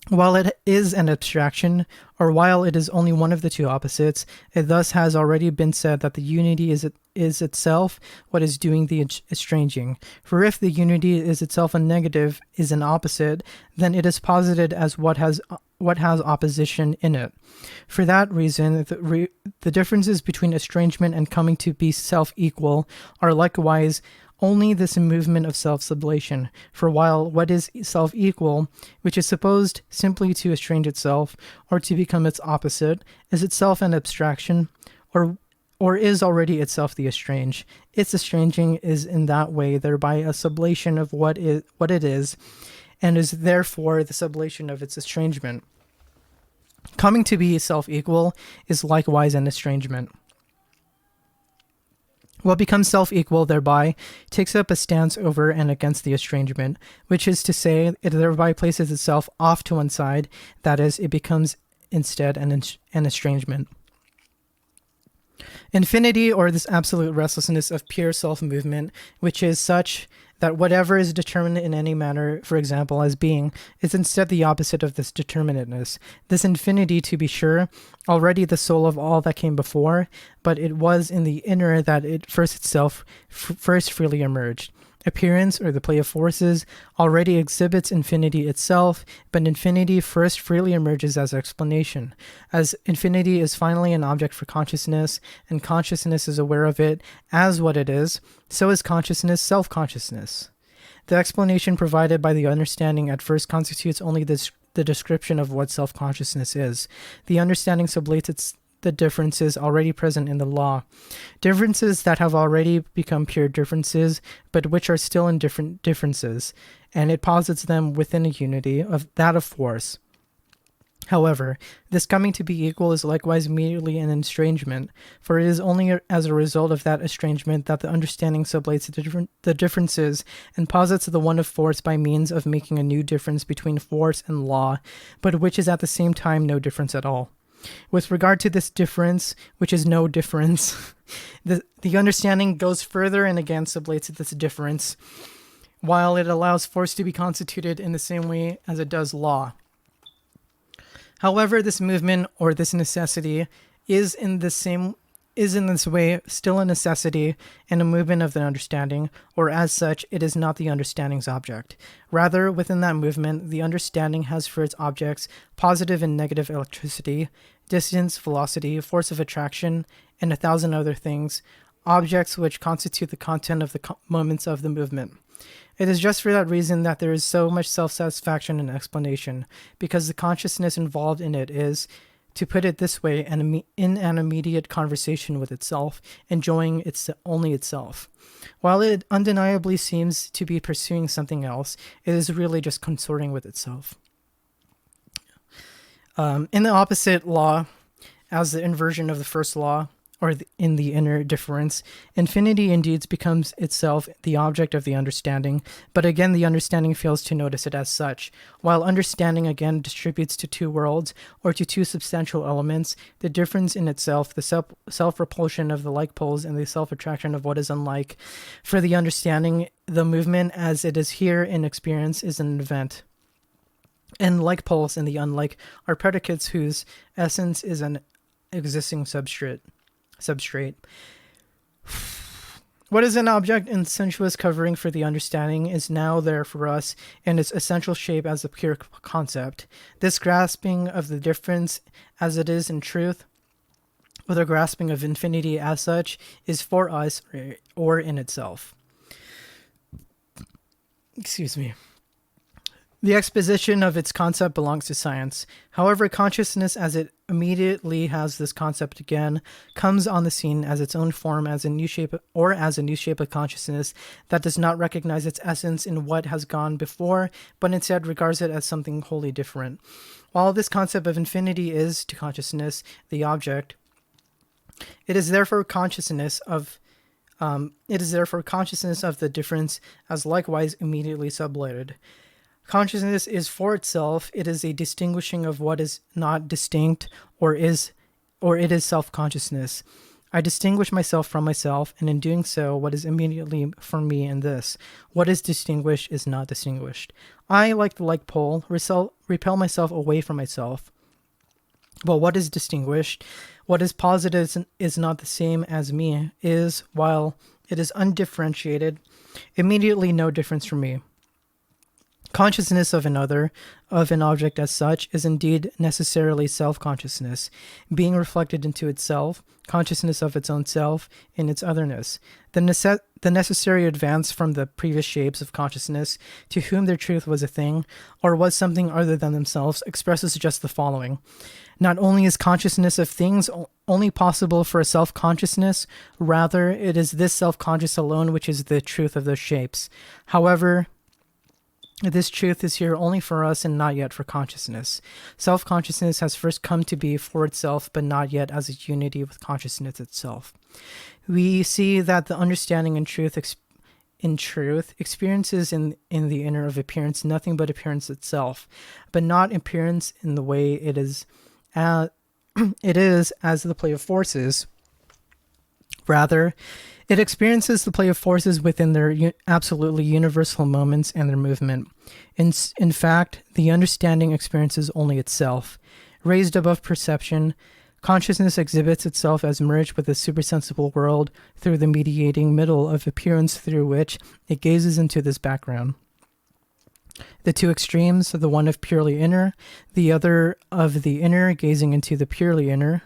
While it is an abstraction, or while it is only one of the two opposites, it thus has already been said that the unity is itself what is doing the estranging. For if the unity is itself a negative, is an opposite, then it is posited as what has opposition in it. For that reason, the differences between estrangement and coming to be self-equal are likewise only this movement of self-sublation. For while what is self-equal, which is supposed simply to estrange itself, or to become its opposite, is itself an abstraction, or is already itself the estranged, its estranging is in that way thereby a sublation of what it is, and is therefore the sublation of its estrangement. Coming to be self-equal is likewise an estrangement. What becomes self-equal thereby takes up a stance over and against the estrangement, which is to say, it thereby places itself off to one side, that is, it becomes instead an estrangement. Infinity, or this absolute restlessness of pure self-movement, which is such that whatever is determined in any manner, for example, as being, is instead the opposite of this determinateness. This infinity, to be sure, already the soul of all that came before, but it was in the inner that it first freely emerged. Appearance, or the play of forces, already exhibits infinity itself, but infinity first freely emerges as explanation. As infinity is finally an object for consciousness, and consciousness is aware of it as what it is, so is consciousness self-consciousness. The explanation provided by the understanding at first constitutes only the description of what self-consciousness is. The understanding sublates the differences already present in the law, differences that have already become pure differences, but which are still indifferent differences, and it posits them within a unity of that of force. However, this coming to be equal is likewise merely an estrangement, for it is only as a result of that estrangement that the understanding sublates the differences and posits the one of force by means of making a new difference between force and law, but which is at the same time no difference at all. With regard to this difference, which is no difference, the understanding goes further and again sublates this difference, while it allows force to be constituted in the same way as it does law. However, this movement, or this necessity, is in this way still a necessity and a movement of the understanding, or as such, it is not the understanding's object. Rather, within that movement, the understanding has for its objects positive and negative electricity, distance, velocity, force of attraction, and 1,000 other things, objects which constitute the content of the moments of the movement. It is just for that reason that there is so much self-satisfaction in explanation, because the consciousness involved in it is, to put it this way, in an immediate conversation with itself, enjoying only itself. While it undeniably seems to be pursuing something else, it is really just consorting with itself. In the opposite law, as the inversion of the first law, or in the inner difference, infinity indeed becomes itself the object of the understanding, but again the understanding fails to notice it as such. While understanding again distributes to two worlds, or to two substantial elements, the difference in itself, the self-repulsion of the like poles and the self-attraction of what is unlike. For the understanding, the movement as it is here in experience is an event. And like poles and the unlike are predicates whose essence is an existing substrate. What is an object and sensuous covering for the understanding is now there for us in its essential shape as a pure concept. This grasping of the difference as it is in truth, or the grasping of infinity as such, is for us or in itself. Excuse me. The exposition of its concept belongs to science. However, consciousness, as it immediately has this concept again, comes on the scene as its own form, as a new shape of consciousness that does not recognize its essence in what has gone before, but instead regards it as something wholly different. While this concept of infinity is, to consciousness, the object, it is therefore consciousness of the difference as likewise immediately sublated. Consciousness is for itself, it is a distinguishing of what is not distinct, or it is self-consciousness. I distinguish myself from myself, and in doing so, what is immediately for me in this? What is distinguished is not distinguished. I, like the like pole, repel myself away from myself. But what is distinguished, what is positive is not the same as me, is, while it is undifferentiated, immediately no difference from me. Consciousness of another, of an object as such, is indeed necessarily self-consciousness, being reflected into itself, consciousness of its own self in its otherness. The necessary advance from the previous shapes of consciousness, to whom their truth was a thing, or was something other than themselves, expresses just the following. Not only is consciousness of things only possible for a self-consciousness, rather it is this self-conscious alone which is the truth of those shapes. However, this truth is here only for us and not yet for consciousness. Self-consciousness has first come to be for itself, but not yet as a unity with consciousness itself. We see that the understanding in truth experiences in the inner of appearance nothing but appearance itself, but not appearance in the way it is as the play of forces. Rather, it experiences the play of forces within their absolutely universal moments and their movement. In fact, the understanding experiences only itself. Raised above perception, consciousness exhibits itself as merged with the supersensible world through the mediating middle of appearance through which it gazes into this background. The two extremes, the one of purely inner, the other of the inner gazing into the purely inner,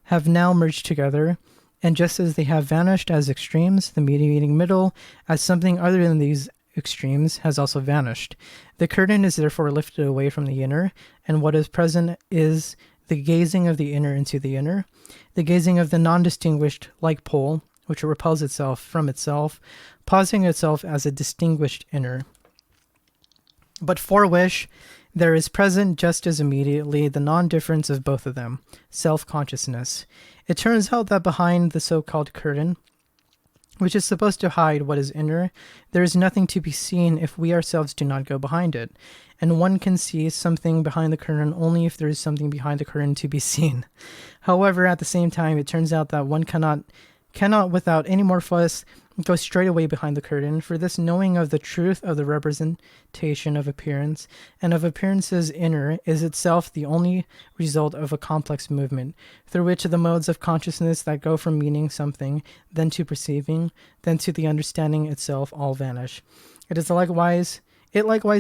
have now merged together. And just as they have vanished as extremes, the mediating middle, as something other than these extremes, has also vanished. The curtain is therefore lifted away from the inner, and what is present is the gazing of the inner into the inner, the gazing of the non-distinguished like pole, which repels itself from itself, pausing itself as a distinguished inner. But for which there is present just as immediately the non-difference of both of them, self-consciousness. It turns out that behind the so-called curtain, which is supposed to hide what is inner, there is nothing to be seen if we ourselves do not go behind it, and one can see something behind the curtain only if there is something behind the curtain to be seen. However, at the same time, it turns out that one cannot without any more fuss go straight away behind the curtain, for this knowing of the truth of the representation of appearance and of appearances inner is itself the only result of a complex movement, through which the modes of consciousness that go from meaning something, then to perceiving, then to the understanding itself all vanish. It likewise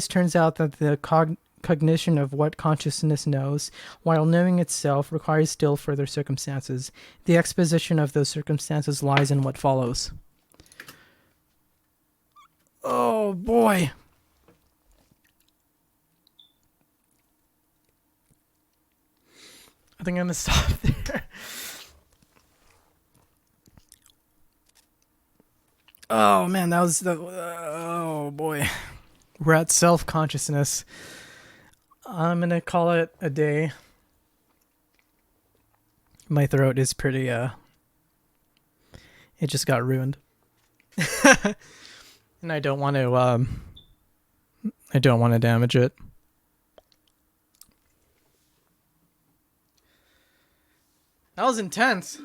turns out that the cognition of what consciousness knows, while knowing itself, requires still further circumstances. The exposition of those circumstances lies in what follows. Oh boy. I think I'm gonna stop there. Oh man, that was oh boy. We're at self-consciousness. I'm gonna call it a day. My throat is pretty it just got ruined. And I don't want to damage it. That was intense.